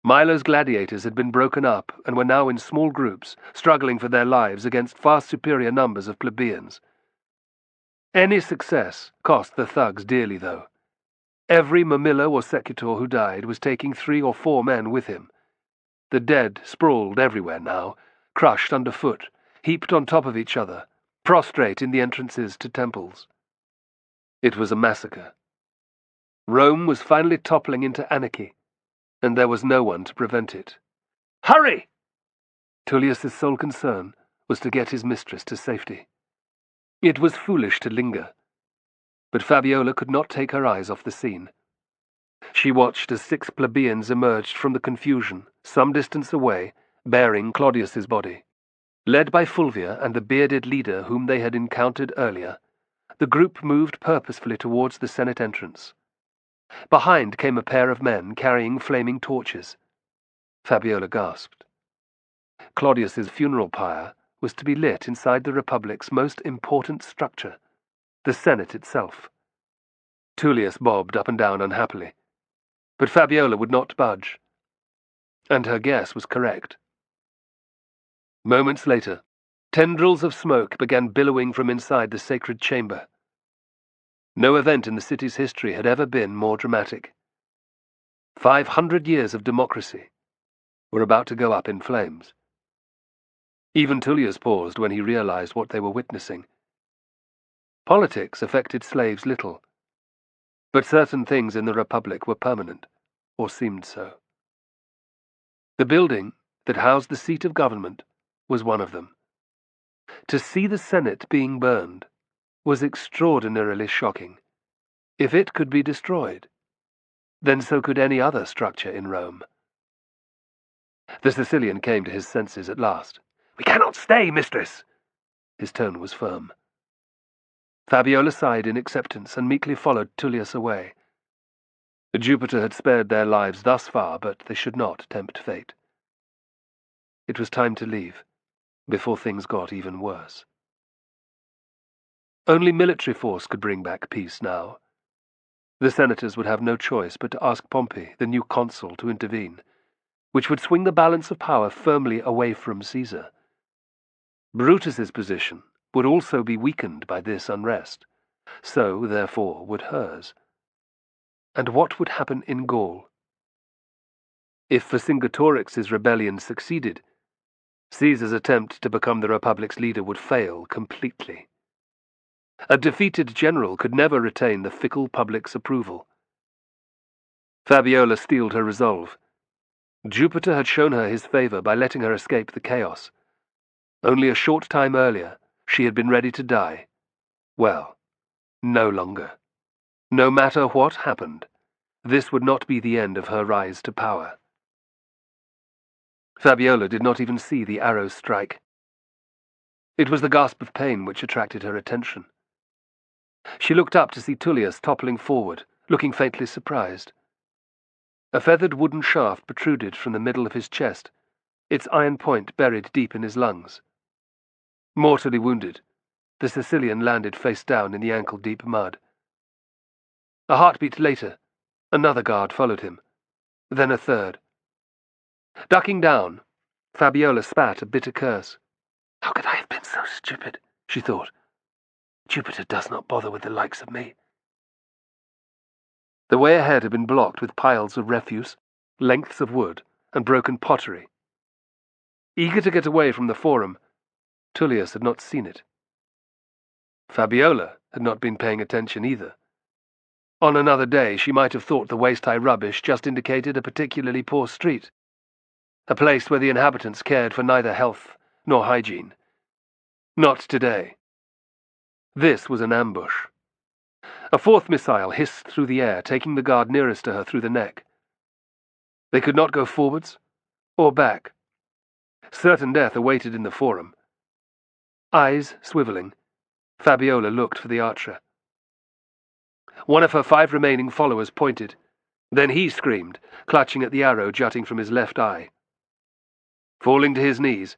Milo's gladiators had been broken up and were now in small groups, struggling for their lives against far superior numbers of plebeians. Any success cost the thugs dearly, though. Every Mamillo or Secutor who died was taking 3 or 4 men with him. The dead sprawled everywhere now, crushed underfoot, heaped on top of each other, prostrate in the entrances to temples. It was a massacre. Rome was finally toppling into anarchy, and there was no one to prevent it. "Hurry!" Tullius's sole concern was to get his mistress to safety. It was foolish to linger, but Fabiola could not take her eyes off the scene. She watched as 6 plebeians emerged from the confusion, some distance away, bearing Claudius's body. Led by Fulvia and the bearded leader whom they had encountered earlier, the group moved purposefully towards the Senate entrance. Behind came a pair of men carrying flaming torches. Fabiola gasped. Claudius's funeral pyre was to be lit inside the Republic's most important structure, the Senate itself. Tullius bobbed up and down unhappily, but Fabiola would not budge. And her guess was correct. Moments later, tendrils of smoke began billowing from inside the sacred chamber. No event in the city's history had ever been more dramatic. 500 years of democracy were about to go up in flames. Even Tullius paused when he realized what they were witnessing. Politics affected slaves little, but certain things in the Republic were permanent, or seemed so. The building that housed the seat of government was one of them. To see the Senate being burned was extraordinarily shocking. If it could be destroyed, then so could any other structure in Rome. The Sicilian came to his senses at last. "We cannot stay, mistress!" His tone was firm. Fabiola sighed in acceptance and meekly followed Tullius away. Jupiter had spared their lives thus far, but they should not tempt fate. It was time to leave, before things got even worse. Only military force could bring back peace now. The senators would have no choice but to ask Pompey, the new consul, to intervene, which would swing the balance of power firmly away from Caesar. Brutus's position would also be weakened by this unrest, so, therefore, would hers. And what would happen in Gaul? If Vercingetorix's rebellion succeeded, Caesar's attempt to become the Republic's leader would fail completely. A defeated general could never retain the fickle public's approval. Fabiola steeled her resolve. Jupiter had shown her his favor by letting her escape the chaos. Only a short time earlier, she had been ready to die. Well, no longer. No matter what happened, this would not be the end of her rise to power. Fabiola did not even see the arrows strike. It was the gasp of pain which attracted her attention. She looked up to see Tullius toppling forward, looking faintly surprised. A feathered wooden shaft protruded from the middle of his chest, its iron point buried deep in his lungs. Mortally wounded, the Sicilian landed face down in the ankle-deep mud. A heartbeat later, another guard followed him, then a third. Ducking down, Fabiola spat a bitter curse. "How could I have been so stupid?" she thought. "Jupiter does not bother with the likes of me." The way ahead had been blocked with piles of refuse, lengths of wood, and broken pottery. Eager to get away from the forum, Tullius had not seen it. Fabiola had not been paying attention either. On another day, she might have thought the waist-high rubbish just indicated a particularly poor street, a place where the inhabitants cared for neither health nor hygiene. Not today. This was an ambush. A fourth missile hissed through the air, taking the guard nearest to her through the neck. They could not go forwards or back. Certain death awaited in the forum. Eyes swiveling, Fabiola looked for the archer. One of her 5 remaining followers pointed. Then he screamed, clutching at the arrow jutting from his left eye. Falling to his knees,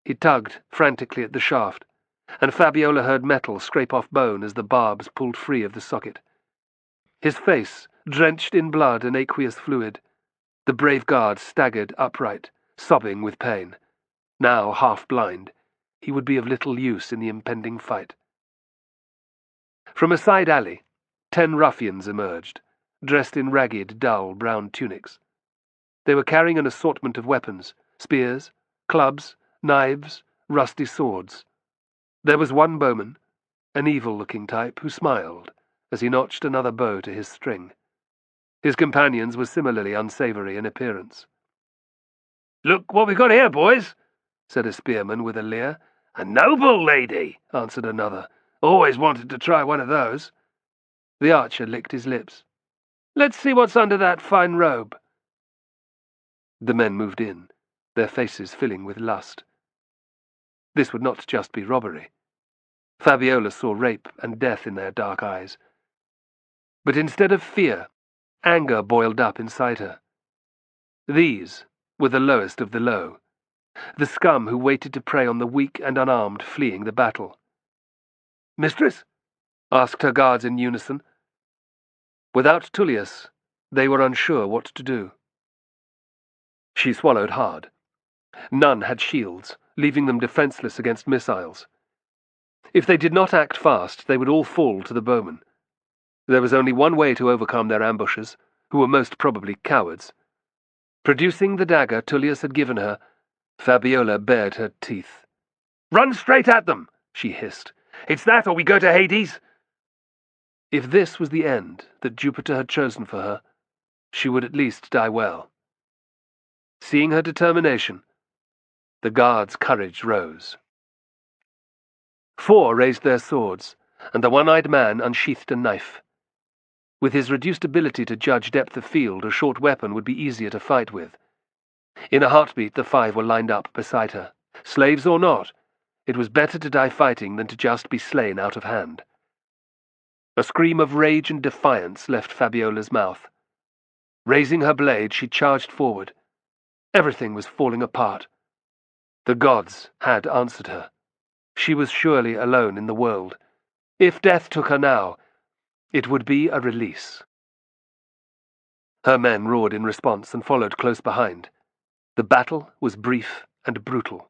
he tugged frantically at the shaft, and Fabiola heard metal scrape off bone as the barbs pulled free of the socket. His face, drenched in blood and aqueous fluid, the brave guard staggered upright, sobbing with pain. Now half-blind, he would be of little use in the impending fight. From a side alley, 10 ruffians emerged, dressed in ragged, dull brown tunics. They were carrying an assortment of weapons, spears, clubs, knives, rusty swords. There was one bowman, an evil-looking type, who smiled as he notched another bow to his string. His companions were similarly unsavory in appearance. "Look what we've got here, boys," said a spearman with a leer. "A noble lady," answered another. "Always wanted to try one of those." The archer licked his lips. "Let's see what's under that fine robe." The men moved in, their faces filling with lust. This would not just be robbery. Fabiola saw rape and death in their dark eyes. But instead of fear, anger boiled up inside her. These were the lowest of the low, the scum who waited to prey on the weak and unarmed fleeing the battle. "Mistress?" asked her guards in unison. Without Tullius, they were unsure what to do. She swallowed hard. None had shields, leaving them defenseless against missiles. If they did not act fast, they would all fall to the bowmen. There was only one way to overcome their ambushers, who were most probably cowards. Producing the dagger Tullius had given her, Fabiola bared her teeth. "Run straight at them," she hissed. "It's that or we go to Hades." If this was the end that Jupiter had chosen for her, she would at least die well. Seeing her determination, the guards' courage rose. 4 raised their swords, and the one-eyed man unsheathed a knife. With his reduced ability to judge depth of field, a short weapon would be easier to fight with. In a heartbeat, the 5 were lined up beside her. Slaves or not, it was better to die fighting than to just be slain out of hand. A scream of rage and defiance left Fabiola's mouth. Raising her blade, she charged forward. Everything was falling apart. The gods had answered her. She was surely alone in the world. If death took her now, it would be a release. Her men roared in response and followed close behind. The battle was brief and brutal.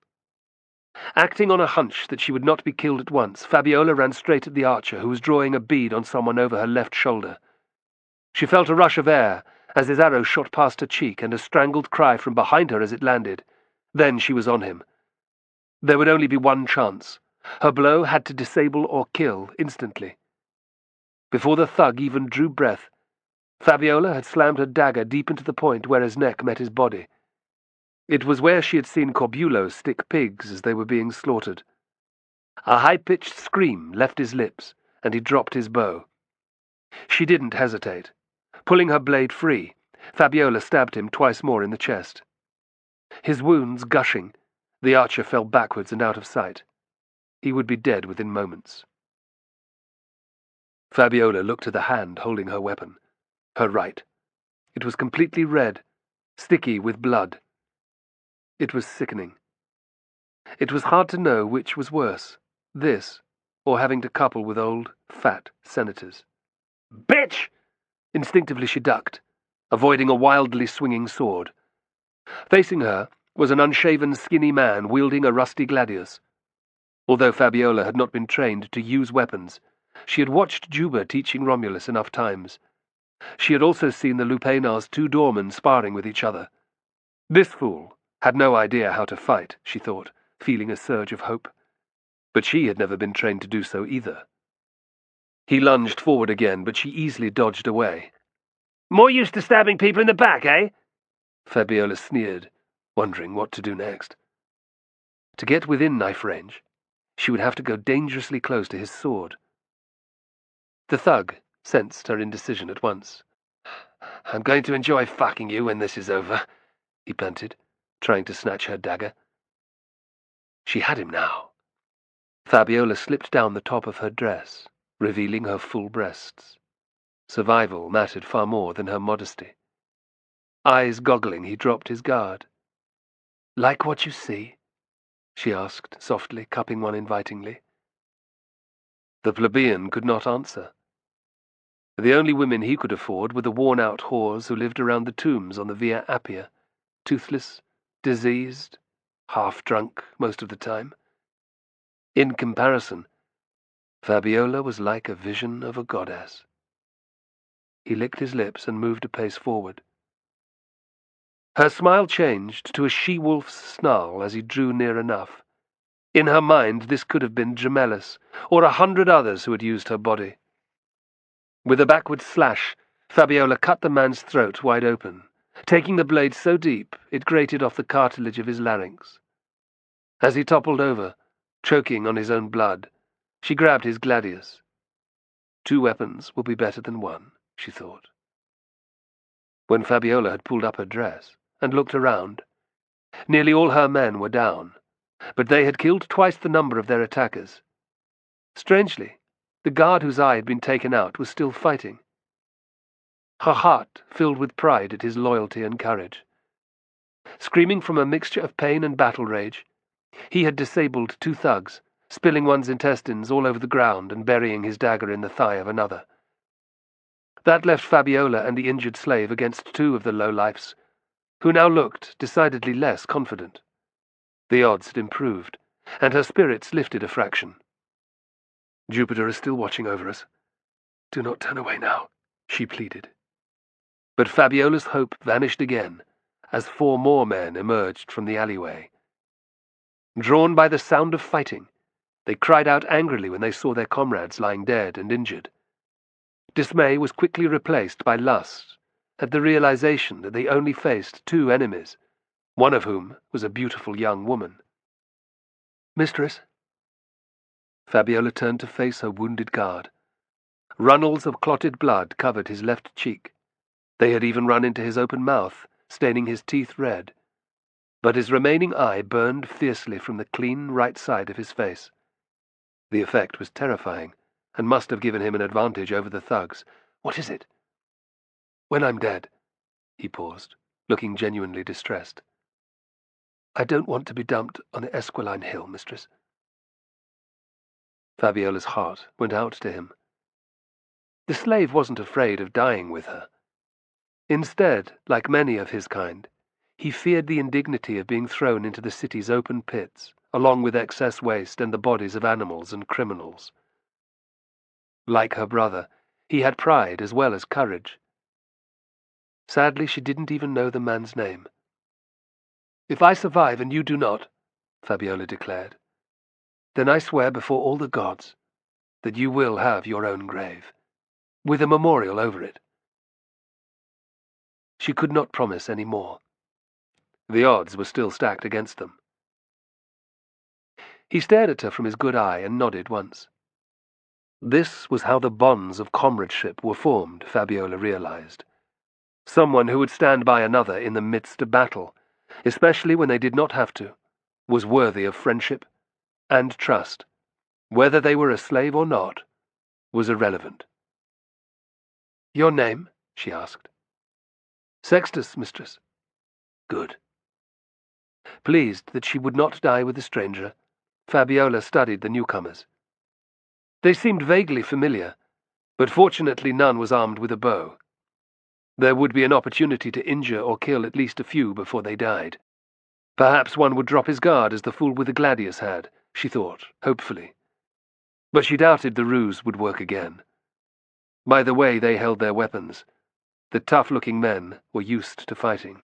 Acting on a hunch that she would not be killed at once, Fabiola ran straight at the archer, who was drawing a bead on someone over her left shoulder. She felt a rush of air as his arrow shot past her cheek and a strangled cry from behind her as it landed. Then she was on him. There would only be one chance. Her blow had to disable or kill instantly. Before the thug even drew breath, Fabiola had slammed her dagger deep into the point where his neck met his body. It was where she had seen Corbulo stick pigs as they were being slaughtered. A high-pitched scream left his lips, and he dropped his bow. She didn't hesitate. Pulling her blade free, Fabiola stabbed him twice more in the chest. His wounds gushing, the archer fell backwards and out of sight. He would be dead within moments. Fabiola looked at the hand holding her weapon. Her right. It was completely red, sticky with blood. It was sickening. It was hard to know which was worse, this, or having to couple with old, fat senators. "Bitch!" Instinctively she ducked, avoiding a wildly swinging sword. Facing her was an unshaven, skinny man wielding a rusty gladius. Although Fabiola had not been trained to use weapons, she had watched Juba teaching Romulus enough times. She had also seen the Lupanar's 2 doormen sparring with each other. This fool had no idea how to fight, she thought, feeling a surge of hope. But she had never been trained to do so either. He lunged forward again, but she easily dodged away. "More used to stabbing people in the back, eh?" Fabiola sneered, wondering what to do next. To get within knife range, she would have to go dangerously close to his sword. The thug sensed her indecision at once. "I'm going to enjoy fucking you when this is over," he panted, trying to snatch her dagger. She had him now. Fabiola slipped down the top of her dress, revealing her full breasts. Survival mattered far more than her modesty. Eyes goggling, he dropped his guard. "Like what you see?" she asked softly, cupping one invitingly. The plebeian could not answer. The only women he could afford were the worn-out whores who lived around the tombs on the Via Appia, toothless, diseased, half-drunk most of the time. In comparison, Fabiola was like a vision of a goddess. He licked his lips and moved a pace forward. Her smile changed to a she-wolf's snarl as he drew near enough. In her mind, this could have been Gemellus, or 100 others who had used her body. With a backward slash, Fabiola cut the man's throat wide open, taking the blade so deep it grated off the cartilage of his larynx. As he toppled over, Choking on his own blood, she grabbed his gladius. 2 weapons will be better than 1, she thought. When Fabiola had pulled up her dress and looked around, nearly all her men were down, but they had killed twice the number of their attackers. Strangely, the guard whose eye had been taken out was still fighting. Her heart filled with pride at his loyalty and courage. Screaming from a mixture of pain and battle rage, he had disabled 2 thugs, spilling one's intestines all over the ground and burying his dagger in the thigh of another. That left Fabiola and the injured slave against 2 of the lowlifes, who now looked decidedly less confident. The odds had improved, and her spirits lifted a fraction. "Jupiter is still watching over us. Do not turn away now," she pleaded. But Fabiola's hope vanished again as 4 more men emerged from the alleyway. Drawn by the sound of fighting, they cried out angrily when they saw their comrades lying dead and injured. Dismay was quickly replaced by lust at the realization that they only faced 2 enemies, one of whom was a beautiful young woman. "Mistress?" Fabiola turned to face her wounded guard. Runnels of clotted blood covered his left cheek. They had even run into his open mouth, staining his teeth red. But his remaining eye burned fiercely from the clean right side of his face. The effect was terrifying, and must have given him an advantage over the thugs. "What is it?" "When I'm dead." He paused, looking genuinely distressed. "I don't want to be dumped on the Esquiline Hill, mistress." Fabiola's heart went out to him. The slave wasn't afraid of dying with her. Instead, like many of his kind, he feared the indignity of being thrown into the city's open pits, along with excess waste and the bodies of animals and criminals. Like her brother, he had pride as well as courage. Sadly, she didn't even know the man's name. "If I survive and you do not," Fabiola declared, "then I swear before all the gods that you will have your own grave, with a memorial over it." She could not promise any more. The odds were still stacked against them. He stared at her from his good eye and nodded once. This was how the bonds of comradeship were formed, Fabiola realized. Someone who would stand by another in the midst of battle, especially when they did not have to, was worthy of friendship and trust. Whether they were a slave or not was irrelevant. "Your name?" she asked. "Sextus, mistress." "Good." Pleased that she would not die with a stranger, Fabiola studied the newcomers. They seemed vaguely familiar, but fortunately none was armed with a bow. There would be an opportunity to injure or kill at least a few before they died. Perhaps one would drop his guard as the fool with the gladius had, she thought, hopefully. But she doubted the ruse would work again. By the way they held their weapons, the tough-looking men were used to fighting.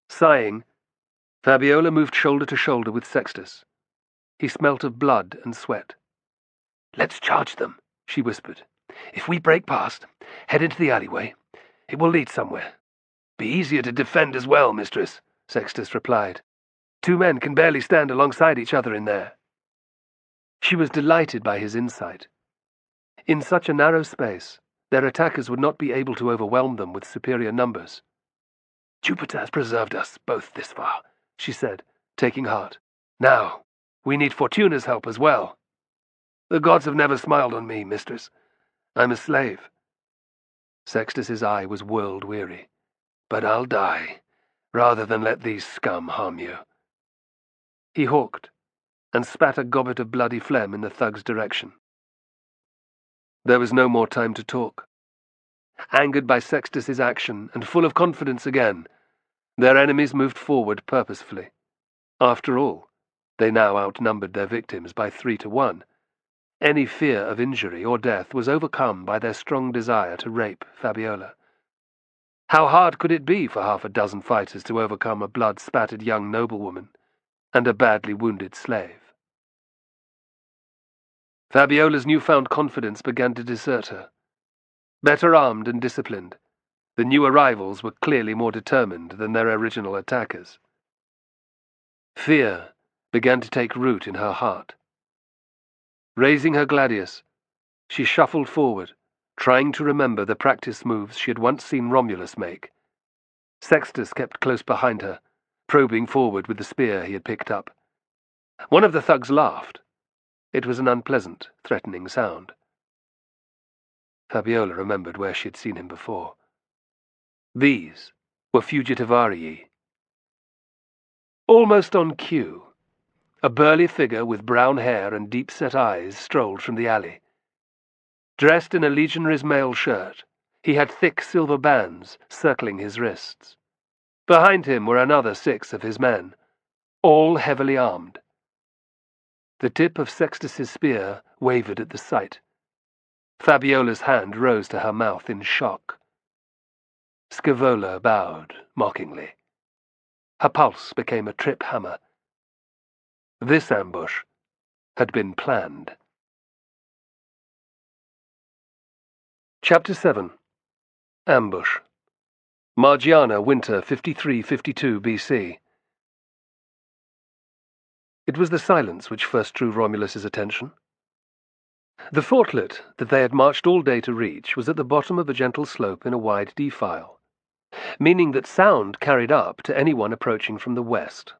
Sighing, Fabiola moved shoulder to shoulder with Sextus. He smelt of blood and sweat. "Let's charge them," she whispered. "If we break past, head into the alleyway. It will lead somewhere." "Be easier to defend as well, mistress," Sextus replied. "2 men can barely stand alongside each other in there." She was delighted by his insight. In such a narrow space, their attackers would not be able to overwhelm them with superior numbers. "Jupiter has preserved us both this far," she said, taking heart. "Now, we need Fortuna's help as well. The gods have never smiled on me, mistress. I'm a slave." Sextus's eye was world-weary. "But I'll die, rather than let these scum harm you." He hawked, and spat a gobbet of bloody phlegm in the thug's direction. There was no more time to talk. Angered by Sextus's action, and full of confidence again, their enemies moved forward purposefully. After all, they now outnumbered their victims by 3 to 1. Any fear of injury or death was overcome by their strong desire to rape Fabiola. How hard could it be for half a dozen fighters to overcome a blood-spattered young noblewoman and a badly wounded slave? Fabiola's newfound confidence began to desert her. Better armed and disciplined, the new arrivals were clearly more determined than their original attackers. Fear began to take root in her heart. Raising her gladius, she shuffled forward, trying to remember the practice moves she had once seen Romulus make. Sextus kept close behind her, probing forward with the spear he had picked up. One of the thugs laughed. It was an unpleasant, threatening sound. Fabiola remembered where she had seen him before. These were fugitivarii. Almost on cue, a burly figure with brown hair and deep-set eyes strolled from the alley. Dressed in a legionary's mail shirt, he had thick silver bands circling his wrists. Behind him were another 6 of his men, all heavily armed. The tip of Sextus's spear wavered at the sight. Fabiola's hand rose to her mouth in shock. Scaevola bowed mockingly. Her pulse became a trip hammer. This ambush had been planned. Chapter 7. Ambush. Margiana, winter 53-52 BC. It was the silence which first drew Romulus's attention. The fortlet that they had marched all day to reach was at the bottom of a gentle slope in a wide defile, meaning that sound carried up to anyone approaching from the west.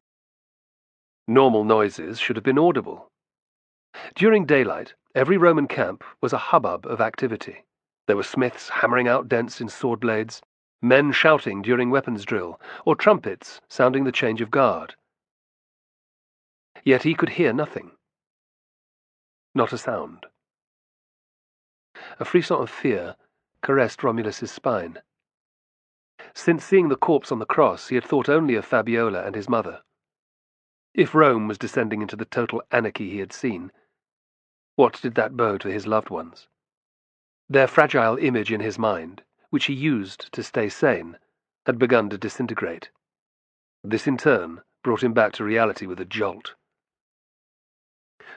Normal noises should have been audible. During daylight, every Roman camp was a hubbub of activity. There were smiths hammering out dents in sword blades, men shouting during weapons drill, or trumpets sounding the change of guard. Yet he could hear nothing. Not a sound. A frisson of fear caressed Romulus's spine. Since seeing the corpse on the cross, he had thought only of Fabiola and his mother. If Rome was descending into the total anarchy he had seen, what did that bode to his loved ones? Their fragile image in his mind, which he used to stay sane, had begun to disintegrate. This in turn brought him back to reality with a jolt.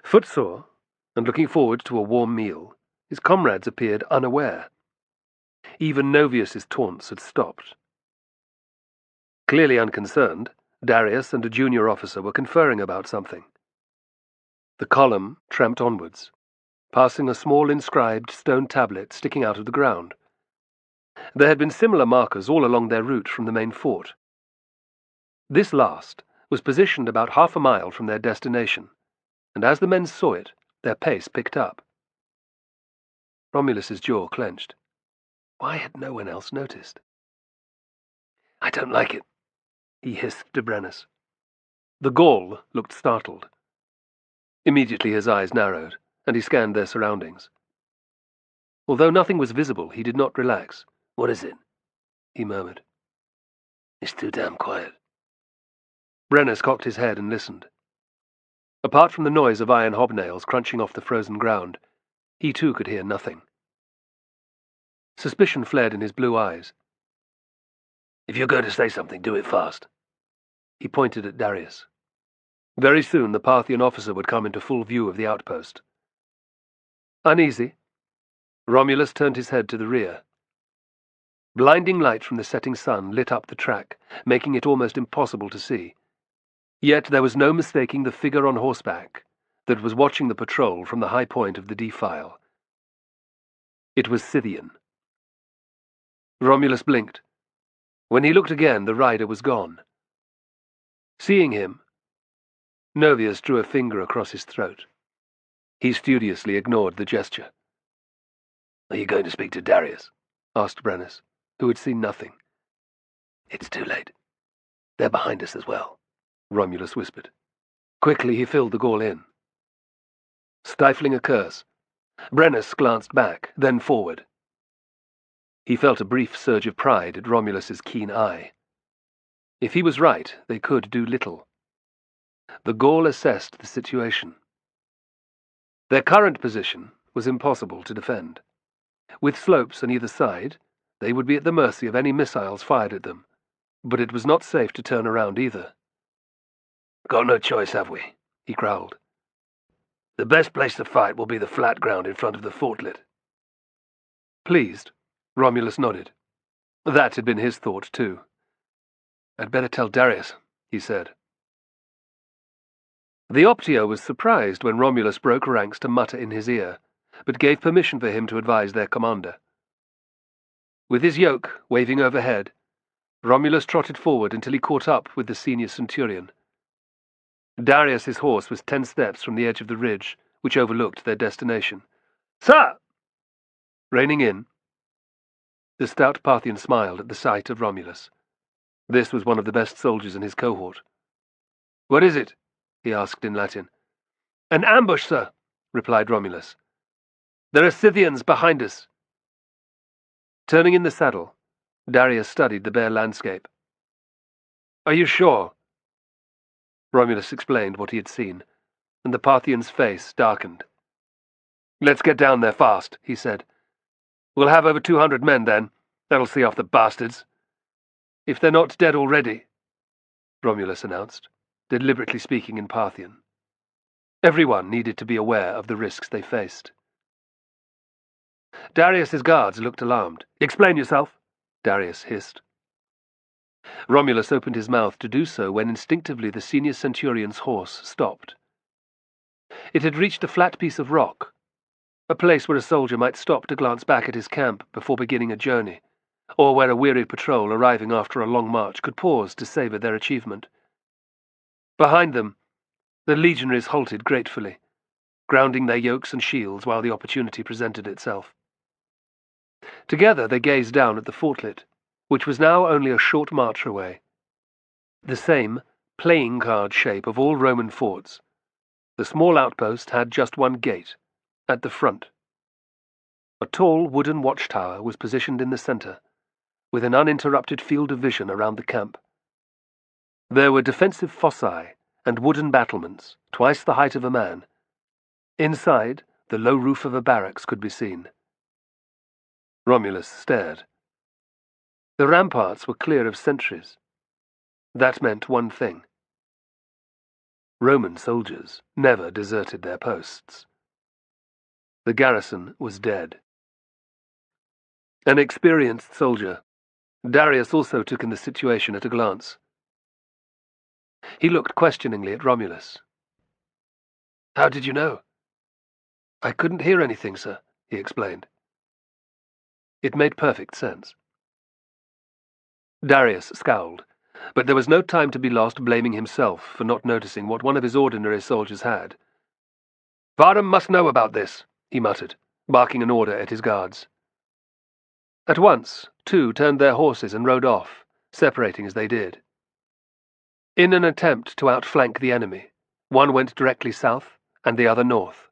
Footsore, and looking forward to a warm meal, his comrades appeared unaware. Even Novius's taunts had stopped. Clearly unconcerned, Darius and a junior officer were conferring about something. The column tramped onwards, passing a small inscribed stone tablet sticking out of the ground. There had been similar markers all along their route from the main fort. This last was positioned about half a mile from their destination, and as the men saw it, their pace picked up. Romulus's jaw clenched. Why had no one else noticed? "I don't like it," he hissed to Brennus. The Gaul looked startled. Immediately his eyes narrowed, and he scanned their surroundings. Although nothing was visible, he did not relax. "What is it?" he murmured. "It's too damn quiet." Brennus cocked his head and listened. Apart from the noise of iron hobnails crunching off the frozen ground, he too could hear nothing. Suspicion flared in his blue eyes. "If you're going to say something, do it fast." He pointed at Darius. Very soon the Parthian officer would come into full view of the outpost. Uneasy, Romulus turned his head to the rear. Blinding light from the setting sun lit up the track, making it almost impossible to see. Yet there was no mistaking the figure on horseback that was watching the patrol from the high point of the defile. It was Scythian. Romulus blinked. When he looked again, the rider was gone. Seeing him, Novius drew a finger across his throat. He studiously ignored the gesture. "Are you going to speak to Darius?" asked Brennus, who had seen nothing. "It's too late. They're behind us as well," Romulus whispered. Quickly he filled the Gaul in. Stifling a curse, Brennus glanced back, then forward. He felt a brief surge of pride at Romulus's keen eye. If he was right, they could do little. The Gaul assessed the situation. Their current position was impossible to defend. With slopes on either side, they would be at the mercy of any missiles fired at them, but it was not safe to turn around either. "Got no choice, have we?" he growled. "The best place to fight will be the flat ground in front of the fortlet." Pleased, Romulus nodded. That had been his thought, too. "I'd better tell Darius," he said. The Optio was surprised when Romulus broke ranks to mutter in his ear, but gave permission for him to advise their commander. With his yoke waving overhead, Romulus trotted forward until he caught up with the senior centurion. Darius's horse was 10 steps from the edge of the ridge, which overlooked their destination. "Sir!" Reining in, the stout Parthian smiled at the sight of Romulus. This was one of the best soldiers in his cohort. "What is it?" he asked in Latin. "An ambush, sir," replied Romulus. "There are Scythians behind us." Turning in the saddle, Darius studied the bare landscape. "Are you sure?" Romulus explained what he had seen, and the Parthian's face darkened. "Let's get down there fast," he said. "We'll have over 200 men then. That'll see off the bastards. If they're not dead already," Romulus announced, deliberately speaking in Parthian. Everyone needed to be aware of the risks they faced. Darius's guards looked alarmed. "Explain yourself," Darius hissed. Romulus opened his mouth to do so when instinctively the senior centurion's horse stopped. It had reached a flat piece of rock, a place where a soldier might stop to glance back at his camp before beginning a journey, or where a weary patrol arriving after a long march could pause to savour their achievement. Behind them, the legionaries halted gratefully, grounding their yokes and shields while the opportunity presented itself. Together they gazed down at the fortlet, which was now only a short march away. The same playing card shape of all Roman forts, the small outpost had just one gate, at the front. A tall wooden watchtower was positioned in the centre, with an uninterrupted field of vision around the camp. There were defensive foci and wooden battlements, twice the height of a man. Inside, the low roof of a barracks could be seen. Romulus stared. The ramparts were clear of sentries. That meant one thing. Roman soldiers never deserted their posts. The garrison was dead. An experienced soldier, Darius also took in the situation at a glance. He looked questioningly at Romulus. "How did you know?" "I couldn't hear anything, sir," he explained. It made perfect sense. Darius scowled, but there was no time to be lost blaming himself for not noticing what one of his ordinary soldiers had. "Varham must know about this," he muttered, barking an order at his guards. At once, 2 turned their horses and rode off, separating as they did. In an attempt to outflank the enemy, one went directly south and the other north.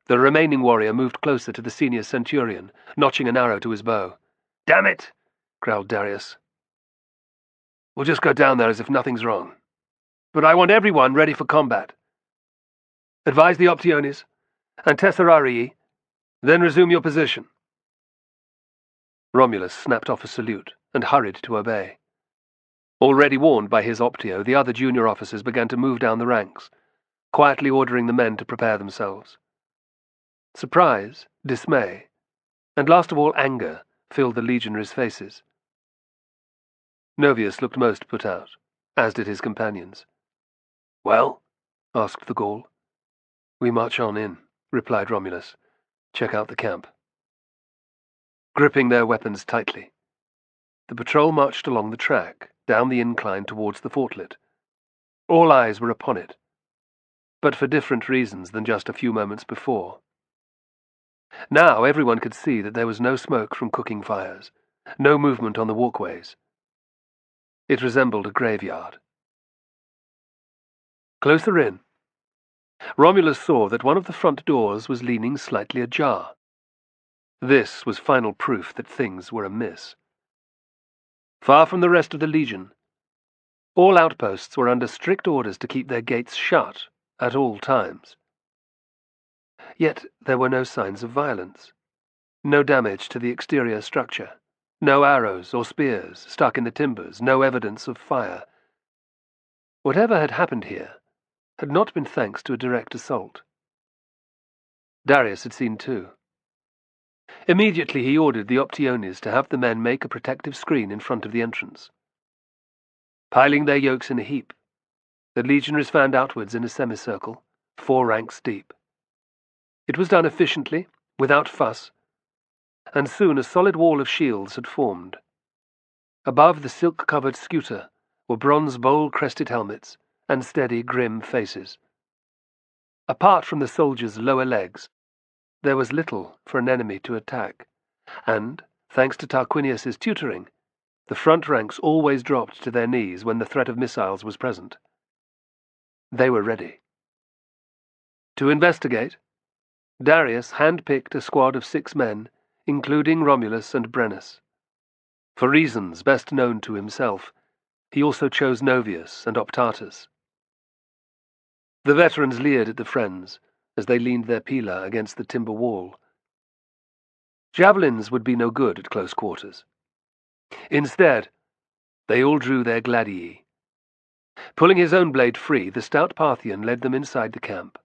The remaining warrior moved closer to the senior centurion, notching an arrow to his bow. "Damn it!" growled Darius. "We'll just go down there as if nothing's wrong. But I want everyone ready for combat. Advise the Optiones and Tesserarii, then resume your position." Romulus snapped off a salute and hurried to obey. Already warned by his Optio, the other junior officers began to move down the ranks, quietly ordering the men to prepare themselves. Surprise, dismay, and last of all anger filled the legionaries' faces. Novius looked most put out, as did his companions. "Well?" asked the Gaul. "We march on in," replied Romulus. "Check out the camp." Gripping their weapons tightly, the patrol marched along the track, down the incline towards the fortlet. All eyes were upon it, but for different reasons than just a few moments before. Now everyone could see that there was no smoke from cooking fires, no movement on the walkways. It resembled a graveyard. Closer in, Romulus saw that one of the front doors was leaning slightly ajar. This was final proof that things were amiss. Far from the rest of the legion, all outposts were under strict orders to keep their gates shut at all times. Yet there were no signs of violence, no damage to the exterior structure, no arrows or spears stuck in the timbers, no evidence of fire. Whatever had happened here had not been thanks to a direct assault. Darius had seen too. Immediately he ordered the Optiones to have the men make a protective screen in front of the entrance. Piling their yokes in a heap, The legionaries fanned outwards in a semicircle, 4 ranks deep. It was done efficiently, without fuss, and soon a solid wall of shields had formed. Above the silk-covered scooter were bronze bowl-crested helmets and steady, grim faces. Apart from the soldiers' lower legs, there was little for an enemy to attack, and, thanks to Tarquinius's tutoring, the front ranks always dropped to their knees when the threat of missiles was present. They were ready. To investigate, Darius hand-picked a squad of 6 men, including Romulus and Brennus. For reasons best known to himself, he also chose Novius and Optatus. The veterans leered at the friends as they leaned their pila against the timber wall. Javelins would be no good at close quarters. Instead, they all drew their gladii. Pulling his own blade free, the stout Parthian led them inside the camp.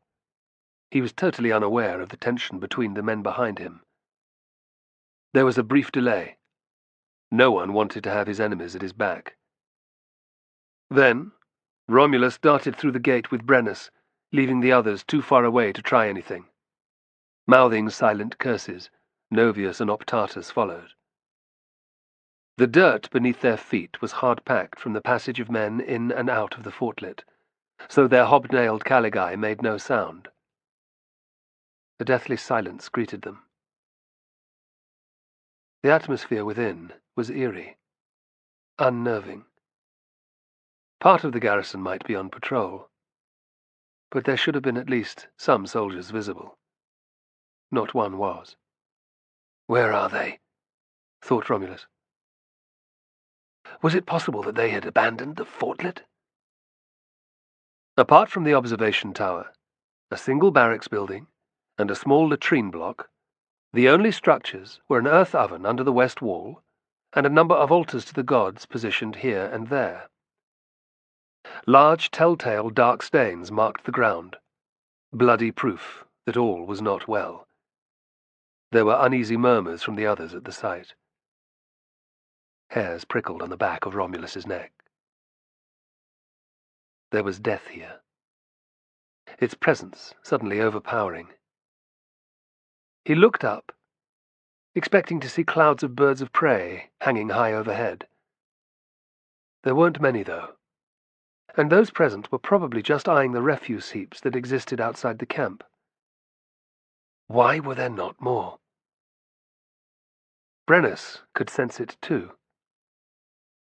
He was totally unaware of the tension between the men behind him. There was a brief delay. No one wanted to have his enemies at his back. Then, Romulus darted through the gate with Brennus, leaving the others too far away to try anything. Mouthing silent curses, Novius and Optatus followed. The dirt beneath their feet was hard-packed from the passage of men in and out of the fortlet, so their hobnailed caligae made no sound. A deathly silence greeted them. The atmosphere within was eerie, unnerving. Part of the garrison might be on patrol, but there should have been at least some soldiers visible. Not one was. "Where are they?" thought Romulus. Was it possible that they had abandoned the fortlet? Apart from the observation tower, a single barracks building, and a small latrine block, the only structures were an earth oven under the west wall and a number of altars to the gods positioned here and there. Large telltale dark stains marked the ground, bloody proof that all was not well. There were uneasy murmurs from the others at the sight. Hairs prickled on the back of Romulus's neck. There was death here, its presence suddenly overpowering. He looked up, expecting to see clouds of birds of prey hanging high overhead. There weren't many, though, and those present were probably just eyeing the refuse heaps that existed outside the camp. Why were there not more? Brennus could sense it too.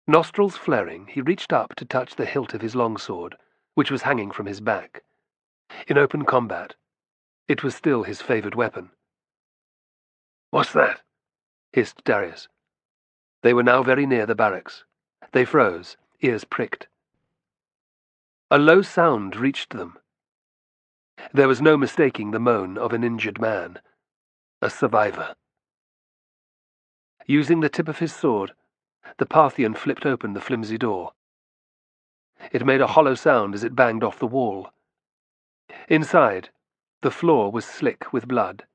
Nostrils flaring, he reached up to touch the hilt of his longsword, which was hanging from his back. In open combat, it was still his favoured weapon. "What's that?" hissed Darius. They were now very near the barracks. They froze, ears pricked. A low sound reached them. There was no mistaking the moan of an injured man. A survivor. Using the tip of his sword, the Parthian flipped open the flimsy door. It made a hollow sound as it banged off the wall. Inside, the floor was slick with blood.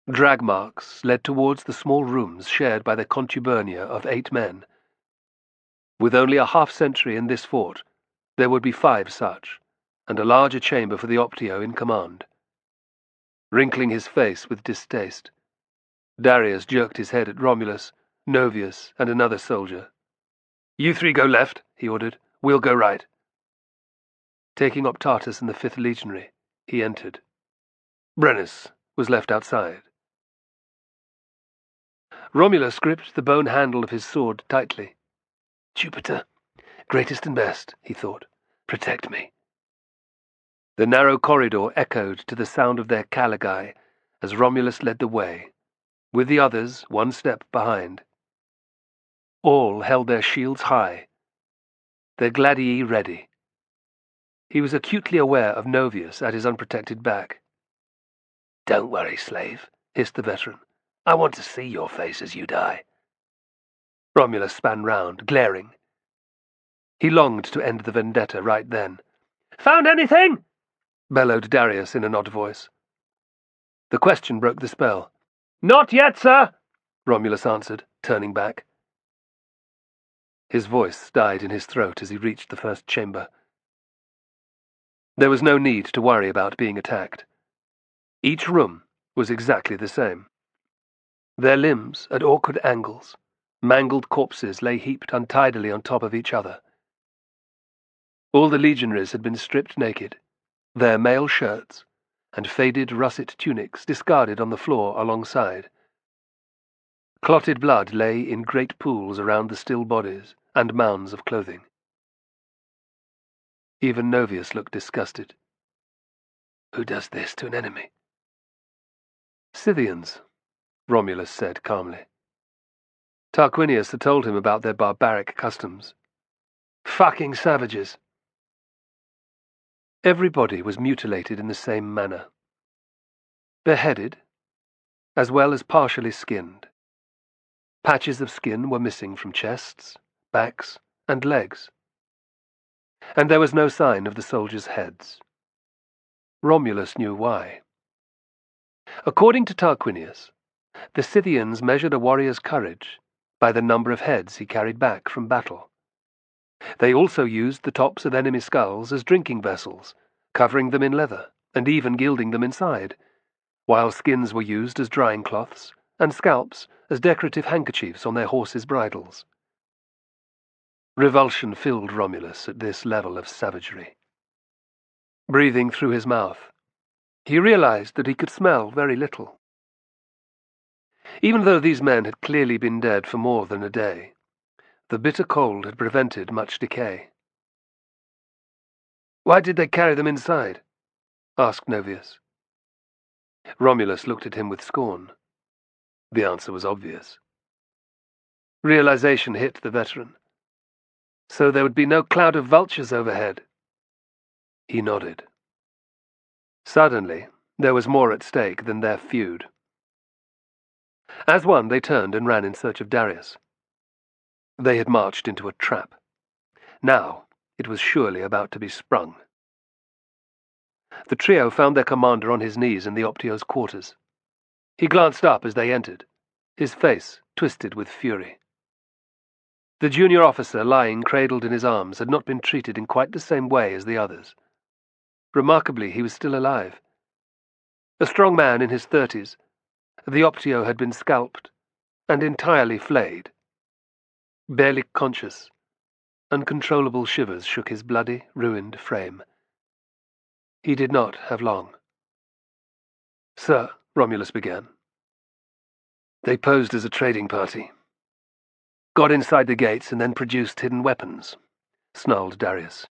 Drag marks led towards the small rooms shared by the contubernia of 8 men. With only a half-century in this fort, there would be 5 such, and a larger chamber for the Optio in command. Wrinkling his face with distaste, Darius jerked his head at Romulus, Novius, and another soldier. "You 3 go left," he ordered. "We'll go right." Taking Optatus and the 5th Legionary, he entered. Brennus was left outside. Romulus gripped the bone handle of his sword tightly. "Jupiter, greatest and best," he thought. "Protect me." The narrow corridor echoed to the sound of their caligae as Romulus led the way, with the others 1 step behind. All held their shields high, their gladii ready. He was acutely aware of Novius at his unprotected back. "Don't worry, slave," hissed the veteran. "I want to see your face as you die." Romulus span round, glaring. He longed to end the vendetta right then. "Found anything?" bellowed Darius in an odd voice. The question broke the spell. "Not yet, sir," Romulus answered, turning back. His voice died in his throat as he reached the first chamber. There was no need to worry about being attacked. Each room was exactly the same. Their limbs at awkward angles, mangled corpses lay heaped untidily on top of each other. All the legionaries had been stripped naked, their mail shirts and faded russet tunics discarded on the floor alongside. Clotted blood lay in great pools around the still bodies and mounds of clothing. Even Novius looked disgusted. Who does this to an enemy? Scythians, Romulus said calmly. Tarquinius had told him about their barbaric customs. Fucking savages. Everybody was mutilated in the same manner. Beheaded, as well as partially skinned. Patches of skin were missing from chests, backs, and legs. And there was no sign of the soldiers' heads. Romulus knew why. According to Tarquinius, the Scythians measured a warrior's courage by the number of heads he carried back from battle. They also used the tops of enemy skulls as drinking vessels, covering them in leather and even gilding them inside, while skins were used as drying cloths and scalps as decorative handkerchiefs on their horses' bridles. Revulsion filled Romulus at this level of savagery. Breathing through his mouth, he realized that he could smell very little. Even though these men had clearly been dead for more than a day, the bitter cold had prevented much decay. Why did they carry them inside? Asked Novius. Romulus looked at him with scorn. The answer was obvious. Realization hit the veteran. So there would be no cloud of vultures overhead. He nodded. Suddenly, there was more at stake than their feud. As one, they turned and ran in search of Darius. They had marched into a trap. Now, it was surely about to be sprung. The trio found their commander on his knees in the Optio's quarters. He glanced up as they entered, his face twisted with fury. The junior officer lying cradled in his arms had not been treated in quite the same way as the others. Remarkably, he was still alive. A strong man in his 30s, the Optio had been scalped and entirely flayed. Barely conscious, uncontrollable shivers shook his bloody, ruined frame. He did not have long. Sir, Romulus began. They posed as a trading party. Got inside the gates and then produced hidden weapons, snarled Darius.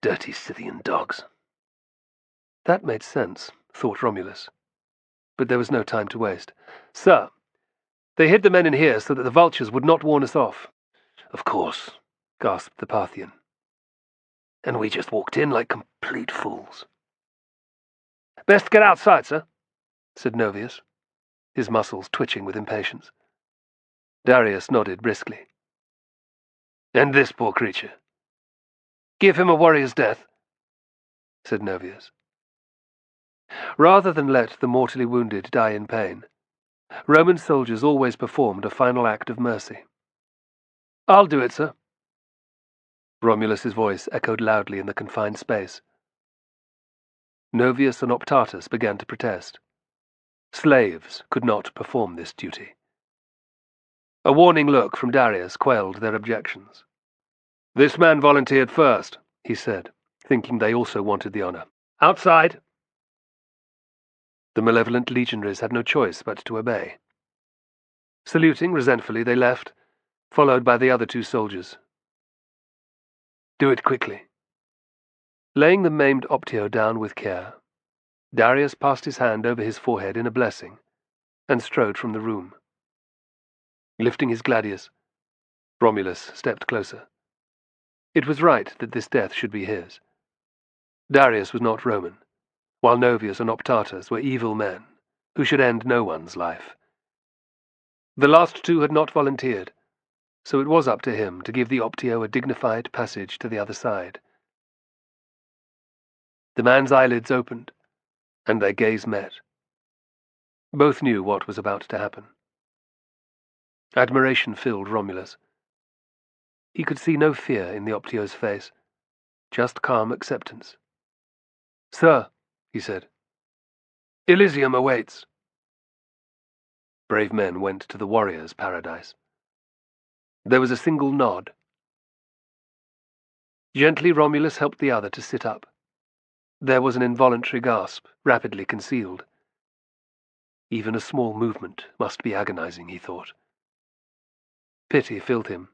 Dirty Scythian dogs. That made sense, thought Romulus. But there was no time to waste. Sir, they hid the men in here so that the vultures would not warn us off. Of course, gasped the Parthian. And we just walked in like complete fools. Best get outside, sir, said Novius, his muscles twitching with impatience. Darius nodded briskly. And this poor creature. Give him a warrior's death, said Novius. Rather than let the mortally wounded die in pain, Roman soldiers always performed a final act of mercy. I'll do it, sir. Romulus's voice echoed loudly in the confined space. Novius and Optatus began to protest. Slaves could not perform this duty. A warning look from Darius quelled their objections. This man volunteered first, he said, thinking they also wanted the honor. Outside! The malevolent legionaries had no choice but to obey. Saluting resentfully, they left, followed by the other two soldiers. Do it quickly. Laying the maimed Optio down with care, Darius passed his hand over his forehead in a blessing and strode from the room. Lifting his gladius, Romulus stepped closer. It was right that this death should be his. Darius was not Roman, while Novius and Optatus were evil men who should end no one's life. The last two had not volunteered, so it was up to him to give the Optio a dignified passage to the other side. The man's eyelids opened, and their gaze met. Both knew what was about to happen. Admiration filled Romulus. He could see no fear in the Optio's face, just calm acceptance. "Sir," he said, "Elysium awaits." Brave men went to the warrior's paradise. There was a single nod. Gently Romulus helped the other to sit up. There was an involuntary gasp, rapidly concealed. Even a small movement must be agonizing, he thought. Pity filled him.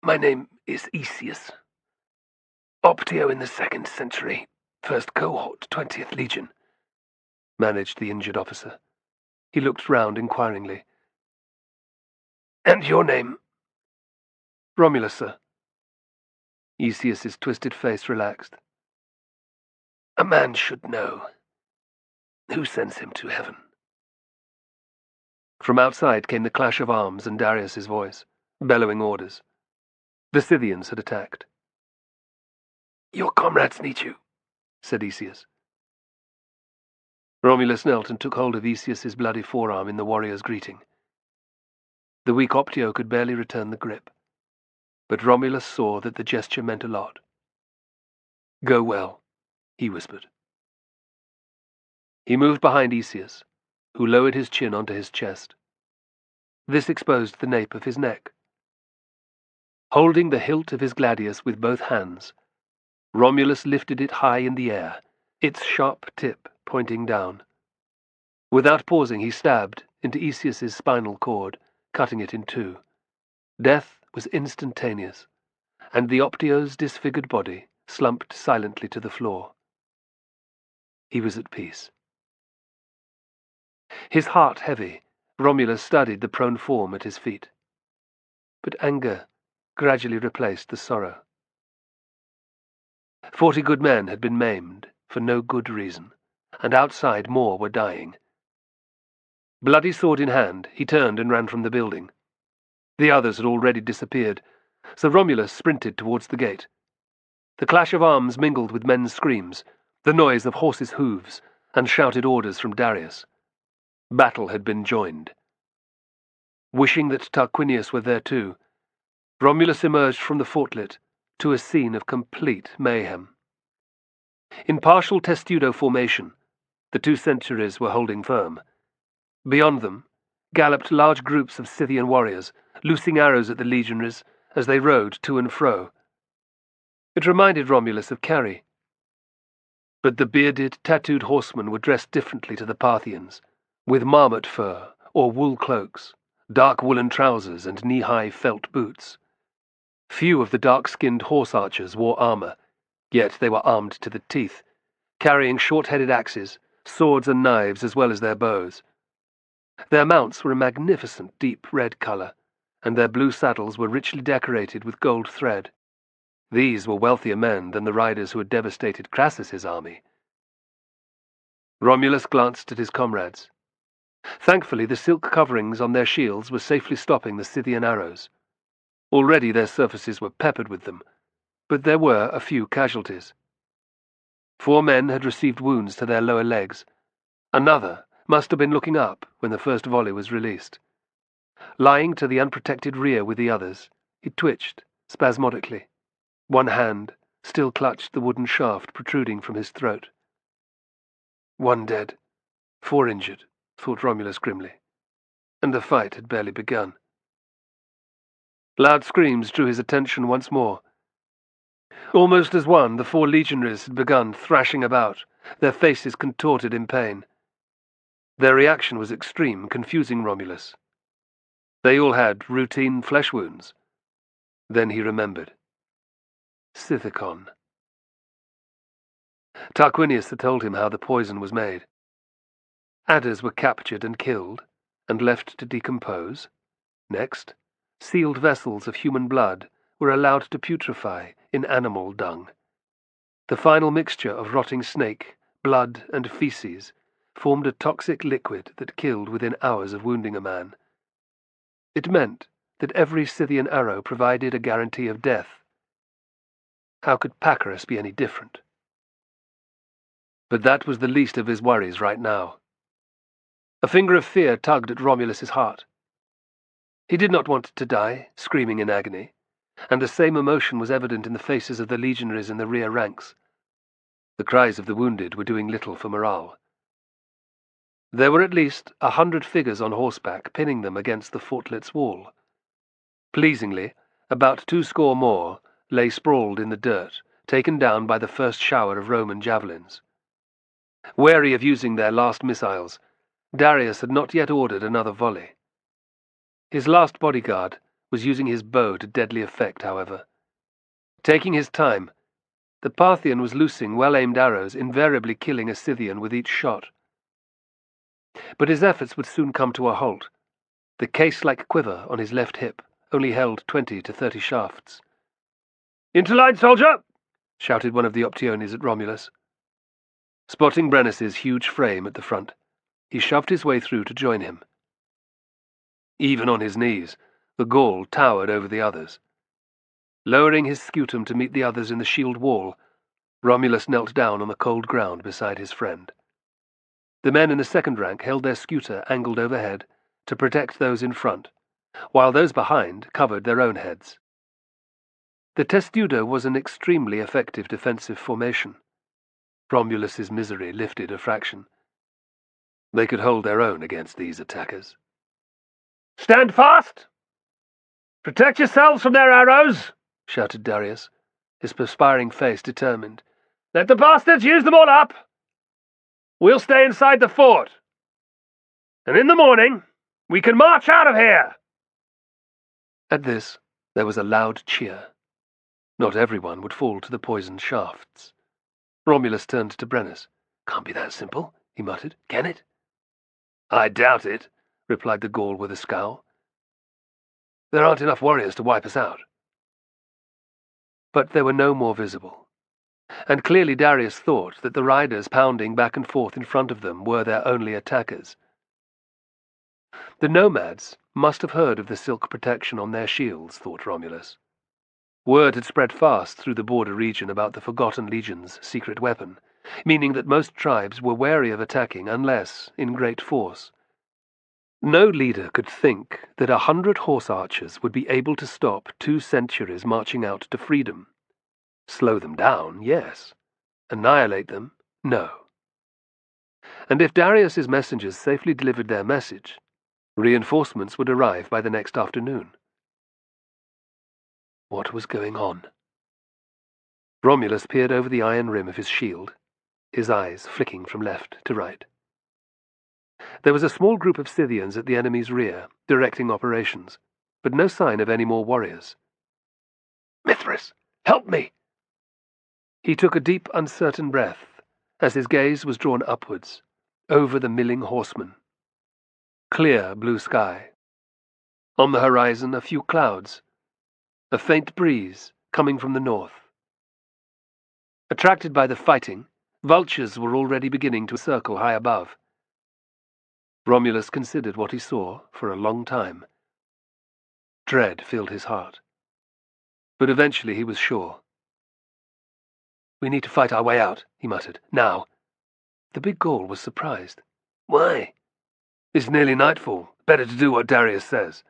"My name is Esius. Optio in the 2nd century, 1st cohort, 20th Legion," managed the injured officer. He looked round inquiringly. "And your name?" "Romulus, sir." Esius's twisted face relaxed. "A man should know. Who sends him to heaven?" From outside came the clash of arms and Darius's voice, bellowing orders. The Scythians had attacked. "Your comrades need you," said Esius. Romulus knelt and took hold of Esius's bloody forearm in the warrior's greeting. The weak Optio could barely return the grip, but Romulus saw that the gesture meant a lot. "Go well," he whispered. He moved behind Esius, who lowered his chin onto his chest. This exposed the nape of his neck. Holding the hilt of his gladius with both hands, Romulus lifted it high in the air, its sharp tip pointing down. Without pausing, he stabbed into Esius's spinal cord, cutting it in two. Death was instantaneous, and the Optio's disfigured body slumped silently to the floor. He was at peace. His heart heavy, Romulus studied the prone form at his feet. But anger gradually replaced the sorrow. 40 good men had been maimed for no good reason, and outside more were dying. Bloody sword in hand, he turned and ran from the building. The others had already disappeared, so Romulus sprinted towards the gate. The clash of arms mingled with men's screams, the noise of horses' hooves, and shouted orders from Darius. Battle had been joined. Wishing that Tarquinius were there too, Romulus emerged from the fortlet to a scene of complete mayhem. In partial testudo formation, the 2 centuries were holding firm. Beyond them galloped large groups of Scythian warriors, loosing arrows at the legionaries as they rode to and fro. It reminded Romulus of Carrie. But the bearded, tattooed horsemen were dressed differently to the Parthians, with marmot fur or wool cloaks, dark woolen trousers and knee-high felt boots. Few of the dark-skinned horse archers wore armor, yet they were armed to the teeth, carrying short-headed axes, swords and knives as well as their bows. Their mounts were a magnificent deep red color, and their blue saddles were richly decorated with gold thread. These were wealthier men than the riders who had devastated Crassus's army. Romulus glanced at his comrades. Thankfully, the silk coverings on their shields were safely stopping the Scythian arrows. Already their surfaces were peppered with them, but there were a few casualties. 4 men had received wounds to their lower legs. Another must have been looking up when the first volley was released. Lying to the unprotected rear with the others, he twitched spasmodically. One hand still clutched the wooden shaft protruding from his throat. 1 dead, 4 injured, thought Romulus grimly, and the fight had barely begun. Loud screams drew his attention once more. Almost as one, the 4 legionaries had begun thrashing about, their faces contorted in pain. Their reaction was extreme, confusing Romulus. They all had routine flesh wounds. Then he remembered. Scythicon. Tarquinius had told him how the poison was made. Adders were captured and killed, and left to decompose. Next, sealed vessels of human blood were allowed to putrefy in animal dung. The final mixture of rotting snake, blood, and feces formed a toxic liquid that killed within hours of wounding a man. It meant that every Scythian arrow provided a guarantee of death. How could Pacorus be any different? But that was the least of his worries right now. A finger of fear tugged at Romulus's heart. He did not want to die, screaming in agony, and the same emotion was evident in the faces of the legionaries in the rear ranks. The cries of the wounded were doing little for morale. There were at least 100 figures on horseback pinning them against the fortlet's wall. Pleasingly, about 20 more lay sprawled in the dirt, taken down by the first shower of Roman javelins. Wary of using their last missiles, Darius had not yet ordered another volley. His last bodyguard was using his bow to deadly effect, however. Taking his time, the Parthian was loosing well-aimed arrows, invariably killing a Scythian with each shot. But his efforts would soon come to a halt. The case-like quiver on his left hip only held 20 to 30 shafts. "Into line, soldier!" shouted one of the Optiones at Romulus. Spotting Brennus's huge frame at the front, he shoved his way through to join him. Even on his knees, the Gaul towered over the others. Lowering his scutum to meet the others in the shield wall, Romulus knelt down on the cold ground beside his friend. The men in the second rank held their scuta angled overhead to protect those in front, while those behind covered their own heads. The testudo was an extremely effective defensive formation. Romulus's misery lifted a fraction. They could hold their own against these attackers. "Stand fast! Protect yourselves from their arrows!" shouted Darius, his perspiring face determined. "Let the bastards use them all up! We'll stay inside the fort. And in the morning, we can march out of here!" At this, there was a loud cheer. Not everyone would fall to the poisoned shafts. Romulus turned to Brennus. "Can't be that simple," he muttered. "Can it?" "I doubt it," replied the Gaul with a scowl. "There aren't enough warriors to wipe us out." But there were no more visible, and clearly Darius thought that the riders pounding back and forth in front of them were their only attackers. The nomads must have heard of the silk protection on their shields, thought Romulus. Word had spread fast through the border region about the Forgotten Legion's secret weapon, meaning that most tribes were wary of attacking unless in great force. No leader could think that 100 horse archers would be able to stop 2 centuries marching out to freedom. Slow them down, yes. Annihilate them, no. And if Darius's messengers safely delivered their message, reinforcements would arrive by the next afternoon. What was going on? Romulus peered over the iron rim of his shield, his eyes flicking from left to right. There was a small group of Scythians at the enemy's rear, directing operations, but no sign of any more warriors. "Mithras, help me!" He took a deep, uncertain breath as his gaze was drawn upwards, over the milling horsemen. Clear blue sky. On the horizon, a few clouds. A faint breeze coming from the north. Attracted by the fighting, vultures were already beginning to circle high above. Romulus considered what he saw for a long time. Dread filled his heart. But eventually he was sure. "We need to fight our way out," he muttered. "Now." The big Gaul was surprised. "Why?" "It's nearly nightfall. Better to do what Darius says."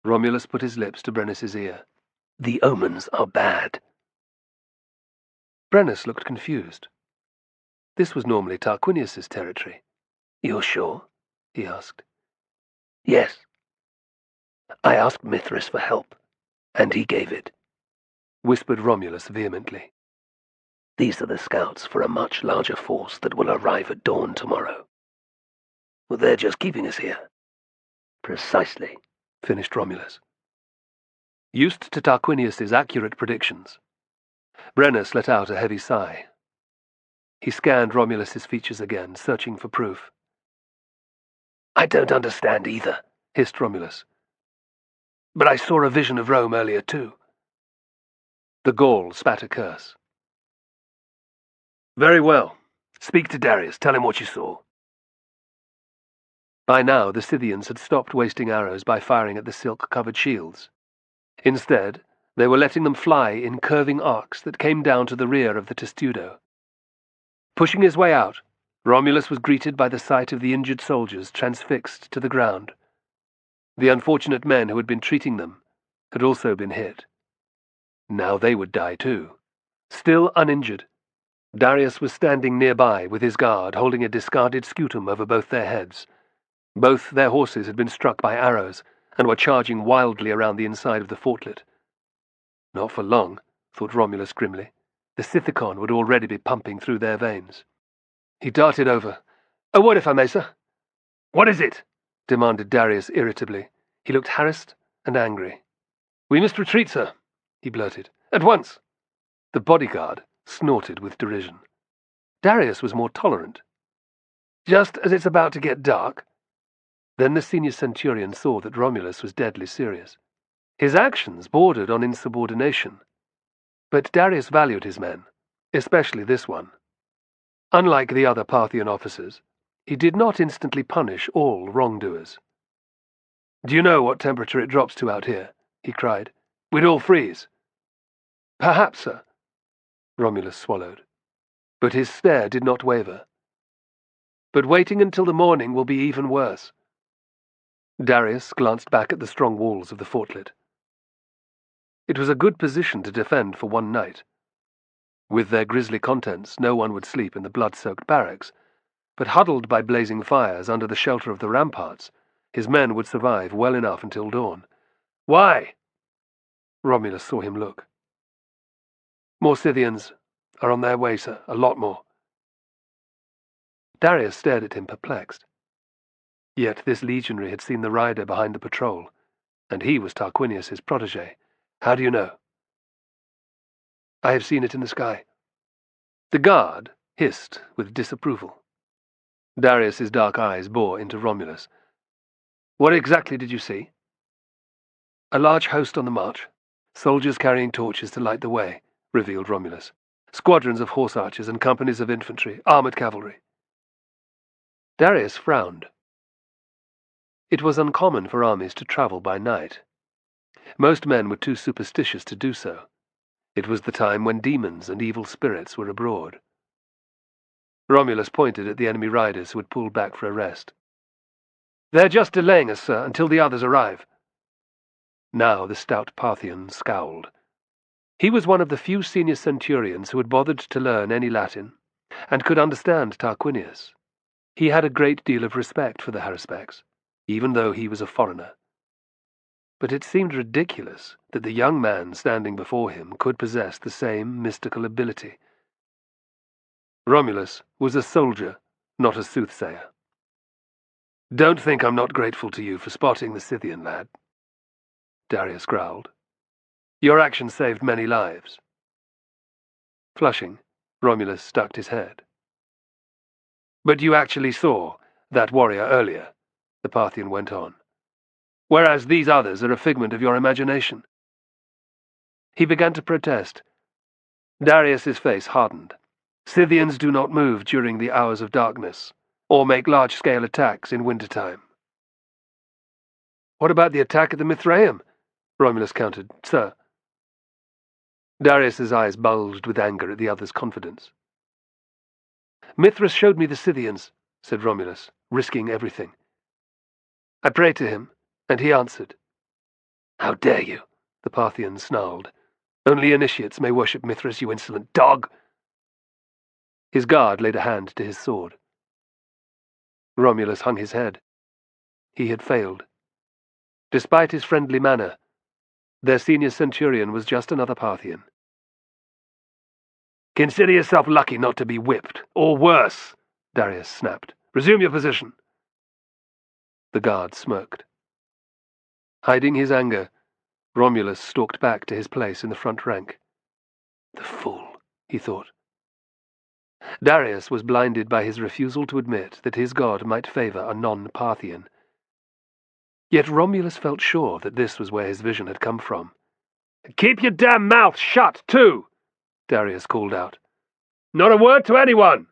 Romulus put his lips to Brennus's ear. "The omens are bad." Brennus looked confused. This was normally Tarquinius's territory. "You're sure?" he asked. "Yes. I asked Mithras for help, and he gave it," whispered Romulus vehemently. "These are the scouts for a much larger force that will arrive at dawn tomorrow." "Well, they're just keeping us here." "Precisely," finished Romulus. Used to Tarquinius's accurate predictions, Brennus let out a heavy sigh. He scanned Romulus's features again, searching for proof. "I don't understand either," hissed Romulus. "But I saw a vision of Rome earlier too." The Gaul spat a curse. "Very well. Speak to Darius. Tell him what you saw." By now the Scythians had stopped wasting arrows by firing at the silk-covered shields. Instead, they were letting them fly in curving arcs that came down to the rear of the testudo. Pushing his way out, Romulus was greeted by the sight of the injured soldiers transfixed to the ground. The unfortunate men who had been treating them had also been hit. Now they would die too. Still uninjured, Darius was standing nearby with his guard, holding a discarded scutum over both their heads. Both their horses had been struck by arrows and were charging wildly around the inside of the fortlet. Not for long, thought Romulus grimly. The Sithicon would already be pumping through their veins. He darted over. "A word, if I may, sir." "What is it?" demanded Darius irritably. He looked harassed and angry. "We must retreat, sir," he blurted. "At once." The bodyguard snorted with derision. Darius was more tolerant. "Just as it's about to get dark?" Then the senior centurion saw that Romulus was deadly serious. His actions bordered on insubordination. But Darius valued his men, especially this one. Unlike the other Parthian officers, he did not instantly punish all wrongdoers. "Do you know what temperature it drops to out here?" he cried. "We'd all freeze." "Perhaps, sir." Romulus swallowed. But his stare did not waver. "But waiting until the morning will be even worse." Darius glanced back at the strong walls of the fortlet. It was a good position to defend for one night. With their grisly contents, no one would sleep in the blood-soaked barracks, but huddled by blazing fires under the shelter of the ramparts, his men would survive well enough until dawn. "Why?" Romulus saw him look. "More Scythians are on their way, sir. A lot more." Darius stared at him, perplexed. Yet this legionary had seen the rider behind the patrol, and he was Tarquinius's protégé. "How do you know?" "I have seen it in the sky." The guard hissed with disapproval. Darius's dark eyes bore into Romulus. "What exactly did you see?" "A large host on the march, soldiers carrying torches to light the way," revealed Romulus. "Squadrons of horse archers and companies of infantry, armored cavalry." Darius frowned. It was uncommon for armies to travel by night. Most men were too superstitious to do so. It was the time when demons and evil spirits were abroad. Romulus pointed at the enemy riders who had pulled back for a rest. "They're just delaying us, sir, until the others arrive." Now the stout Parthian scowled. He was one of the few senior centurions who had bothered to learn any Latin, and could understand Tarquinius. He had a great deal of respect for the Haruspecs, even though he was a foreigner. But it seemed ridiculous that the young man standing before him could possess the same mystical ability. Romulus was a soldier, not a soothsayer. "Don't think I'm not grateful to you for spotting the Scythian lad," Darius growled. "Your action saved many lives." Flushing, Romulus stuck his head. "But you actually saw that warrior earlier," the Parthian went on, "whereas these others are a figment of your imagination." He began to protest. Darius's face hardened. "Scythians do not move during the hours of darkness, or make large-scale attacks in wintertime." "What about the attack at the Mithraeum?" Romulus countered. "Sir." Darius's eyes bulged with anger at the other's confidence. "Mithras showed me the Scythians," said Romulus, risking everything. "I prayed to him, and he answered." "How dare you?" the Parthian snarled. "Only initiates may worship Mithras, you insolent dog!" His guard laid a hand to his sword. Romulus hung his head. He had failed. Despite his friendly manner, their senior centurion was just another Parthian. "Consider yourself lucky not to be whipped, or worse," Darius snapped. "Resume your position." The guard smirked. Hiding his anger, Romulus stalked back to his place in the front rank. The fool, he thought. Darius was blinded by his refusal to admit that his god might favor a non-Parthian. Yet Romulus felt sure that this was where his vision had come from. "Keep your damn mouth shut, too!" Darius called out. "Not a word to anyone!"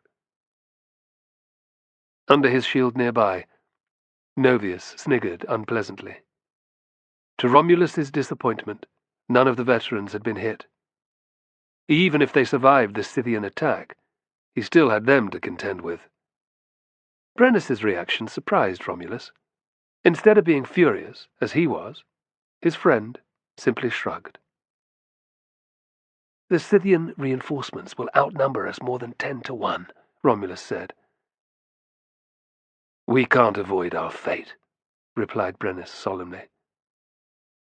Under his shield nearby, Novius sniggered unpleasantly. To Romulus's disappointment, none of the veterans had been hit. Even if they survived the Scythian attack, he still had them to contend with. Brennus's reaction surprised Romulus. Instead of being furious, as he was, his friend simply shrugged. "The Scythian reinforcements will outnumber us more than 10 to 1, Romulus said. "We can't avoid our fate," replied Brennus solemnly.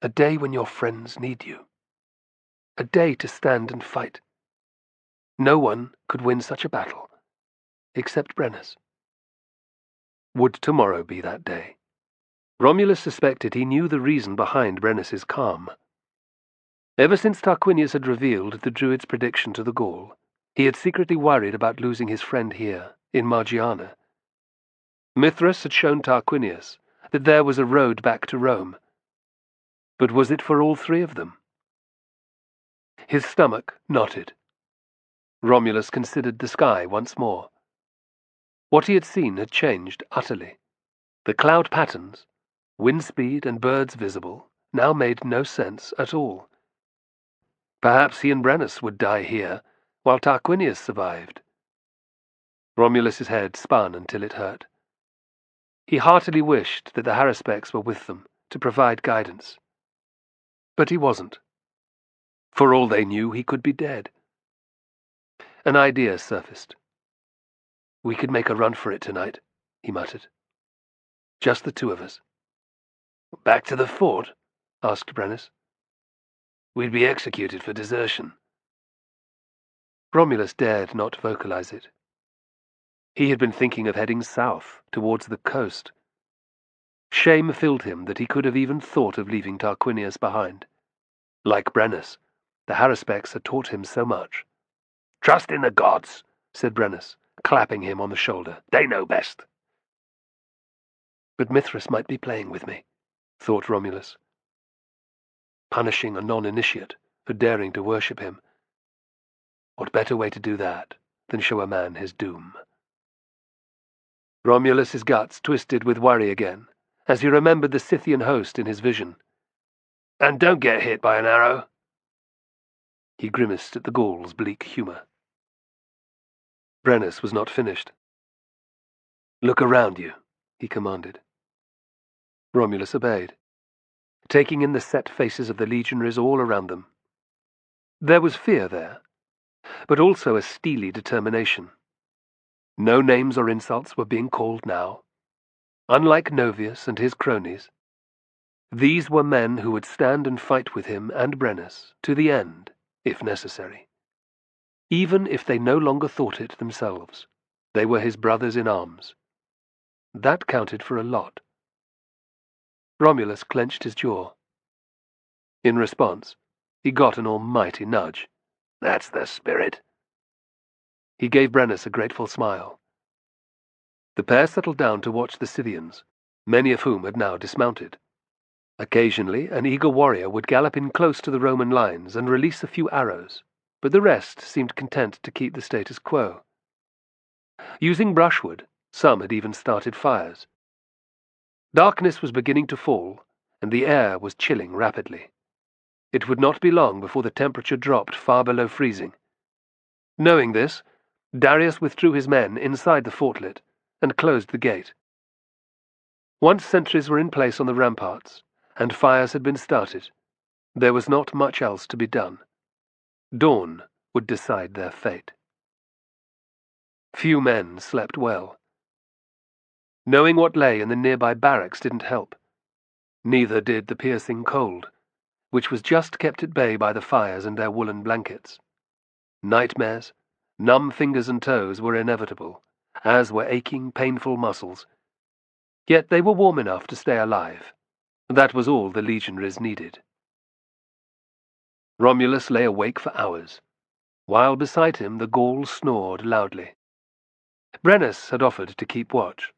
"A day when your friends need you. A day to stand and fight. No one could win such a battle, except Brennus." Would tomorrow be that day? Romulus suspected he knew the reason behind Brennus's calm. Ever since Tarquinius had revealed the Druid's prediction to the Gaul, he had secretly worried about losing his friend here, in Margiana. Mithras had shown Tarquinius that there was a road back to Rome. But was it for all three of them? His stomach knotted. Romulus considered the sky once more. What he had seen had changed utterly. The cloud patterns, wind speed and birds visible, now made no sense at all. Perhaps he and Brennus would die here, while Tarquinius survived. Romulus's head spun until it hurt. He heartily wished that the Haruspecs were with them to provide guidance. But he wasn't. For all they knew, he could be dead. An idea surfaced. "We could make a run for it tonight," he muttered. "Just the two of us." "Back to the fort?" asked Brennus. "We'd be executed for desertion." Romulus dared not vocalize it. He had been thinking of heading south, towards the coast. Shame filled him that he could have even thought of leaving Tarquinius behind. Like Brennus, the Haruspecs had taught him so much. "Trust in the gods," said Brennus, clapping him on the shoulder. "They know best." But Mithras might be playing with me, thought Romulus. Punishing a non-initiate for daring to worship him. What better way to do that than show a man his doom? Romulus's guts twisted with worry again, as he remembered the Scythian host in his vision. "And don't get hit by an arrow." He grimaced at the Gaul's bleak humour. Brennus was not finished. "Look around you," he commanded. Romulus obeyed, taking in the set faces of the legionaries all around them. There was fear there, but also a steely determination. No names or insults were being called now. Unlike Novius and his cronies, these were men who would stand and fight with him and Brennus to the end, if necessary. Even if they no longer thought it themselves, they were his brothers in arms. That counted for a lot. Romulus clenched his jaw. In response, he got an almighty nudge. "That's the spirit." He gave Brennus a grateful smile. The pair settled down to watch the Scythians, many of whom had now dismounted. Occasionally, an eager warrior would gallop in close to the Roman lines and release a few arrows, but the rest seemed content to keep the status quo. Using brushwood, some had even started fires. Darkness was beginning to fall, and the air was chilling rapidly. It would not be long before the temperature dropped far below freezing. Knowing this, Darius withdrew his men inside the fortlet and closed the gate. Once sentries were in place on the ramparts, and fires had been started, there was not much else to be done. Dawn would decide their fate. Few men slept well. Knowing what lay in the nearby barracks didn't help. Neither did the piercing cold, which was just kept at bay by the fires and their woolen blankets. Nightmares, numb fingers and toes were inevitable, as were aching, painful muscles. Yet they were warm enough to stay alive. That was all the legionaries needed. Romulus lay awake for hours, while beside him the Gaul snored loudly. Brennus had offered to keep watch,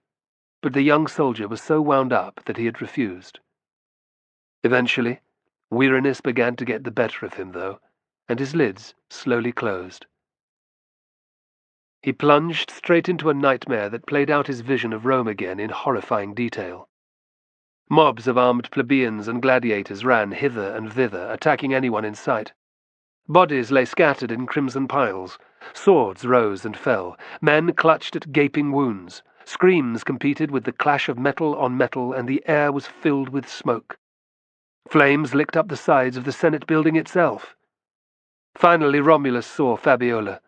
but the young soldier was so wound up that he had refused. Eventually, weariness began to get the better of him, though, and his lids slowly closed. He plunged straight into a nightmare that played out his vision of Rome again in horrifying detail. Mobs of armed plebeians and gladiators ran hither and thither, attacking anyone in sight. Bodies lay scattered in crimson piles. Swords rose and fell. Men clutched at gaping wounds. Screams competed with the clash of metal on metal, and the air was filled with smoke. Flames licked up the sides of the Senate building itself. Finally Romulus saw Fabiola.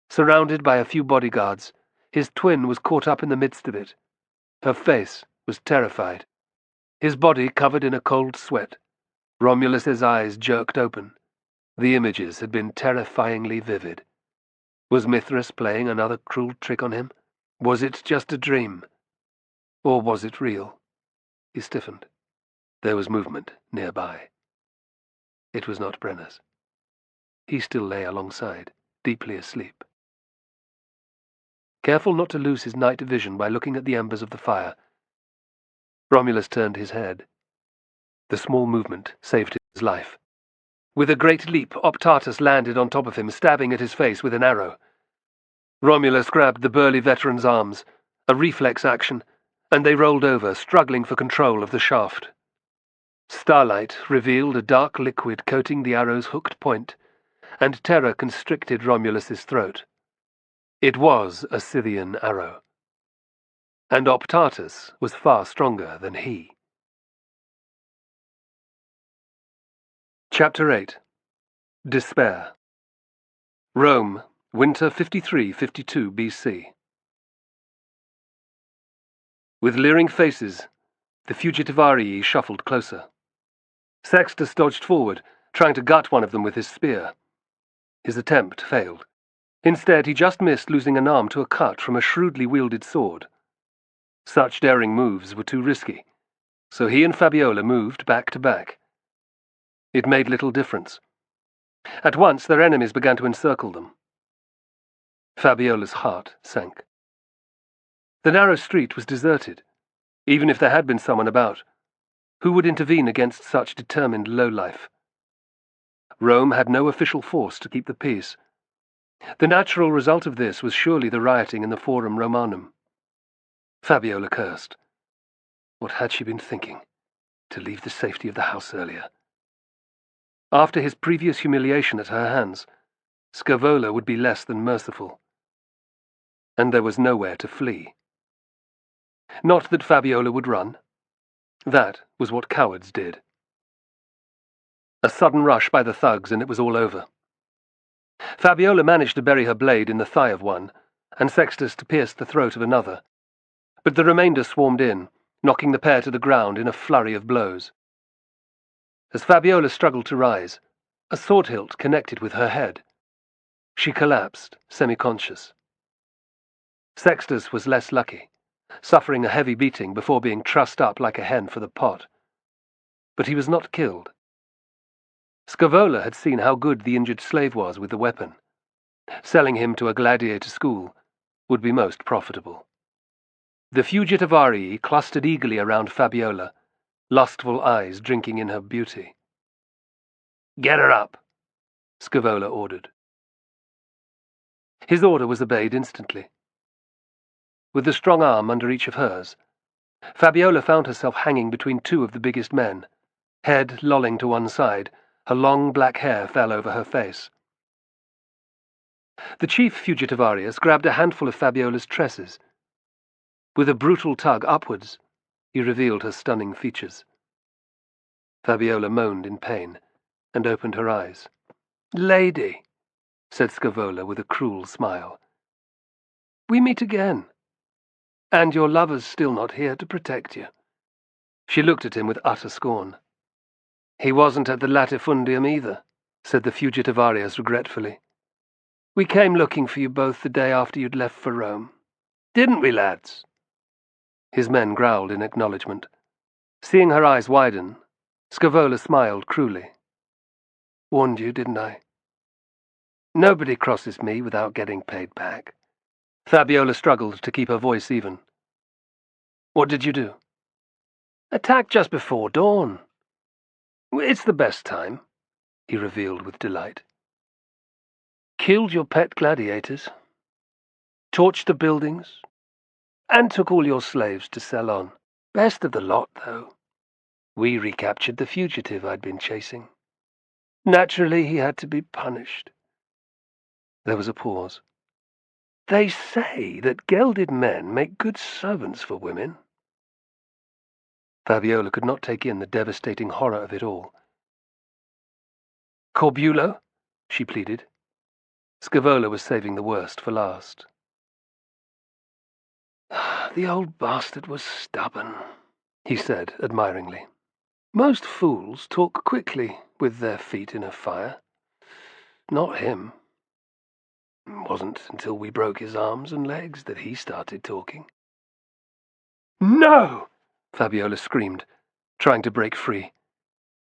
Surrounded by a few bodyguards, his twin was caught up in the midst of it. Her face was terrified. His body covered in a cold sweat. Romulus's eyes jerked open. The images had been terrifyingly vivid. Was Mithras playing another cruel trick on him? Was it just a dream? Or was it real? He stiffened. There was movement nearby. It was not Brenner's. He still lay alongside, deeply asleep. Careful not to lose his night vision by looking at the embers of the fire, Romulus turned his head. The small movement saved his life. With a great leap, Optatus landed on top of him, stabbing at his face with an arrow. Romulus grabbed the burly veteran's arms, a reflex action, and they rolled over, struggling for control of the shaft. Starlight revealed a dark liquid coating the arrow's hooked point, and terror constricted Romulus's throat. It was a Scythian arrow. And Optatus was far stronger than he. Chapter 8. Despair. Rome, winter 53-52 BC. With leering faces, the Fugitivarii shuffled closer. Sextus dodged forward, trying to gut one of them with his spear. His attempt failed. Instead, he just missed losing an arm to a cut from a shrewdly wielded sword. Such daring moves were too risky, so he and Fabiola moved back to back. It made little difference. At once, their enemies began to encircle them. Fabiola's heart sank. The narrow street was deserted. Even if there had been someone about, who would intervene against such determined lowlife? Rome had no official force to keep the peace. The natural result of this was surely the rioting in the Forum Romanum. Fabiola cursed. What had she been thinking? To leave the safety of the house earlier. After his previous humiliation at her hands, Scaevola would be less than merciful. And there was nowhere to flee. Not that Fabiola would run. That was what cowards did. A sudden rush by the thugs, and it was all over. Fabiola managed to bury her blade in the thigh of one, and Sextus to pierce the throat of another. But the remainder swarmed in, knocking the pair to the ground in a flurry of blows. As Fabiola struggled to rise, a sword hilt connected with her head. She collapsed, semi-conscious. Sextus was less lucky, suffering a heavy beating before being trussed up like a hen for the pot. But he was not killed. Scaevola had seen how good the injured slave was with the weapon. Selling him to a gladiator school would be most profitable. The Fugitivarii clustered eagerly around Fabiola, lustful eyes drinking in her beauty. "Get her up," Scaevola ordered. His order was obeyed instantly. With the strong arm under each of hers, Fabiola found herself hanging between two of the biggest men, head lolling to one side. Her long black hair fell over her face. The chief Fugitivarius grabbed a handful of Fabiola's tresses. With a brutal tug upwards, he revealed her stunning features. Fabiola moaned in pain and opened her eyes. "Lady," said Scaevola with a cruel smile, "we meet again. And your lover's still not here to protect you." She looked at him with utter scorn. "He wasn't at the Latifundium either," said the Fugitivarius regretfully. "We came looking for you both the day after you'd left for Rome. Didn't we, lads?" His men growled in acknowledgement. Seeing her eyes widen, Scaevola smiled cruelly. "Warned you, didn't I? Nobody crosses me without getting paid back." Fabiola struggled to keep her voice even. "What did you do?" "Attack just before dawn. It's the best time," he revealed with delight. "Killed your pet gladiators, torched the buildings, and took all your slaves to sell on. Best of the lot, though. We recaptured the fugitive I'd been chasing. Naturally, he had to be punished." There was a pause. "They say that gelded men make good servants for women." Fabiola could not take in the devastating horror of it all. "Corbulo? she pleaded. Scaevola was saving the worst for last. "The old bastard was stubborn," he said admiringly. "Most fools talk quickly with their feet in a fire. Not him. It wasn't until we broke his arms and legs that he started talking." "No!" Fabiola screamed, trying to break free.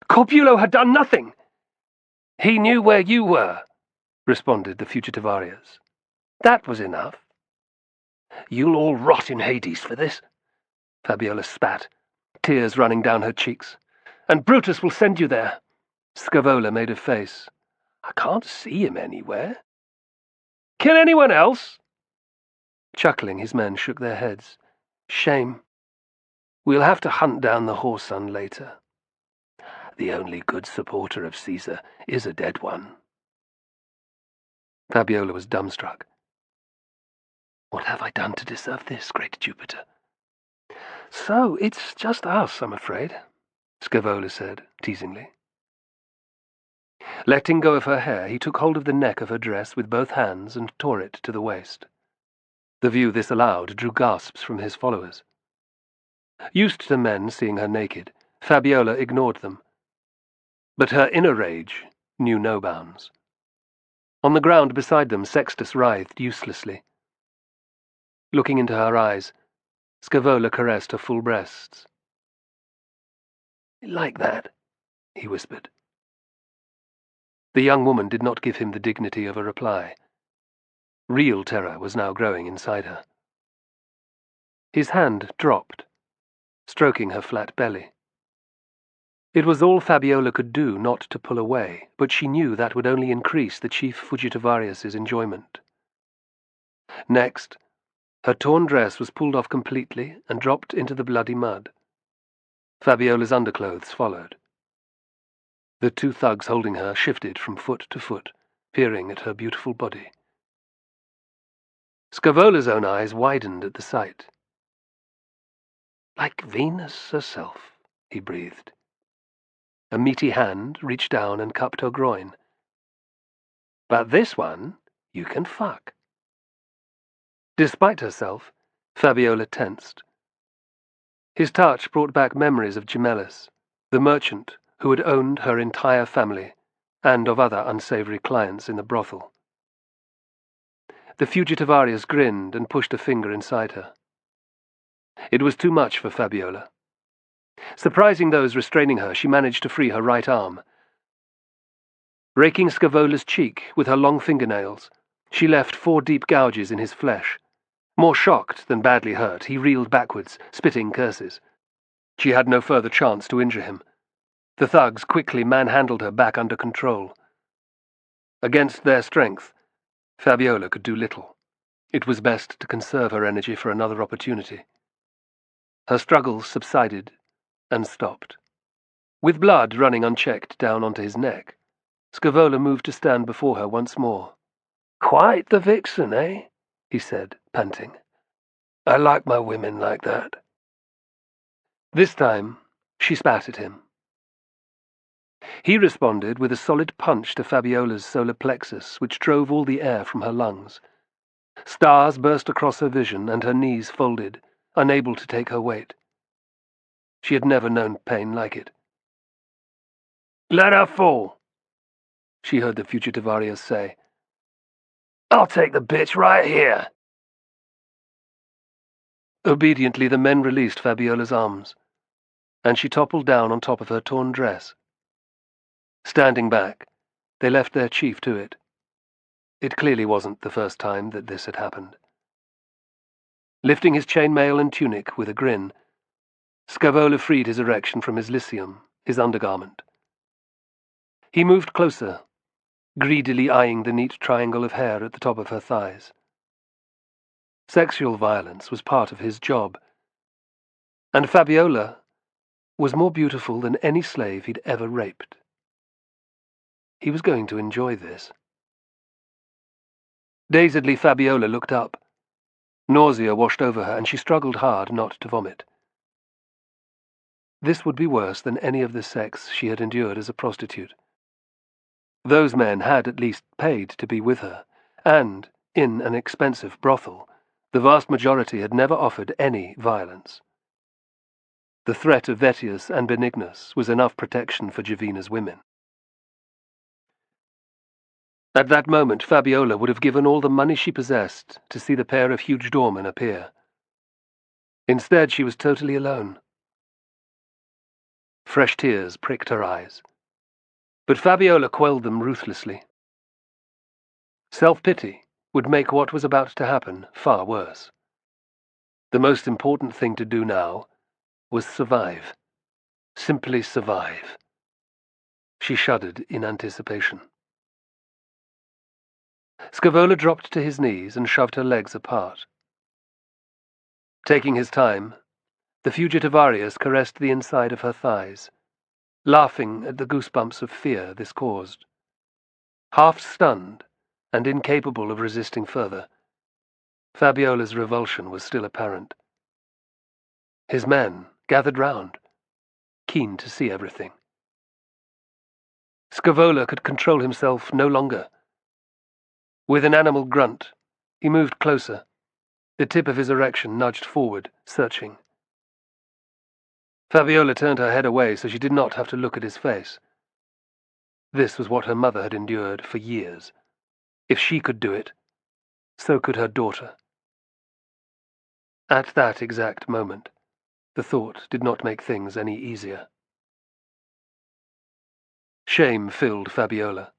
"Corbulo had done nothing!" "He knew where you were," responded the Fugitivarius. "That was enough." "You'll all rot in Hades for this," Fabiola spat, tears running down her cheeks. "And Brutus will send you there." Scaevola made a face. "I can't see him anywhere." "Can anyone else?" Chuckling, his men shook their heads. "Shame. We'll have to hunt down the whoreson later. The only good supporter of Caesar is a dead one." Fabiola was dumbstruck. "What have I done to deserve this, great Jupiter?" "So it's just us, I'm afraid," Scaevola said, teasingly. Letting go of her hair, he took hold of the neck of her dress with both hands and tore it to the waist. The view this allowed drew gasps from his followers. Used to men seeing her naked, Fabiola ignored them. But her inner rage knew no bounds. On the ground beside them, Sextus writhed uselessly. Looking into her eyes, Scaevola caressed her full breasts. "Like that," he whispered. The young woman did not give him the dignity of a reply. Real terror was now growing inside her. His hand dropped, stroking her flat belly. It was all Fabiola could do not to pull away, but she knew that would only increase the chief Fugitivarius's enjoyment. Next, her torn dress was pulled off completely and dropped into the bloody mud. Fabiola's underclothes followed. The two thugs holding her shifted from foot to foot, peering at her beautiful body. Scaevola's own eyes widened at the sight. "Like Venus herself," he breathed. A meaty hand reached down and cupped her groin. "But this one you can fuck." Despite herself, Fabiola tensed. His touch brought back memories of Gemellus, the merchant who had owned her entire family, and of other unsavory clients in the brothel. The Fugitivarius grinned and pushed a finger inside her. It was too much for Fabiola. Surprising those restraining her, she managed to free her right arm. Raking Scaevola's cheek with her long fingernails, she left 4 deep gouges in his flesh. More shocked than badly hurt, he reeled backwards, spitting curses. She had no further chance to injure him. The thugs quickly manhandled her back under control. Against their strength, Fabiola could do little. It was best to conserve her energy for another opportunity. Her struggles subsided and stopped. With blood running unchecked down onto his neck, Scaevola moved to stand before her once more. "Quite the vixen, eh?" he said, panting. "I like my women like that." This time, she spat at him. He responded with a solid punch to Fabiola's solar plexus, which drove all the air from her lungs. Stars burst across her vision, and her knees folded, unable to take her weight. She had never known pain like it. "Let her fall," she heard the Fugitivarius say. "I'll take the bitch right here." Obediently, the men released Fabiola's arms, and she toppled down on top of her torn dress. Standing back, they left their chief to it. It clearly wasn't the first time that this had happened. Lifting his chainmail and tunic with a grin, Scaevola freed his erection from his lycium, his undergarment. He moved closer, greedily eyeing the neat triangle of hair at the top of her thighs. Sexual violence was part of his job, and Fabiola was more beautiful than any slave he'd ever raped. He was going to enjoy this. Dazedly, Fabiola looked up. Nausea washed over her, and she struggled hard not to vomit. This would be worse than any of the sex she had endured as a prostitute. Those men had at least paid to be with her, and, in an expensive brothel, the vast majority had never offered any violence. The threat of Vettius and Benignus was enough protection for Jovina's women. At that moment, Fabiola would have given all the money she possessed to see the pair of huge doormen appear. Instead, she was totally alone. Fresh tears pricked her eyes, but Fabiola quelled them ruthlessly. Self-pity would make what was about to happen far worse. The most important thing to do now was survive. Simply survive. She shuddered in anticipation. Scaevola dropped to his knees and shoved her legs apart. Taking his time, the fugitive Arius caressed the inside of her thighs, laughing at the goosebumps of fear this caused. Half stunned and incapable of resisting further, Fabiola's revulsion was still apparent. His men gathered round, keen to see everything. Scaevola could control himself no longer. With an animal grunt, he moved closer, the tip of his erection nudged forward, searching. Fabiola turned her head away so she did not have to look at his face. This was what her mother had endured for years. If she could do it, so could her daughter. At that exact moment, the thought did not make things any easier. Shame filled Fabiola.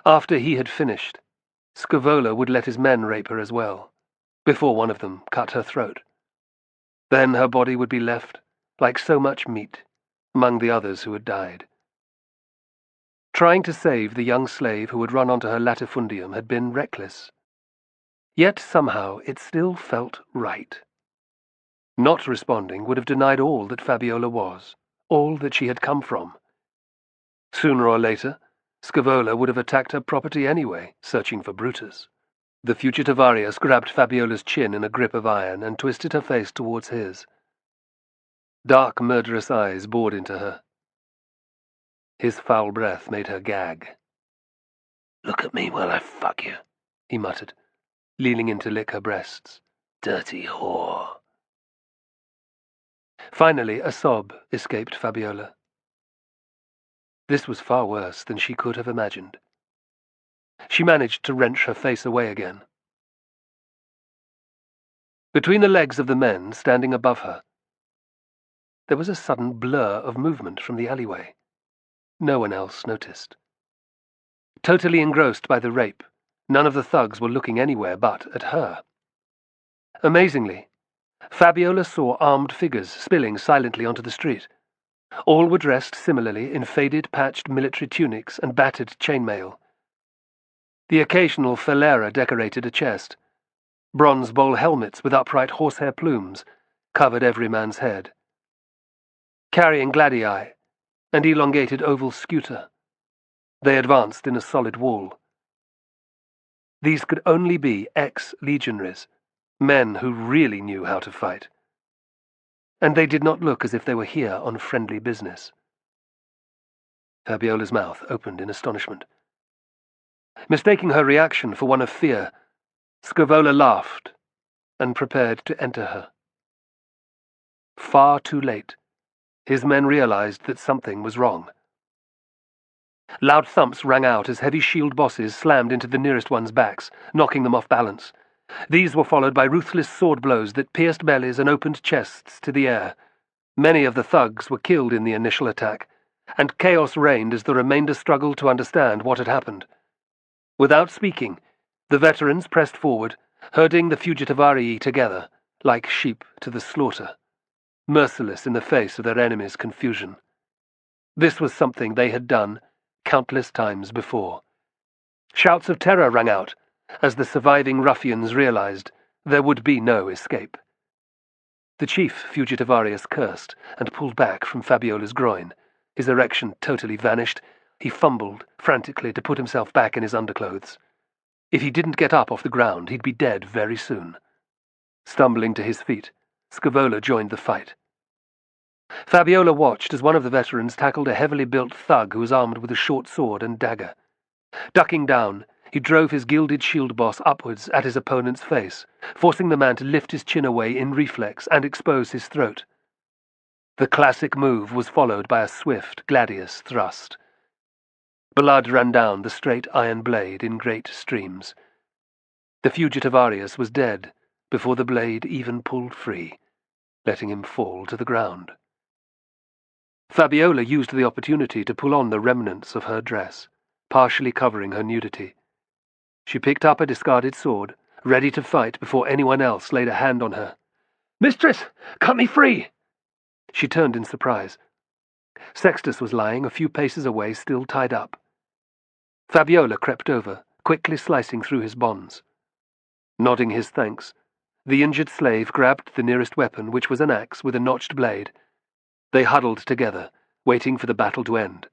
After he had finished, Scaevola would let his men rape her as well, before one of them cut her throat. Then her body would be left, like so much meat, among the others who had died. Trying to save the young slave who had run onto her latifundium had been reckless. Yet somehow it still felt right. Not responding would have denied all that Fabiola was, all that she had come from. Sooner or later, Scaevola would have attacked her property anyway, searching for Brutus. The fugitive Arius grabbed Fabiola's chin in a grip of iron and twisted her face towards his. Dark, murderous eyes bored into her. His foul breath made her gag. "Look at me while I fuck you," he muttered, leaning in to lick her breasts. "Dirty whore." Finally, a sob escaped Fabiola. This was far worse than she could have imagined. She managed to wrench her face away again. Between the legs of the men standing above her, there was a sudden blur of movement from the alleyway. No one else noticed. Totally engrossed by the rape, none of the thugs were looking anywhere but at her. Amazingly, Fabiola saw armed figures spilling silently onto the street. All were dressed similarly in faded, patched military tunics and battered chainmail. The occasional felera decorated a chest. Bronze bowl helmets with upright horsehair plumes covered every man's head. Carrying gladii, and elongated oval scuta, they advanced in a solid wall. These could only be ex-legionaries, men who really knew how to fight. And they did not look as if they were here on friendly business. Fabiola's mouth opened in astonishment. Mistaking her reaction for one of fear, Scaevola laughed and prepared to enter her. Far too late, his men realized that something was wrong. Loud thumps rang out as heavy shield bosses slammed into the nearest one's backs, knocking them off balance. These were followed by ruthless sword blows that pierced bellies and opened chests to the air. Many of the thugs were killed in the initial attack, and chaos reigned as the remainder struggled to understand what had happened. Without speaking, the veterans pressed forward, herding the fugitive Arii together, like sheep to the slaughter, merciless in the face of their enemies' confusion. This was something they had done countless times before. Shouts of terror rang out as the surviving ruffians realized there would be no escape. The chief fugitive Arius cursed and pulled back from Fabiola's groin. His erection totally vanished. He fumbled frantically to put himself back in his underclothes. If he didn't get up off the ground, he'd be dead very soon. Stumbling to his feet, Scaevola joined the fight. Fabiola watched as one of the veterans tackled a heavily built thug who was armed with a short sword and dagger. Ducking down, he drove his gilded shield boss upwards at his opponent's face, forcing the man to lift his chin away in reflex and expose his throat. The classic move was followed by a swift gladius thrust. Blood ran down the straight iron blade in great streams. The fugitive Arius was dead before the blade even pulled free, letting him fall to the ground. Fabiola used the opportunity to pull on the remnants of her dress, partially covering her nudity. She picked up a discarded sword, ready to fight before anyone else laid a hand on her. "Mistress, cut me free!" She turned in surprise. Sextus was lying a few paces away, still tied up. Fabiola crept over, quickly slicing through his bonds. Nodding his thanks, the injured slave grabbed the nearest weapon, which was an axe with a notched blade. They huddled together, waiting for the battle to end.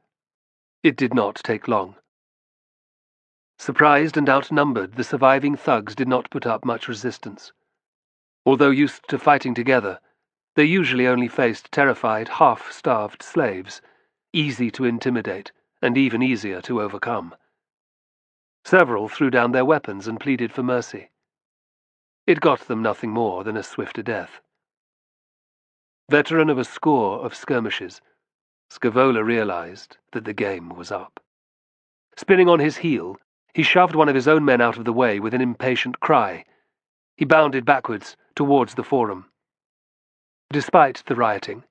It did not take long. Surprised and outnumbered, the surviving thugs did not put up much resistance. Although used to fighting together, they usually only faced terrified, half-starved slaves, easy to intimidate and even easier to overcome. Several threw down their weapons and pleaded for mercy. It got them nothing more than a swifter death. Veteran of a score of skirmishes, Scaevola realized that the game was up. Spinning on his heel, he shoved one of his own men out of the way with an impatient cry. He bounded backwards towards the forum. Despite the rioting,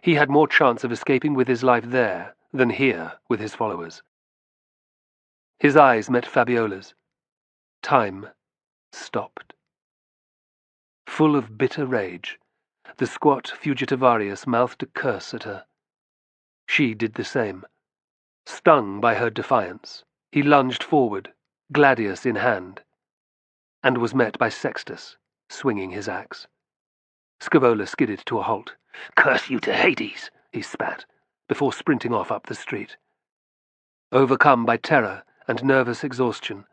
he had more chance of escaping with his life there than here with his followers. His eyes met Fabiola's. Time stopped. Full of bitter rage, the squat fugitive Arius mouthed a curse at her. She did the same. Stung by her defiance, he lunged forward, gladius in hand, and was met by Sextus, swinging his axe. Scaevola skidded to a halt. "Curse you to Hades," he spat, before sprinting off up the street. Overcome by terror and nervous exhaustion,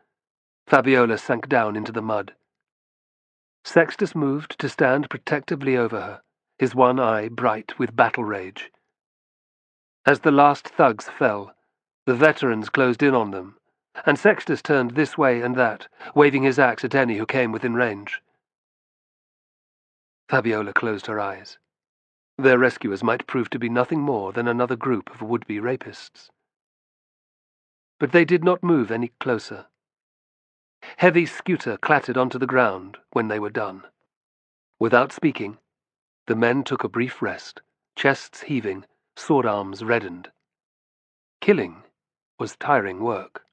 Fabiola sank down into the mud. Sextus moved to stand protectively over her, his one eye bright with battle rage. As the last thugs fell, the veterans closed in on them, and Sextus turned this way and that, waving his axe at any who came within range. Fabiola closed her eyes. Their rescuers might prove to be nothing more than another group of would-be rapists. But they did not move any closer. Heavy scuta clattered onto the ground when they were done. Without speaking, the men took a brief rest, chests heaving, sword arms reddened. Killing was tiring work.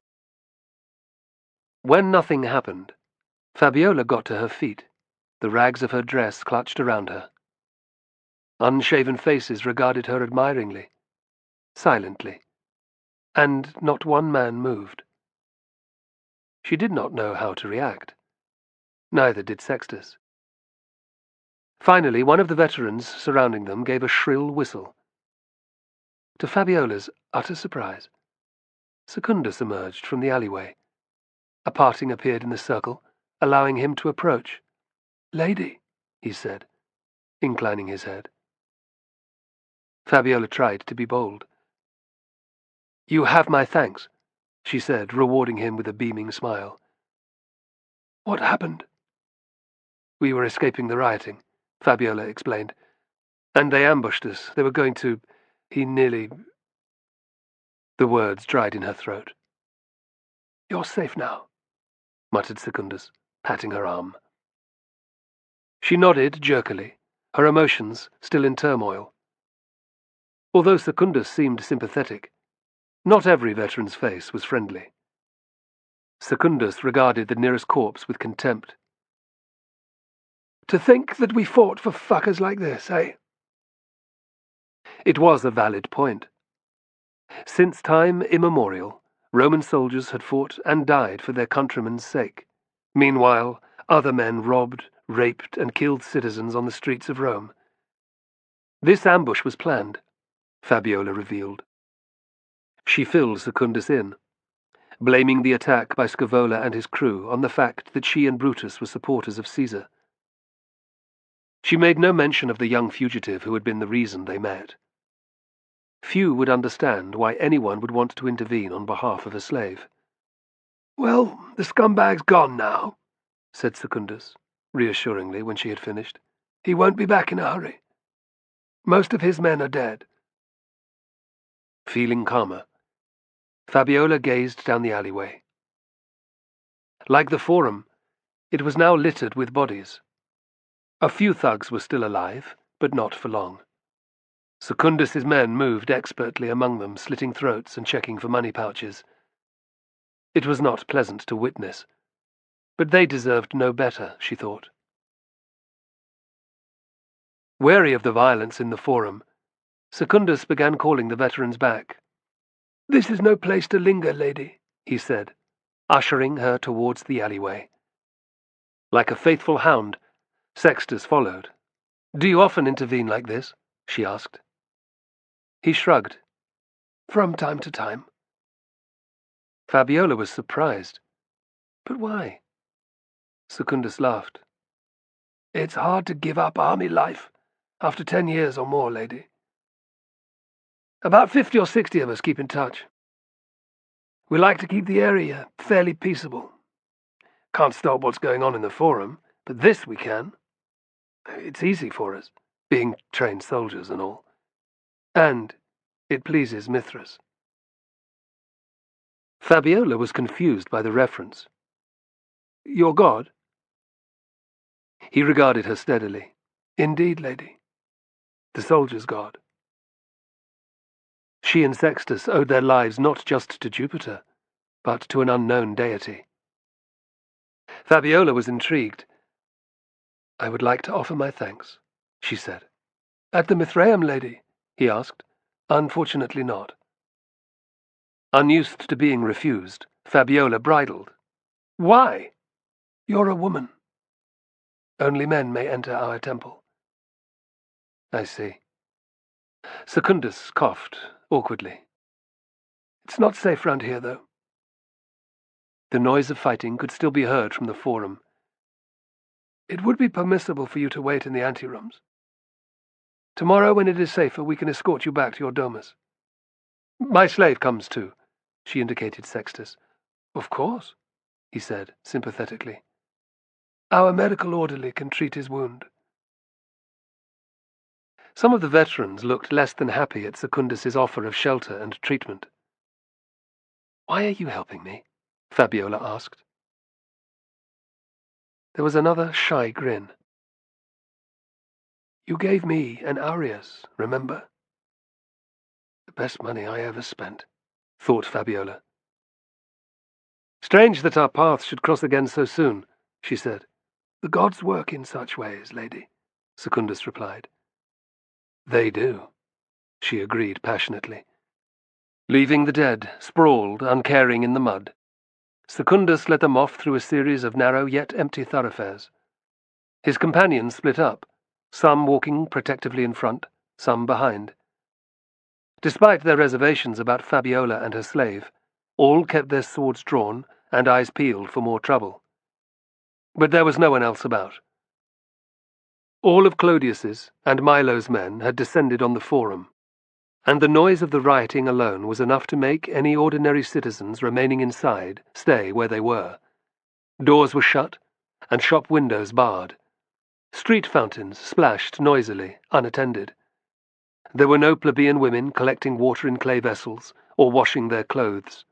When nothing happened, Fabiola got to her feet, the rags of her dress clutched around her. Unshaven faces regarded her admiringly, silently, and not one man moved. She did not know how to react. Neither did Sextus. Finally, one of the veterans surrounding them gave a shrill whistle. To Fabiola's utter surprise, Secundus emerged from the alleyway. A parting appeared in the circle, allowing him to approach. "Lady," he said, inclining his head. Fabiola tried to be bold. "You have my thanks," she said, rewarding him with a beaming smile. "What happened?" "We were escaping the rioting," Fabiola explained. "And they ambushed us. They were going to... He nearly..." The words dried in her throat. "You're safe now," muttered Secundus, patting her arm. She nodded jerkily, her emotions still in turmoil. Although Secundus seemed sympathetic, not every veteran's face was friendly. Secundus regarded the nearest corpse with contempt. "To think that we fought for fuckers like this, eh?" It was a valid point. Since time immemorial, Roman soldiers had fought and died for their countrymen's sake. Meanwhile, other men robbed, raped, and killed citizens on the streets of Rome. This ambush was planned, Fabiola revealed. She filled Secundus in, blaming the attack by Scaevola and his crew on the fact that she and Brutus were supporters of Caesar. She made no mention of the young fugitive who had been the reason they met. Few would understand why anyone would want to intervene on behalf of a slave. "Well, the scumbag's gone now," said Secundus, reassuringly when she had finished. "He won't be back in a hurry. Most of his men are dead." Feeling calmer, Fabiola gazed down the alleyway. Like the Forum, it was now littered with bodies. A few thugs were still alive, but not for long. Secundus's men moved expertly among them, slitting throats and checking for money pouches. It was not pleasant to witness, but they deserved no better, she thought. Wary of the violence in the Forum, Secundus began calling the veterans back. "This is no place to linger, lady," he said, ushering her towards the alleyway. Like a faithful hound, Sextus followed. "Do you often intervene like this?" she asked. He shrugged. "From time to time." Fabiola was surprised. "But why?" Secundus laughed. "It's hard to give up army life after 10 years or more, lady. About 50 or 60 of us keep in touch. We like to keep the area fairly peaceable. Can't stop what's going on in the Forum, but this we can. It's easy for us, being trained soldiers and all. And it pleases Mithras." Fabiola was confused by the reference. "Your god?" He regarded her steadily. "Indeed, lady. The soldier's god." She and Sextus owed their lives not just to Jupiter, but to an unknown deity. Fabiola was intrigued. "I would like to offer my thanks," she said. "At the Mithraeum, lady?" he asked. "Unfortunately not." Unused to being refused, Fabiola bridled. "Why?" "You're a woman. Only men may enter our temple." "I see." Secundus coughed awkwardly. "It's not safe round here, though." The noise of fighting could still be heard from the Forum. "It would be permissible for you to wait in the anterooms. Tomorrow, when it is safer, we can escort you back to your domus." "My slave comes too," she indicated Sextus. "Of course," he said sympathetically. "Our medical orderly can treat his wound." Some of the veterans looked less than happy at Secundus's offer of shelter and treatment. "Why are you helping me?" Fabiola asked. There was another shy grin. "You gave me an aureus, remember?" "The best money I ever spent," thought Fabiola. "Strange that our paths should cross again so soon," she said. "The gods work in such ways, lady," Secundus replied. "They do," she agreed passionately. Leaving the dead, sprawled, uncaring in the mud, Secundus led them off through a series of narrow yet empty thoroughfares. His companions split up, some walking protectively in front, some behind. Despite their reservations about Fabiola and her slave, all kept their swords drawn and eyes peeled for more trouble. But there was no one else about. All of Clodius's and Milo's men had descended on the Forum, and the noise of the rioting alone was enough to make any ordinary citizens remaining inside stay where they were. Doors were shut, and shop windows barred. Street fountains splashed noisily, unattended. There were no plebeian women collecting water in clay vessels or washing their clothes.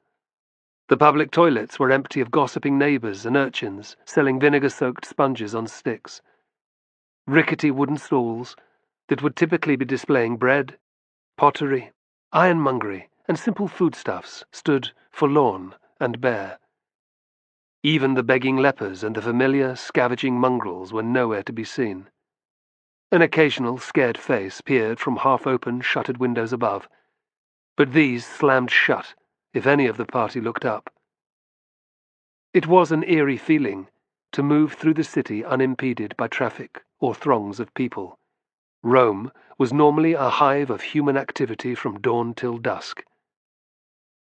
The public toilets were empty of gossiping neighbours and urchins selling vinegar-soaked sponges on sticks. Rickety wooden stalls that would typically be displaying bread, pottery, ironmongery, and simple foodstuffs stood forlorn and bare. Even the begging lepers and the familiar, scavenging mongrels were nowhere to be seen. An occasional scared face peered from half-open, shuttered windows above, but these slammed shut if any of the party looked up. It was an eerie feeling to move through the city unimpeded by traffic or throngs of people. Rome was normally a hive of human activity from dawn till dusk.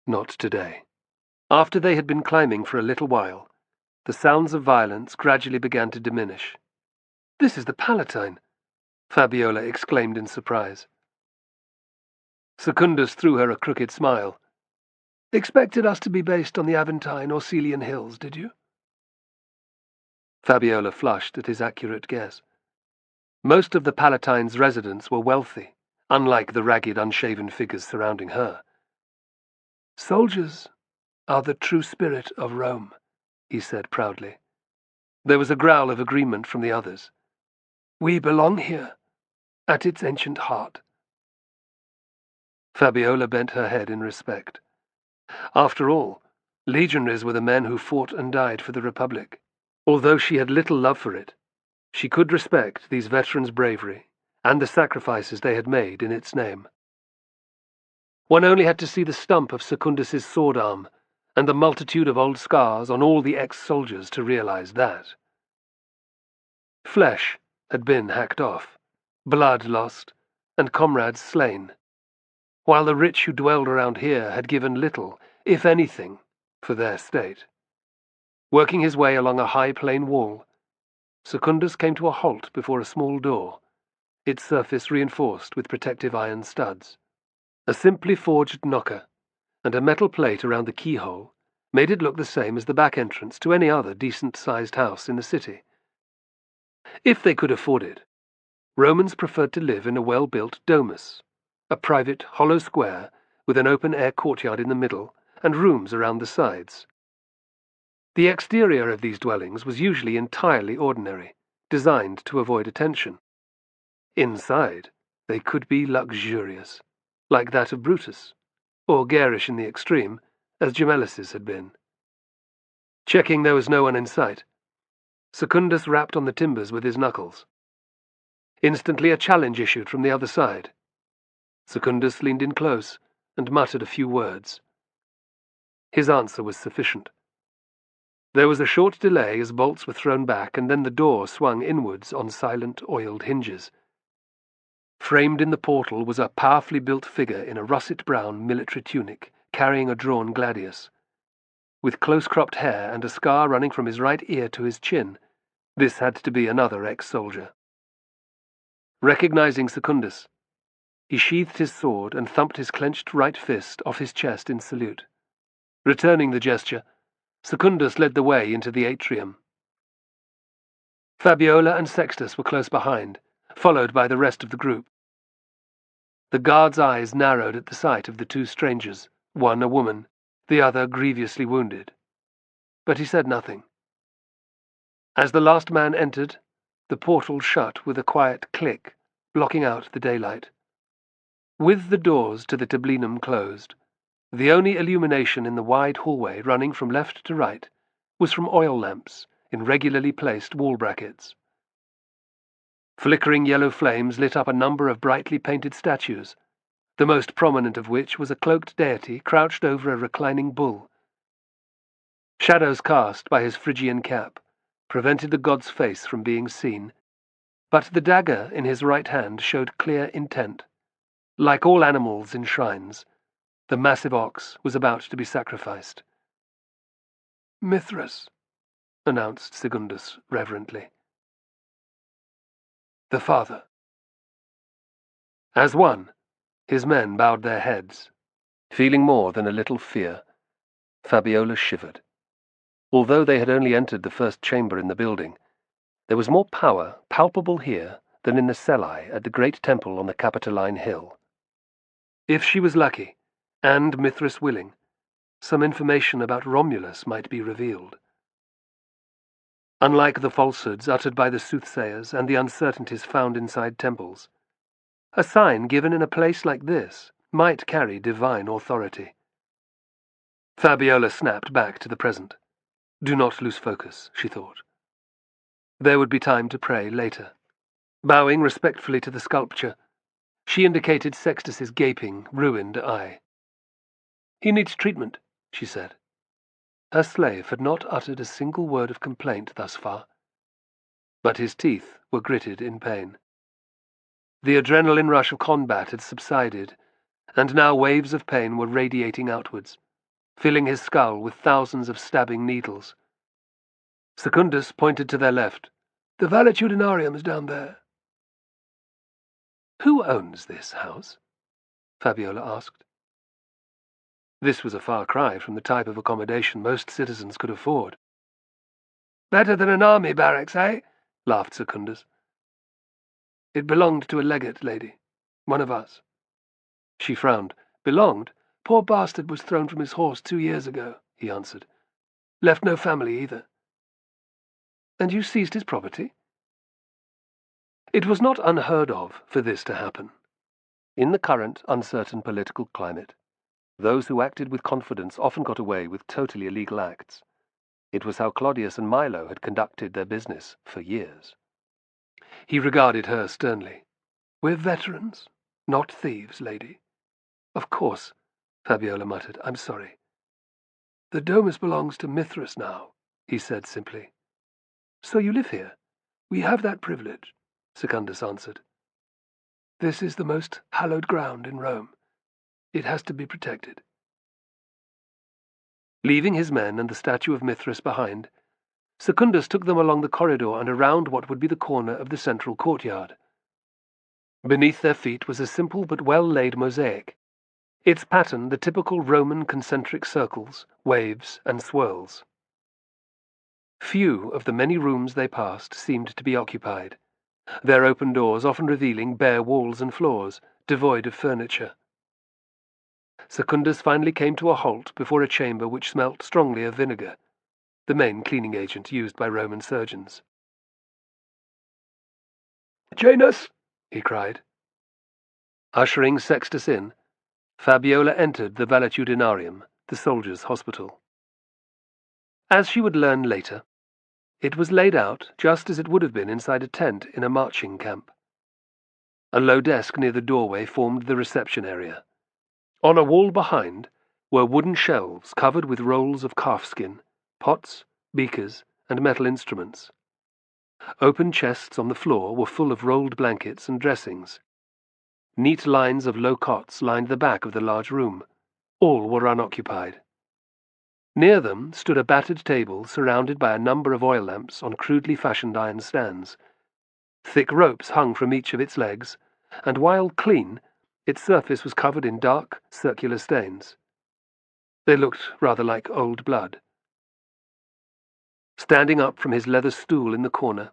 Not today. After they had been climbing for a little while, the sounds of violence gradually began to diminish. "This is the Palatine," Fabiola exclaimed in surprise. Secundus threw her a crooked smile. Expected us to be based on the Aventine or Celian hills, did you? Fabiola flushed at his accurate guess. Most of the Palatine's residents were wealthy, unlike the ragged, unshaven figures surrounding her. Soldiers are the true spirit of Rome, he said proudly. There was a growl of agreement from the others. We belong here, at its ancient heart. Fabiola bent her head in respect. After all, legionaries were the men who fought and died for the Republic. Although she had little love for it, she could respect these veterans' bravery and the sacrifices they had made in its name. One only had to see the stump of Secundus's sword arm and the multitude of old scars on all the ex-soldiers to realize that. Flesh had been hacked off, blood lost, and comrades slain, while the rich who dwelled around here had given little, if anything, for their state. Working his way along a high plain wall, Secundus came to a halt before a small door, its surface reinforced with protective iron studs. A simply forged knocker, and a metal plate around the keyhole made it look the same as the back entrance to any other decent-sized house in the city. If they could afford it, Romans preferred to live in a well-built domus, a private hollow square with an open-air courtyard in the middle and rooms around the sides. The exterior of these dwellings was usually entirely ordinary, designed to avoid attention. Inside, they could be luxurious, like that of Brutus, or garish in the extreme, as Gemellus's had been. Checking there was no one in sight, Secundus rapped on the timbers with his knuckles. Instantly a challenge issued from the other side. Secundus leaned in close and muttered a few words. His answer was sufficient. There was a short delay as bolts were thrown back, and then the door swung inwards on silent, oiled hinges. Framed in the portal was a powerfully built figure in a russet-brown military tunic, carrying a drawn gladius. With close-cropped hair and a scar running from his right ear to his chin, this had to be another ex-soldier. Recognizing Secundus, he sheathed his sword and thumped his clenched right fist off his chest in salute. Returning the gesture, Secundus led the way into the atrium. Fabiola and Sextus were close behind, followed by the rest of the group. The guard's eyes narrowed at the sight of the two strangers, one a woman, the other grievously wounded. But he said nothing. As the last man entered, the portal shut with a quiet click, blocking out the daylight. With the doors to the tablinum closed, the only illumination in the wide hallway running from left to right was from oil lamps in regularly placed wall brackets. Flickering yellow flames lit up a number of brightly painted statues, the most prominent of which was a cloaked deity crouched over a reclining bull. Shadows cast by his Phrygian cap prevented the god's face from being seen, but the dagger in his right hand showed clear intent. Like all animals in shrines, the massive ox was about to be sacrificed. "Mithras," announced Secundus reverently. "The father." As one, his men bowed their heads. Feeling more than a little fear, Fabiola shivered. Although they had only entered the first chamber in the building, there was more power palpable here than in the cellae at the great temple on the Capitoline Hill. If she was lucky, and Mithras willing, some information about Romulus might be revealed. Unlike the falsehoods uttered by the soothsayers and the uncertainties found inside temples, a sign given in a place like this might carry divine authority. Fabiola snapped back to the present. Do not lose focus, she thought. There would be time to pray later. Bowing respectfully to the sculpture, she indicated Sextus's gaping, ruined eye. "He needs treatment," she said. Her slave had not uttered a single word of complaint thus far, but his teeth were gritted in pain. The adrenaline rush of combat had subsided, and now waves of pain were radiating outwards, filling his skull with thousands of stabbing needles. Secundus pointed to their left. "The valetudinarium's down there." "Who owns this house?" Fabiola asked. This was a far cry from the type of accommodation most citizens could afford. "Better than an army barracks, eh?" laughed Secundus. "It belonged to a legate, lady. One of us." She frowned. "Belonged? Poor bastard was thrown from his horse 2 years ago," he answered. "Left no family either." "And you seized his property?" It was not unheard of for this to happen. In the current uncertain political climate, those who acted with confidence often got away with totally illegal acts. It was how Claudius and Milo had conducted their business for years. He regarded her sternly. "We're veterans, not thieves, lady." "Of course," Fabiola muttered. "I'm sorry." "The domus belongs to Mithras now," he said simply. "So you live here?" "We have that privilege," Secundus answered. "This is the most hallowed ground in Rome. It has to be protected." Leaving his men and the statue of Mithras behind, Secundus took them along the corridor and around what would be the corner of the central courtyard. Beneath their feet was a simple but well-laid mosaic, its pattern the typical Roman concentric circles, waves, and swirls. Few of the many rooms they passed seemed to be occupied, their open doors often revealing bare walls and floors, devoid of furniture. Secundus finally came to a halt before a chamber which smelt strongly of vinegar, the main cleaning agent used by Roman surgeons. "Janus!" he cried. Ushering Sextus in, Fabiola entered the valetudinarium, the soldiers' hospital. As she would learn later, it was laid out just as it would have been inside a tent in a marching camp. A low desk near the doorway formed the reception area. On a wall behind were wooden shelves covered with rolls of calfskin, pots, beakers, and metal instruments. Open chests on the floor were full of rolled blankets and dressings. Neat lines of low cots lined the back of the large room. All were unoccupied. Near them stood a battered table surrounded by a number of oil lamps on crudely fashioned iron stands. Thick ropes hung from each of its legs, and while clean, its surface was covered in dark, circular stains. They looked rather like old blood. Standing up from his leather stool in the corner,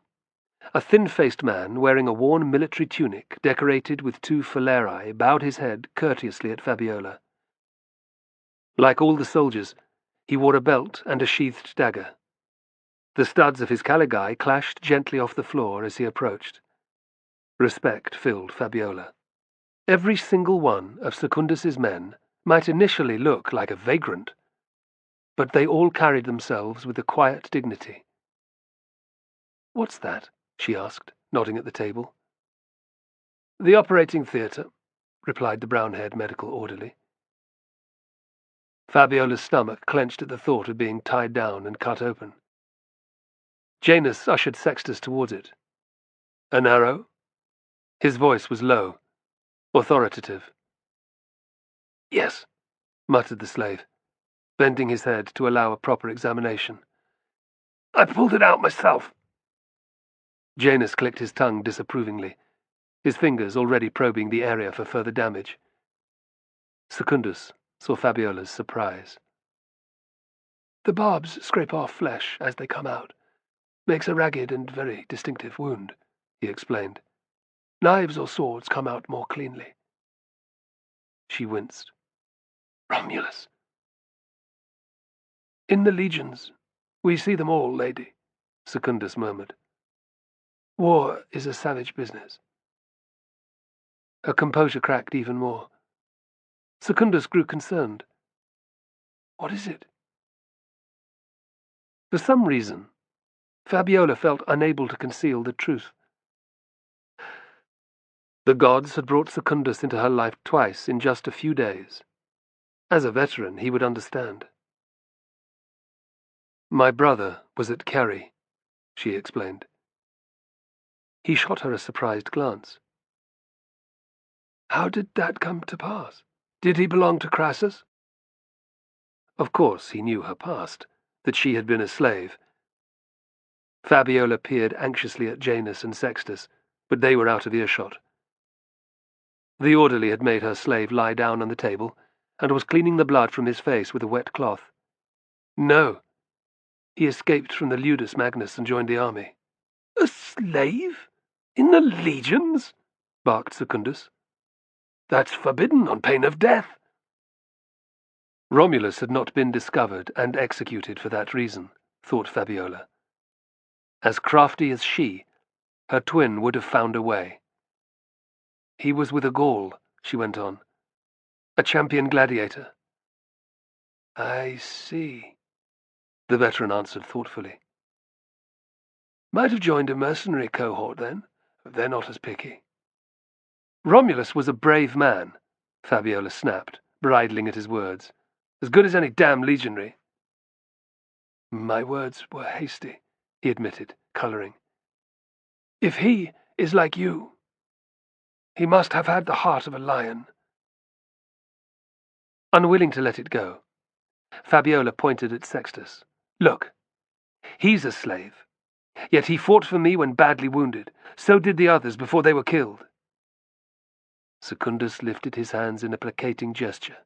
a thin-faced man wearing a worn military tunic decorated with 2 falerae bowed his head courteously at Fabiola. Like all the soldiers, he wore a belt and a sheathed dagger. The studs of his caligae clashed gently off the floor as he approached. Respect filled Fabiola. Every single one of Secundus's men might initially look like a vagrant, but they all carried themselves with a quiet dignity. "What's that?" she asked, nodding at the table. "The operating theatre," replied the brown-haired medical orderly. Fabiola's stomach clenched at the thought of being tied down and cut open. Janus ushered Sextus towards it. "An arrow?" His voice was low, authoritative. "Yes," muttered the slave, bending his head to allow a proper examination. "I pulled it out myself." Janus clicked his tongue disapprovingly, his fingers already probing the area for further damage. Secundus saw Fabiola's surprise. "The barbs scrape off flesh as they come out. Makes a ragged and very distinctive wound," he explained. "Knives or swords come out more cleanly." She winced. "Romulus." "In the legions, we see them all, lady," Secundus murmured. "War is a savage business." Her composure cracked even more. Secundus grew concerned. "What is it?" For some reason, Fabiola felt unable to conceal the truth. The gods had brought Secundus into her life twice in just a few days. As a veteran, he would understand. "My brother was at Kerry," she explained. He shot her a surprised glance. "How did that come to pass? Did he belong to Crassus?" Of course he knew her past, that she had been a slave. Fabiola peered anxiously at Janus and Sextus, but they were out of earshot. The orderly had made her slave lie down on the table and was cleaning the blood from his face with a wet cloth. "No. He escaped from the Ludus Magnus and joined the army." "A slave? In the legions?" barked Secundus. "That's forbidden on pain of death." Romulus had not been discovered and executed for that reason, thought Fabiola. As crafty as she, her twin would have found a way. "He was with a Gaul," she went on. "A champion gladiator." "I see," the veteran answered thoughtfully. "Might have joined a mercenary cohort then. They're not as picky." "Romulus was a brave man," Fabiola snapped, bridling at his words. "As good as any damn legionary." "My words were hasty," he admitted, colouring. "If he is like you, he must have had the heart of a lion." Unwilling to let it go, Fabiola pointed at Sextus. "Look, he's a slave. Yet he fought for me when badly wounded. So did the others before they were killed." Secundus lifted his hands in a placating gesture.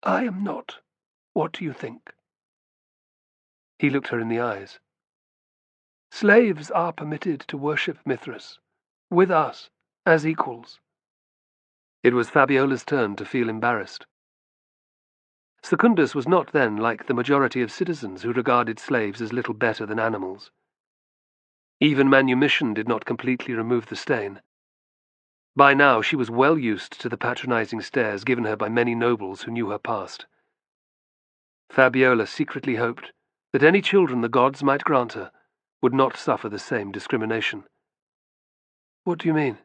"I am not. What do you think?" He looked her in the eyes. "Slaves are permitted to worship Mithras, with us, as equals." It was Fabiola's turn to feel embarrassed. Secundus was not then like the majority of citizens who regarded slaves as little better than animals. Even manumission did not completely remove the stain. By now she was well used to the patronizing stares given her by many nobles who knew her past. Fabiola secretly hoped that any children the gods might grant her would not suffer the same discrimination. "What do you mean?"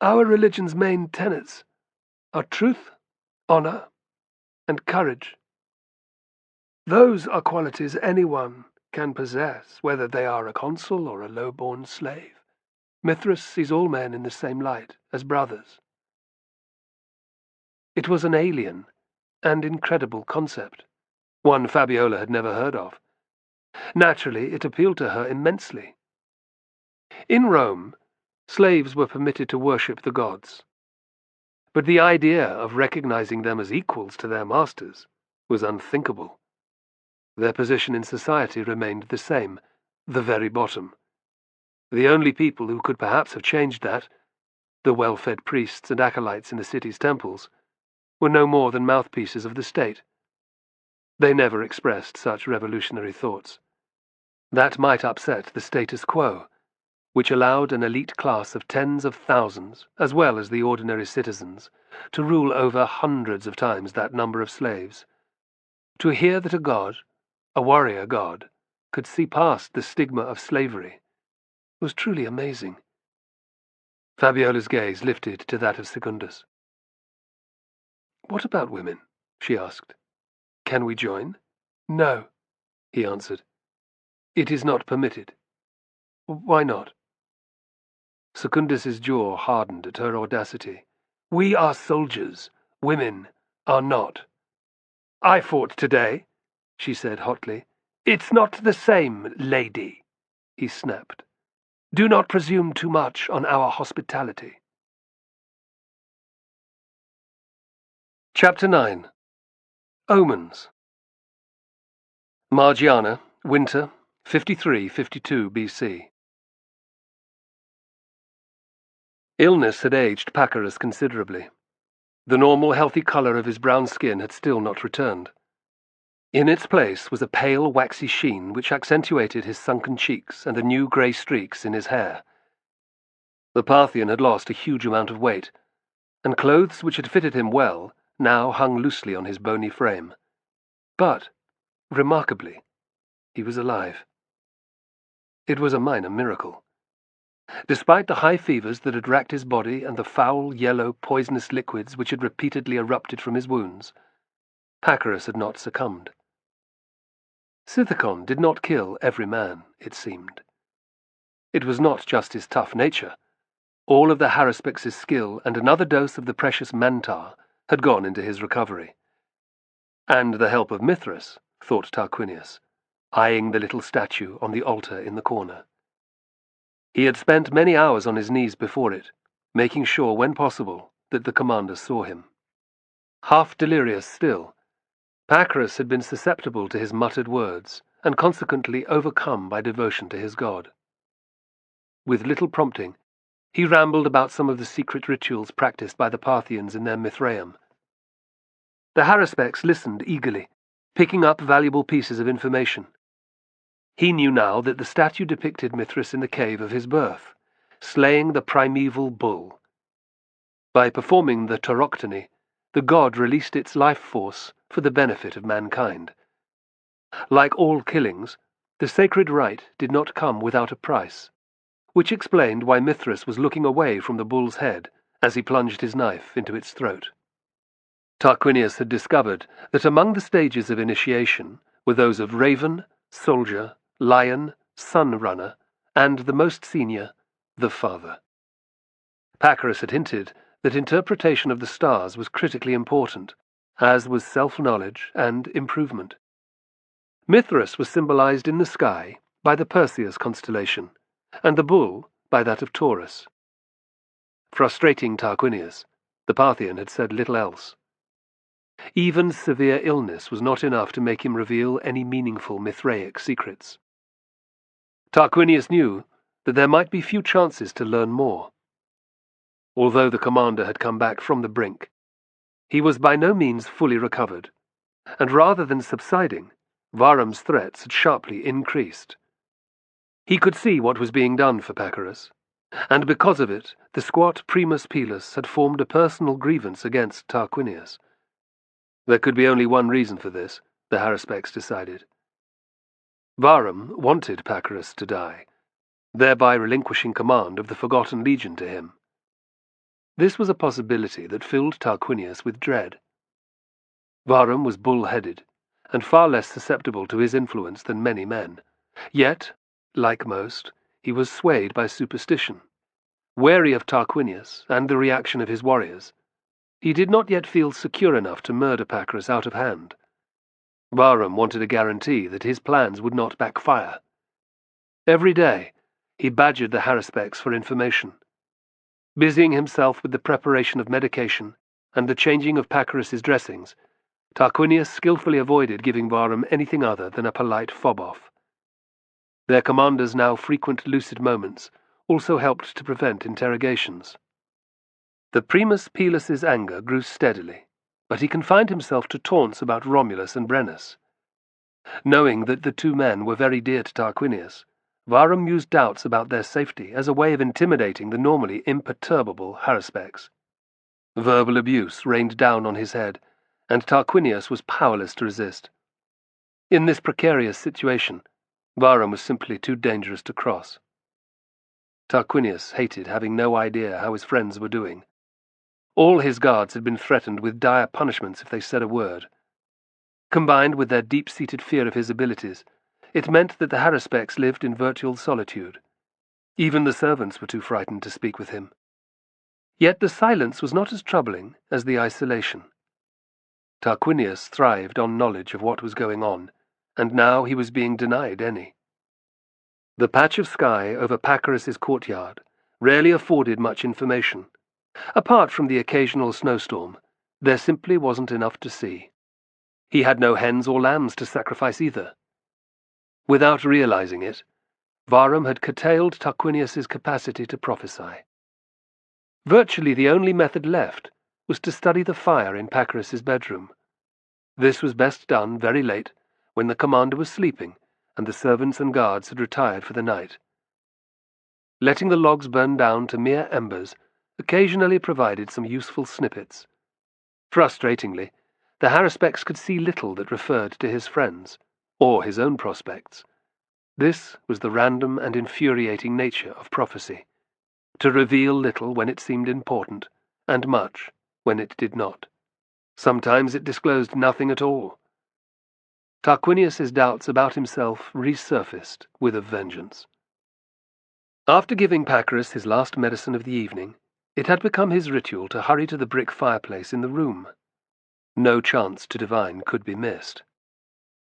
"Our religion's main tenets are truth, honor, and courage. Those are qualities anyone can possess, whether they are a consul or a low-born slave. Mithras sees all men in the same light, as brothers." It was an alien and incredible concept, one Fabiola had never heard of. Naturally, it appealed to her immensely. In Rome, slaves were permitted to worship the gods. But the idea of recognizing them as equals to their masters was unthinkable. Their position in society remained the same, the very bottom. The only people who could perhaps have changed that, the well-fed priests and acolytes in the city's temples, were no more than mouthpieces of the state. They never expressed such revolutionary thoughts. That might upset the status quo, which allowed an elite class of tens of thousands, as well as the ordinary citizens, to rule over hundreds of times that number of slaves. To hear that a god, a warrior god, could see past the stigma of slavery was truly amazing. Fabiola's gaze lifted to that of Secundus. "What about women?" she asked. "Can we join?" "No," he answered. "It is not permitted." "Why not?" Secundus's jaw hardened at her audacity. "We are soldiers. Women are not." "I fought today," she said hotly. "It's not the same, lady," he snapped. "Do not presume too much on our hospitality." Chapter 9. Omens. Margiana, winter, 53-52 BC. Illness had aged Pacorus considerably. The normal, healthy colour of his brown skin had still not returned. In its place was a pale, waxy sheen which accentuated his sunken cheeks and the new grey streaks in his hair. The Parthian had lost a huge amount of weight, and clothes which had fitted him well now hung loosely on his bony frame. But, remarkably, he was alive. It was a minor miracle. Despite the high fevers that had racked his body and the foul, yellow, poisonous liquids which had repeatedly erupted from his wounds, Pacorus had not succumbed. Sithicon did not kill every man, it seemed. It was not just his tough nature. All of the Haruspex's skill and another dose of the precious mantar had gone into his recovery. And the help of Mithras, thought Tarquinius, eyeing the little statue on the altar in the corner. He had spent many hours on his knees before it, making sure when possible that the commander saw him. Half delirious still, Pacorus had been susceptible to his muttered words, and consequently overcome by devotion to his god. With little prompting, he rambled about some of the secret rituals practiced by the Parthians in their Mithraeum. The Haruspecs listened eagerly, picking up valuable pieces of information. He knew now that the statue depicted Mithras in the cave of his birth, slaying the primeval bull. By performing the tauroctony, the god released its life force for the benefit of mankind. Like all killings, the sacred rite did not come without a price, which explained why Mithras was looking away from the bull's head as he plunged his knife into its throat. Tarquinius had discovered that among the stages of initiation were those of raven, soldier, lion, sun runner, and the most senior, the father. Pacorus had hinted that interpretation of the stars was critically important, as was self-knowledge and improvement. Mithras was symbolized in the sky by the Perseus constellation, and the bull by that of Taurus. Frustrating Tarquinius, the Parthian had said little else. Even severe illness was not enough to make him reveal any meaningful Mithraic secrets. Tarquinius knew that there might be few chances to learn more. Although the commander had come back from the brink, he was by no means fully recovered, and rather than subsiding, Varum's threats had sharply increased. He could see what was being done for Pacorus, and because of it, the squat Primus Pilus had formed a personal grievance against Tarquinius. There could be only one reason for this, the Haruspecs decided. Varum wanted Pacorus to die, thereby relinquishing command of the Forgotten Legion to him. This was a possibility that filled Tarquinius with dread. Varum was bull-headed, and far less susceptible to his influence than many men. Yet, like most, he was swayed by superstition. Wary of Tarquinius and the reaction of his warriors, he did not yet feel secure enough to murder Pacorus out of hand. Varum wanted a guarantee that his plans would not backfire. Every day, he badgered the Haruspecs for information, busying himself with the preparation of medication and the changing of Pacorus's dressings. Tarquinius skillfully avoided giving Varum anything other than a polite fob-off. Their commander's now frequent lucid moments also helped to prevent interrogations. The Primus Pilus's anger grew steadily, but he confined himself to taunts about Romulus and Brennus. Knowing that the two men were very dear to Tarquinius, Varum used doubts about their safety as a way of intimidating the normally imperturbable Haruspecs. Verbal abuse rained down on his head, and Tarquinius was powerless to resist. In this precarious situation, Varum was simply too dangerous to cross. Tarquinius hated having no idea how his friends were doing. All his guards had been threatened with dire punishments if they said a word. Combined with their deep-seated fear of his abilities, it meant that the Haruspecs lived in virtual solitude. Even the servants were too frightened to speak with him. Yet the silence was not as troubling as the isolation. Tarquinius thrived on knowledge of what was going on, and now he was being denied any. The patch of sky over Pacorus's courtyard rarely afforded much information. Apart from the occasional snowstorm, there simply wasn't enough to see. He had no hens or lambs to sacrifice either. Without realizing it, Varum had curtailed Tarquinius's capacity to prophesy. Virtually the only method left was to study the fire in Pacorus's bedroom. This was best done very late, when the commander was sleeping and the servants and guards had retired for the night. Letting the logs burn down to mere embers occasionally provided some useful snippets. Frustratingly, the Haruspecs could see little that referred to his friends, or his own prospects. This was the random and infuriating nature of prophecy, to reveal little when it seemed important, and much when it did not. Sometimes it disclosed nothing at all. Tarquinius's doubts about himself resurfaced with a vengeance. After giving Pacorus his last medicine of the evening, it had become his ritual to hurry to the brick fireplace in the room. No chance to divine could be missed.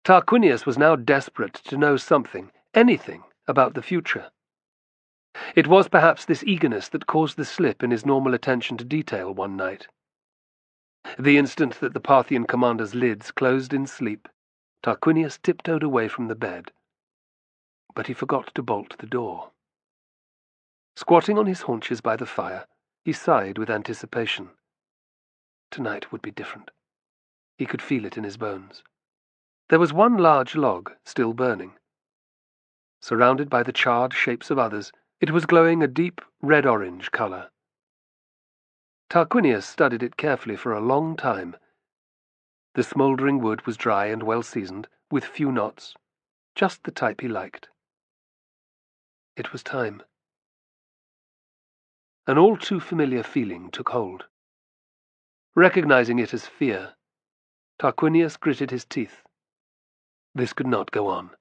Tarquinius was now desperate to know something, anything, about the future. It was perhaps this eagerness that caused the slip in his normal attention to detail one night. The instant that the Parthian commander's lids closed in sleep, Tarquinius tiptoed away from the bed. But he forgot to bolt the door. Squatting on his haunches by the fire, he sighed with anticipation. Tonight would be different. He could feel it in his bones. There was one large log still burning. Surrounded by the charred shapes of others, it was glowing a deep red-orange colour. Tarquinius studied it carefully for a long time. The smouldering wood was dry and well-seasoned, with few knots, just the type he liked. It was time. An all-too-familiar feeling took hold. Recognizing it as fear, Tarquinius gritted his teeth. This could not go on.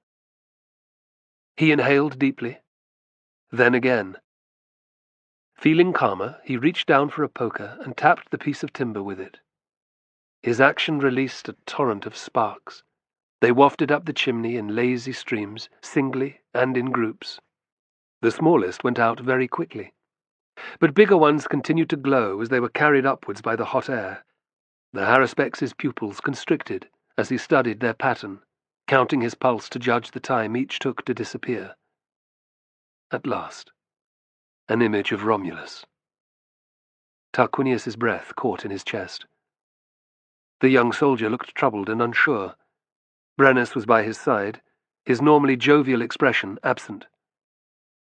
He inhaled deeply, then again. Feeling calmer, he reached down for a poker and tapped the piece of timber with it. His action released a torrent of sparks. They wafted up the chimney in lazy streams, singly and in groups. The smallest went out very quickly, but bigger ones continued to glow as they were carried upwards by the hot air. The Harrispex's pupils constricted as he studied their pattern, counting his pulse to judge the time each took to disappear. At last, an image of Romulus. Tarquinius's breath caught in his chest. The young soldier looked troubled and unsure. Brennus was by his side, his normally jovial expression absent.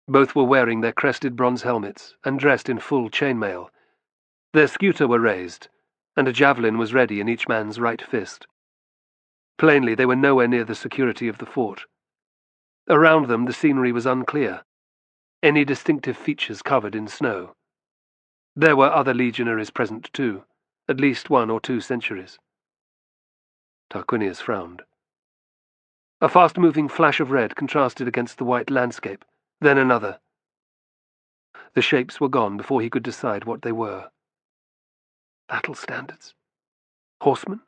Both were wearing their crested bronze helmets and dressed in full chainmail. Their scuta were raised, and a javelin was ready in each man's right fist. Plainly, they were nowhere near the security of the fort. Around them, the scenery was unclear, any distinctive features covered in snow. There were other legionaries present too, at least 1 or 2 centuries. Tarquinius frowned. A fast-moving flash of red contrasted against the white landscape, then another. The shapes were gone before he could decide what they were. Battle standards? Horsemen?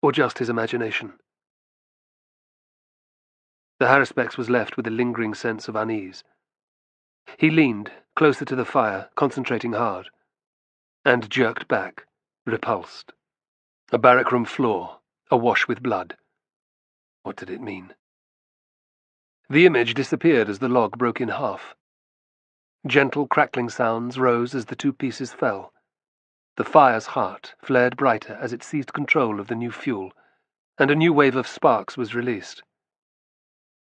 Or just his imagination? The Harrispex was left with a lingering sense of unease. He leaned, closer to the fire, concentrating hard, and jerked back, repulsed. A barrack-room floor, awash with blood. What did it mean? The image disappeared as the log broke in half. Gentle crackling sounds rose as the 2 pieces fell. The fire's heart flared brighter as it seized control of the new fuel, and a new wave of sparks was released.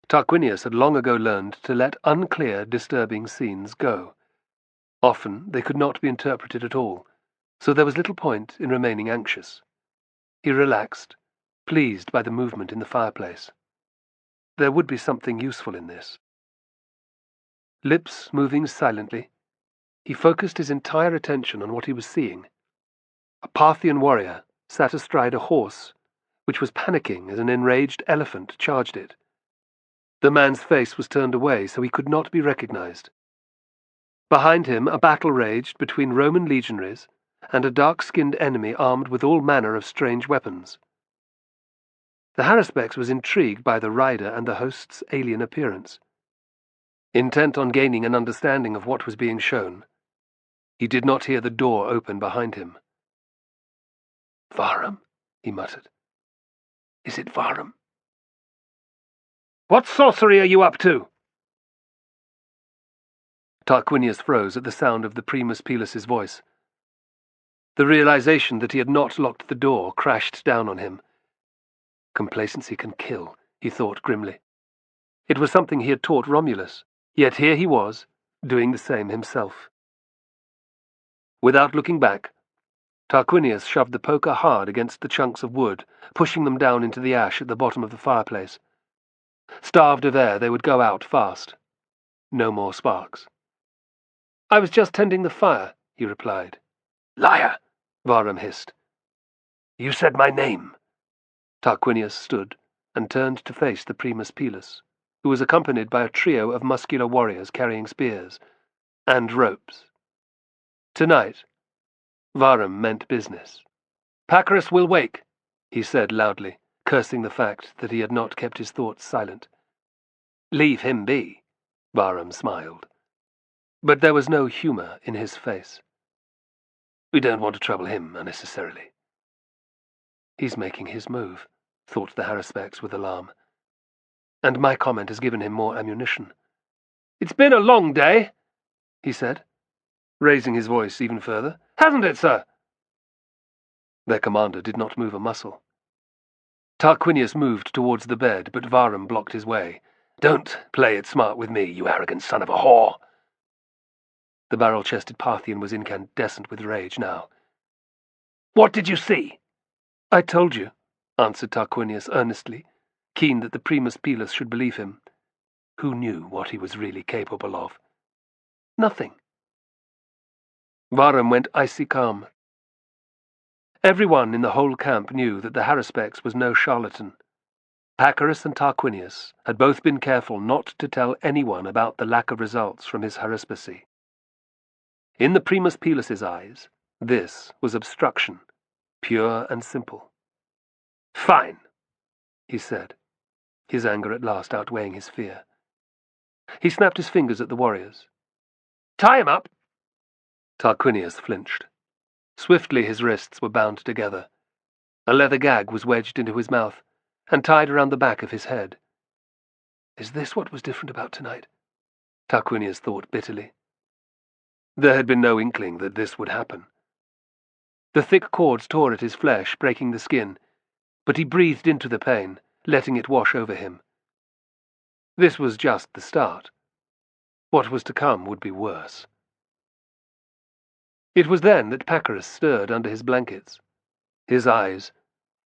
Tarquinius had long ago learned to let unclear, disturbing scenes go. Often they could not be interpreted at all, so there was little point in remaining anxious. He relaxed, pleased by the movement in the fireplace. There would be something useful in this. Lips moving silently, he focused his entire attention on what he was seeing. A Parthian warrior sat astride a horse, which was panicking as an enraged elephant charged it. The man's face was turned away, so he could not be recognized. Behind him, a battle raged between Roman legionaries and a dark-skinned enemy armed with all manner of strange weapons. The Harrispex was intrigued by the rider and the host's alien appearance. Intent on gaining an understanding of what was being shown, he did not hear the door open behind him. "Varum," he muttered. "Is it Varum?" "What sorcery are you up to?" Tarquinius froze at the sound of the Primus Pelus's voice. The realization that he had not locked the door crashed down on him. Complacency can kill, he thought grimly. It was something he had taught Romulus, yet here he was, doing the same himself. Without looking back, Tarquinius shoved the poker hard against the chunks of wood, pushing them down into the ash at the bottom of the fireplace. Starved of air, they would go out fast. No more sparks. "I was just tending the fire," he replied. "Liar!" Varum hissed. "You said my name." Tarquinius stood and turned to face the Primus Pilus, who was accompanied by a trio of muscular warriors carrying spears and ropes. Tonight, Varum meant business. "Pacorus will wake," he said loudly, cursing the fact that he had not kept his thoughts silent. "Leave him be." Bahram smiled. But there was no humour in his face. We don't want to trouble him unnecessarily. He's making his move, thought the Haruspex with alarm. And my comment has given him more ammunition. It's been a long day, he said, raising his voice even further. Hasn't it, sir? Their commander did not move a muscle. Tarquinius moved towards the bed, but Bahram blocked his way. Don't play it smart with me, you arrogant son of a whore! The barrel-chested Parthian was incandescent with rage now. What did you see? I told you, answered Tarquinius earnestly, keen that the Primus Pilus should believe him. Who knew what he was really capable of? Nothing. Bahram went icy calm. Everyone in the whole camp knew that the Haruspex was no charlatan. Pacorus and Tarquinius had both been careful not to tell anyone about the lack of results from his haruspicy. In the Primus Pilus's eyes, this was obstruction, pure and simple. Fine, he said, his anger at last outweighing his fear. He snapped his fingers at the warriors. Tie him up! Tarquinius flinched. Swiftly his wrists were bound together. A leather gag was wedged into his mouth and tied around the back of his head. Is this what was different about tonight? Tarquinius thought bitterly. There had been no inkling that this would happen. The thick cords tore at his flesh, breaking the skin, but he breathed into the pain, letting it wash over him. This was just the start. What was to come would be worse. It was then that Pacorus stirred under his blankets. His eyes,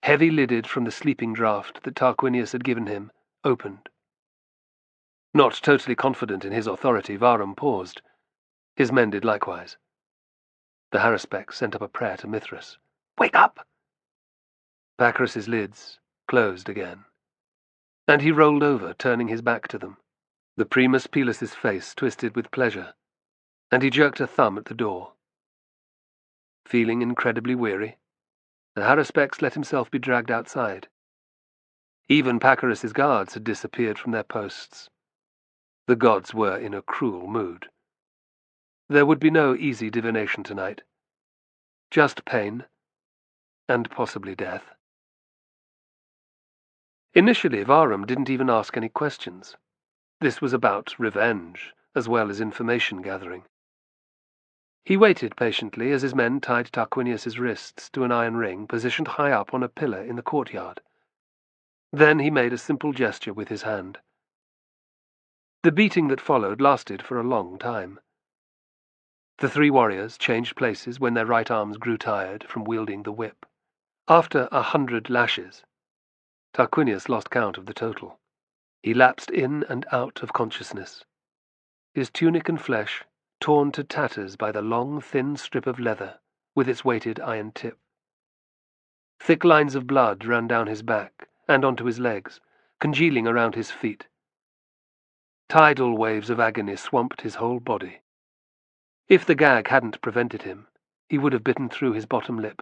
heavy-lidded from the sleeping draught that Tarquinius had given him, opened. Not totally confident in his authority, Bahram paused. His men did likewise. The Haruspex sent up a prayer to Mithras. Wake up! Pacorus's lids closed again, and he rolled over, turning his back to them. The Primus Pilus's face twisted with pleasure, and he jerked a thumb at the door. Feeling incredibly weary, the Haruspex let himself be dragged outside. Even Pacorus's guards had disappeared from their posts. The gods were in a cruel mood. There would be no easy divination tonight. Just pain, and possibly death. Initially, Bahram didn't even ask any questions. This was about revenge, as well as information gathering. He waited patiently as his men tied Tarquinius's wrists to an iron ring positioned high up on a pillar in the courtyard. Then he made a simple gesture with his hand. The beating that followed lasted for a long time. The three warriors changed places when their right arms grew tired from wielding the whip. After 100 lashes, Tarquinius lost count of the total. He lapsed in and out of consciousness, his tunic and flesh torn to tatters by the long, thin strip of leather with its weighted iron tip. Thick lines of blood ran down his back and onto his legs, congealing around his feet. Tidal waves of agony swamped his whole body. If the gag hadn't prevented him, he would have bitten through his bottom lip.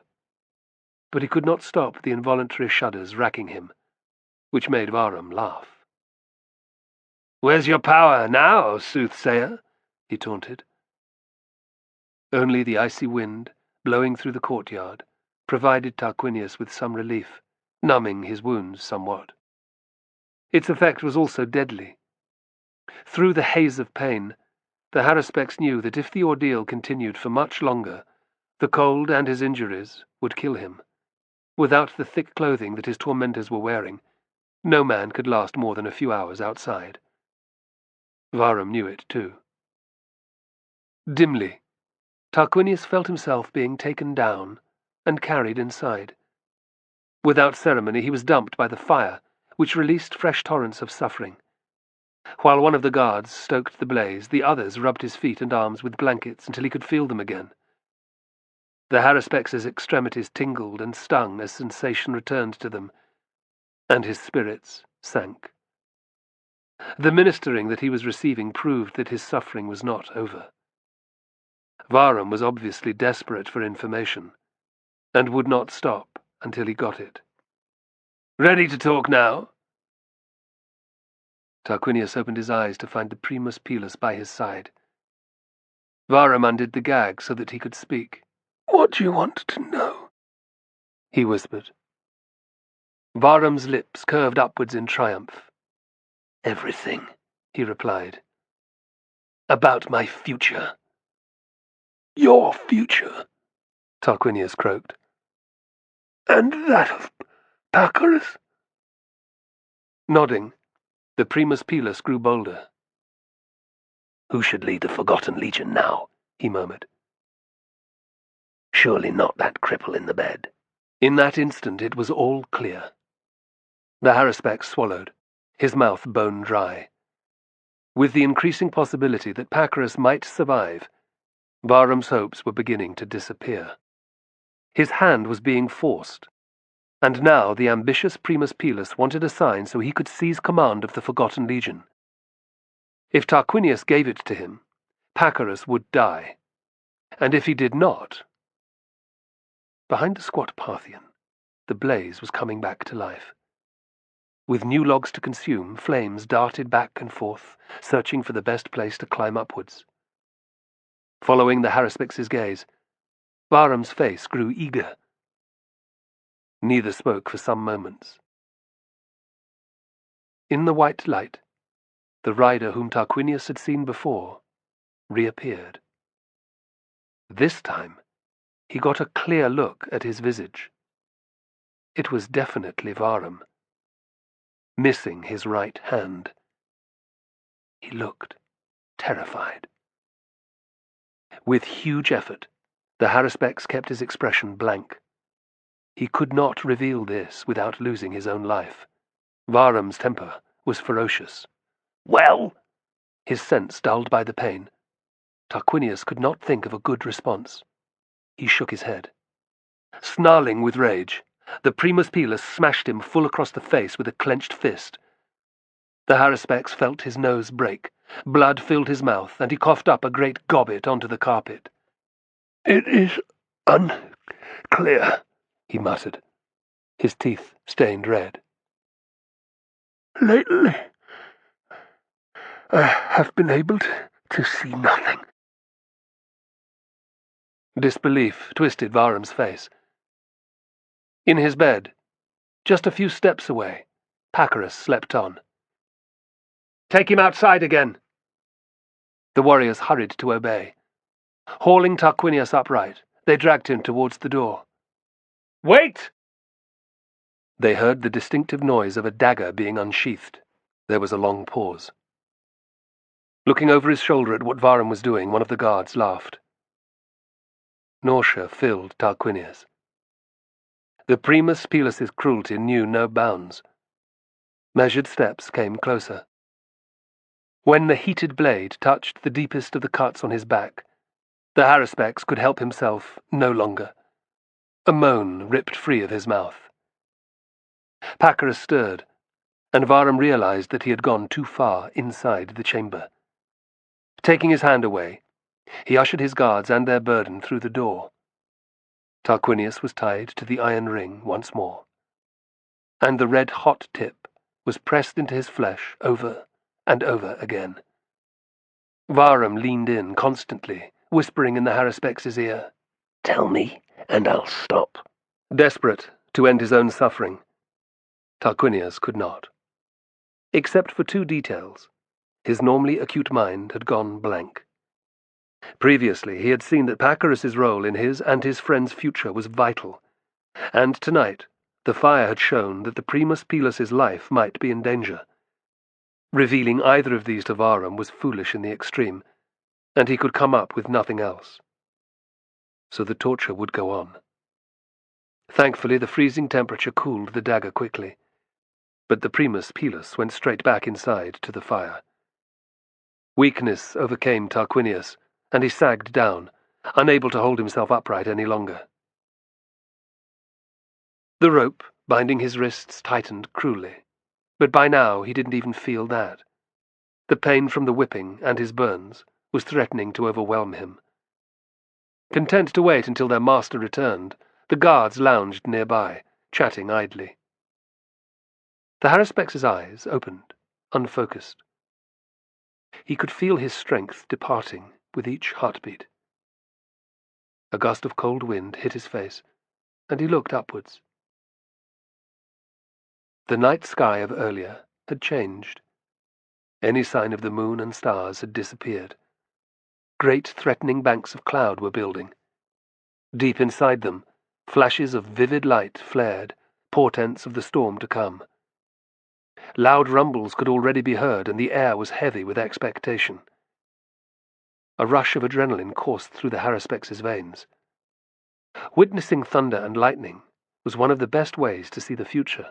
But he could not stop the involuntary shudders racking him, which made Bahram laugh. "Where's your power now, soothsayer?" he taunted. Only the icy wind, blowing through the courtyard, provided Tarquinius with some relief, numbing his wounds somewhat. Its effect was also deadly. Through the haze of pain, the Haruspex knew that if the ordeal continued for much longer, the cold and his injuries would kill him. Without the thick clothing that his tormentors were wearing, no man could last more than a few hours outside. Bahram knew it too. Dimly, Tarquinius felt himself being taken down and carried inside. Without ceremony, he was dumped by the fire, which released fresh torrents of suffering. While one of the guards stoked the blaze, the others rubbed his feet and arms with blankets until he could feel them again. The Haruspex's extremities tingled and stung as sensation returned to them, and his spirits sank. The ministering that he was receiving proved that his suffering was not over. Bahram was obviously desperate for information, and would not stop until he got it. "Ready to talk now?" Tarquinius opened his eyes to find the Primus Pilus by his side. Varum undid the gag so that he could speak. "What do you want to know?" he whispered. Varum's lips curved upwards in triumph. "Everything," he replied. "About my future." "Your future?" Tarquinius croaked. "And that of Pacorus?" Nodding, the Primus Pilus grew bolder. "Who should lead the Forgotten Legion now?" he murmured. "Surely not that cripple in the bed." In that instant it was all clear. The haruspex swallowed, his mouth bone dry. With the increasing possibility that Pacorus might survive, Varum's hopes were beginning to disappear. His hand was being forced, and now the ambitious Primus Pilus wanted a sign so he could seize command of the Forgotten Legion. If Tarquinius gave it to him, Pacorus would die, and if he did not... Behind the squat Parthian, the blaze was coming back to life. With new logs to consume, flames darted back and forth, searching for the best place to climb upwards. Following the haruspex's gaze, Varum's face grew eager. Neither spoke for some moments. In the white light, the rider whom Tarquinius had seen before reappeared. This time, he got a clear look at his visage. It was definitely Varum, missing his right hand. He looked terrified. With huge effort, the haruspex kept his expression blank. He could not reveal this without losing his own life. Varum's temper was ferocious. "Well?" His sense dulled by the pain. Tarquinius could not think of a good response. He shook his head. Snarling with rage, the Primus Pilus smashed him full across the face with a clenched fist. The haruspex felt his nose break. Blood filled his mouth, and he coughed up a great gobbet onto the carpet. "It is unclear," he muttered, his teeth stained red. "Lately, I have been able to see nothing." Disbelief twisted Varum's face. In his bed, just a few steps away, Pacorus slept on. "Take him outside again." The warriors hurried to obey. Hauling Tarquinius upright, they dragged him towards the door. "Wait!" They heard the distinctive noise of a dagger being unsheathed. There was a long pause. Looking over his shoulder at what Varum was doing, one of the guards laughed. Nausea filled Tarquinius. The Primus Pilus's cruelty knew no bounds. Measured steps came closer. When the heated blade touched the deepest of the cuts on his back, the haruspex could help himself no longer. A moan ripped free of his mouth. Pacorus stirred, and Varum realized that he had gone too far inside the chamber. Taking his hand away, he ushered his guards and their burden through the door. Tarquinius was tied to the iron ring once more, and the red-hot tip was pressed into his flesh over and over again. Varum leaned in constantly, whispering in the haruspex's ear, "Tell me, and I'll stop." Desperate to end his own suffering, Tarquinius could not. Except for two details, his normally acute mind had gone blank. Previously, he had seen that Pacorus's role in his and his friend's future was vital, and tonight the fire had shown that the Primus Pilus's life might be in danger. Revealing either of these to Varum was foolish in the extreme, and he could come up with nothing else. So the torture would go on. Thankfully, the freezing temperature cooled the dagger quickly, but the Primus Pilus went straight back inside to the fire. Weakness overcame Tarquinius, and he sagged down, unable to hold himself upright any longer. The rope binding his wrists tightened cruelly, but by now he didn't even feel that. The pain from the whipping and his burns was threatening to overwhelm him. Content to wait until their master returned, the guards lounged nearby, chatting idly. The haruspex's eyes opened, unfocused. He could feel his strength departing with each heartbeat. A gust of cold wind hit his face, and he looked upwards. The night sky of earlier had changed. Any sign of the moon and stars had disappeared. Great threatening banks of cloud were building. Deep inside them, flashes of vivid light flared, portents of the storm to come. Loud rumbles could already be heard, and the air was heavy with expectation. A rush of adrenaline coursed through the Harrispex's veins. Witnessing thunder and lightning was one of the best ways to see the future.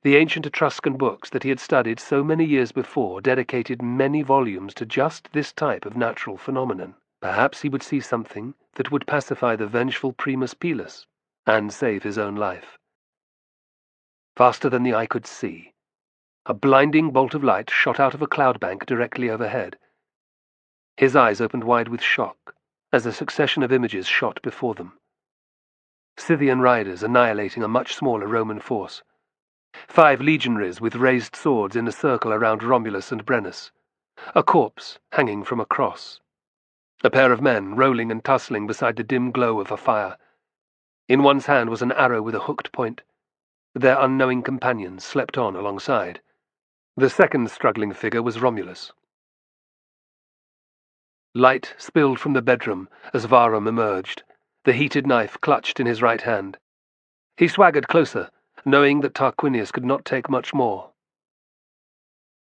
The ancient Etruscan books that he had studied so many years before dedicated many volumes to just this type of natural phenomenon. Perhaps he would see something that would pacify the vengeful Primus Pilus and save his own life. Faster than the eye could see, a blinding bolt of light shot out of a cloud bank directly overhead. His eyes opened wide with shock as a succession of images shot before them. Scythian riders annihilating a much smaller Roman force. 5 legionaries with raised swords in a circle around Romulus and Brennus. A corpse hanging from a cross. A pair of men rolling and tussling beside the dim glow of a fire. In one's hand was an arrow with a hooked point. Their unknowing companions slept on alongside. The second struggling figure was Romulus. Light spilled from the bedroom as Varum emerged, the heated knife clutched in his right hand. He swaggered closer, knowing that Tarquinius could not take much more.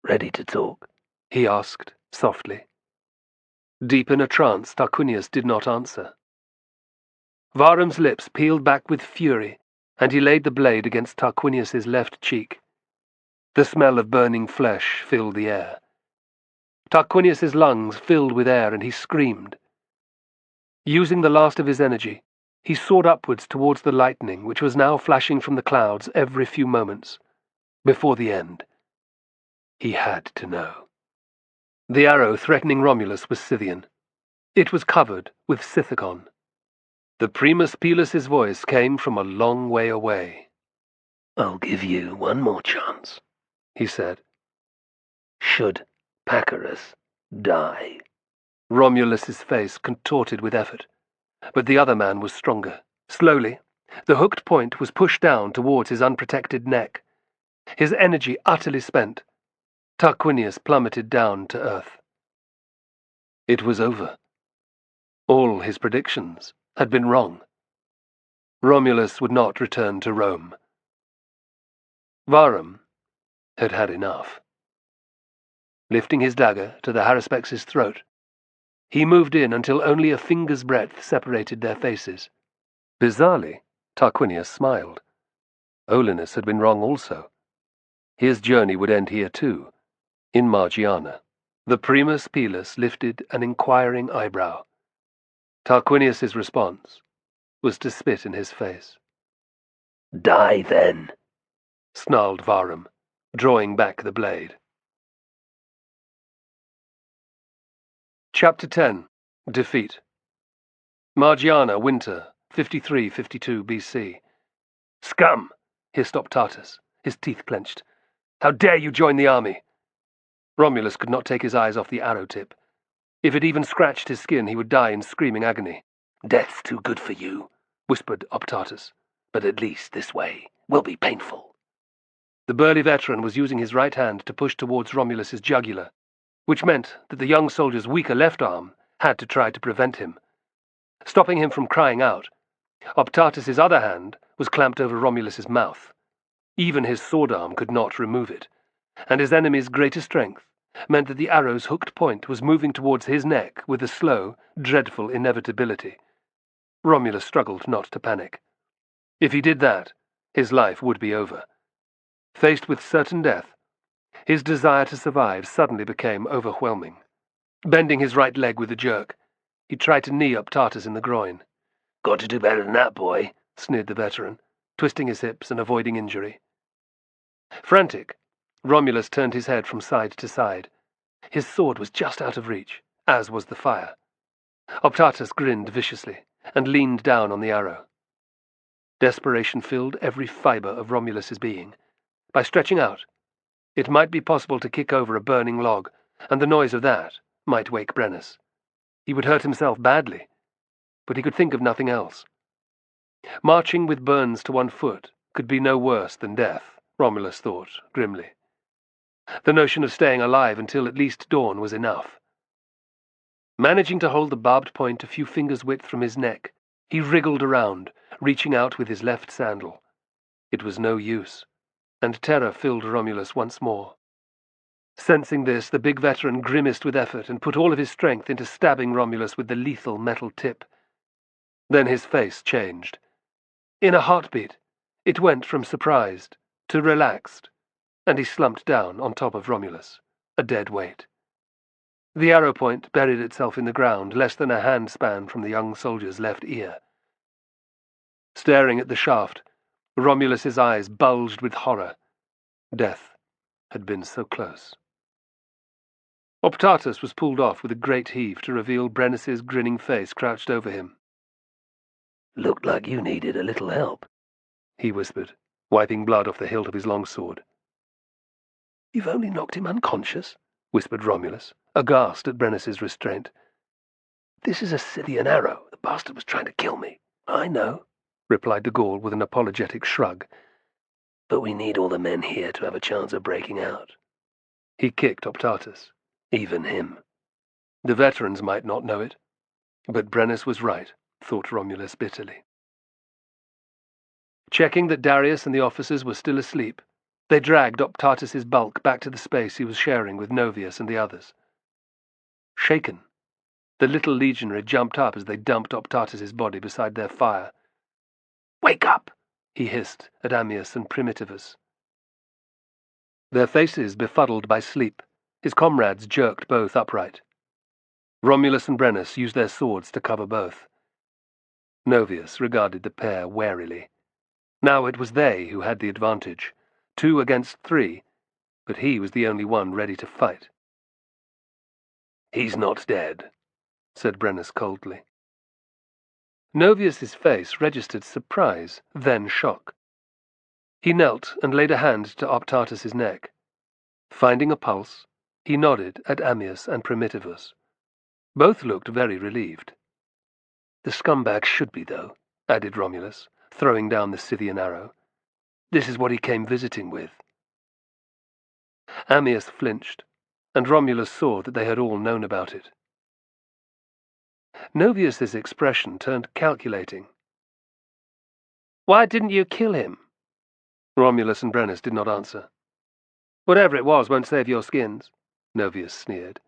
"Ready to talk?" he asked, softly. Deep in a trance, Tarquinius did not answer. Varum's lips peeled back with fury, and he laid the blade against Tarquinius's left cheek. The smell of burning flesh filled the air. Tarquinius's lungs filled with air, and he screamed. Using the last of his energy, he soared upwards towards the lightning, which was now flashing from the clouds every few moments. Before the end, he had to know. The arrow threatening Romulus was Scythian. It was covered with Scythicon. The Primus Pilus's voice came from a long way away. "I'll give you one more chance," he said. "Should Pacorus die?" Romulus's face contorted with effort, but the other man was stronger. Slowly, the hooked point was pushed down towards his unprotected neck. His energy utterly spent, Tarquinius plummeted down to earth. It was over. All his predictions had been wrong. Romulus would not return to Rome. Varum had had enough. Lifting his dagger to the Harrispex's throat, he moved in until only a finger's breadth separated their faces. Bizarrely, Tarquinius smiled. Olinus had been wrong also. His journey would end here too, in Margiana. The Primus Pilus lifted an inquiring eyebrow. Tarquinius's response was to spit in his face. "Die then," snarled Varum, drawing back the blade. Chapter 10. Defeat. Margiana, winter, 53-52 BC. "Scum!" hissed Optatus, his teeth clenched. "How dare you join the army?" Romulus could not take his eyes off the arrow tip. If it even scratched his skin, he would die in screaming agony. "Death's too good for you," whispered Optatus, "but at least this way will be painful." The burly veteran was using his right hand to push towards Romulus's jugular, which meant that the young soldier's weaker left arm had to try to prevent him. Stopping him from crying out, Optatus's other hand was clamped over Romulus's mouth. Even his sword arm could not remove it, and his enemy's greater strength meant that the arrow's hooked point was moving towards his neck with a slow, dreadful inevitability. Romulus struggled not to panic. If he did that, his life would be over. Faced with certain death, his desire to survive suddenly became overwhelming. Bending his right leg with a jerk, he tried to knee Optatus in the groin. "Got to do better than that, boy," sneered the veteran, twisting his hips and avoiding injury. Frantic, Romulus turned his head from side to side. His sword was just out of reach, as was the fire. Optatus grinned viciously and leaned down on the arrow. Desperation filled every fibre of Romulus's being. By stretching out, It might be possible to kick over a burning log, and the noise of that might wake Brennus. He would hurt himself badly, but he could think of nothing else. Marching with burns to one foot could be no worse than death, Romulus thought grimly. The notion of staying alive until at least dawn was enough. Managing to hold the barbed point a few fingers' width from his neck, he wriggled around, reaching out with his left sandal. It was no use, and terror filled Romulus once more. Sensing this, the big veteran grimaced with effort and put all of his strength into stabbing Romulus with the lethal metal tip. Then his face changed. In a heartbeat, it went from surprised to relaxed, and he slumped down on top of Romulus, a dead weight. The arrow point buried itself in the ground less than a handspan from the young soldier's left ear. Staring at the shaft, Romulus's eyes bulged with horror. Death had been so close. Optatus was pulled off with a great heave to reveal Brennus's grinning face crouched over him. "Looked like you needed a little help," he whispered, wiping blood off the hilt of his longsword. "You've only knocked him unconscious," whispered Romulus, aghast at Brennus's restraint. "This is a Scythian arrow. The bastard was trying to kill me." "I know," replied the Gaul with an apologetic shrug. "But we need all the men here to have a chance of breaking out." He kicked Optatus. "Even him." The veterans might not know it, but Brennus was right, thought Romulus bitterly. Checking that Darius and the officers were still asleep, they dragged Optatus's bulk back to the space he was sharing with Novius and the others. Shaken, the little legionary jumped up as they dumped Optatus's body beside their fire. "Wake up!" he hissed at Ammius and Primitivus. Their faces befuddled by sleep, his comrades jerked both upright. Romulus and Brennus used their swords to cover both. Novius regarded the pair warily. Now it was they who had the advantage, 2 against 3, but he was the only one ready to fight. "He's not dead," said Brennus coldly. Novius's face registered surprise, then shock. He knelt and laid a hand to Optatus's neck. Finding a pulse, he nodded at Ammius and Primitivus. Both looked very relieved. "The scumbag should be, though," added Romulus, throwing down the Scythian arrow. "This is what he came visiting with." Ammius flinched, and Romulus saw that they had all known about it. Novius's expression turned calculating. "Why didn't you kill him?" Romulus and Brennus did not answer. "Whatever it was won't save your skins," Novius sneered.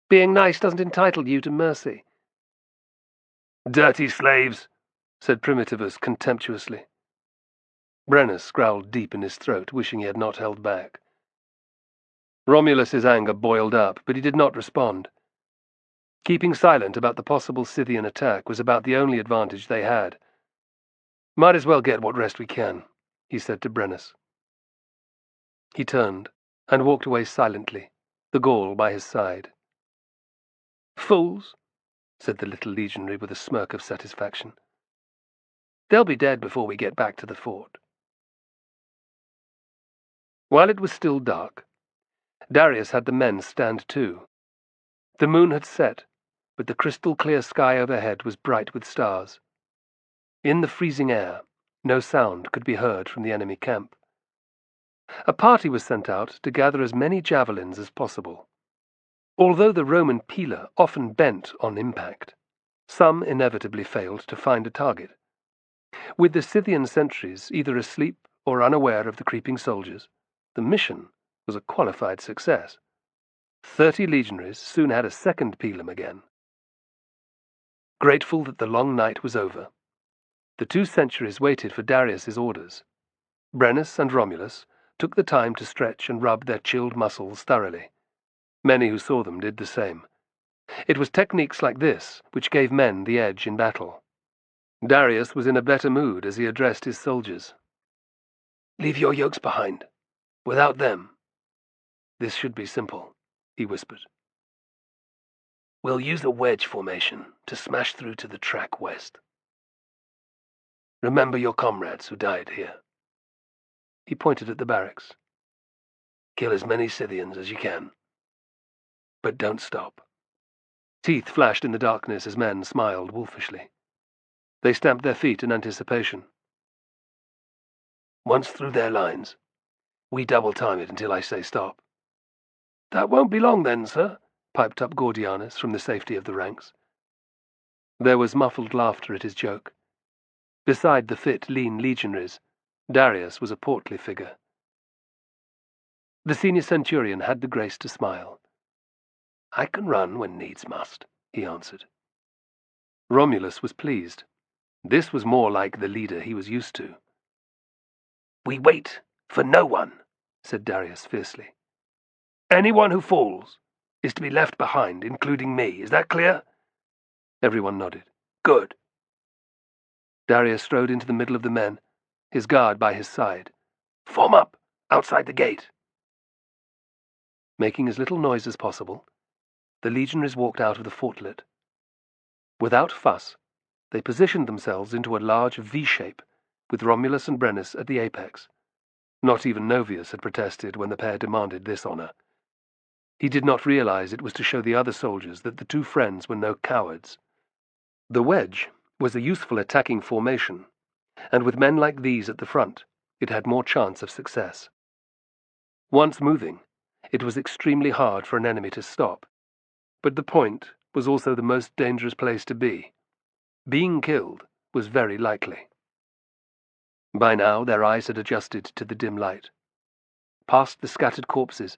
"Being nice doesn't entitle you to mercy." "Dirty slaves," said Primitivus contemptuously. Brennus growled deep in his throat, wishing he had not held back. Romulus's anger boiled up, but he did not respond. Keeping silent about the possible Scythian attack was about the only advantage they had. "Might as well get what rest we can," he said to Brennus. He turned and walked away silently, the Gaul by his side. "Fools," said the little legionary with a smirk of satisfaction. "They'll be dead before we get back to the fort." While it was still dark, Darius had the men stand to. The moon had set, but the crystal-clear sky overhead was bright with stars. In the freezing air, no sound could be heard from the enemy camp. A party was sent out to gather as many javelins as possible. Although the Roman peeler often bent on impact, some inevitably failed to find a target. With the Scythian sentries either asleep or unaware of the creeping soldiers, the mission was a qualified success. 30 legionaries soon had a second pilum again. Grateful that the long night was over, the 2 sentries waited for Darius's orders. Brennus and Romulus took the time to stretch and rub their chilled muscles thoroughly. Many who saw them did the same. It was techniques like this which gave men the edge in battle. Darius was in a better mood as he addressed his soldiers. "Leave your yokes behind. Without them, this should be simple," he whispered. "We'll use the wedge formation to smash through to the track west. Remember your comrades who died here." He pointed at the barracks. Kill as many Scythians as you can. But don't stop. Teeth flashed in the darkness as men smiled wolfishly. They stamped their feet in anticipation. Once through their lines, we double-time it until I say stop. That won't be long then, sir, piped up Gordianus from the safety of the ranks. There was muffled laughter at his joke. Beside the fit, lean legionaries, Darius was a portly figure. The senior centurion had the grace to smile. I can run when needs must, he answered. Romulus was pleased. This was more like the leader he was used to. We wait for no one, said Darius fiercely. Anyone who falls is to be left behind, including me. Is that clear? Everyone nodded. Good. Darius strode into the middle of the men, his guard by his side. Form up outside the gate. Making as little noise as possible, the legionaries walked out of the fortlet. Without fuss, they positioned themselves into a large V-shape, with Romulus and Brennus at the apex. Not even Novius had protested when the pair demanded this honor. He did not realize it was to show the other soldiers that the two friends were no cowards. The wedge was a useful attacking formation, and with men like these at the front, it had more chance of success. Once moving, it was extremely hard for an enemy to stop, but the point was also the most dangerous place to be. Being killed was very likely. By now their eyes had adjusted to the dim light. Past the scattered corpses,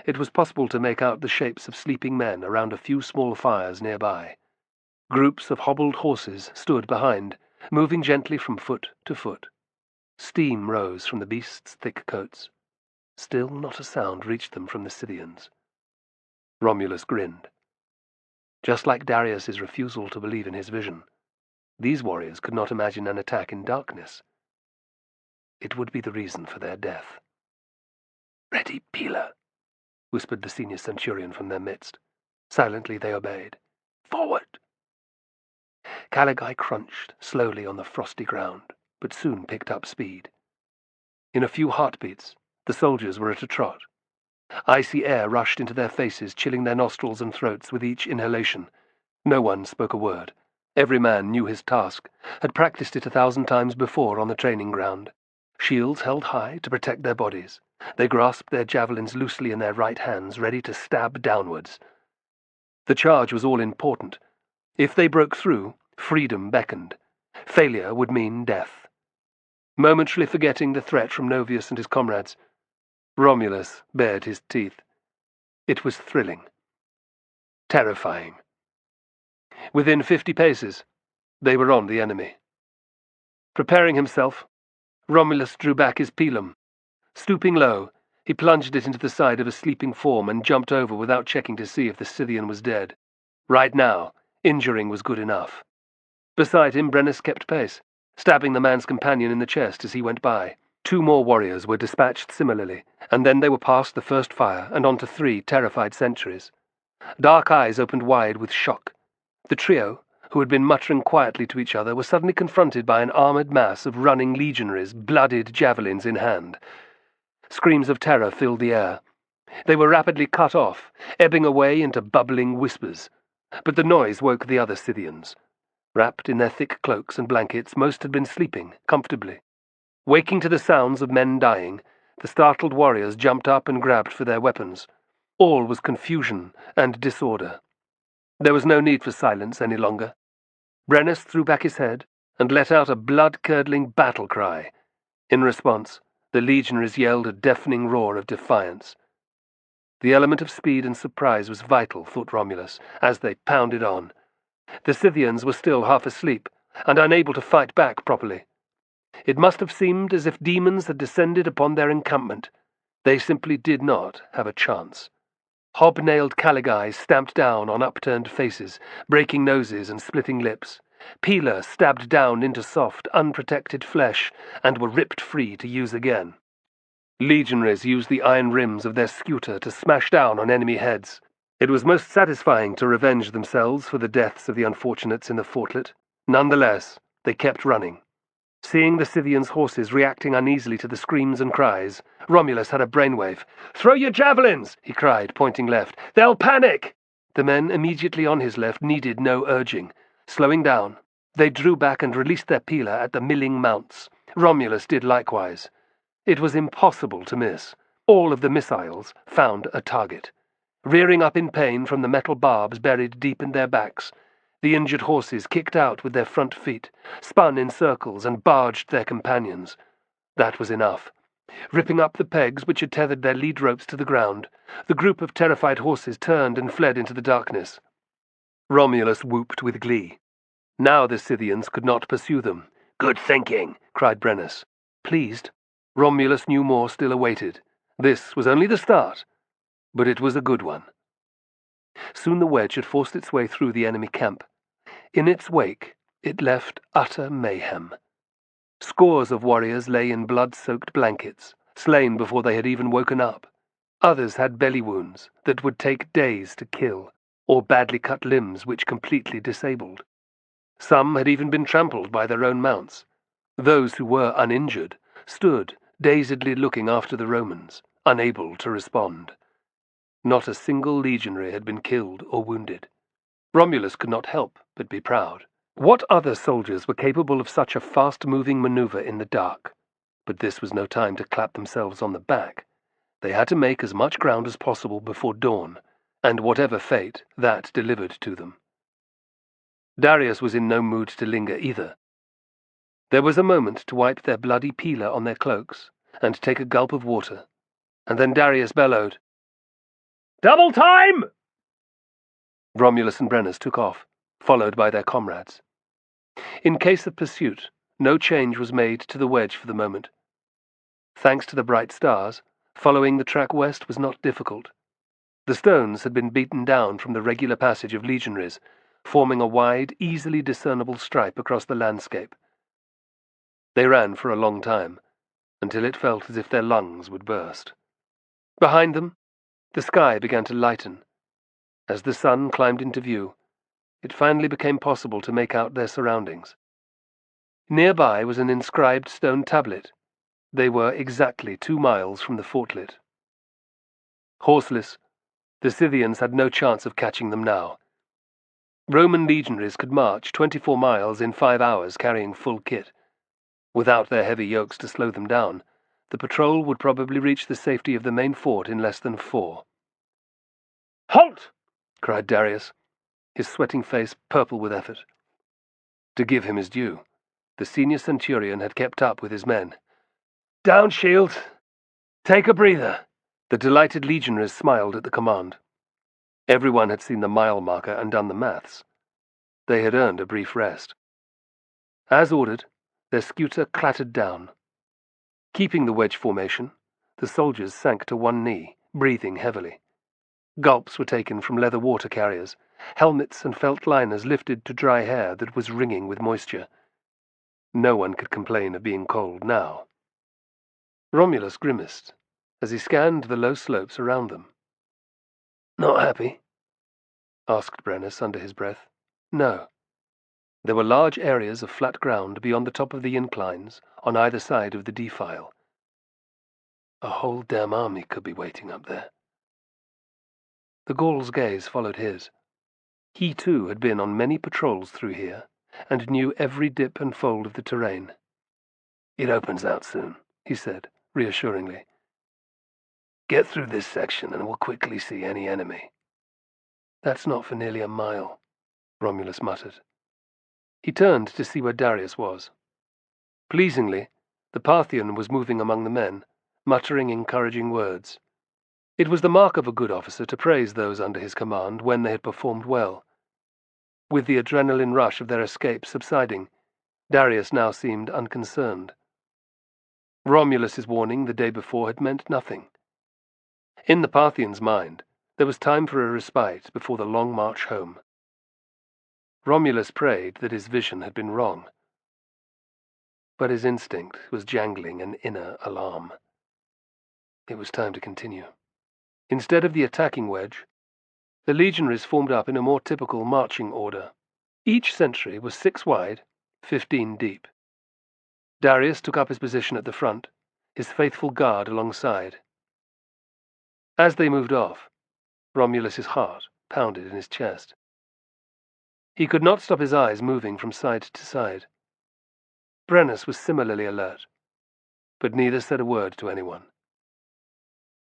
it was possible to make out the shapes of sleeping men around a few small fires nearby. Groups of hobbled horses stood behind, moving gently from foot to foot. Steam rose from the beasts' thick coats. Still not a sound reached them from the Scythians. Romulus grinned. Just like Darius's refusal to believe in his vision, these warriors could not imagine an attack in darkness. It would be the reason for their death. "Ready, Peeler," whispered the senior centurion from their midst. Silently they obeyed. "Forward!" Caligae crunched slowly on the frosty ground, but soon picked up speed. In a few heartbeats, the soldiers were at a trot. Icy air rushed into their faces, chilling their nostrils and throats with each inhalation. No one spoke a word. Every man knew his task, had practiced it 1,000 times before on the training ground. Shields held high to protect their bodies. They grasped their javelins loosely in their right hands, ready to stab downwards. The charge was all important. If they broke through, freedom beckoned. Failure would mean death. Momentarily forgetting the threat from Novius and his comrades, Romulus bared his teeth. It was thrilling. Terrifying. Within 50 paces, they were on the enemy. Preparing himself, Romulus drew back his pilum. Stooping low, he plunged it into the side of a sleeping form and jumped over without checking to see if the Scythian was dead. Right now, injuring was good enough. Beside him, Brennus kept pace, stabbing the man's companion in the chest as he went by. 2 more warriors were dispatched similarly, and then they were past the first fire and on to 3 terrified sentries. Dark eyes opened wide with shock. The trio, who had been muttering quietly to each other, were suddenly confronted by an armoured mass of running legionaries, blooded javelins in hand. Screams of terror filled the air. They were rapidly cut off, ebbing away into bubbling whispers. But the noise woke the other Scythians. Wrapped in their thick cloaks and blankets, most had been sleeping comfortably. Waking to the sounds of men dying, the startled warriors jumped up and grabbed for their weapons. All was confusion and disorder. There was no need for silence any longer. Brennus threw back his head and let out a blood-curdling battle cry. In response, the legionaries yelled a deafening roar of defiance. The element of speed and surprise was vital, thought Romulus, as they pounded on. The Scythians were still half asleep and unable to fight back properly. It must have seemed as if demons had descended upon their encampment. They simply did not have a chance. Hob-nailed Caligae stamped down on upturned faces, breaking noses and splitting lips. Peeler stabbed down into soft, unprotected flesh and were ripped free to use again. Legionaries used the iron rims of their scuter to smash down on enemy heads. It was most satisfying to revenge themselves for the deaths of the unfortunates in the fortlet. Nonetheless, they kept running. Seeing the Scythians' horses reacting uneasily to the screams and cries, Romulus had a brainwave. "Throw your javelins!" he cried, pointing left. "They'll panic!" The men immediately on his left needed no urging. Slowing down, they drew back and released their pila at the milling mounts. Romulus did likewise. It was impossible to miss. All of the missiles found a target. Rearing up in pain from the metal barbs buried deep in their backs, the injured horses kicked out with their front feet, spun in circles, and barged their companions. That was enough. Ripping up the pegs which had tethered their lead ropes to the ground, the group of terrified horses turned and fled into the darkness. Romulus whooped with glee. Now the Scythians could not pursue them. "Good thinking," cried Brennus. Pleased, Romulus knew more still awaited. This was only the start, but it was a good one. Soon the wedge had forced its way through the enemy camp. In its wake, it left utter mayhem. Scores of warriors lay in blood-soaked blankets, slain before they had even woken up. Others had belly wounds that would take days to kill, or badly cut limbs which completely disabled. Some had even been trampled by their own mounts. Those who were uninjured stood dazedly looking after the Romans, unable to respond. Not a single legionary had been killed or wounded. Romulus could not help but be proud. What other soldiers were capable of such a fast-moving maneuver in the dark? But this was no time to clap themselves on the back. They had to make as much ground as possible before dawn, and whatever fate that delivered to them. Darius was in no mood to linger either. There was a moment to wipe their bloody pila on their cloaks and take a gulp of water, and then Darius bellowed, "Double time!" Romulus and Brennus took off, followed by their comrades. In case of pursuit, no change was made to the wedge for the moment. Thanks to the bright stars, following the track west was not difficult. The stones had been beaten down from the regular passage of legionaries, forming a wide, easily discernible stripe across the landscape. They ran for a long time, until it felt as if their lungs would burst. Behind them, the sky began to lighten. As the sun climbed into view, it finally became possible to make out their surroundings. Nearby was an inscribed stone tablet. They were exactly 2 miles from the fortlet. Horseless, the Scythians had no chance of catching them now. Roman legionaries could march 24 miles in 5 hours carrying full kit. Without their heavy yokes to slow them down, the patrol would probably reach the safety of the main fort in less than 4. "Halt!" cried Darius, his sweating face purple with effort. To give him his due, the senior centurion had kept up with his men. "Down, shields! Take a breather!" The delighted legionaries smiled at the command. Everyone had seen the mile marker and done the maths. They had earned a brief rest. As ordered, their scooter clattered down. Keeping the wedge formation, the soldiers sank to one knee, breathing heavily. Gulps were taken from leather water carriers, helmets and felt liners lifted to dry hair that was wringing with moisture. No one could complain of being cold now. Romulus grimaced as he scanned the low slopes around them. "Not happy?" asked Brennus under his breath. No. There were large areas of flat ground beyond the top of the inclines on either side of the defile. A whole damn army could be waiting up there. The Gaul's gaze followed his. He too had been on many patrols through here, and knew every dip and fold of the terrain. "It opens out soon," he said, reassuringly. "Get through this section and we'll quickly see any enemy." "That's not for nearly a mile," Romulus muttered. He turned to see where Darius was. Pleasingly, the Parthian was moving among the men, muttering encouraging words. It was the mark of a good officer to praise those under his command when they had performed well. With the adrenaline rush of their escape subsiding, Darius now seemed unconcerned. Romulus's warning the day before had meant nothing. In the Parthian's mind, there was time for a respite before the long march home. Romulus prayed that his vision had been wrong. But his instinct was jangling an inner alarm. It was time to continue. Instead of the attacking wedge, the legionaries formed up in a more typical marching order. Each sentry was 6 wide, 15 deep. Darius took up his position at the front, his faithful guard alongside. As they moved off, Romulus's heart pounded in his chest. He could not stop his eyes moving from side to side. Brennus was similarly alert, but neither said a word to anyone.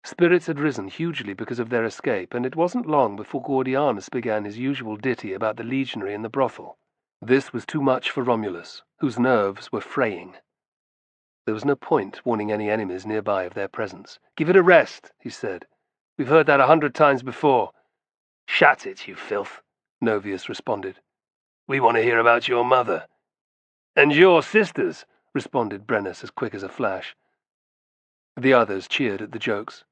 Spirits had risen hugely because of their escape, and it wasn't long before Gordianus began his usual ditty about the legionary in the brothel. This was too much for Romulus, whose nerves were fraying. There was no point warning any enemies nearby of their presence. "Give it a rest," he said. "We've heard that 100 times before." "Shut it, you filth," Novius responded. "We want to hear about your mother." "And your sisters," responded Brennus as quick as a flash. The others cheered at the jokes.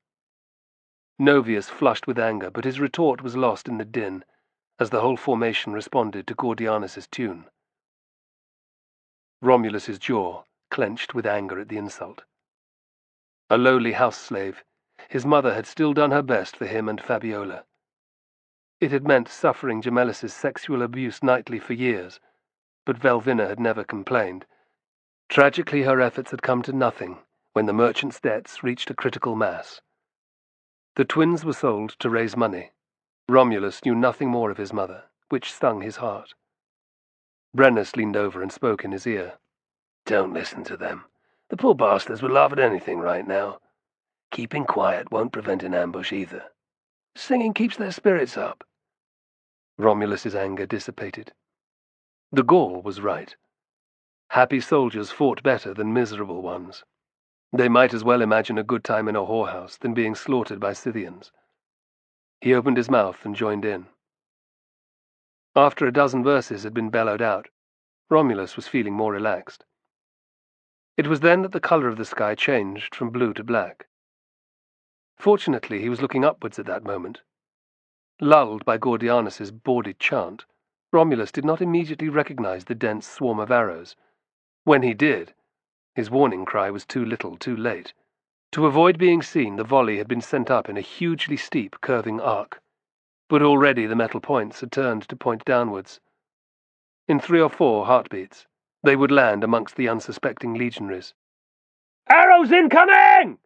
Novius flushed with anger, but his retort was lost in the din, as the whole formation responded to Gordianus's tune. Romulus's jaw clenched with anger at the insult. A lowly house slave, his mother had still done her best for him and Fabiola. It had meant suffering Gemellis's sexual abuse nightly for years, but Velvina had never complained. Tragically, her efforts had come to nothing when the merchant's debts reached a critical mass. The twins were sold to raise money. Romulus knew nothing more of his mother, which stung his heart. Brennus leaned over and spoke in his ear. "Don't listen to them. The poor bastards would laugh at anything right now. Keeping quiet won't prevent an ambush either. Singing keeps their spirits up." Romulus's anger dissipated. The Gaul was right. Happy soldiers fought better than miserable ones. They might as well imagine a good time in a whorehouse than being slaughtered by Scythians. He opened his mouth and joined in. After a dozen verses had been bellowed out, Romulus was feeling more relaxed. It was then that the colour of the sky changed from blue to black. Fortunately, he was looking upwards at that moment. Lulled by Gordianus's bawdy chant, Romulus did not immediately recognize the dense swarm of arrows. When he did, his warning cry was too little, too late. To avoid being seen, the volley had been sent up in a hugely steep, curving arc, but already the metal points had turned to point downwards. In 3 or 4 heartbeats, they would land amongst the unsuspecting legionaries. "Arrows incoming!"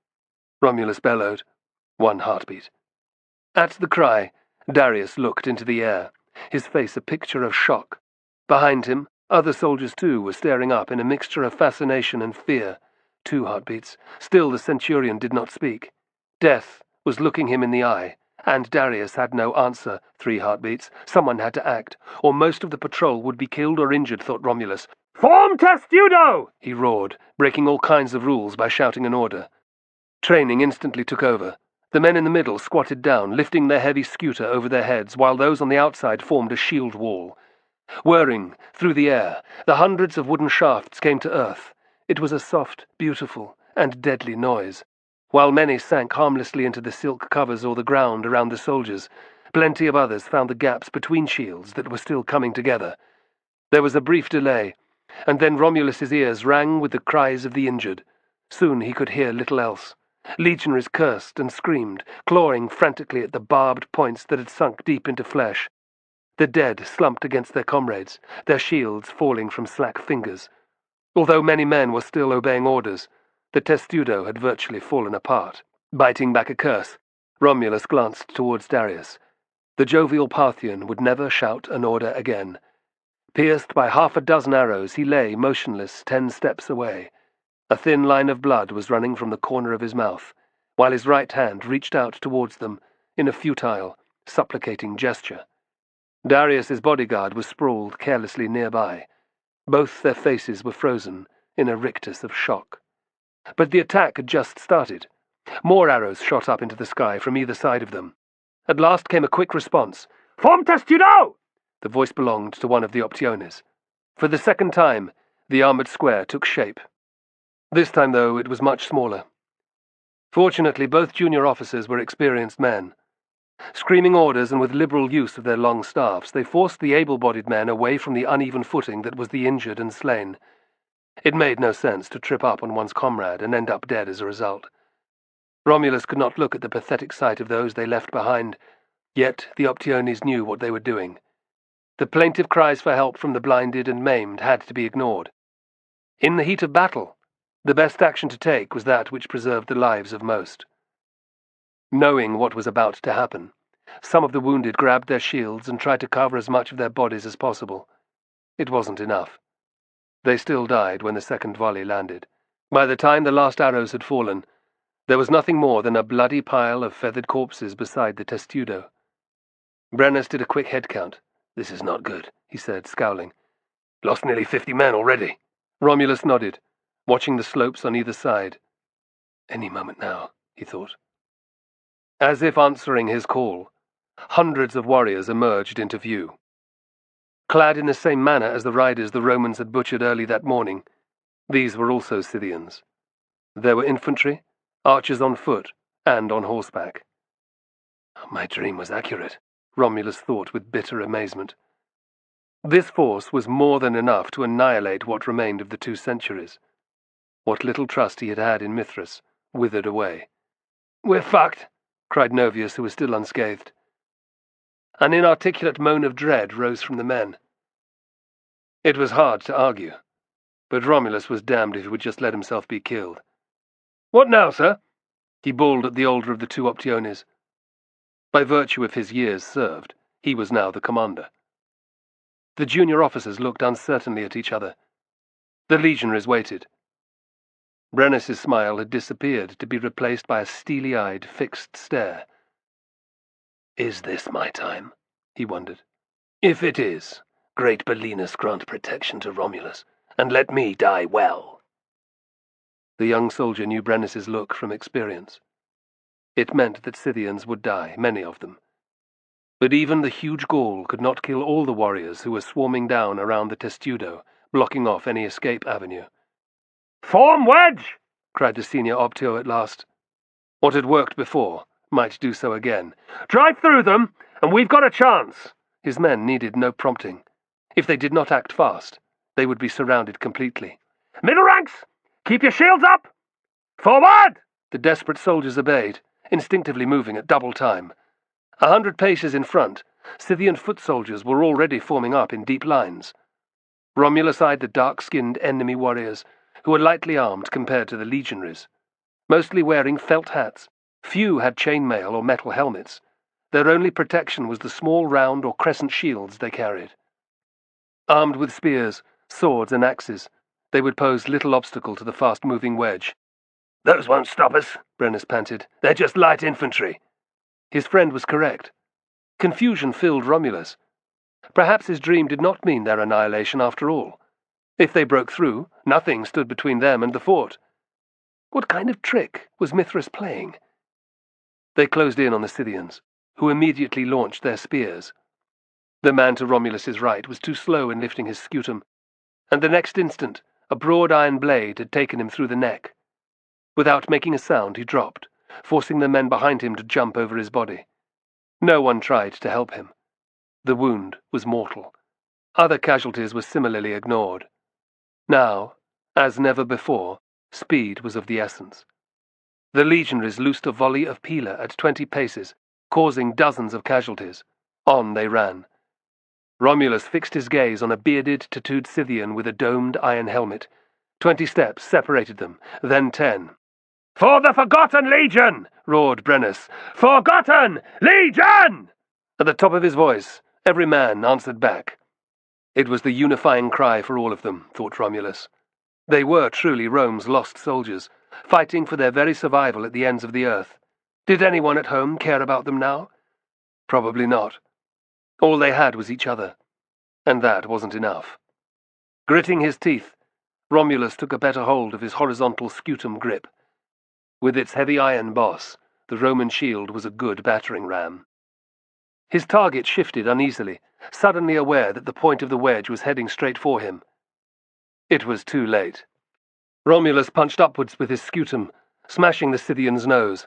Romulus bellowed. 1 heartbeat. At the cry, Darius looked into the air, his face a picture of shock. Behind him, other soldiers too were staring up in a mixture of fascination and fear. 2 heartbeats. Still the centurion did not speak. Death was looking him in the eye, and Darius had no answer. 3 heartbeats. Someone had to act, or most of the patrol would be killed or injured, thought Romulus. "Form testudo!" he roared, breaking all kinds of rules by shouting an order. Training instantly took over. The men in the middle squatted down, lifting their heavy scuta over their heads, while those on the outside formed a shield wall. Whirring through the air, the hundreds of wooden shafts came to earth. It was a soft, beautiful, and deadly noise. While many sank harmlessly into the silk covers or the ground around the soldiers, plenty of others found the gaps between shields that were still coming together. There was a brief delay, and then Romulus's ears rang with the cries of the injured. Soon he could hear little else. Legionaries cursed and screamed, clawing frantically at the barbed points that had sunk deep into flesh. The dead slumped against their comrades, their shields falling from slack fingers. Although many men were still obeying orders, the testudo had virtually fallen apart. Biting back a curse, Romulus glanced towards Darius. The jovial Parthian would never shout an order again. Pierced by 6 arrows, he lay motionless 10 steps away. A thin line of blood was running from the corner of his mouth, while his right hand reached out towards them in a futile, supplicating gesture. Darius's bodyguard was sprawled carelessly nearby. Both their faces were frozen in a rictus of shock. But the attack had just started. More arrows shot up into the sky from either side of them. At last came a quick response. "Form testudo!" The voice belonged to one of the Optiones. For the second time, the armoured square took shape. This time, though, it was much smaller. Fortunately, both junior officers were experienced men. Screaming orders and with liberal use of their long staffs, they forced the able-bodied men away from the uneven footing that was the injured and slain. It made no sense to trip up on one's comrade and end up dead as a result. Romulus could not look at the pathetic sight of those they left behind, yet the Optiones knew what they were doing. The plaintive cries for help from the blinded and maimed had to be ignored. In the heat of battle, the best action to take was that which preserved the lives of most. Knowing what was about to happen, some of the wounded grabbed their shields and tried to cover as much of their bodies as possible. It wasn't enough. They still died when the second volley landed. By the time the last arrows had fallen, there was nothing more than a bloody pile of feathered corpses beside the testudo. Brennus did a quick head count. "This is not good," he said, scowling. "Lost nearly 50 men already." Romulus nodded, watching the slopes on either side. Any moment now, he thought. As if answering his call, hundreds of warriors emerged into view. Clad in the same manner as the riders the Romans had butchered early that morning, these were also Scythians. There were infantry, archers on foot, and on horseback. My dream was accurate, Romulus thought with bitter amazement. This force was more than enough to annihilate what remained of the 2 centuries. What little trust he had had in Mithras withered away. "We're fucked," cried Novius, who was still unscathed. An inarticulate moan of dread rose from the men. It was hard to argue, but Romulus was damned if he would just let himself be killed. "What now, sir?" He bawled at the older of the 2 Optiones. By virtue of his years served, he was now the commander. The junior officers looked uncertainly at each other. The legionaries waited. Brennus's smile had disappeared to be replaced by a steely-eyed, fixed stare. "Is this my time?" he wondered. "If it is, great Belinus grant protection to Romulus, and let me die well." The young soldier knew Brennus's look from experience. It meant that Scythians would die, many of them. But even the huge Gaul could not kill all the warriors who were swarming down around the testudo, blocking off any escape avenue. "Form wedge!" cried the senior Optio at last. What had worked before might do so again. "Drive through them, and we've got a chance." His men needed no prompting. If they did not act fast, they would be surrounded completely. "Middle ranks! Keep your shields up! Forward!" The desperate soldiers obeyed, instinctively moving at double time. 100 paces in front, Scythian foot soldiers were already forming up in deep lines. Romulus eyed the dark-skinned enemy warriors, who were lightly armed compared to the legionaries, mostly wearing felt hats. Few had chainmail or metal helmets. Their only protection was the small round or crescent shields they carried. Armed with spears, swords, and axes, they would pose little obstacle to the fast-moving wedge. "Those won't stop us," Brennus panted. "They're just light infantry." His friend was correct. Confusion filled Romulus. Perhaps his dream did not mean their annihilation after all. If they broke through, nothing stood between them and the fort. What kind of trick was Mithras playing? They closed in on the Scythians, who immediately launched their spears. The man to Romulus's right was too slow in lifting his scutum, and the next instant a broad iron blade had taken him through the neck. Without making a sound, he dropped, forcing the men behind him to jump over his body. No one tried to help him. The wound was mortal. Other casualties were similarly ignored. Now, as never before, speed was of the essence. The legionaries loosed a volley of pila at 20 paces, causing dozens of casualties. On they ran. Romulus fixed his gaze on a bearded, tattooed Scythian with a domed iron helmet. 20 steps separated them, then 10. "For the Forgotten Legion!" roared Brennus. "Forgotten Legion!" At the top of his voice, every man answered back. It was the unifying cry for all of them, thought Romulus. They were truly Rome's lost soldiers, fighting for their very survival at the ends of the earth. Did anyone at home care about them now? Probably not. All they had was each other, and that wasn't enough. Gritting his teeth, Romulus took a better hold of his horizontal scutum grip. With its heavy iron boss, the Roman shield was a good battering ram. His target shifted uneasily, suddenly aware that the point of the wedge was heading straight for him. It was too late. Romulus punched upwards with his scutum, smashing the Scythian's nose.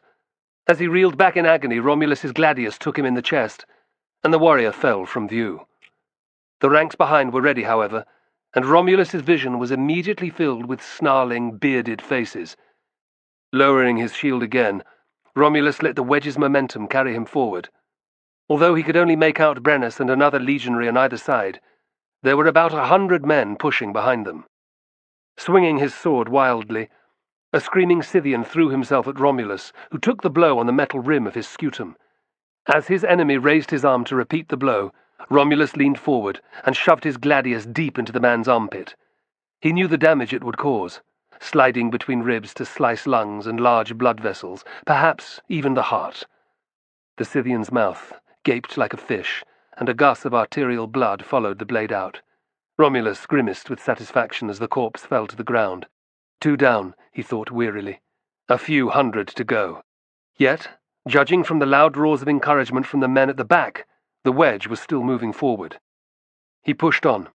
As he reeled back in agony, Romulus's gladius took him in the chest, and the warrior fell from view. The ranks behind were ready, however, and Romulus's vision was immediately filled with snarling, bearded faces. Lowering his shield again, Romulus let the wedge's momentum carry him forward. Although he could only make out Brennus and another legionary on either side, there were about 100 men pushing behind them. Swinging his sword wildly, a screaming Scythian threw himself at Romulus, who took the blow on the metal rim of his scutum. As his enemy raised his arm to repeat the blow, Romulus leaned forward and shoved his gladius deep into the man's armpit. He knew the damage it would cause, sliding between ribs to slice lungs and large blood vessels, perhaps even the heart. The Scythian's mouth gaped like a fish, and a gush of arterial blood followed the blade out. Romulus grimaced with satisfaction as the corpse fell to the ground. 2 down, he thought wearily. A few hundred to go. Yet, judging from the loud roars of encouragement from the men at the back, the wedge was still moving forward. He pushed on.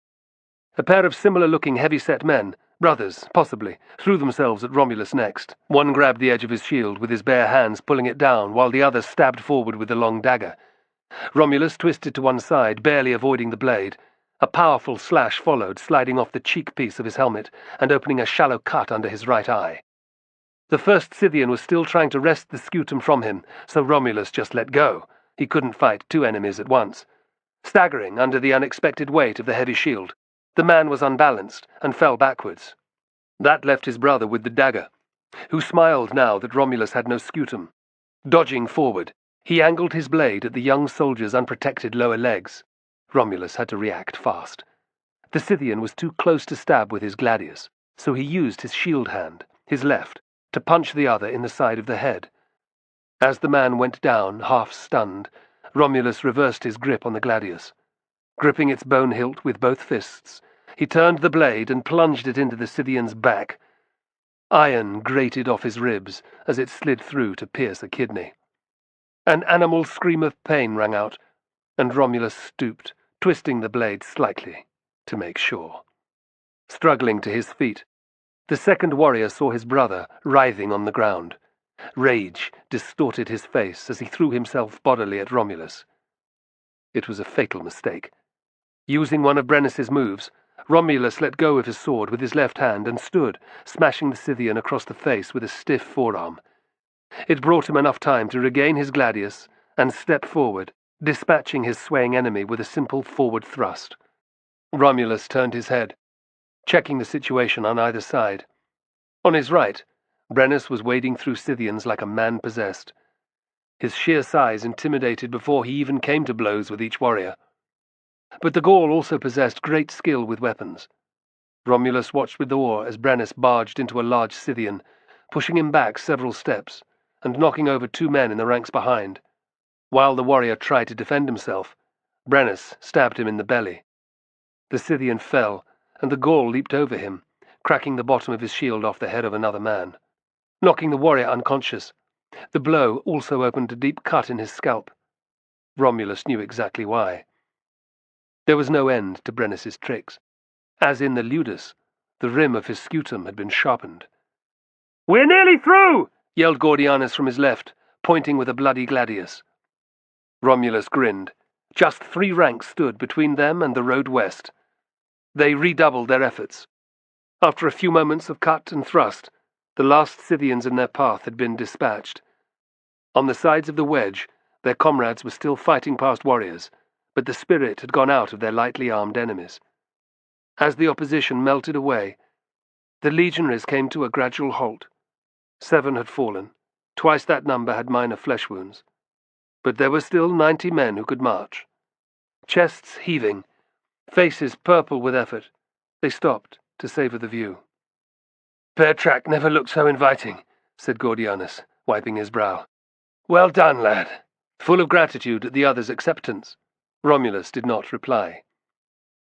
A pair of similar-looking heavy-set men, brothers, possibly, threw themselves at Romulus next. One grabbed the edge of his shield with his bare hands, pulling it down, while the other stabbed forward with the long dagger. Romulus twisted to one side, barely avoiding the blade. A powerful slash followed, sliding off the cheek-piece of his helmet and opening a shallow cut under his right eye. The first Scythian was still trying to wrest the scutum from him, so Romulus just let go. He couldn't fight 2 enemies at once. Staggering under the unexpected weight of the heavy shield, the man was unbalanced and fell backwards. That left his brother with the dagger, who smiled now that Romulus had no scutum. Dodging forward, he angled his blade at the young soldier's unprotected lower legs. Romulus had to react fast. The Scythian was too close to stab with his gladius, so he used his shield hand, his left, to punch the other in the side of the head. As the man went down, half-stunned, Romulus reversed his grip on the gladius. Gripping its bone hilt with both fists, he turned the blade and plunged it into the Scythian's back. Iron grated off his ribs as it slid through to pierce a kidney. An animal scream of pain rang out, and Romulus stooped, twisting the blade slightly to make sure. Struggling to his feet, the second warrior saw his brother writhing on the ground. Rage distorted his face as he threw himself bodily at Romulus. It was a fatal mistake. Using one of Brennus's moves, Romulus let go of his sword with his left hand and stood, smashing the Scythian across the face with a stiff forearm. It brought him enough time to regain his gladius and step forward, dispatching his swaying enemy with a simple forward thrust. Romulus turned his head, checking the situation on either side. On his right, Brennus was wading through Scythians like a man possessed. His sheer size intimidated before he even came to blows with each warrior. But the Gaul also possessed great skill with weapons. Romulus watched with awe as Brennus barged into a large Scythian, pushing him back several steps, and knocking over 2 men in the ranks behind. While the warrior tried to defend himself, Brennus stabbed him in the belly. The Scythian fell, and the Gaul leaped over him, cracking the bottom of his shield off the head of another man. Knocking the warrior unconscious, the blow also opened a deep cut in his scalp. Romulus knew exactly why. There was no end to Brennus's tricks. As in the ludus, the rim of his scutum had been sharpened. "We're nearly through!" yelled Gordianus from his left, pointing with a bloody gladius. Romulus grinned. Just 3 ranks stood between them and the road west. They redoubled their efforts. After a few moments of cut and thrust, the last Scythians in their path had been dispatched. On the sides of the wedge, their comrades were still fighting past warriors, but the spirit had gone out of their lightly armed enemies. As the opposition melted away, the legionaries came to a gradual halt. 7 had fallen. Twice that number had minor flesh wounds. But there were still 90 men who could march. Chests heaving, faces purple with effort, they stopped to savour the view. "Bear track never looked so inviting," said Gordianus, wiping his brow. "Well done, lad." Full of gratitude at the other's acceptance, Romulus did not reply.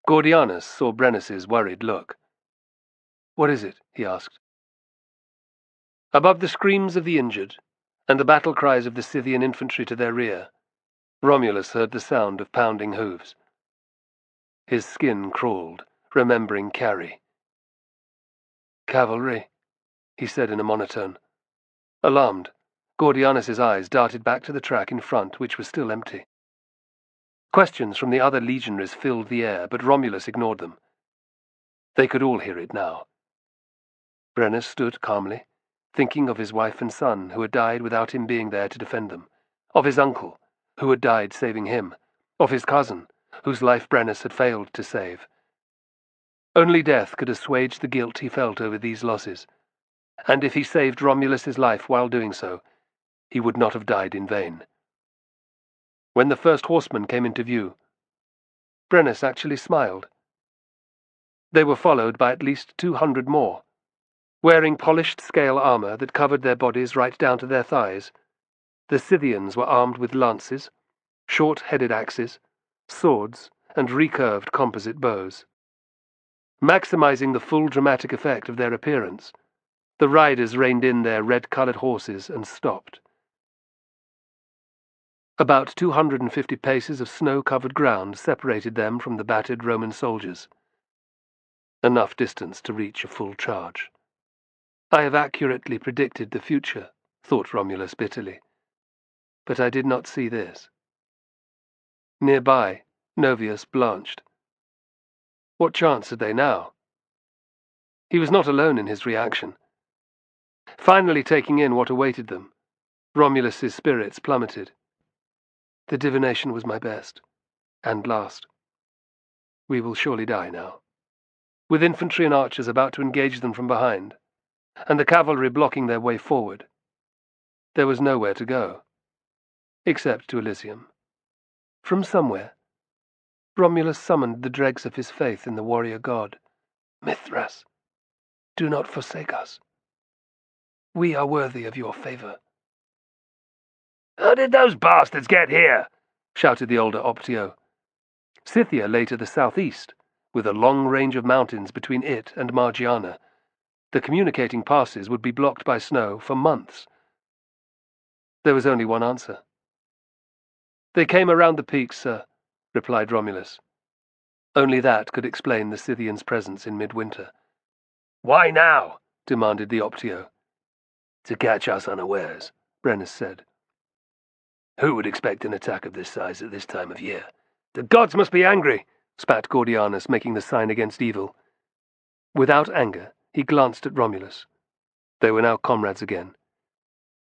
Gordianus saw Brennus's worried look. "What is it?" he asked. Above the screams of the injured, and the battle cries of the Scythian infantry to their rear, Romulus heard the sound of pounding hooves. His skin crawled, remembering Carrie. "Cavalry," he said in a monotone. Alarmed, Gordianus's eyes darted back to the track in front, which was still empty. Questions from the other legionaries filled the air, but Romulus ignored them. They could all hear it now. Brennus stood calmly, thinking of his wife and son who had died without him being there to defend them, of his uncle, who had died saving him, of his cousin, whose life Brennus had failed to save. Only death could assuage the guilt he felt over these losses, and if he saved Romulus's life while doing so, he would not have died in vain. When the first horsemen came into view, Brennus actually smiled. They were followed by at least 200 more, wearing polished scale armor that covered their bodies right down to their thighs. The Scythians were armed with lances, short-headed axes, swords, and recurved composite bows. Maximizing the full dramatic effect of their appearance, the riders reined in their red-colored horses and stopped. About 250 paces of snow-covered ground separated them from the battered Roman soldiers. Enough distance to reach a full charge. I have accurately predicted the future, thought Romulus bitterly. But I did not see this. Nearby, Novius blanched. What chance had they now? He was not alone in his reaction. Finally taking in what awaited them, Romulus's spirits plummeted. The divination was my best, and last. We will surely die now, with infantry and archers about to engage them from behind, and the cavalry blocking their way forward. There was nowhere to go, except to Elysium. From somewhere, Romulus summoned the dregs of his faith in the warrior god. Mithras, do not forsake us. We are worthy of your favor. How did those bastards get here? Shouted the older Optio. Scythia lay to the southeast, with a long range of mountains between it and Margiana. The communicating passes would be blocked by snow for months. There was only one answer. They came around the peaks, sir, replied Romulus. Only that could explain the Scythians' presence in midwinter. Why now? Demanded the Optio. To catch us unawares, Brennus said. Who would expect an attack of this size at this time of year? The gods must be angry, spat Gordianus, making the sign against evil. Without anger, he glanced at Romulus. They were now comrades again.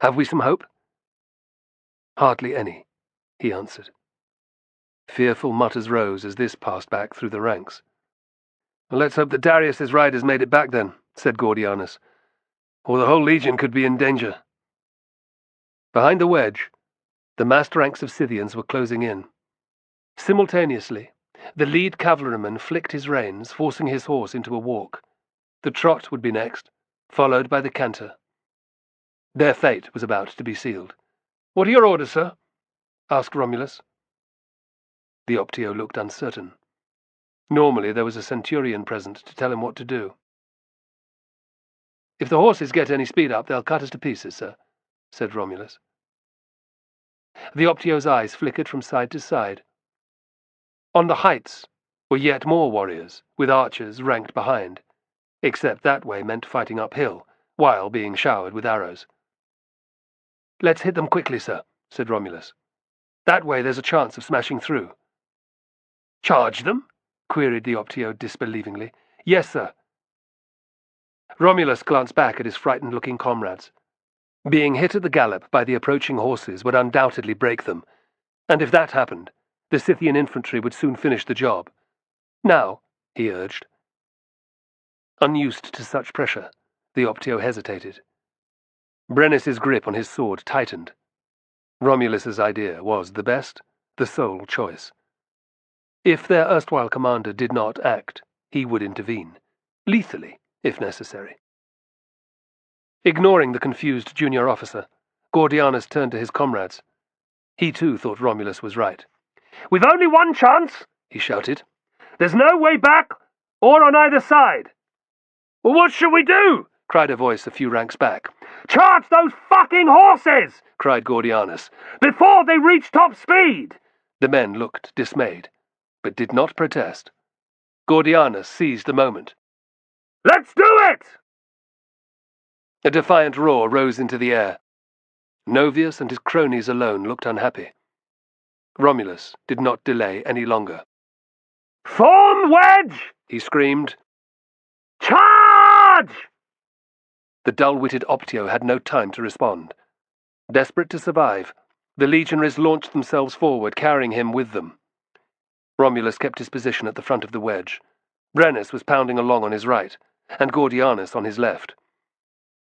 Have we some hope? Hardly any, he answered. Fearful mutters rose as this passed back through the ranks. Let's hope that Darius's riders made it back then, said Gordianus, or the whole legion could be in danger. Behind the wedge, the massed ranks of Scythians were closing in. Simultaneously, the lead cavalryman flicked his reins, forcing his horse into a walk. The trot would be next, followed by the canter. Their fate was about to be sealed. What are your orders, sir? Asked Romulus. The Optio looked uncertain. Normally there was a centurion present to tell him what to do. If the horses get any speed up, they'll cut us to pieces, sir, said Romulus. The Optio's eyes flickered from side to side. On the heights were yet more warriors, with archers ranked behind, except that way meant fighting uphill, while being showered with arrows. Let's hit them quickly, sir, said Romulus. That way there's a chance of smashing through. Charge them? Queried the Optio disbelievingly. Yes, sir. Romulus glanced back at his frightened-looking comrades. Being hit at the gallop by the approaching horses would undoubtedly break them, and if that happened, the Scythian infantry would soon finish the job. Now, he urged. Unused to such pressure, the Optio hesitated. Brennus's grip on his sword tightened. Romulus's idea was the best, the sole choice. If their erstwhile commander did not act, he would intervene, lethally, if necessary. Ignoring the confused junior officer, Gordianus turned to his comrades. He too thought Romulus was right. "We've only one chance," he shouted. "There's no way back, or on either side." "Well, what should we do?" cried a voice a few ranks back. "Charge those fucking horses!" cried Gordianus, "before they reach top speed!" The men looked dismayed, but did not protest. Gordianus seized the moment. "Let's do it!" A defiant roar rose into the air. Novius and his cronies alone looked unhappy. Romulus did not delay any longer. "Form wedge!" he screamed. "Charge!" The dull-witted Optio had no time to respond. Desperate to survive, the legionaries launched themselves forward, carrying him with them. Romulus kept his position at the front of the wedge, Brennus was pounding along on his right, and Gordianus on his left.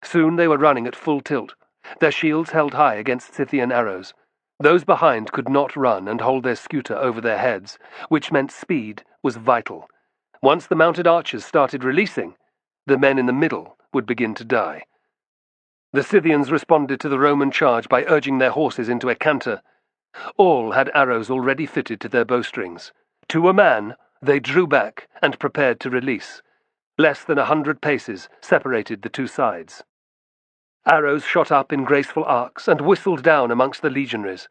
Soon they were running at full tilt, their shields held high against Scythian arrows. Those behind could not run and hold their scooter over their heads, which meant speed was vital. Once the mounted archers started releasing, the men in the middle would begin to die. The Scythians responded to the Roman charge by urging their horses into a canter. All had arrows already fitted to their bowstrings. To a man, they drew back and prepared to release. Less than 100 paces separated the two sides. Arrows shot up in graceful arcs and whistled down amongst the legionaries.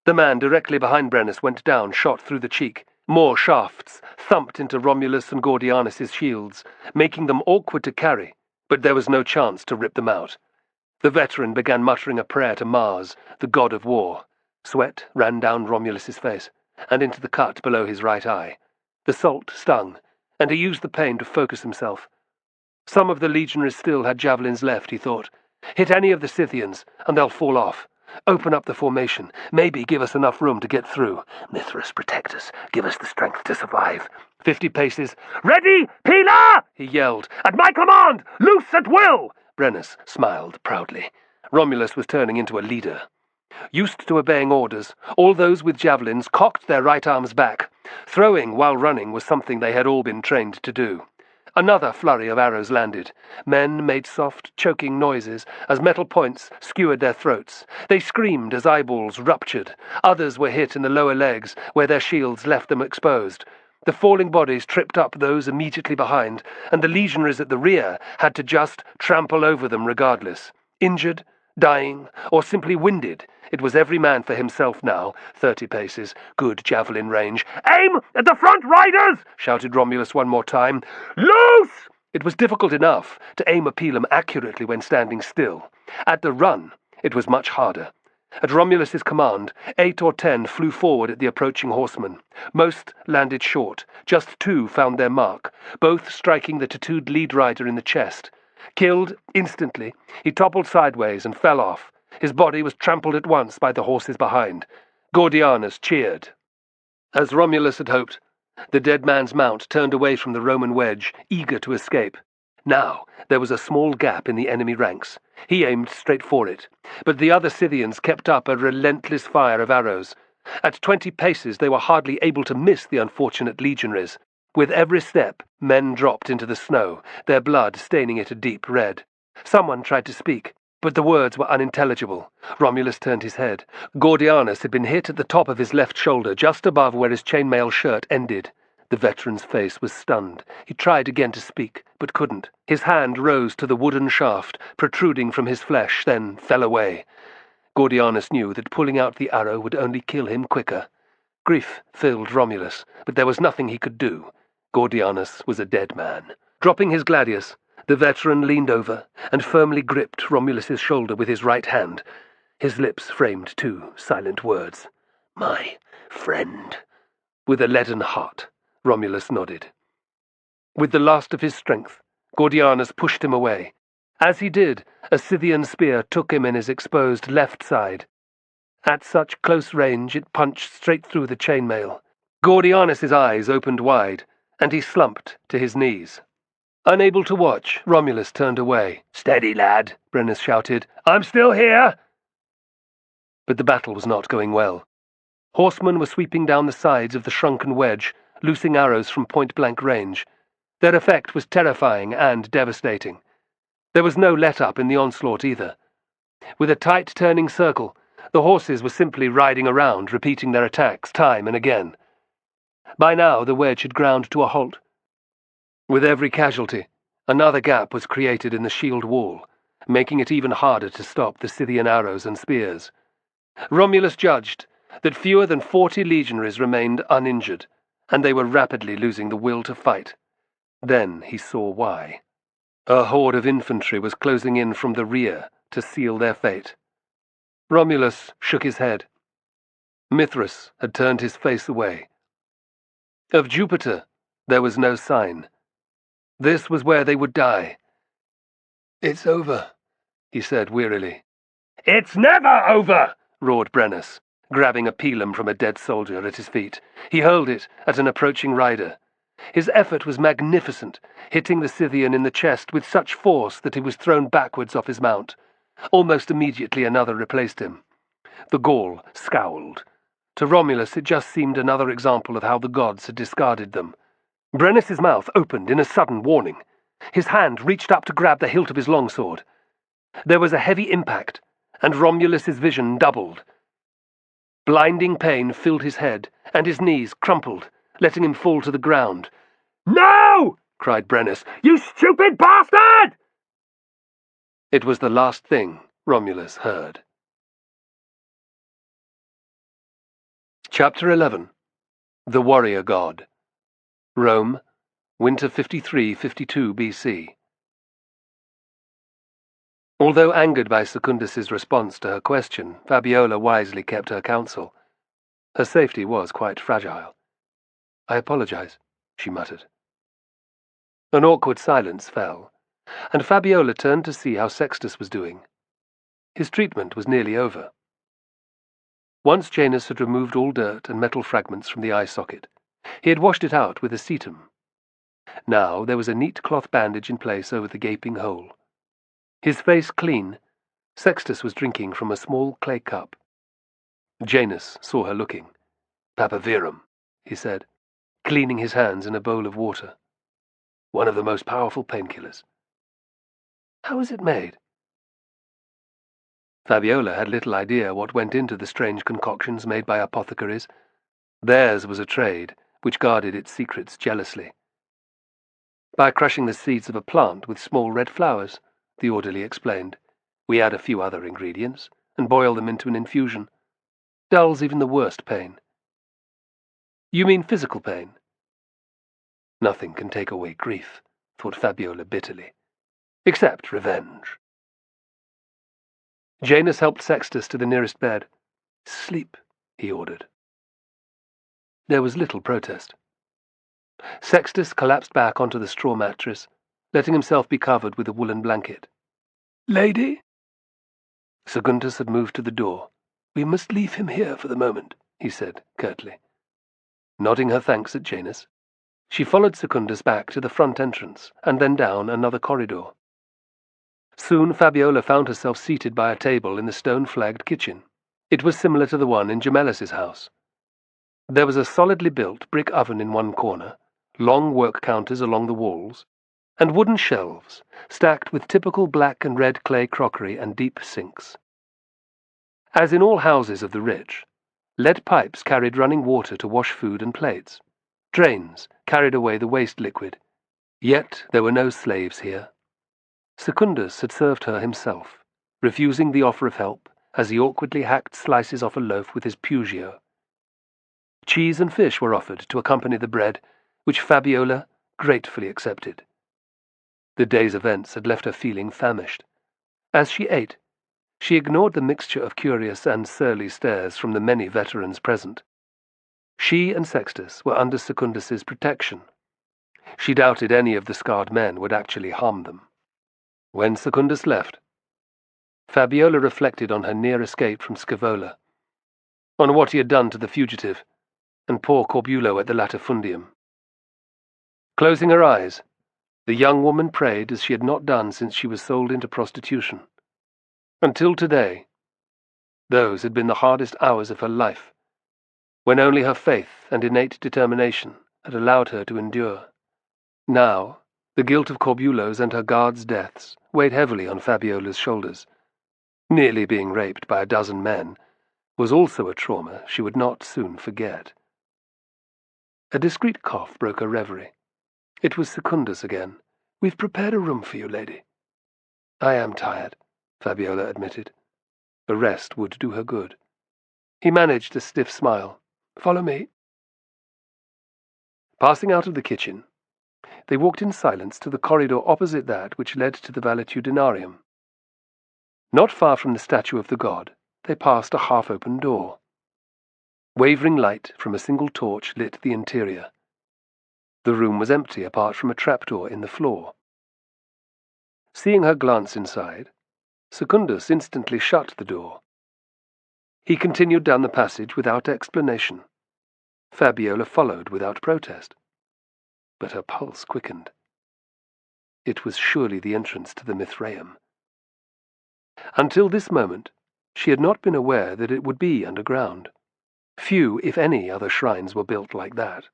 The man directly behind Brennus went down, shot through the cheek. More shafts thumped into Romulus and Gordianus's shields, making them awkward to carry, but there was no chance to rip them out. The veteran began muttering a prayer to Mars, the god of war. Sweat ran down Romulus's face and into the cut below his right eye. The salt stung, and he used the pain to focus himself. Some of the legionaries still had javelins left, he thought. Hit any of the Scythians, and they'll fall off. Open up the formation. Maybe give us enough room to get through. Mithras, protect us. Give us the strength to survive. 50 paces. Ready, Pila! He yelled. At my command! Loose at will! Brennus smiled proudly. Romulus was turning into a leader. Used to obeying orders, all those with javelins cocked their right arms back. Throwing while running was something they had all been trained to do. Another flurry of arrows landed. Men made soft, choking noises as metal points skewered their throats. They screamed as eyeballs ruptured. Others were hit in the lower legs, where their shields left them exposed. The falling bodies tripped up those immediately behind, and the legionaries at the rear had to just trample over them regardless. Injured, dying, or simply winded, it was every man for himself now. 30 paces, good javelin range. Aim at the front riders! Shouted Romulus one more time. Loose! It was difficult enough to aim a pilum accurately when standing still. At the run, it was much harder. At Romulus's command, 8 or 10 flew forward at the approaching horsemen. Most landed short. Just 2 found their mark, both striking the tattooed lead rider in the chest. Killed instantly, he toppled sideways and fell off. His body was trampled at once by the horses behind. Gordianus cheered. As Romulus had hoped, the dead man's mount turned away from the Roman wedge, eager to escape. Now there was a small gap in the enemy ranks. He aimed straight for it, but the other Scythians kept up a relentless fire of arrows. At 20 paces they were hardly able to miss the unfortunate legionaries. With every step, men dropped into the snow, their blood staining it a deep red. Someone tried to speak, but the words were unintelligible. Romulus turned his head. Gordianus had been hit at the top of his left shoulder, just above where his chainmail shirt ended. The veteran's face was stunned. He tried again to speak, but couldn't. His hand rose to the wooden shaft, protruding from his flesh, then fell away. Gordianus knew that pulling out the arrow would only kill him quicker. Grief filled Romulus, but there was nothing he could do. Gordianus was a dead man. Dropping his gladius, the veteran leaned over and firmly gripped Romulus's shoulder with his right hand. His lips framed 2 silent words. My friend. With a leaden heart, Romulus nodded. With the last of his strength, Gordianus pushed him away. As he did, a Scythian spear took him in his exposed left side. At such close range, it punched straight through the chainmail. Gordianus's eyes opened wide, and he slumped to his knees. Unable to watch, Romulus turned away. Steady, lad, Brennus shouted. I'm still here! But the battle was not going well. Horsemen were sweeping down the sides of the shrunken wedge, loosing arrows from point-blank range. Their effect was terrifying and devastating. There was no let-up in the onslaught either. With a tight turning circle, the horses were simply riding around, repeating their attacks time and again. By now the wedge had ground to a halt. With every casualty, another gap was created in the shield wall, making it even harder to stop the Scythian arrows and spears. Romulus judged that fewer than 40 legionaries remained uninjured, and they were rapidly losing the will to fight. Then he saw why. A horde of infantry was closing in from the rear to seal their fate. Romulus shook his head. Mithras had turned his face away. Of Jupiter there was no sign. This was where they would die. It's over, he said wearily. It's never over, roared Brennus, grabbing a pilum from a dead soldier at his feet. He hurled it at an approaching rider. His effort was magnificent, hitting the Scythian in the chest with such force that he was thrown backwards off his mount. Almost immediately another replaced him. The Gaul scowled. To Romulus it just seemed another example of how the gods had discarded them. Brennus's mouth opened in a sudden warning. His hand reached up to grab the hilt of his longsword. There was a heavy impact, and Romulus's vision doubled. Blinding pain filled his head, and his knees crumpled, letting him fall to the ground. "No!" cried Brennus. "You stupid bastard!" It was the last thing Romulus heard. Chapter 11. The Warrior God. Rome, winter 53-52 BC. Although angered by Secundus's response to her question, Fabiola wisely kept her counsel. Her safety was quite fragile. "I apologize," she muttered. An awkward silence fell, and Fabiola turned to see how Sextus was doing. His treatment was nearly over. Once Janus had removed all dirt and metal fragments from the eye socket, he had washed it out with acetum. Now there was a neat cloth bandage in place over the gaping hole. His face clean, Sextus was drinking from a small clay cup. Janus saw her looking. "Papaverum," he said, cleaning his hands in a bowl of water. "One of the most powerful painkillers." "How is it made?" Fabiola had little idea what went into the strange concoctions made by apothecaries. Theirs was a trade which guarded its secrets jealously. "By crushing the seeds of a plant with small red flowers," the orderly explained. "We add a few other ingredients and boil them into an infusion. Dulls even the worst pain." "You mean physical pain?" "Nothing can take away grief," thought Fabiola bitterly. "Except revenge." Janus helped Sextus to the nearest bed. "Sleep," he ordered. There was little protest. Sextus collapsed back onto the straw mattress, letting himself be covered with a woolen blanket. "Lady?" Secundus had moved to the door. "We must leave him here for the moment," he said curtly. Nodding her thanks at Janus, she followed Secundus back to the front entrance and then down another corridor. Soon Fabiola found herself seated by a table in the stone-flagged kitchen. It was similar to the one in Gemellis's house. There was a solidly built brick oven in one corner, long work counters along the walls, and wooden shelves stacked with typical black and red clay crockery and deep sinks. As in all houses of the rich, lead pipes carried running water to wash food and plates. Drains carried away the waste liquid. Yet there were no slaves here. Secundus had served her himself, refusing the offer of help as he awkwardly hacked slices off a loaf with his Pugio. Cheese and fish were offered to accompany the bread, which Fabiola gratefully accepted. The day's events had left her feeling famished. As she ate, she ignored the mixture of curious and surly stares from the many veterans present. She and Sextus were under Secundus's protection. She doubted any of the scarred men would actually harm them. When Secundus left, Fabiola reflected on her near escape from Scaevola, on what he had done to the fugitive, and poor Corbulo at the latifundium. Closing her eyes, the young woman prayed as she had not done since she was sold into prostitution. Until today, those had been the hardest hours of her life, when only her faith and innate determination had allowed her to endure. Now, the guilt of Corbulo's and her guards' deaths weighed heavily on Fabiola's shoulders. Nearly being raped by a dozen men was also a trauma she would not soon forget. A discreet cough broke her reverie. It was Secundus again. "We've prepared a room for you, lady." "I am tired," Fabiola admitted. A rest would do her good. He managed a stiff smile. "Follow me." Passing out of the kitchen, they walked in silence to the corridor opposite that which led to the valetudinarium. Not far from the statue of the god, they passed a half-open door. Wavering light from a single torch lit the interior. The room was empty apart from a trapdoor in the floor. Seeing her glance inside, Secundus instantly shut the door. He continued down the passage without explanation. Fabiola followed without protest. but her pulse quickened. It was surely the entrance to the Mithraeum. Until this moment, she had not been aware that it would be underground. Few, if any, other shrines were built like that.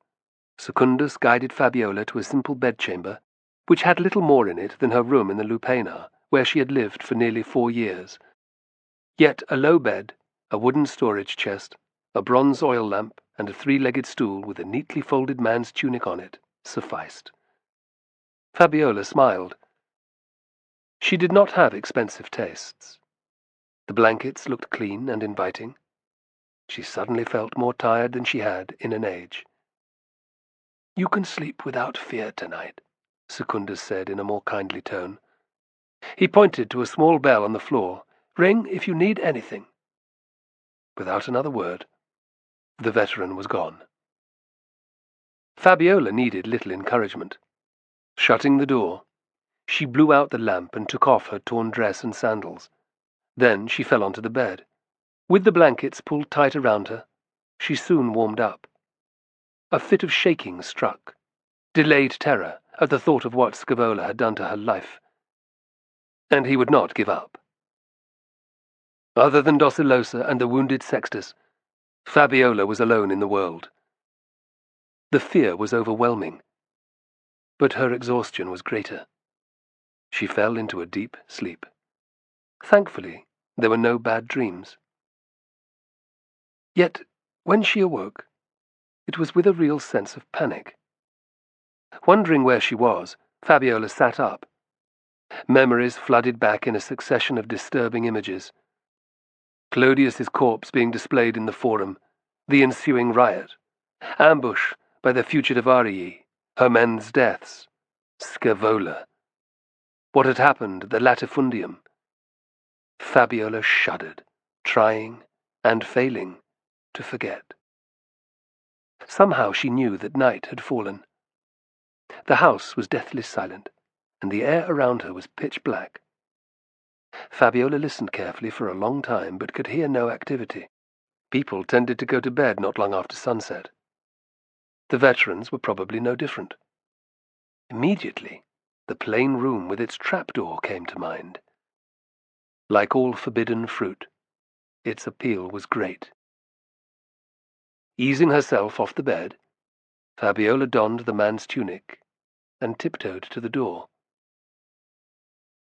Secundus guided Fabiola to a simple bedchamber, which had little more in it than her room in the Lupanar, where she had lived for nearly 4 years. Yet a low bed, a wooden storage chest, a bronze oil lamp, and a 3-legged stool with a neatly folded man's tunic on it sufficed. Fabiola smiled. She did not have expensive tastes. The blankets looked clean and inviting. She suddenly felt more tired than she had in an age. "You can sleep without fear tonight," Secundus said in a more kindly tone. He pointed to a small bell on the floor. "Ring if you need anything." Without another word, the veteran was gone. Fabiola needed little encouragement. Shutting the door, she blew out the lamp and took off her torn dress and sandals. Then she fell onto the bed. With the blankets pulled tight around her, she soon warmed up. A fit of shaking struck, delayed terror at the thought of what Scaevola had done to her life. And he would not give up. Other than Docilosa and the wounded Sextus, Fabiola was alone in the world. The fear was overwhelming, but her exhaustion was greater. She fell into a deep sleep. Thankfully, there were no bad dreams. Yet, when she awoke, it was with a real sense of panic. Wondering where she was, Fabiola sat up. Memories flooded back in a succession of disturbing images. Clodius's corpse being displayed in the Forum, the ensuing riot, ambush by the fugitive Arii, her men's deaths, Scaevola. What had happened at the Latifundium? Fabiola shuddered, trying and failing to forget. Somehow she knew that night had fallen. The house was deathly silent, and the air around her was pitch black. Fabiola listened carefully for a long time, but could hear no activity. People tended to go to bed not long after sunset. The veterans were probably no different. Immediately, the plain room with its trapdoor came to mind. Like all forbidden fruit, its appeal was great. Easing herself off the bed, Fabiola donned the man's tunic and tiptoed to the door.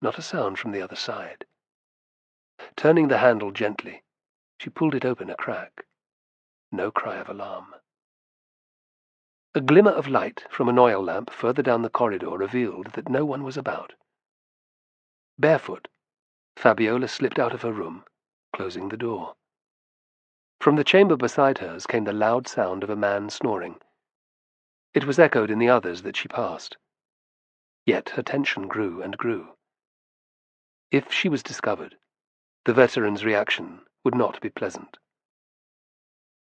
Not a sound from the other side. Turning the handle gently, she pulled it open a crack. No cry of alarm. A glimmer of light from an oil lamp further down the corridor revealed that no one was about. Barefoot, Fabiola slipped out of her room, closing the door. From the chamber beside hers came the loud sound of a man snoring. It was echoed in the others that she passed. Yet her tension grew and grew. If she was discovered, the veteran's reaction would not be pleasant.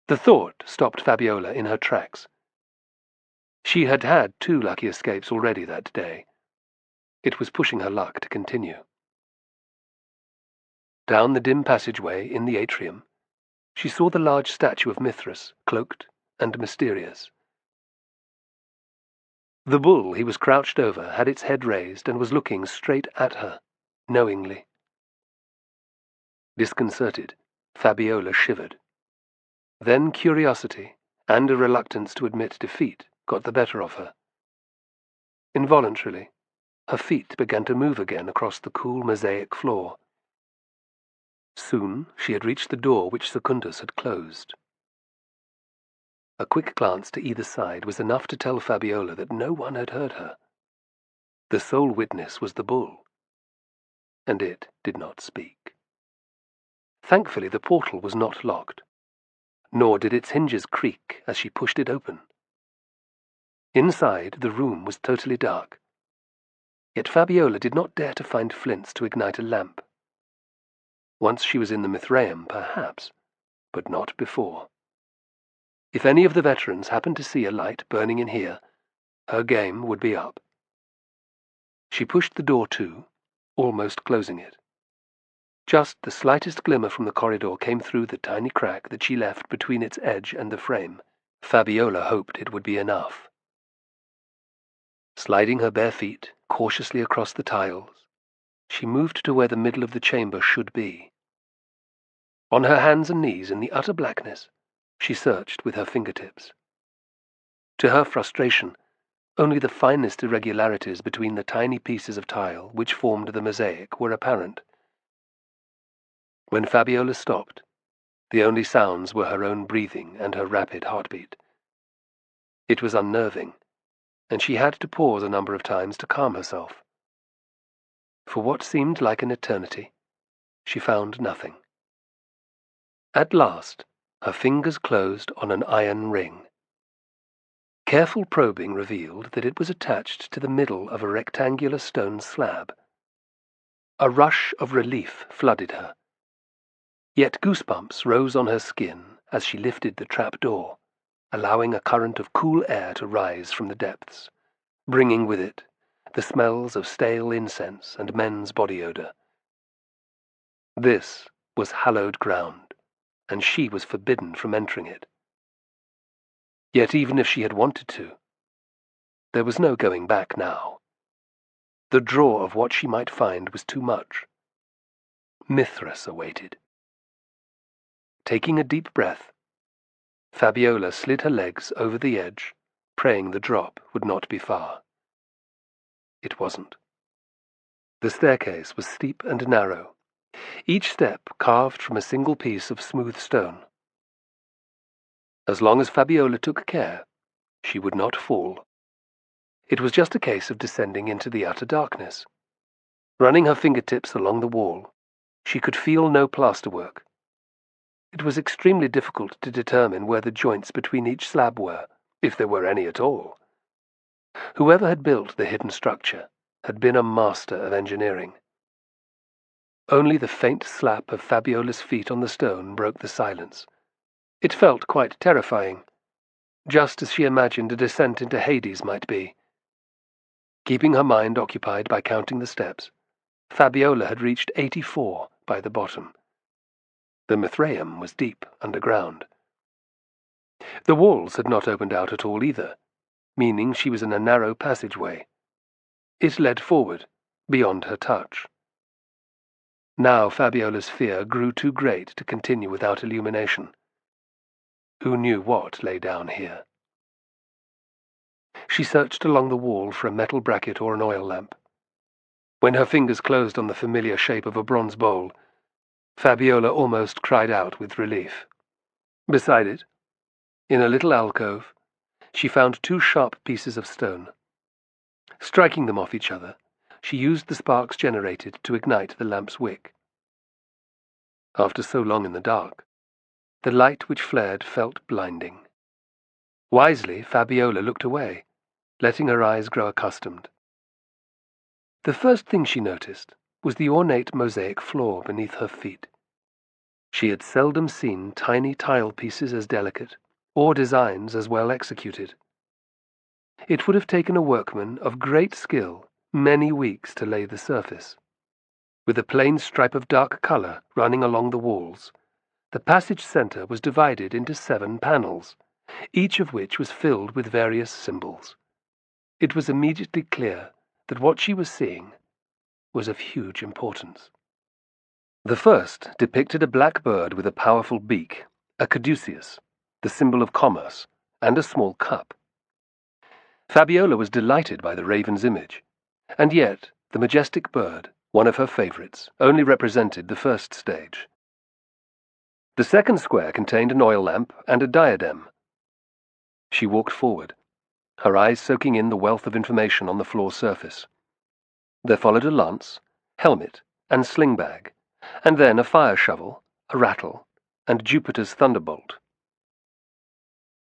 The thought stopped Fabiola in her tracks. She had had 2 lucky escapes already that day. It was pushing her luck to continue. Down the dim passageway in the atrium, she saw the large statue of Mithras, cloaked and mysterious. The bull he was crouched over had its head raised and was looking straight at her, knowingly. Disconcerted, Fabiola shivered. Then curiosity and a reluctance to admit defeat got the better of her. Involuntarily, her feet began to move again across the cool mosaic floor. Soon she had reached the door which Secundus had closed. A quick glance to either side was enough to tell Fabiola that no one had heard her. The sole witness was the bull, and it did not speak. Thankfully the portal was not locked, nor did its hinges creak as she pushed it open. Inside, the room was totally dark. Yet Fabiola did not dare to find flints to ignite a lamp. Once she was in the Mithraeum, perhaps, but not before. If any of the veterans happened to see a light burning in here, her game would be up. She pushed the door to, almost closing it. Just the slightest glimmer from the corridor came through the tiny crack that she left between its edge and the frame. Fabiola hoped it would be enough. Sliding her bare feet cautiously across the tiles, she moved to where the middle of the chamber should be. On her hands and knees in the utter blackness, she searched with her fingertips. To her frustration, only the finest irregularities between the tiny pieces of tile which formed the mosaic were apparent. When Fabiola stopped, the only sounds were her own breathing and her rapid heartbeat. It was unnerving, and she had to pause a number of times to calm herself. For what seemed like an eternity, she found nothing. At last, her fingers closed on an iron ring. Careful probing revealed that it was attached to the middle of a rectangular stone slab. A rush of relief flooded her. Yet goosebumps rose on her skin as she lifted the trap door, allowing a current of cool air to rise from the depths, bringing with it the smells of stale incense and men's body odor. This was hallowed ground, and she was forbidden from entering it. Yet even if she had wanted to, there was no going back now. The draw of what she might find was too much. Mithras awaited. Taking a deep breath, Fabiola slid her legs over the edge, praying the drop would not be far. It wasn't. The staircase was steep and narrow, each step carved from a single piece of smooth stone. As long as Fabiola took care, she would not fall. It was just a case of descending into the utter darkness. Running her fingertips along the wall, she could feel no plasterwork. It was extremely difficult to determine where the joints between each slab were, if there were any at all. Whoever had built the hidden structure had been a master of engineering. Only the faint slap of Fabiola's feet on the stone broke the silence. It felt quite terrifying, just as she imagined a descent into Hades might be. Keeping her mind occupied by counting the steps, Fabiola had reached 84 by the bottom. The Mithraeum was deep underground. The walls had not opened out at all either, meaning she was in a narrow passageway. It led forward, beyond her touch. Now Fabiola's fear grew too great to continue without illumination. Who knew what lay down here? She searched along the wall for a metal bracket or an oil lamp. When her fingers closed on the familiar shape of a bronze bowl, Fabiola almost cried out with relief. Beside it, in a little alcove, she found 2 sharp pieces of stone. Striking them off each other, she used the sparks generated to ignite the lamp's wick. After so long in the dark, the light which flared felt blinding. Wisely, Fabiola looked away, letting her eyes grow accustomed. The first thing she noticed was the ornate mosaic floor beneath her feet. She had seldom seen tiny tile pieces as delicate, or designs as well executed. It would have taken a workman of great skill many weeks to lay the surface. With a plain stripe of dark color running along the walls, the passage center was divided into 7 panels, each of which was filled with various symbols. It was immediately clear that what she was seeing was of huge importance. The first depicted a black bird with a powerful beak, a caduceus, the symbol of commerce, and a small cup. Fabiola was delighted by the raven's image, and yet the majestic bird, one of her favorites, only represented the first stage. The second square contained an oil lamp and a diadem. She walked forward, her eyes soaking in the wealth of information on the floor surface. There followed a lance, helmet, and sling bag, and then a fire shovel, a rattle, and Jupiter's thunderbolt.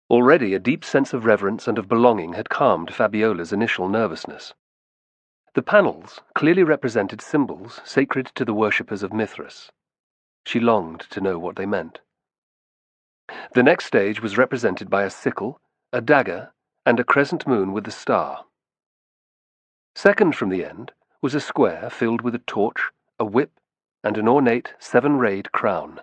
Already a deep sense of reverence and of belonging had calmed Fabiola's initial nervousness. The panels clearly represented symbols sacred to the worshippers of Mithras. She longed to know what they meant. The next stage was represented by a sickle, a dagger, and a crescent moon with a star. Second from the end was a square filled with a torch, a whip, and an ornate 7-rayed crown.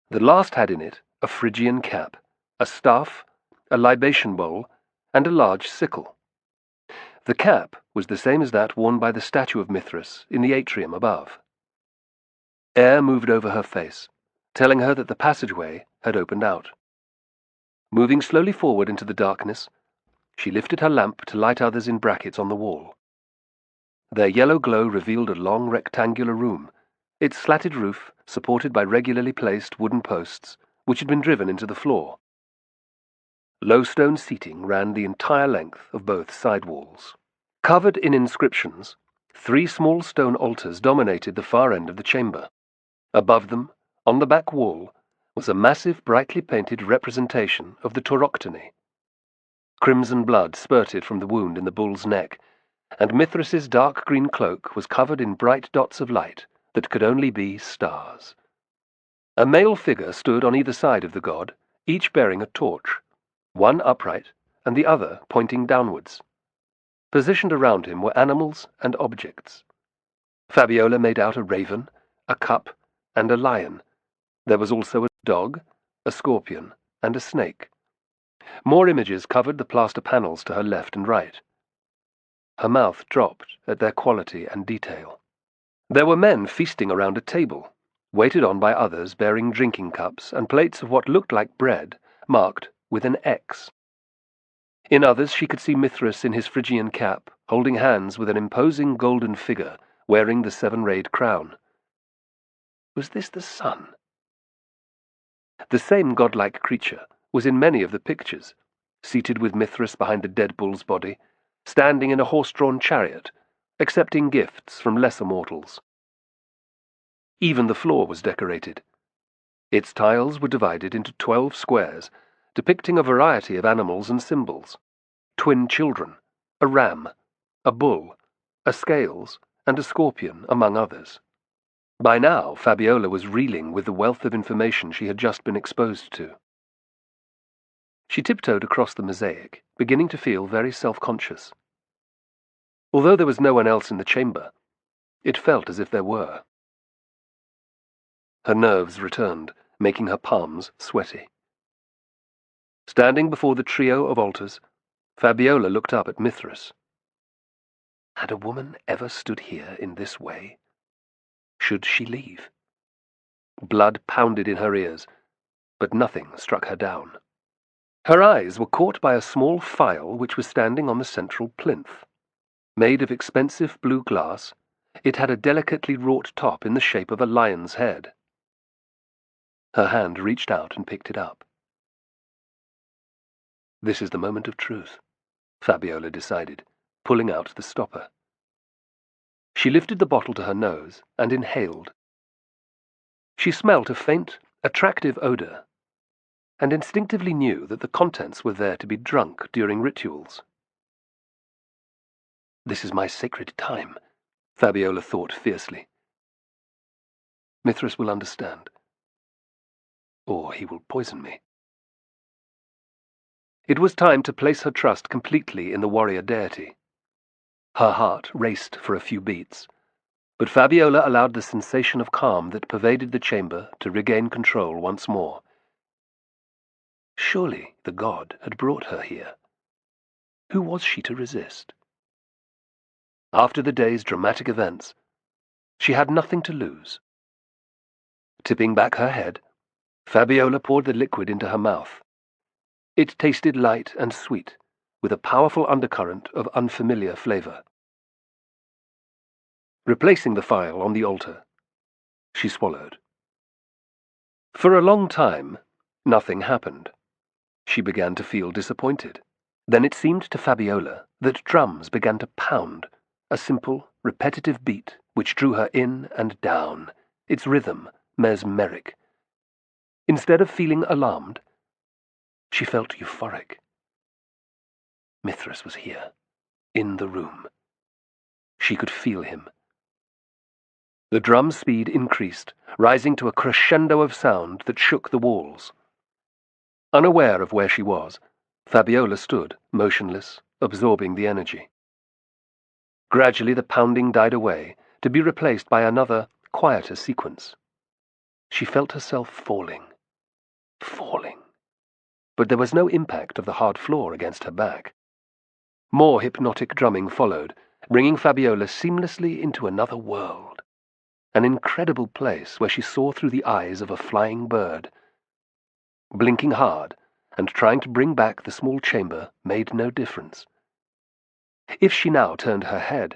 The last had in it a Phrygian cap, a staff, a libation bowl, and a large sickle. The cap was the same as that worn by the statue of Mithras in the atrium above. Air moved over her face, telling her that the passageway had opened out. Moving slowly forward into the darkness, she lifted her lamp to light others in brackets on the wall. Their yellow glow revealed a long rectangular room, its slatted roof supported by regularly placed wooden posts which had been driven into the floor. Low stone seating ran the entire length of both side walls. Covered in inscriptions, 3 small stone altars dominated the far end of the chamber. Above them, on the back wall, was a massive, brightly painted representation of the Tauroctony. Crimson blood spurted from the wound in the bull's neck, and Mithras's dark green cloak was covered in bright dots of light that could only be stars. A male figure stood on either side of the god, each bearing a torch, one upright and the other pointing downwards. Positioned around him were animals and objects. Fabiola made out a raven, a cup, and a lion. There was also a dog, a scorpion, and a snake. More images covered the plaster panels to her left and right. Her mouth dropped at their quality and detail. There were men feasting around a table, waited on by others bearing drinking cups and plates of what looked like bread, marked with an X. In others she could see Mithras in his Phrygian cap, holding hands with an imposing golden figure, wearing the 7-rayed crown. Was this the sun? The same godlike creature was in many of the pictures, seated with Mithras behind the dead bull's body, standing in a horse-drawn chariot, accepting gifts from lesser mortals. Even the floor was decorated. Its tiles were divided into 12 squares, depicting a variety of animals and symbols: twin children, a ram, a bull, a scales, and a scorpion, among others. By now, Fabiola was reeling with the wealth of information she had just been exposed to. She tiptoed across the mosaic, beginning to feel very self-conscious. Although there was no one else in the chamber, it felt as if there were. Her nerves returned, making her palms sweaty. Standing before the trio of altars, Fabiola looked up at Mithras. Had a woman ever stood here in this way? Should she leave? Blood pounded in her ears, but nothing struck her down. Her eyes were caught by a small phial which was standing on the central plinth. Made of expensive blue glass, it had a delicately wrought top in the shape of a lion's head. Her hand reached out and picked it up. This is the moment of truth, Fabiola decided, pulling out the stopper. She lifted the bottle to her nose and inhaled. She smelt a faint, attractive odor, and instinctively knew that the contents were there to be drunk during rituals. This is my sacred time, Fabiola thought fiercely. Mithras will understand. Or he will poison me. It was time to place her trust completely in the warrior deity. Her heart raced for a few beats, but Fabiola allowed the sensation of calm that pervaded the chamber to regain control once more. Surely the god had brought her here. Who was she to resist? After the day's dramatic events, she had nothing to lose. Tipping back her head, Fabiola poured the liquid into her mouth. It tasted light and sweet, with a powerful undercurrent of unfamiliar flavor. Replacing the phial on the altar, she swallowed. For a long time, nothing happened. She began to feel disappointed. Then it seemed to Fabiola that drums began to pound, a simple, repetitive beat which drew her in and down, its rhythm mesmeric. Instead of feeling alarmed, she felt euphoric. Mithras was here, in the room. She could feel him. The drum's speed increased, rising to a crescendo of sound that shook the walls. Unaware of where she was, Fabiola stood, motionless, absorbing the energy. Gradually the pounding died away, to be replaced by another, quieter sequence. She felt herself falling. But there was no impact of the hard floor against her back. More hypnotic drumming followed, bringing Fabiola seamlessly into another world, an incredible place where she saw through the eyes of a flying bird. Blinking hard and trying to bring back the small chamber made no difference. If she now turned her head,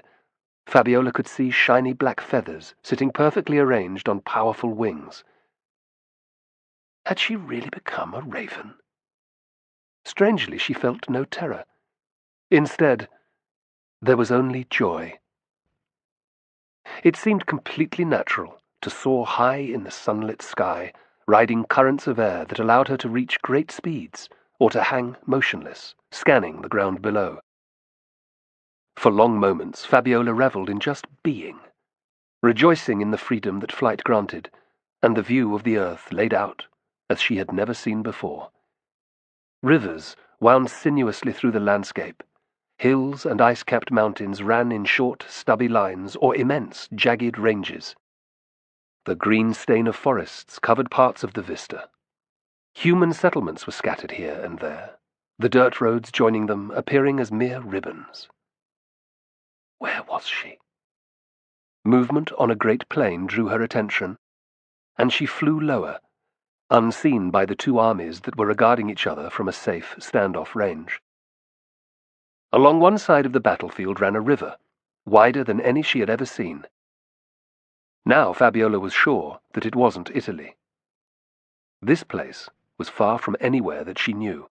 Fabiola could see shiny black feathers sitting perfectly arranged on powerful wings. Had she really become a raven? Strangely, she felt no terror. Instead, there was only joy. It seemed completely natural to soar high in the sunlit sky, riding currents of air that allowed her to reach great speeds, or to hang motionless, scanning the ground below. For long moments, Fabiola revelled in just being, rejoicing in the freedom that flight granted, and the view of the earth laid out as she had never seen before. Rivers wound sinuously through the landscape. Hills and ice-capped mountains ran in short, stubby lines or immense, jagged ranges. The green stain of forests covered parts of the vista. Human settlements were scattered here and there, the dirt roads joining them appearing as mere ribbons. Where was she? Movement on a great plain drew her attention, and she flew lower, unseen by the two armies that were regarding each other from a safe standoff range. Along one side of the battlefield ran a river, wider than any she had ever seen. Now Fabiola was sure that it wasn't Italy. This place was far from anywhere that she knew.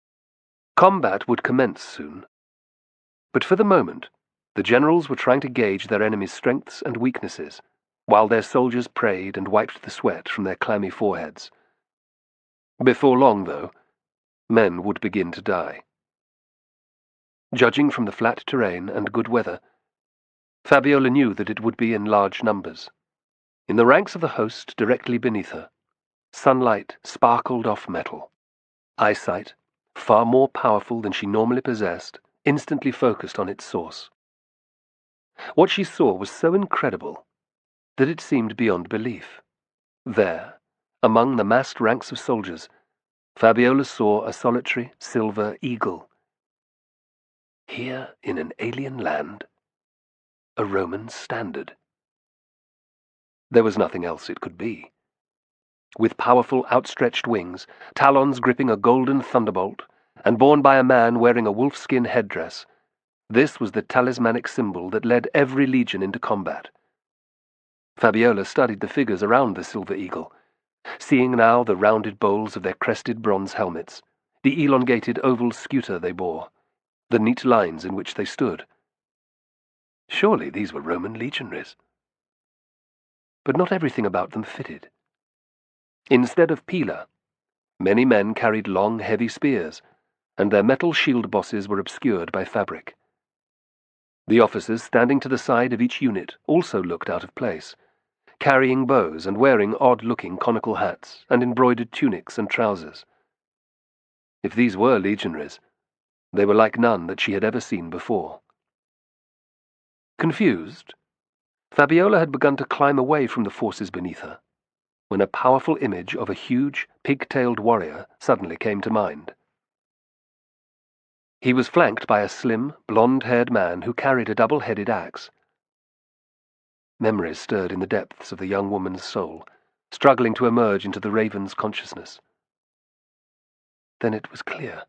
Combat would commence soon. But for the moment, the generals were trying to gauge their enemy's strengths and weaknesses, while their soldiers prayed and wiped the sweat from their clammy foreheads. Before long, though, men would begin to die. Judging from the flat terrain and good weather, Fabiola knew that it would be in large numbers. In the ranks of the host directly beneath her, sunlight sparkled off metal. Eyesight, far more powerful than she normally possessed, instantly focused on its source. What she saw was so incredible that it seemed beyond belief. There, among the massed ranks of soldiers, Fabiola saw a solitary silver eagle. Here in an alien land, a Roman standard. There was nothing else it could be. With powerful outstretched wings, talons gripping a golden thunderbolt, and borne by a man wearing a wolfskin headdress, this was the talismanic symbol that led every legion into combat. Fabiola studied the figures around the silver eagle, seeing now the rounded bowls of their crested bronze helmets, the elongated oval scuta they bore, the neat lines in which they stood. Surely these were Roman legionaries. But not everything about them fitted. Instead of pila, many men carried long, heavy spears, and their metal shield bosses were obscured by fabric. The officers standing to the side of each unit also looked out of place, carrying bows and wearing odd-looking conical hats and embroidered tunics and trousers. If these were legionaries, they were like none that she had ever seen before. Confused, Fabiola had begun to climb away from the forces beneath her, when a powerful image of a huge, pig-tailed warrior suddenly came to mind. He was flanked by a slim, blonde-haired man who carried a double-headed axe. Memories stirred in the depths of the young woman's soul, struggling to emerge into the raven's consciousness. Then it was clear.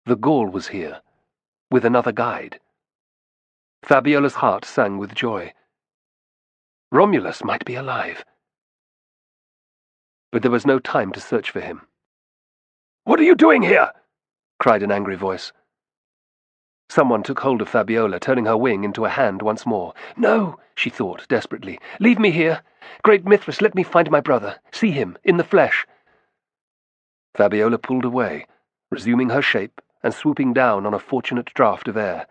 The Gaul was here, with another guide. Fabiola's heart sang with joy. Romulus might be alive. But there was no time to search for him. "What are you doing here?" cried an angry voice. Someone took hold of Fabiola, turning her wing into a hand once more. "No," she thought desperately. "Leave me here. Great Mithras, let me find my brother. See him, in the flesh." Fabiola pulled away, resuming her shape and swooping down on a fortunate draught of air.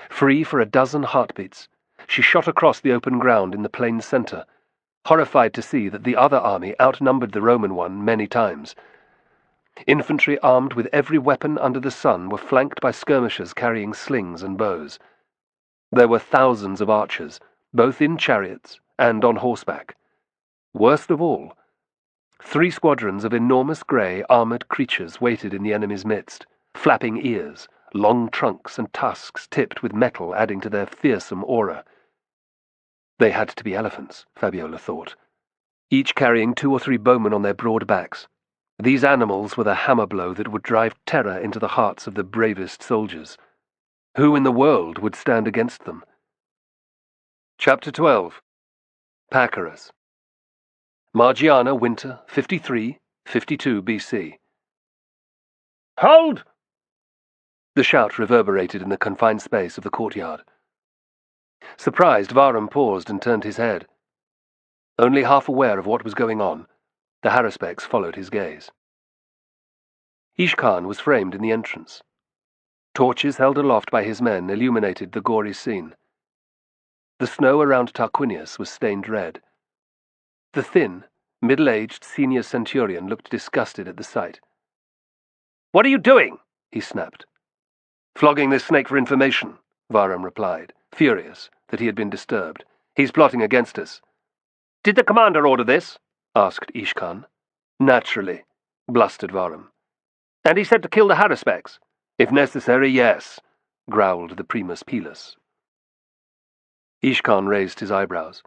Free for a dozen heartbeats, she shot across the open ground in the plain's center, horrified to see that the other army outnumbered the Roman one many times. Infantry armed with every weapon under the sun were flanked by skirmishers carrying slings and bows. There were thousands of archers, both in chariots and on horseback. Worst of all, 3 squadrons of enormous grey, armoured creatures waited in the enemy's midst, flapping ears, long trunks and tusks tipped with metal adding to their fearsome aura. They had to be elephants, Fabiola thought, each carrying 2 or 3 bowmen on their broad backs. These animals were the hammer blow that would drive terror into the hearts of the bravest soldiers. Who in the world would stand against them? Chapter 12. Pacorus. Margiana, winter, 53-52 BC. "Hold!" The shout reverberated in the confined space of the courtyard. Surprised, Varum paused and turned his head. Only half aware of what was going on, the haruspex followed his gaze. Ishkan was framed in the entrance. Torches held aloft by his men illuminated the gory scene. The snow around Tarquinius was stained red. The thin, middle-aged senior centurion looked disgusted at the sight. "What are you doing?" he snapped. "Flogging this snake for information," Varum replied, furious that he had been disturbed. "He's plotting against us." "Did the commander order this?" asked Ishkan. "Naturally," blustered Varum. "And he said to kill the haruspex?" "If necessary, yes," growled the primus pilus. Ishkan raised his eyebrows.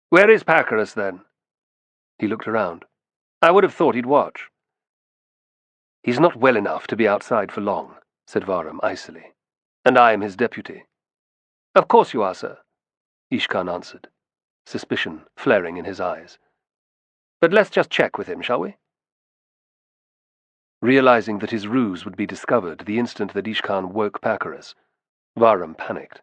"Where is Pacorus, then?" He looked around. "I would have thought he'd watch." "He's not well enough to be outside for long," said Varum icily. "And I am his deputy." "Of course you are, sir," Ishkan answered, suspicion flaring in his eyes. "But let's just check with him, shall we?" Realizing that his ruse would be discovered the instant that Ishkan woke Pacorus, Varum panicked.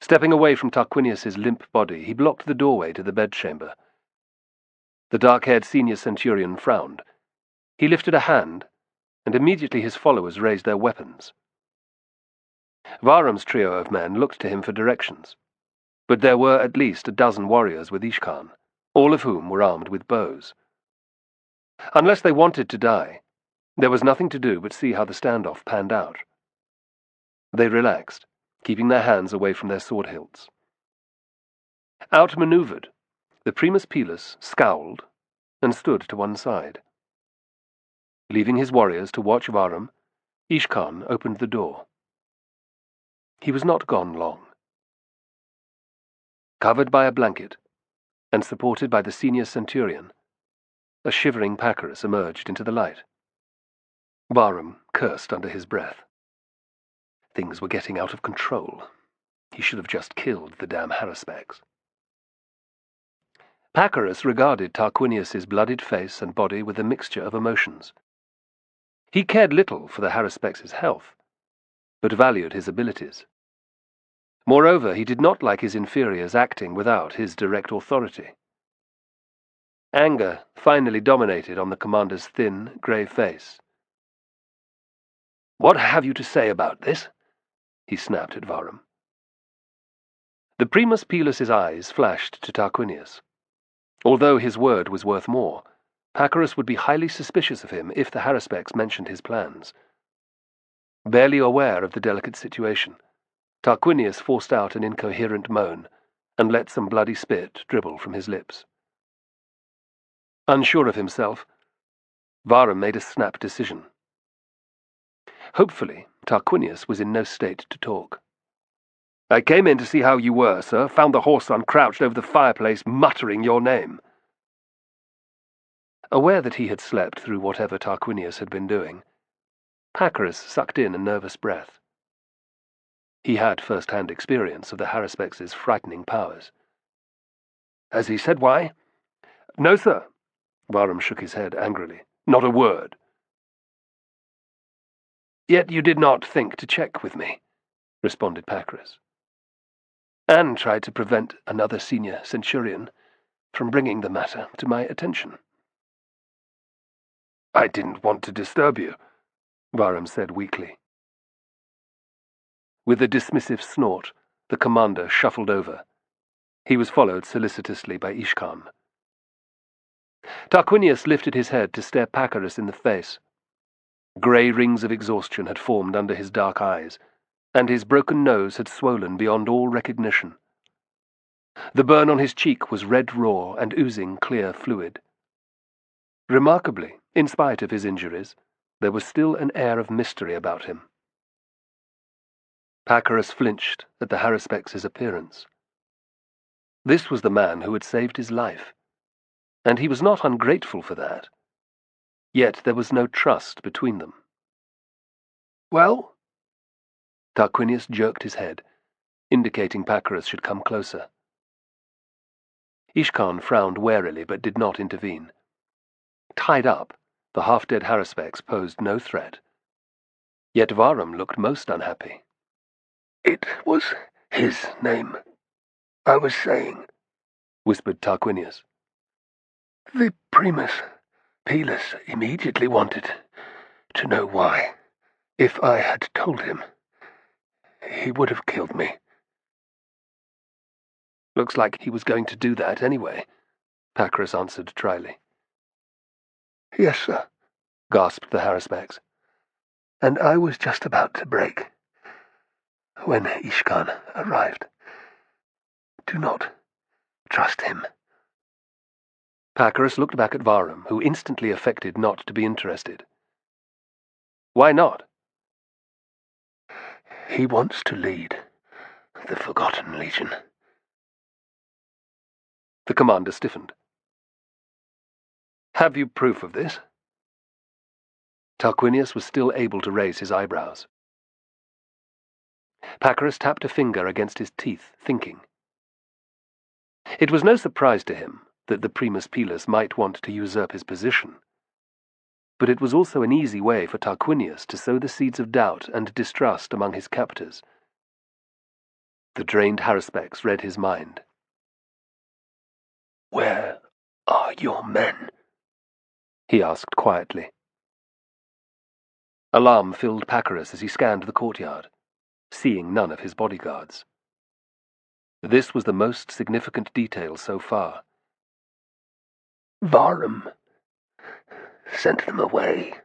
Stepping away from Tarquinius's limp body, he blocked the doorway to the bedchamber. The dark-haired senior centurion frowned. He lifted a hand, and immediately his followers raised their weapons. Varum's trio of men looked to him for directions, but there were at least a dozen warriors with Ishkan, all of whom were armed with bows. Unless they wanted to die, there was nothing to do but see how the standoff panned out. They relaxed, keeping their hands away from their sword hilts. Outmaneuvered, the primus pilus scowled and stood to one side. Leaving his warriors to watch Varum, Ishkan opened the door. He was not gone long. Covered by a blanket, and supported by the senior centurion, a shivering Pacorus emerged into the light. Varum cursed under his breath. Things were getting out of control. He should have just killed the damn haruspex. Pacorus regarded Tarquinius's bloodied face and body with a mixture of emotions. He cared little for the haruspex's health, but valued his abilities. Moreover, he did not like his inferiors acting without his direct authority. Anger finally dominated on the commander's thin, grey face. "What have you to say about this?" he snapped at Varum. The primus pilus's eyes flashed to Tarquinius. Although his word was worth more, Pacorus would be highly suspicious of him if the haruspex mentioned his plans. Barely aware of the delicate situation, Tarquinius forced out an incoherent moan and let some bloody spit dribble from his lips. Unsure of himself, Varum made a snap decision. Hopefully, Tarquinius was in no state to talk. "I came in to see how you were, sir. Found the whoreson crouched over the fireplace, muttering your name." Aware that he had slept through whatever Tarquinius had been doing, Pacorus sucked in a nervous breath. He had first-hand experience of the haruspex's frightening powers. "Has he said why?" "No, sir." Varum shook his head angrily. "Not a word." "Yet you did not think to check with me," responded Pacorus, "and tried to prevent another senior centurion from bringing the matter to my attention." "I didn't want to disturb you," Varum said weakly. With a dismissive snort, the commander shuffled over. He was followed solicitously by Ishkan. Tarquinius lifted his head to stare Pacorus in the face. Grey rings of exhaustion had formed under his dark eyes, and his broken nose had swollen beyond all recognition. The burn on his cheek was red raw and oozing clear fluid. Remarkably, in spite of his injuries, there was still an air of mystery about him. Pacorus flinched at the Haruspex' appearance. This was the man who had saved his life, and he was not ungrateful for that. Yet there was no trust between them. "Well?" Tarquinius jerked his head, indicating Pacorus should come closer. Ishkan frowned warily but did not intervene. Tied up, the half-dead Haruspex posed no threat. Yet Varum looked most unhappy. "It was his name, I was saying," whispered Tarquinius. "The Primus Pilus immediately wanted to know why. If I had told him, he would have killed me." "Looks like he was going to do that anyway," Pacorus answered dryly. "Yes, sir," gasped the Haruspex. "And I was just about to break when Ishkan arrived. Do not trust him." Pacorus looked back at Varum, who instantly affected not to be interested. "Why not?" "He wants to lead the Forgotten Legion." The commander stiffened. "Have you proof of this?" Tarquinius was still able to raise his eyebrows. Pacorus tapped a finger against his teeth, thinking. It was no surprise to him that the Primus Pilus might want to usurp his position, but it was also an easy way for Tarquinius to sow the seeds of doubt and distrust among his captors. The drained Haruspex read his mind. "Where are your men?" he asked quietly. Alarm filled Pacorus as he scanned the courtyard, seeing none of his bodyguards. This was the most significant detail so far. "Varum sent them away."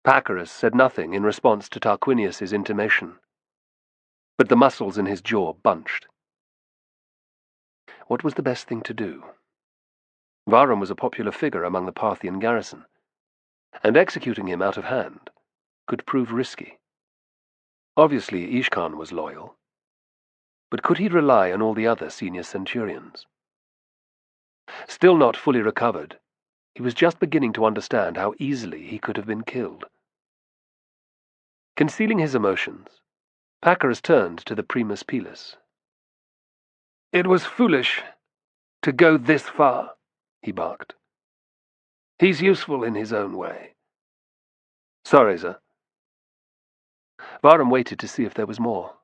Pacorus said nothing in response to Tarquinius's intimation, but the muscles in his jaw bunched. What was the best thing to do? Varum was a popular figure among the Parthian garrison, and executing him out of hand could prove risky. Obviously Ishkan was loyal, but could he rely on all the other senior centurions? Still not fully recovered, he was just beginning to understand how easily he could have been killed. Concealing his emotions, Pacorus turned to the Primus Pilus. "It was foolish to go this far," he barked. "He's useful in his own way." "Sorry, sir." Varum waited to see if there was more.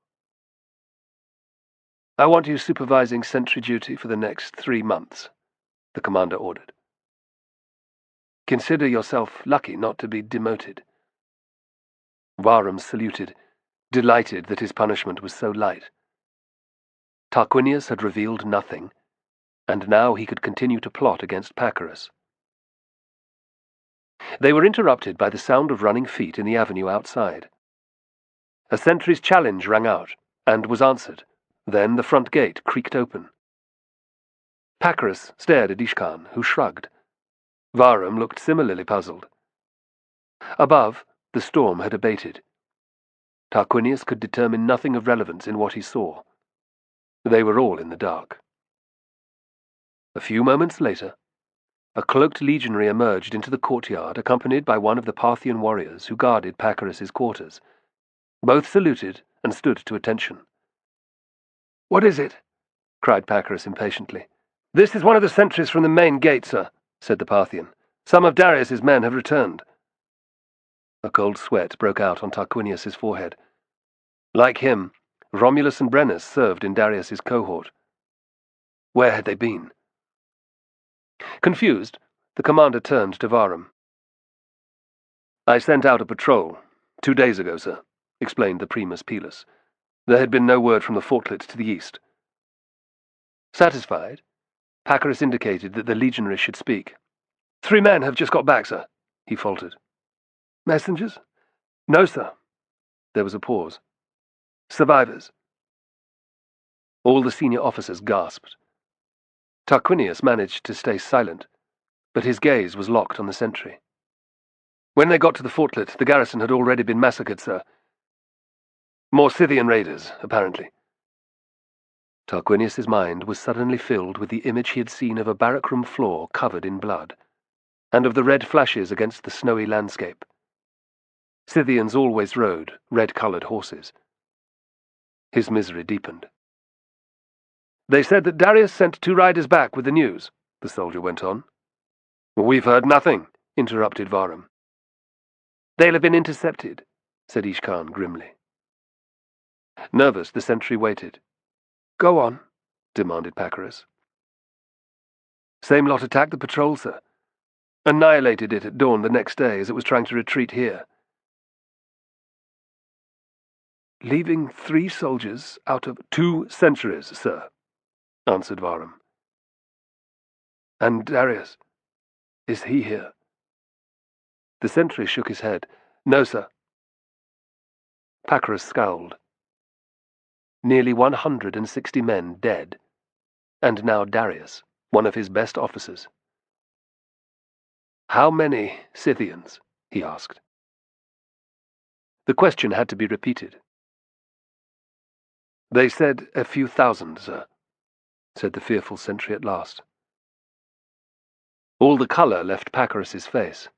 "I want you supervising sentry duty for the next 3 months, the commander ordered. Consider yourself lucky not to be demoted." Varum saluted, delighted that his punishment was so light. Tarquinius had revealed nothing, and now he could continue to plot against Pacorus. They were interrupted by the sound of running feet in the avenue outside. A sentry's challenge rang out, and was answered. Then the front gate creaked open. Pacorus stared at Ishkan, who shrugged. Varum looked similarly puzzled. Above, the storm had abated. Tarquinius could determine nothing of relevance in what he saw. They were all in the dark. A few moments later, a cloaked legionary emerged into the courtyard accompanied by one of the Parthian warriors who guarded Pacorus's quarters. Both saluted and stood to attention. "What is it?" cried Pacorus impatiently. "This is one of the sentries from the main gate, sir," said the Parthian. "Some of Darius's men have returned." A cold sweat broke out on Tarquinius's forehead. Like him, Romulus and Brennus served in Darius's cohort. Where had they been? Confused, the commander turned to Varum. "I sent out a patrol 2 days ago, sir," explained the Primus Pilus. "There had been no word from the fortlet to the east." Satisfied, Pacorus indicated that the legionary should speak. "3 men have just got back, sir," he faltered. "Messengers?" "No, sir." There was a pause. "Survivors?" All the senior officers gasped. Tarquinius managed to stay silent, but his gaze was locked on the sentry. When they got to the fortlet, the garrison had already been massacred, sir. More Scythian raiders, apparently. Tarquinius's mind was suddenly filled with the image he had seen of a barrack-room floor covered in blood, and of the red flashes against the snowy landscape. Scythians always rode red-coloured horses. His misery deepened. They said that Darius sent 2 riders back with the news, the soldier went on. We've heard nothing, interrupted Varum. They'll have been intercepted, said Ishkan grimly. Nervous, the sentry waited. Go on, demanded Pacorus. Same lot attacked the patrol, sir. Annihilated it at dawn the next day as it was trying to retreat here. Leaving 3 soldiers out of 2 centuries, sir, answered Varum. And Darius, is he here? The sentry shook his head. No, sir. Pacorus scowled. Nearly 160 men dead, and now Darius, one of his best officers. How many Scythians? He asked. The question had to be repeated. They said a few thousand, sir, said the fearful sentry at last. All the colour left Pacorus's face.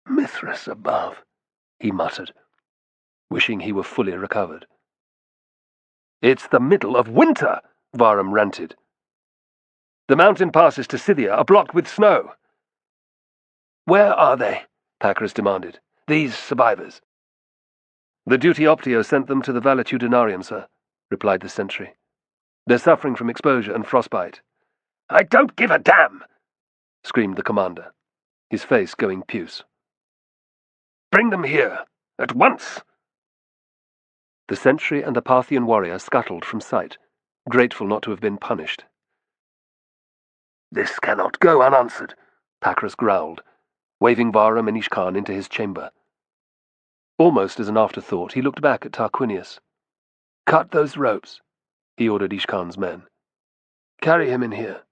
Mithras above, he muttered, wishing he were fully recovered. It's the middle of winter, Varum ranted. The mountain passes to Scythia are blocked with snow. Where are they? Pacorus demanded. These survivors. The duty optio sent them to the valetudinarium, sir, replied the sentry. They're suffering from exposure and frostbite. I don't give a damn, screamed the commander, his face going puce. Bring them here, at once. The sentry and the Parthian warrior scuttled from sight, grateful not to have been punished. This cannot go unanswered, Pacorus growled, waving Varum and Ishkan into his chamber. Almost as an afterthought, he looked back at Tarquinius. Cut those ropes, he ordered Ishkan's men. Carry him in here.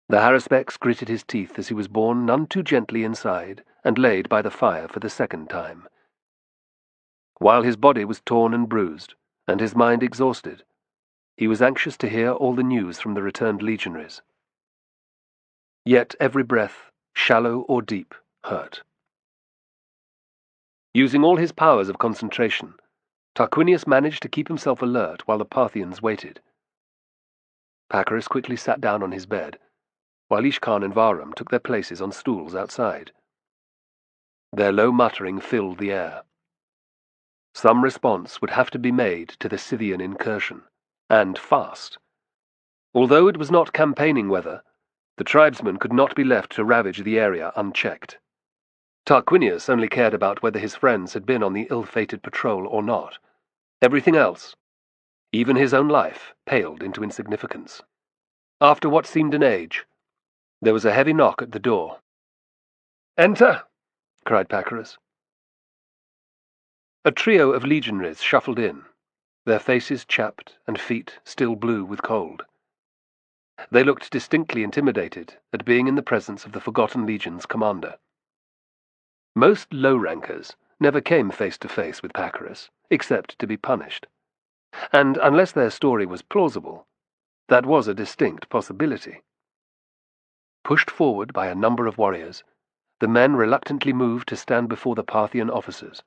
The haruspex gritted his teeth as he was borne none too gently inside and laid by the fire for the 2nd time. While his body was torn and bruised, and his mind exhausted, he was anxious to hear all the news from the returned legionaries. Yet every breath, shallow or deep, hurt. Using all his powers of concentration, Tarquinius managed to keep himself alert while the Parthians waited. Pacorus quickly sat down on his bed, while Ishkan and Varum took their places on stools outside. Their low muttering filled the air. Some response would have to be made to the Scythian incursion, and fast. Although it was not campaigning weather, the tribesmen could not be left to ravage the area unchecked. Tarquinius only cared about whether his friends had been on the ill-fated patrol or not. Everything else, even his own life, paled into insignificance. After what seemed an age, there was a heavy knock at the door. "Enter!" cried Pacorus. A trio of legionaries shuffled in, their faces chapped and feet still blue with cold. They looked distinctly intimidated at being in the presence of the Forgotten Legion's commander. Most low-rankers never came face to face with Pacorus, except to be punished. And unless their story was plausible, that was a distinct possibility. Pushed forward by a number of warriors, the men reluctantly moved to stand before the Parthian officers.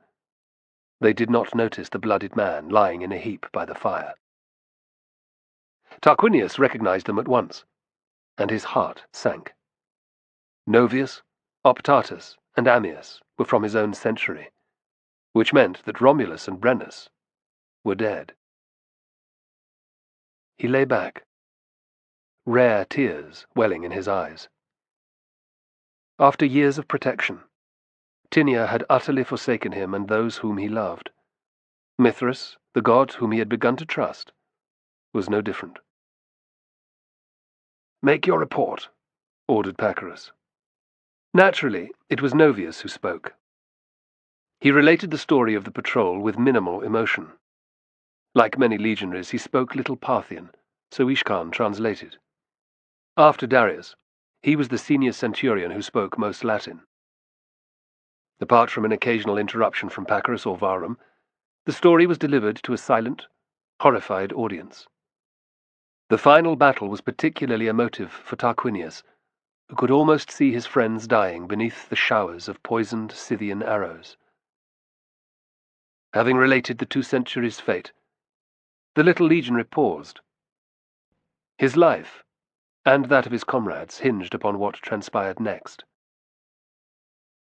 They did not notice the bloodied man lying in a heap by the fire. Tarquinius recognized them at once, and his heart sank. Novius, Optatus, and Ammius were from his own century, which meant that Romulus and Brennus were dead. He lay back, rare tears welling in his eyes. After years of protection, Tinia had utterly forsaken him and those whom he loved. Mithras, the god whom he had begun to trust, was no different. "Make your report," ordered Pacorus. Naturally, it was Novius who spoke. He related the story of the patrol with minimal emotion. Like many legionaries, he spoke little Parthian, so Ishkan translated. After Darius, He was the senior centurion who spoke most Latin. Apart from an occasional interruption from Pacorus or Varum, the story was delivered to a silent, horrified audience. The final battle was particularly emotive for Tarquinius, who could almost see his friends dying beneath the showers of poisoned Scythian arrows. Having related the 2 centuries' fate, the little legionary paused. His life, and that of his comrades, hinged upon what transpired next.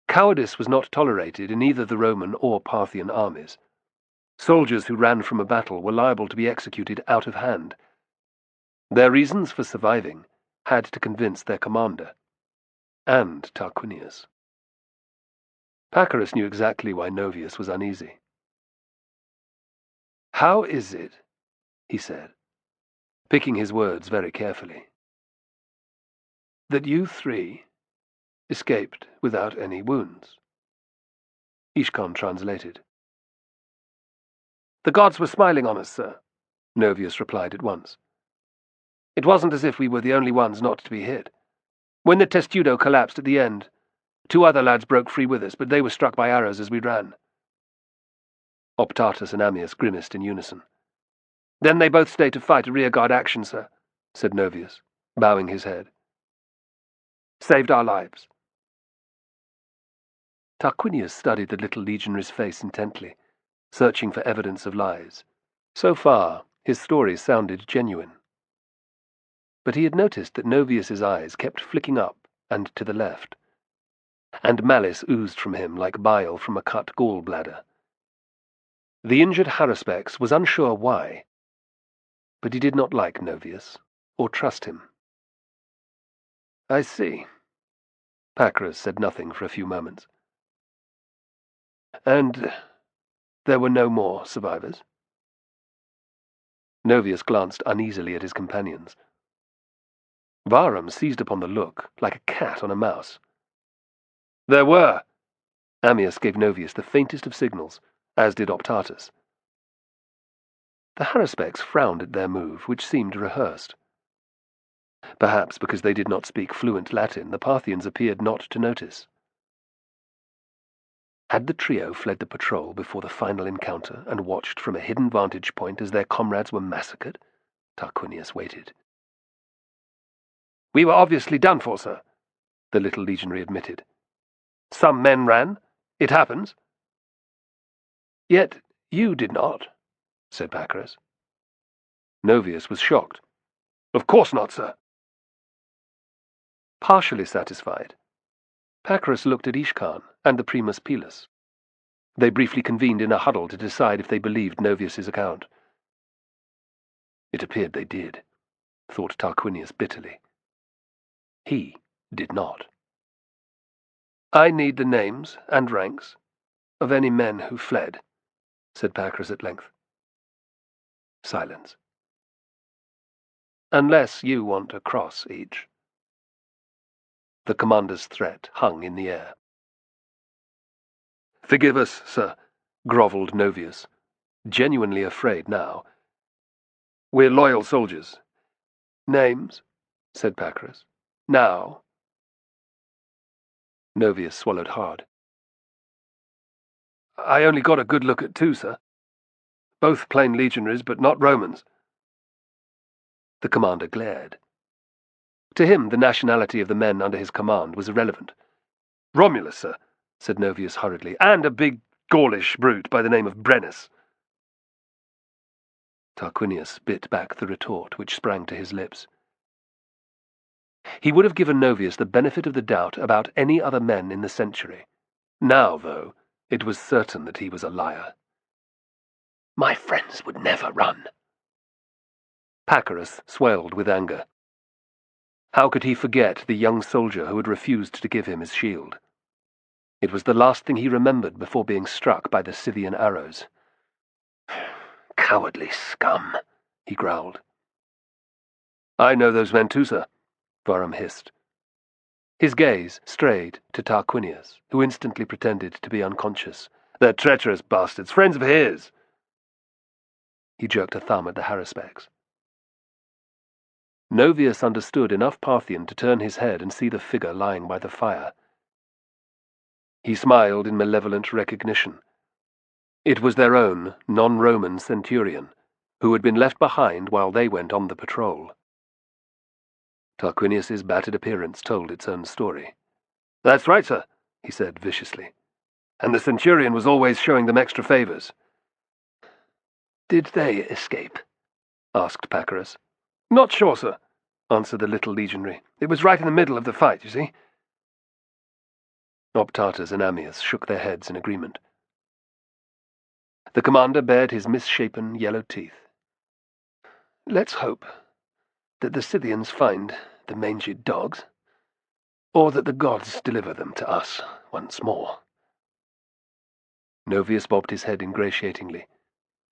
Cowardice was not tolerated in either the Roman or Parthian armies. Soldiers who ran from a battle were liable to be executed out of hand. Their reasons for surviving had to convince their commander, and Tarquinius. Pacorus knew exactly why Novius was uneasy. "How is it," he said, picking his words very carefully, "that you 3 escaped without any wounds?" Ishkan translated. "The gods were smiling on us, sir," Novius replied at once. "It wasn't as if we were the only ones not to be hit. When the testudo collapsed at the end, 2 other lads broke free with us, but they were struck by arrows as we ran." Optatus and Ammius grimaced in unison. "Then they both stayed to fight a rearguard action, sir," said Novius, bowing his head. "Saved our lives." Tarquinius studied the little legionary's face intently, searching for evidence of lies. So far, his story sounded genuine. But he had noticed that Novius's eyes kept flicking up and to the left, and malice oozed from him like bile from a cut gall-bladder. The injured Haruspex was unsure why, but he did not like Novius, or trust him. "I see." Pacorus said nothing for a few moments. "And there were no more survivors?" Novius glanced uneasily at his companions. Varum seized upon the look like a cat on a mouse. "There were." Ammius gave Novius the faintest of signals, as did Optatus. The Haruspex frowned at their move, which seemed rehearsed. Perhaps because they did not speak fluent Latin, the Parthians appeared not to notice. Had the trio fled the patrol before the final encounter and watched from a hidden vantage point as their comrades were massacred? Tarquinius waited. "We were obviously done for, sir," the little legionary admitted. "Some men ran. It happens." "Yet you did not," said Pacorus. Novius was shocked. "Of course not, sir." Partially satisfied, Pacorus looked at Ishkan and the Primus Pilus. They briefly convened in a huddle to decide if they believed Novius's account. It appeared they did, thought Tarquinius bitterly. He did not. "I need the names and ranks of any men who fled," said Pacorus at length. Silence. "Unless you want a cross each." The commander's threat hung in the air. "Forgive us, sir," grovelled Novius, genuinely afraid now. "We're loyal soldiers." "Names?" said Pacorus. "Now?" Novius swallowed hard. "I only got a good look at 2, sir. Both plain legionaries, but not Romans." The commander glared. To him, the nationality of the men under his command was irrelevant. "Romulus, sir," said Novius hurriedly, "and a big Gaulish brute by the name of Brennus." Tarquinius bit back the retort which sprang to his lips. He would have given Novius the benefit of the doubt about any other men in the century. Now, though, it was certain that he was a liar. "My friends would never run." Pacorus swelled with anger. How could he forget the young soldier who had refused to give him his shield? It was the last thing he remembered before being struck by the Scythian arrows. "Cowardly scum," he growled. "I know those men too, sir," Varum hissed. His gaze strayed to Tarquinius, who instantly pretended to be unconscious. "They're treacherous bastards, friends of his." He jerked a thumb at the Haruspex. Novius understood enough Parthian to turn his head and see the figure lying by the fire. He smiled in malevolent recognition. It was their own non-Roman centurion, who had been left behind while they went on the patrol. Tarquinius's battered appearance told its own story. "That's right, sir," he said viciously. "And the centurion was always showing them extra favors." "Did they escape?" asked Pacorus. "Not sure, sir," answered the little legionary. "It was right in the middle of the fight, you see." Optatus and Ammius shook their heads in agreement. The commander bared his misshapen yellow teeth. "Let's hope that the Scythians find the mangy dogs, or that the gods deliver them to us once more." Novius bobbed his head ingratiatingly,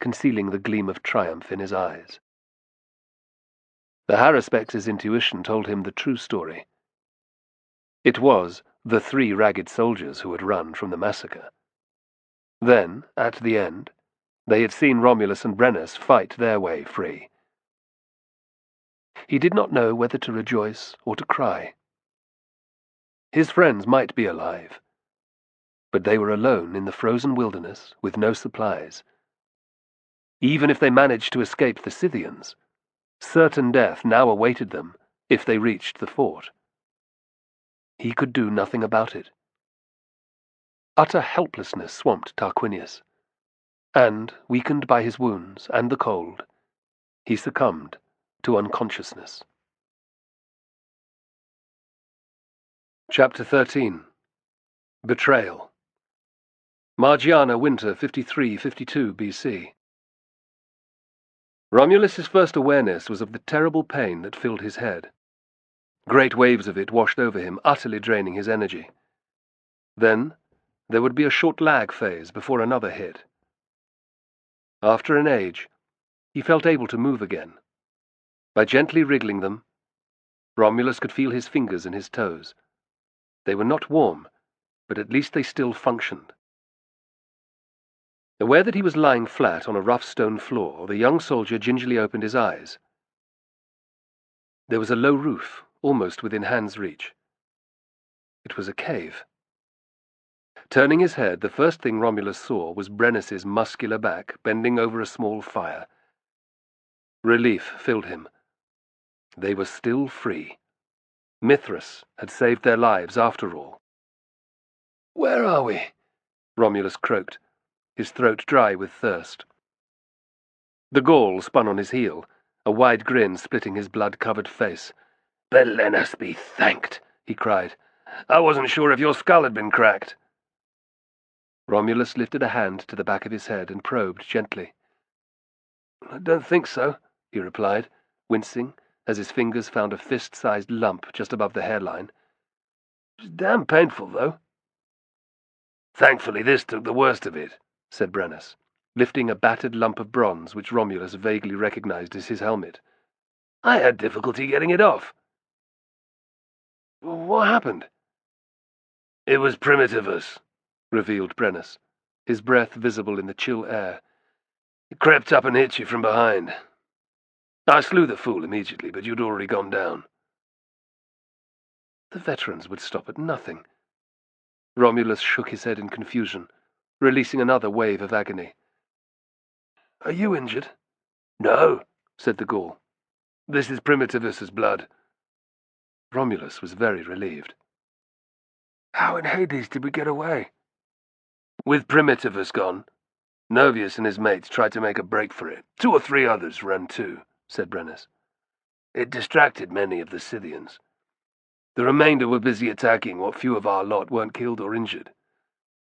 concealing the gleam of triumph in his eyes. The Haruspex' intuition told him the true story. It was the 3 ragged soldiers who had run from the massacre. Then, at the end, they had seen Romulus and Brennus fight their way free. He did not know whether to rejoice or to cry. His friends might be alive, but they were alone in the frozen wilderness with no supplies. Even if they managed to escape the Scythians, certain death now awaited them if they reached the fort. He could do nothing about it. Utter helplessness swamped Tarquinius, and, weakened by his wounds and the cold, he succumbed to unconsciousness. Chapter 13. Betrayal. Margiana winter 53-52 BC. Romulus's first awareness was of the terrible pain that filled his head. Great waves of it washed over him, utterly draining his energy. Then there would be a short lag phase before another hit. After an age, he felt able to move again. By gently wriggling them, Romulus could feel his fingers and his toes. They were not warm, but at least they still functioned. Aware that he was lying flat on a rough stone floor, the young soldier gingerly opened his eyes. There was a low roof, almost within hand's reach. It was a cave. Turning his head, the first thing Romulus saw was Brennus's muscular back bending over a small fire. Relief filled him. They were still free. Mithras had saved their lives after all. "Where are we?" Romulus croaked, his throat dry with thirst. The Gaul spun on his heel, a wide grin splitting his blood-covered face. "Belenus be thanked," he cried. "I wasn't sure if your skull had been cracked." Romulus lifted a hand to the back of his head and probed gently. "I don't think so," he replied, wincing as his fingers found a fist-sized lump just above the hairline. "It's damn painful, though." "Thankfully this took the worst of it," said Brennus, lifting a battered lump of bronze which Romulus vaguely recognized as his helmet. "I had difficulty getting it off." "What happened?" "It was Primitivus," revealed Brennus, his breath visible in the chill air. "It crept up and hit you from behind. I slew the fool immediately, but you'd already gone down." The veterans would stop at nothing. Romulus shook his head in confusion, releasing another wave of agony. "Are you injured?" "No," said the Gaul. "This is Primitivus's blood." Romulus was very relieved. "How in Hades did we get away?" "With Primitivus gone, Novius and his mates tried to make a break for it. 2 or 3 others ran too," said Brennus. "It distracted many of the Scythians. The remainder were busy attacking what few of our lot weren't killed or injured.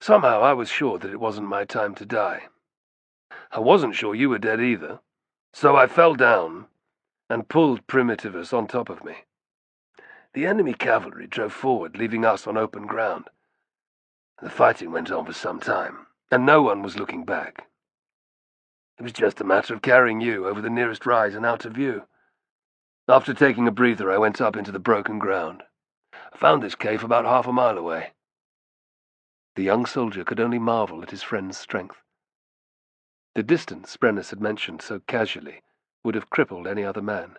Somehow I was sure that it wasn't my time to die. I wasn't sure you were dead either, so I fell down and pulled Primitivus on top of me. The enemy cavalry drove forward, leaving us on open ground. The fighting went on for some time, and no one was looking back. It was just a matter of carrying you over the nearest rise and out of view. After taking a breather, I went up into the broken ground. I found this cave about half a mile away." The young soldier could only marvel at his friend's strength. The distance Brennus had mentioned so casually would have crippled any other man.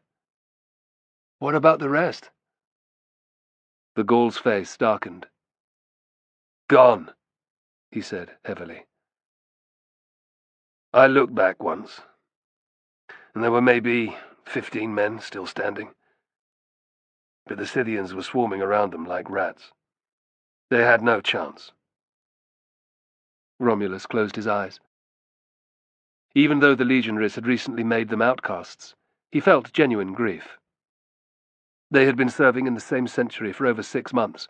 What about the rest? The Gaul's face darkened. Gone, he said heavily. I looked back once, and there were maybe 15 men still standing. But the Scythians were swarming around them like rats. They had no chance. Romulus closed his eyes. Even though the legionaries had recently made them outcasts, he felt genuine grief. They had been serving in the same century for over 6 months,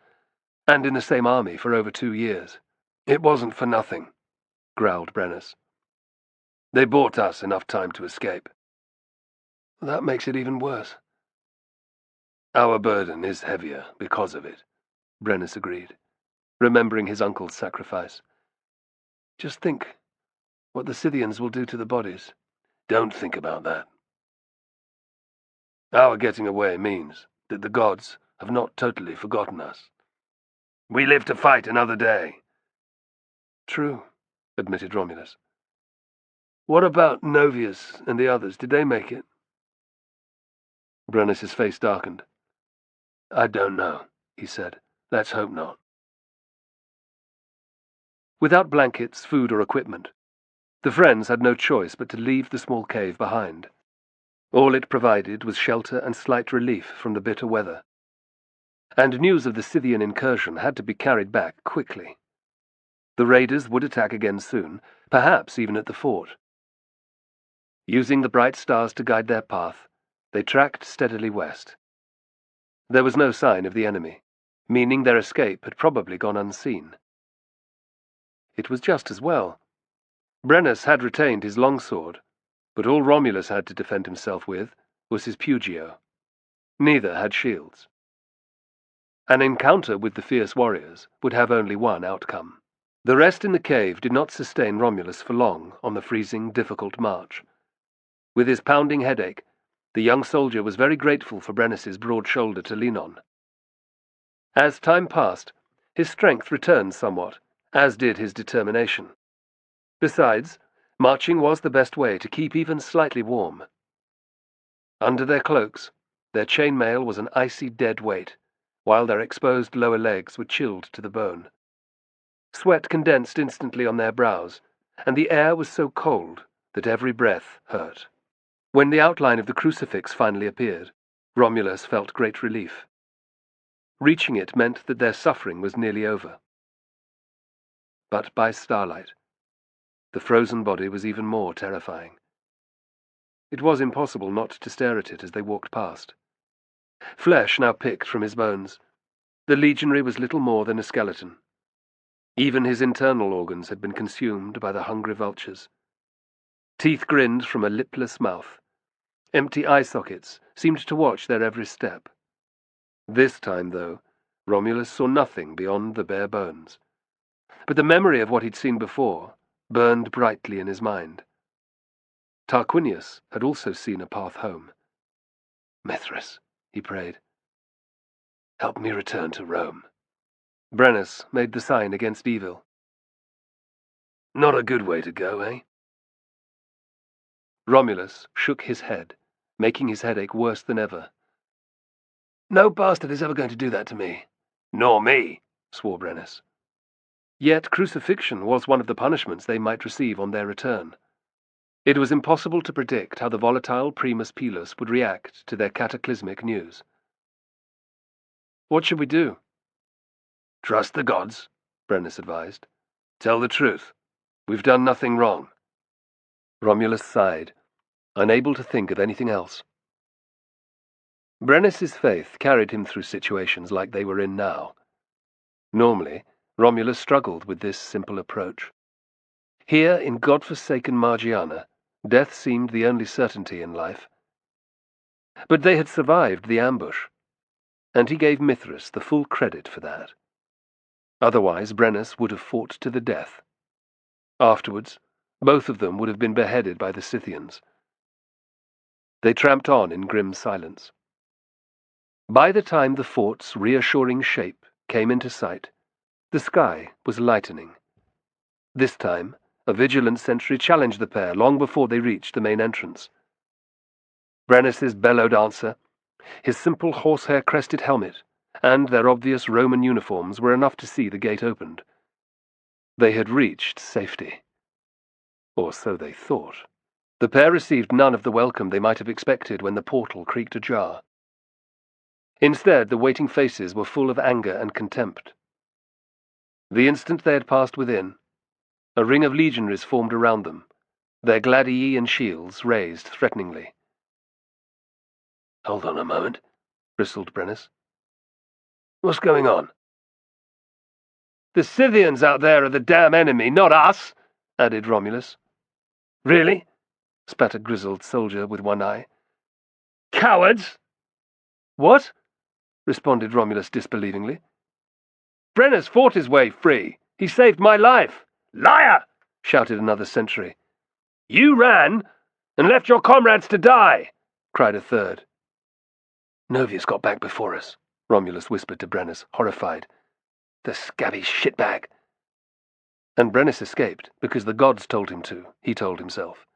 and in the same army for over 2 years. It wasn't for nothing, growled Brennus. They bought us enough time to escape. That makes it even worse. Our burden is heavier because of it, Brennus agreed, remembering his uncle's sacrifice. Just think what the Scythians will do to the bodies. Don't think about that. Our getting away means that the gods have not totally forgotten us. We live to fight another day. True, admitted Romulus. What about Novius and the others? Did they make it? Brennus's face darkened. I don't know, he said. Let's hope not. Without blankets, food, or equipment, the friends had no choice but to leave the small cave behind. All it provided was shelter and slight relief from the bitter weather. And news of the Scythian incursion had to be carried back quickly. The raiders would attack again soon, perhaps even at the fort. Using the bright stars to guide their path, they tracked steadily west. There was no sign of the enemy, meaning their escape had probably gone unseen. It was just as well. Brennus had retained his longsword, but all Romulus had to defend himself with was his Pugio. Neither had shields. An encounter with the fierce warriors would have only one outcome. The rest in the cave did not sustain Romulus for long on the freezing, difficult march. With his pounding headache, the young soldier was very grateful for Brennus's broad shoulder to lean on. As time passed, his strength returned somewhat, as did his determination. Besides, marching was the best way to keep even slightly warm. Under their cloaks, their chainmail was an icy dead weight, while their exposed lower legs were chilled to the bone. Sweat condensed instantly on their brows, and the air was so cold that every breath hurt. When the outline of the crucifix finally appeared, Romulus felt great relief. Reaching it meant that their suffering was nearly over. But by starlight, the frozen body was even more terrifying. It was impossible not to stare at it as they walked past. Flesh now picked from his bones, the legionary was little more than a skeleton. Even his internal organs had been consumed by the hungry vultures. Teeth grinned from a lipless mouth. Empty eye sockets seemed to watch their every step. This time, though, Romulus saw nothing beyond the bare bones. But the memory of what he'd seen before burned brightly in his mind. Tarquinius had also seen a path home. "Mithras," he prayed, "help me return to Rome." Brennus made the sign against evil. "Not a good way to go, eh?" Romulus shook his head, making his headache worse than ever. "No bastard is ever going to do that to me." "Nor me," swore Brennus. Yet crucifixion was one of the punishments they might receive on their return. It was impossible to predict how the volatile Primus Pilus would react to their cataclysmic news. "What should we do?" "Trust the gods," Brennus advised. "Tell the truth. We've done nothing wrong." Romulus sighed, unable to think of anything else. Brennus's faith carried him through situations like they were in now. Normally, Romulus struggled with this simple approach. Here, in God-forsaken Margiana, death seemed the only certainty in life. But they had survived the ambush, and he gave Mithras the full credit for that. Otherwise, Brennus would have fought to the death. Afterwards, both of them would have been beheaded by the Scythians. They tramped on in grim silence. By the time the fort's reassuring shape came into sight, the sky was lightening. This time, a vigilant sentry challenged the pair long before they reached the main entrance. Brennus's bellowed answer, His simple horsehair-crested helmet and their obvious Roman uniforms were enough to see the gate opened. They had reached safety. Or so they thought. The pair received none of the welcome they might have expected when the portal creaked ajar. Instead, the waiting faces were full of anger and contempt. The instant they had passed within, a ring of legionaries formed around them, their gladii and shields raised threateningly. "Hold on a moment," bristled Brennus. "What's going on?" "The Scythians out there are the damn enemy, not us," added Romulus. "Really?" spat a grizzled soldier with one eye. "Cowards!" "What?" responded Romulus disbelievingly. "Brennus fought his way free. He saved my life." "Liar!" shouted another sentry. "You ran and left your comrades to die," cried a third. "Novius got back before us," Romulus whispered to Brennus, horrified. "The scabby shitbag." And Brennus escaped because the gods told him to, he told himself.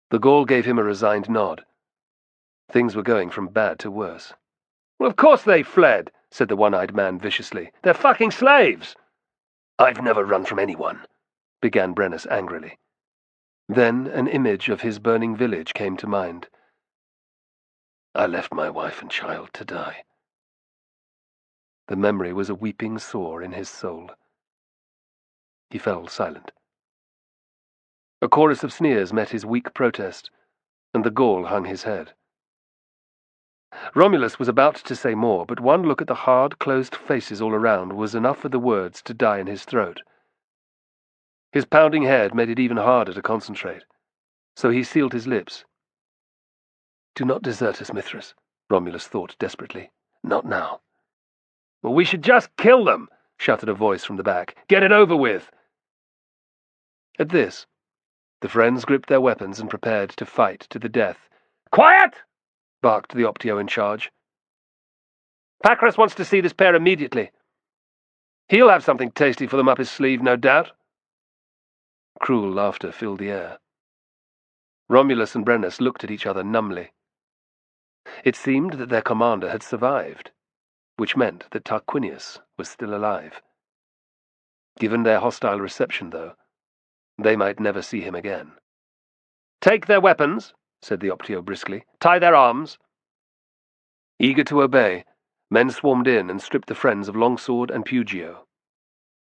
The Gaul gave him a resigned nod. Things were going from bad to worse. "Well, of course they fled," said the one-eyed man viciously. "They're fucking slaves." "I've never run from anyone," began Brennus angrily. Then an image of his burning village came to mind. "I left my wife and child to die." The memory was a weeping sore in his soul. He fell silent. A chorus of sneers met his weak protest, and the Gaul hung his head. Romulus was about to say more, but one look at the hard, closed faces all around was enough for the words to die in his throat. His pounding head made it even harder to concentrate, so he sealed his lips. "Do not desert us, Mithras," Romulus thought desperately. "Not now." "Well, we should just kill them," shouted a voice from the back. "Get it over with." At this, the friends gripped their weapons and prepared to fight to the death. "Quiet!" barked the Optio in charge. "Pacrus wants to see this pair immediately. He'll have something tasty for them up his sleeve, no doubt." Cruel laughter filled the air. Romulus and Brennus looked at each other numbly. It seemed that their commander had survived, which meant that Tarquinius was still alive. Given their hostile reception, though, they might never see him again. "Take their weapons," said the Optio briskly. "Tie their arms." Eager to obey, men swarmed in and stripped the friends of Longsword and Pugio.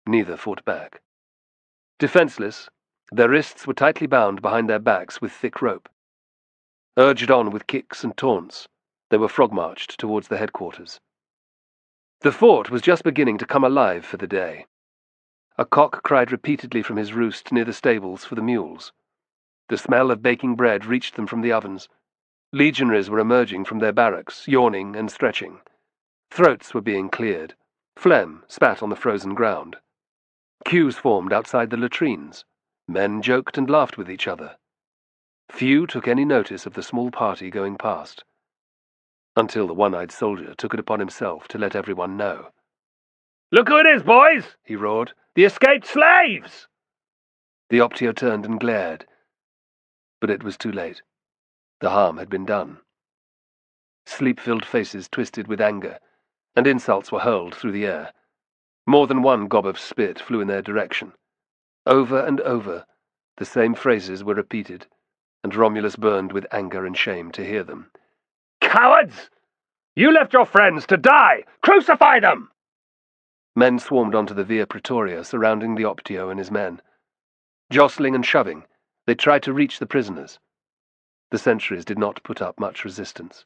Neither fought back. Defenseless, their wrists were tightly bound behind their backs with thick rope. Urged on with kicks and taunts, they were frog-marched towards the headquarters. The fort was just beginning to come alive for the day. A cock cried repeatedly from his roost near the stables for the mules. The smell of baking bread reached them from the ovens. Legionaries were emerging from their barracks, yawning and stretching. Throats were being cleared. Phlegm spat on the frozen ground. Queues formed outside the latrines. Men joked and laughed with each other. Few took any notice of the small party going past, until the one-eyed soldier took it upon himself to let everyone know. "Look who it is, boys!" he roared. "The escaped slaves!" The Optio turned and glared, but it was too late. The harm had been done. Sleep-filled faces twisted with anger, and insults were hurled through the air. More than one gob of spit flew in their direction. Over and over, the same phrases were repeated, and Romulus burned with anger and shame to hear them. "Cowards! You left your friends to die! Crucify them!" Men swarmed onto the Via Praetoria, surrounding the Optio and his men. Jostling and shoving, they tried to reach the prisoners. The sentries did not put up much resistance.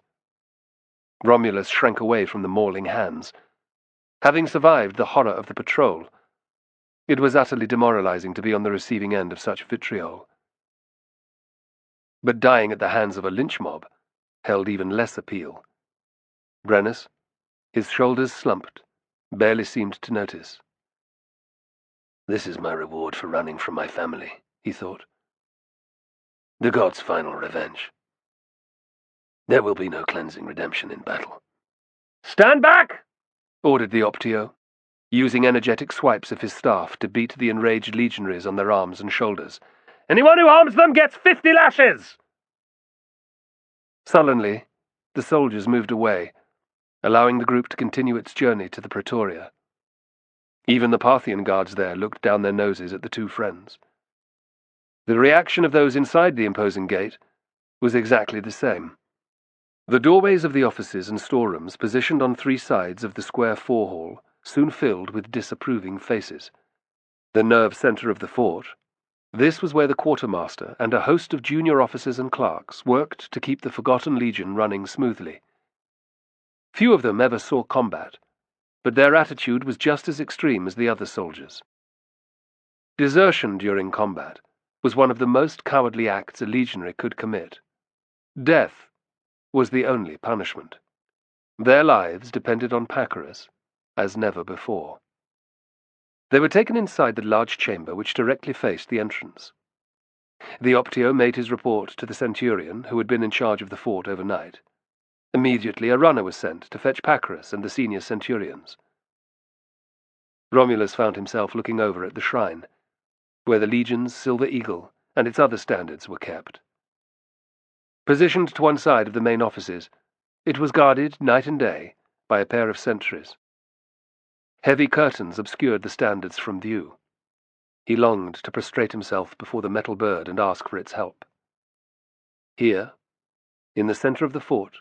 Romulus shrank away from the mauling hands. Having survived the horror of the patrol, it was utterly demoralizing to be on the receiving end of such vitriol. But dying at the hands of a lynch mob held even less appeal. Brennus, his shoulders slumped, barely seemed to notice. "This is my reward for running from my family," he thought. "The gods' final revenge. There will be no cleansing redemption in battle." "Stand back!" ordered the Optio, using energetic swipes of his staff to beat the enraged legionaries on their arms and shoulders. "Anyone who harms them gets 50 lashes!" Sullenly, The soldiers moved away, allowing the group to continue its journey to the Pretoria. Even the Parthian guards there looked down their noses at the two friends. The reaction of those inside the imposing gate was exactly the same. The doorways of the offices and storerooms, positioned on three sides of the square forehall, soon filled with disapproving faces. The nerve centre of the fort, this was where the quartermaster and a host of junior officers and clerks worked to keep the Forgotten Legion running smoothly. Few of them ever saw combat, but their attitude was just as extreme as the other soldiers. Desertion during combat was one of the most cowardly acts a legionary could commit. Death was the only punishment. Their lives depended on Pacorus as never before. They were taken inside the large chamber which directly faced the entrance. The Optio made his report to the centurion who had been in charge of the fort overnight. Immediately a runner was sent to fetch Pacorus and the senior centurions. Romulus found himself looking over at the shrine, where the Legion's silver eagle and its other standards were kept. Positioned to one side of the main offices, it was guarded night and day by a pair of sentries. Heavy curtains obscured the standards from view. He longed to prostrate himself before the metal bird and ask for its help. Here, in the center of the fort,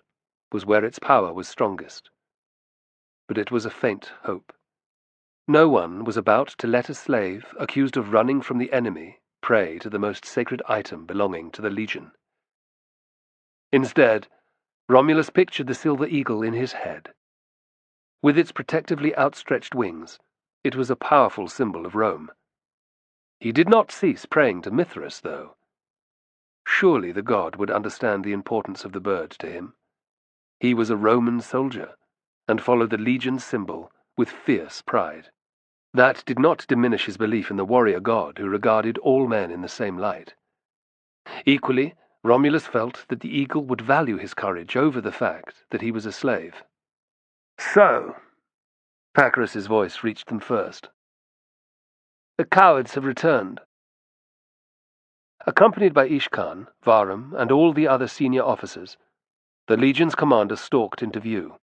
was where its power was strongest. But it was a faint hope. No one was about to let a slave accused of running from the enemy prey to the most sacred item belonging to the Legion. Instead, Romulus pictured the silver eagle in his head. With its protectively outstretched wings, it was a powerful symbol of Rome. He did not cease praying to Mithras, though. Surely the god would understand the importance of the bird to him. He was a Roman soldier, and followed the Legion's symbol with fierce pride. That did not diminish his belief in the warrior god who regarded all men in the same light. Equally, Romulus felt that the eagle would value his courage over the fact that he was a slave. "So," Pacorus's voice reached them first, "the cowards have returned." Accompanied by Ishkan, Varum, and all the other senior officers, the Legion's commander stalked into view.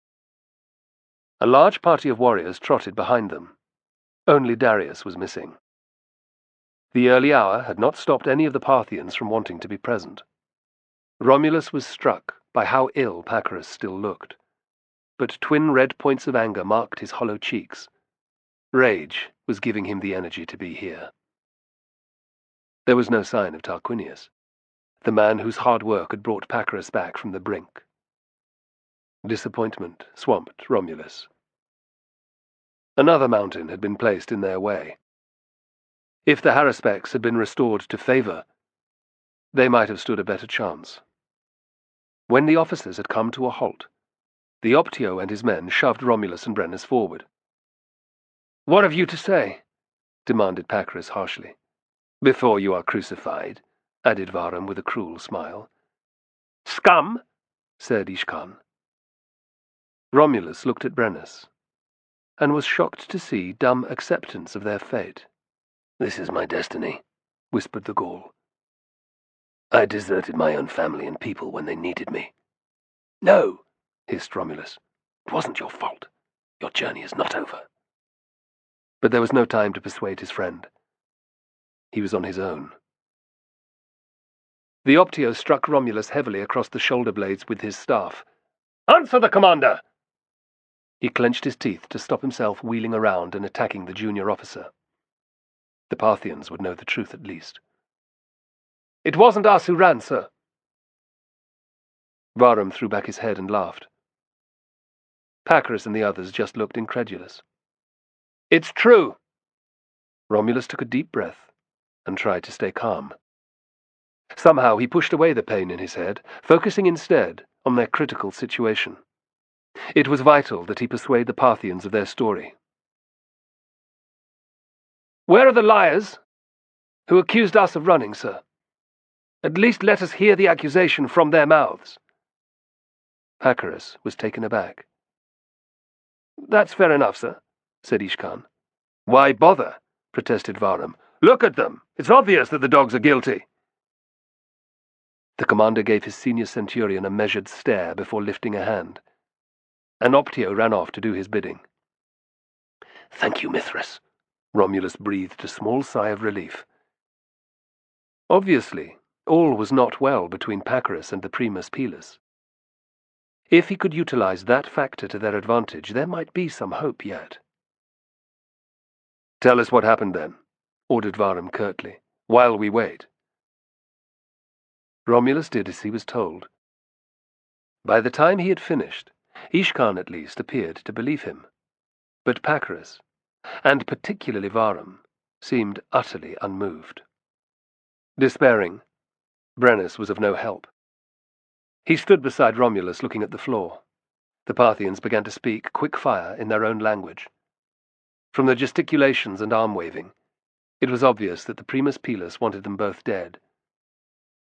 A large party of warriors trotted behind them. Only Darius was missing. The early hour had not stopped any of the Parthians from wanting to be present. Romulus was struck by how ill Pacorus still looked, but twin red points of anger marked his hollow cheeks. Rage was giving him the energy to be here. There was no sign of Tarquinius, the man whose hard work had brought Pacorus back from the brink. Disappointment swamped Romulus. Another mountain had been placed in their way. If the Haruspecs had been restored to favor, they might have stood a better chance. When the officers had come to a halt, the Optio and his men shoved Romulus and Brennus forward. "What have you to say?" demanded Pacorus harshly. "Before you are crucified," added Varum with a cruel smile. "Scum," said Ishkan. Romulus looked at Brennus, and was shocked to see dumb acceptance of their fate. "This is my destiny," whispered the Gaul. "I deserted my own family and people when they needed me." "No," hissed Romulus. "It wasn't your fault. Your journey is not over." But there was no time to persuade his friend. He was on his own. The Optio struck Romulus heavily across the shoulder blades with his staff. "Answer the commander!" He clenched his teeth to stop himself wheeling around and attacking the junior officer. The Parthians would know the truth at least. "It wasn't us who ran, sir." Varum threw back his head and laughed. Pacorus and the others just looked incredulous. "It's true." Romulus took a deep breath and tried to stay calm. Somehow he pushed away the pain in his head, focusing instead on their critical situation. It was vital that he persuade the Parthians of their story. "Where are the liars who accused us of running, sir? At least let us hear the accusation from their mouths." Pacorus was taken aback. "That's fair enough, sir," said Ishkan. "Why bother?" protested Varum. "Look at them. It's obvious that the dogs are guilty." The commander gave his senior centurion a measured stare before lifting a hand. Anoptio ran off to do his bidding. "Thank you, Mithras." Romulus breathed a small sigh of relief. Obviously, all was not well between Pacorus and the Primus Pilus. If he could utilize that factor to their advantage, there might be some hope yet. "Tell us what happened then," ordered Varum curtly, "while we wait." Romulus did as he was told. By the time he had finished, Ishkan at least appeared to believe him. But Pacorus, and particularly Varum, seemed utterly unmoved. Despairing, Brennus was of no help. He stood beside Romulus looking at the floor. The Parthians began to speak quick-fire in their own language. From the gesticulations and arm-waving, it was obvious that the Primus Pilus wanted them both dead,